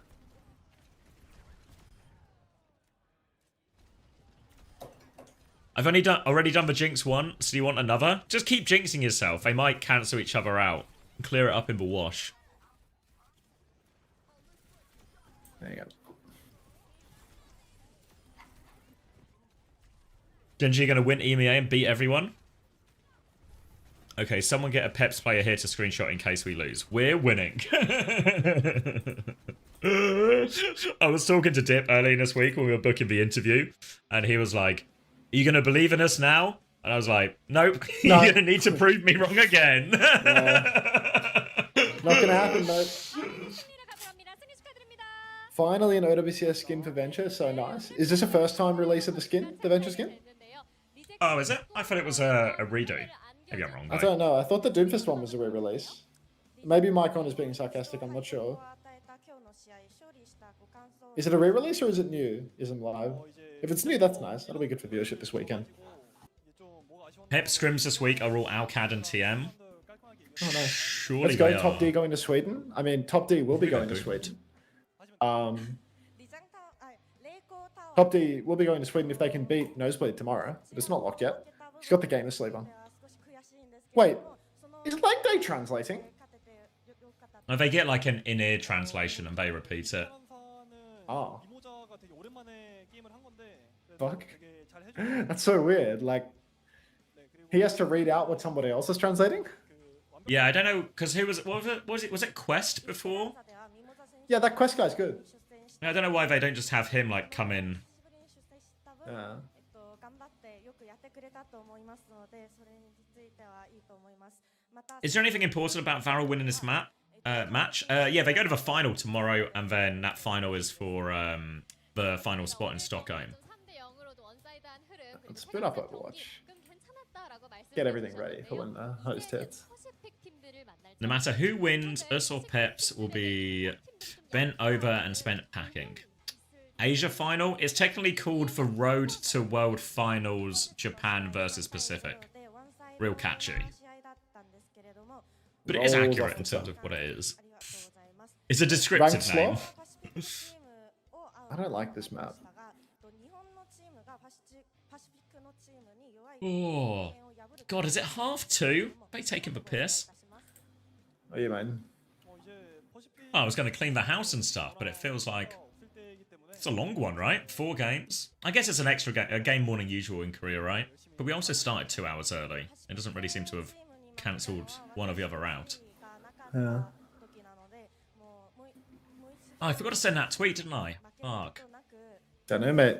I've already done the Jinx one, so do you want another? Just keep jinxing yourself. They might cancel each other out. Clear it up in the wash. There you go. Genji gonna win EMEA and beat everyone? Okay, someone get a Peps player here to screenshot in case we lose. We're winning. I was talking to Dip earlier this week when we were booking the interview, and he was like, "Are you gonna believe in us now?" And I was like, "Nope, No. you're gonna need to prove me wrong again." Not gonna happen, though. Finally, an OWCS skin for Venture, so nice. Is this a first time release of the skin, the Venture skin? Oh, is it? I thought it was a redo. Maybe I'm wrong. I Though. don't know. I thought the Doomfist one was a re-release. Maybe Mycon is being sarcastic. I'm not sure. Is it a re-release or is it new? Isn't live? If it's new, that's nice. That'll be good for viewership this weekend. Pep scrims this week are all Alcad and TM. Oh no! Surely Let's go. they Top are. D going to Sweden. I mean, Top D will be going to Sweden. Top D will be going to Sweden if they can beat Nosebleed tomorrow. But it's not locked yet. He's got the game to sleep on. Wait, is leg day translating? No, they get like an in-ear translation and they repeat it. Oh. Fuck. That's so weird. Like, he has to read out what somebody else is translating? Yeah, I don't know, because who was it? What was it? Was it Quest before? Yeah, that Quest guy's good. I don't know why they don't just have him like come in. Yeah. Is there anything important about Varel winning this match? Yeah, they go to the final tomorrow, and then that final is for the final spot in Stockholm. Let's split up Overwatch. Get everything ready for when the host hits. No matter who wins, us or Peps will be bent over and spent packing. Asia final is technically called the Road to World Finals Japan versus Pacific. Real catchy. But it is Rolls accurate off in the terms tongue. of what it is. It's a descriptive name. I don't like this map. Oh, God, is it 2:30? Are they taking the piss? Oh, you mean? Oh, I was going to clean the house and stuff, but it feels like it's a long one, right? 4 games. I guess it's an extra game, a game more than usual in Korea, right? But we also started 2 hours early. It doesn't really seem to have cancelled one or the other out. Yeah. Oh, I forgot to send that tweet, didn't I? Fuck. Don't know, mate.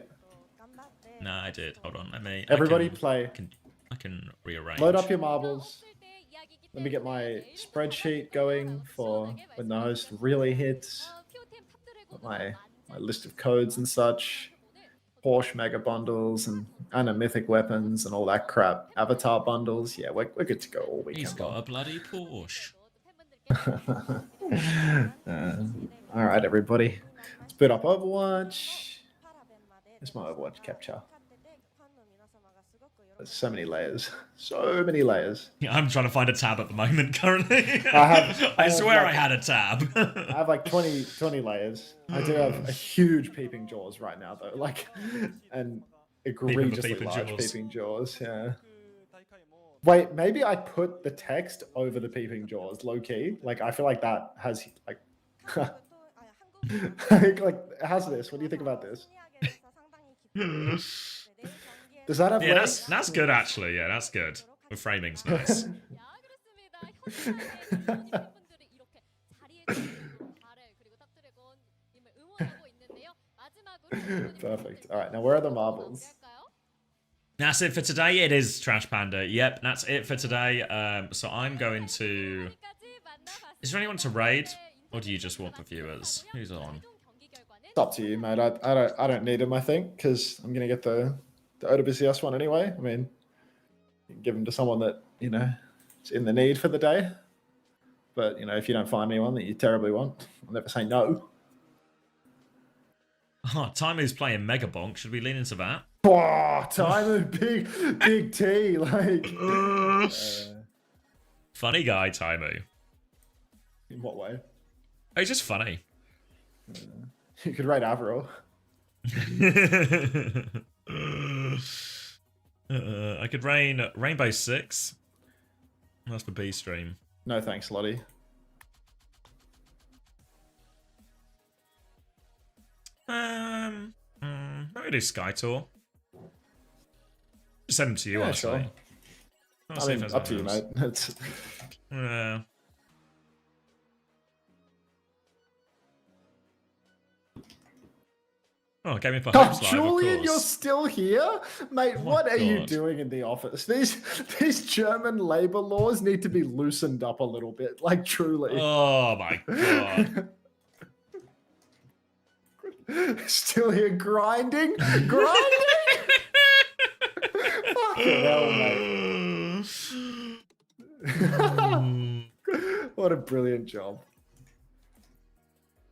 Nah, I did. Hold on, let me. Everybody play. I can rearrange. Load up your marbles. Let me get my spreadsheet going for when the host really hits. Got my list of codes and such. Porsche mega bundles and mythic weapons and all that crap. Avatar bundles. Yeah, we're good to go all weekend. He's got a bloody Porsche. All right, everybody. Split up Overwatch. There's my Overwatch capture. There's so many layers. So many layers. Yeah, I'm trying to find a tab at the moment currently. I I swear like, I had a tab. I have like 20 layers. I do have a huge peeping jaws right now though. Like and egregiously peeping large jaws. peeping jaws. Yeah. Wait, maybe I put the text over the peeping jaws, low key. Like I feel like that has like like how's this? What do you think about this? Does that have Yeah, legs? that's good actually. Yeah, that's good. The framing's nice. Perfect. All right, now where are the marbles? That's it for today. It is Trash Panda. Yep, that's it for today. So I'm going to. Is there anyone to raid, or do you just want the viewers? Who's on? It's up to you, mate. I don't need them, I think, because I'm gonna get the OWCS one anyway. I mean, you can give them to someone that you know is in the need for the day. But you know, if you don't find anyone that you terribly want, I'll never say no. Oh, Timu's playing Mega Bonk. Should we lean into that? Oh, Timon, big T, like. Funny guy, Timu. In what way? Oh, he's just funny. You could rate Avril. I could Rainbow Six. That's the B stream. No thanks, Lottie. Maybe do Sky Tour. Send them to you, Yeah, honestly. sure. I'll I see if mean, there's up to you, anything mate. else. It's, Oh, Gaming for oh, Hopes live, Julian, of you're course. still here, mate. Oh my what are you God. doing in the office? These German labor laws need to be loosened up a little bit, like truly. Oh my God. Still here grinding, grinding. Fucking hell, mate. What a brilliant job.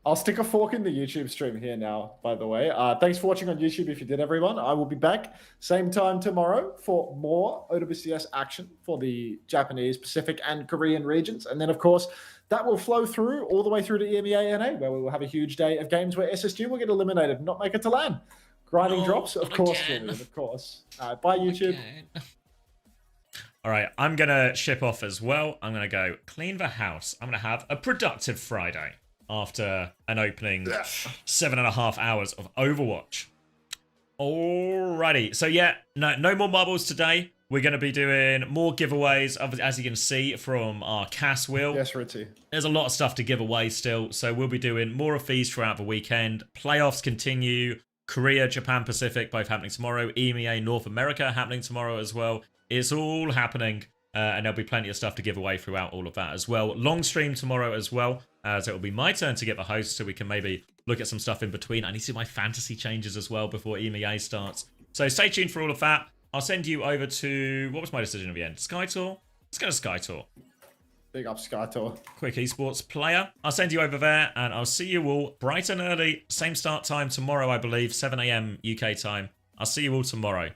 I'll stick a fork in the YouTube stream here now, by the way. Thanks for watching on YouTube if you did, everyone. I will be back same time tomorrow for more OWCS action for the Japanese, Pacific, and Korean regions. And then, of course, that will flow through all the way through to EMEA NA, where we will have a huge day of games where SSG will get eliminated and not make it to LAN. Grinding drops, of course, Julian, of course. Bye, YouTube. All right, I'm going to ship off as well. I'm going to go clean the house. I'm going to have a productive Friday after an opening 7.5 hours of Overwatch. Alrighty, so yeah, no more marbles today. We're going to be doing more giveaways, as you can see from our CAS wheel. Yes, Ritzy. There's a lot of stuff to give away still, so we'll be doing more of these throughout the weekend. Playoffs continue. Korea, Japan, Pacific, both happening tomorrow. EMEA, North America happening tomorrow as well. It's all happening, and there'll be plenty of stuff to give away throughout all of that as well. Long stream tomorrow as well, so it'll be my turn to get the host, so we can maybe look at some stuff in between. I need to do my fantasy changes as well before EMEA starts. So stay tuned for all of that. I'll send you over to... What was my decision at the end? Sky Tour? Let's go to Sky Tour. Big up, Sky Tour. Quick Esports player. I'll send you over there, and I'll see you all bright and early. Same start time tomorrow, I believe. 7 a.m. UK time. I'll see you all tomorrow.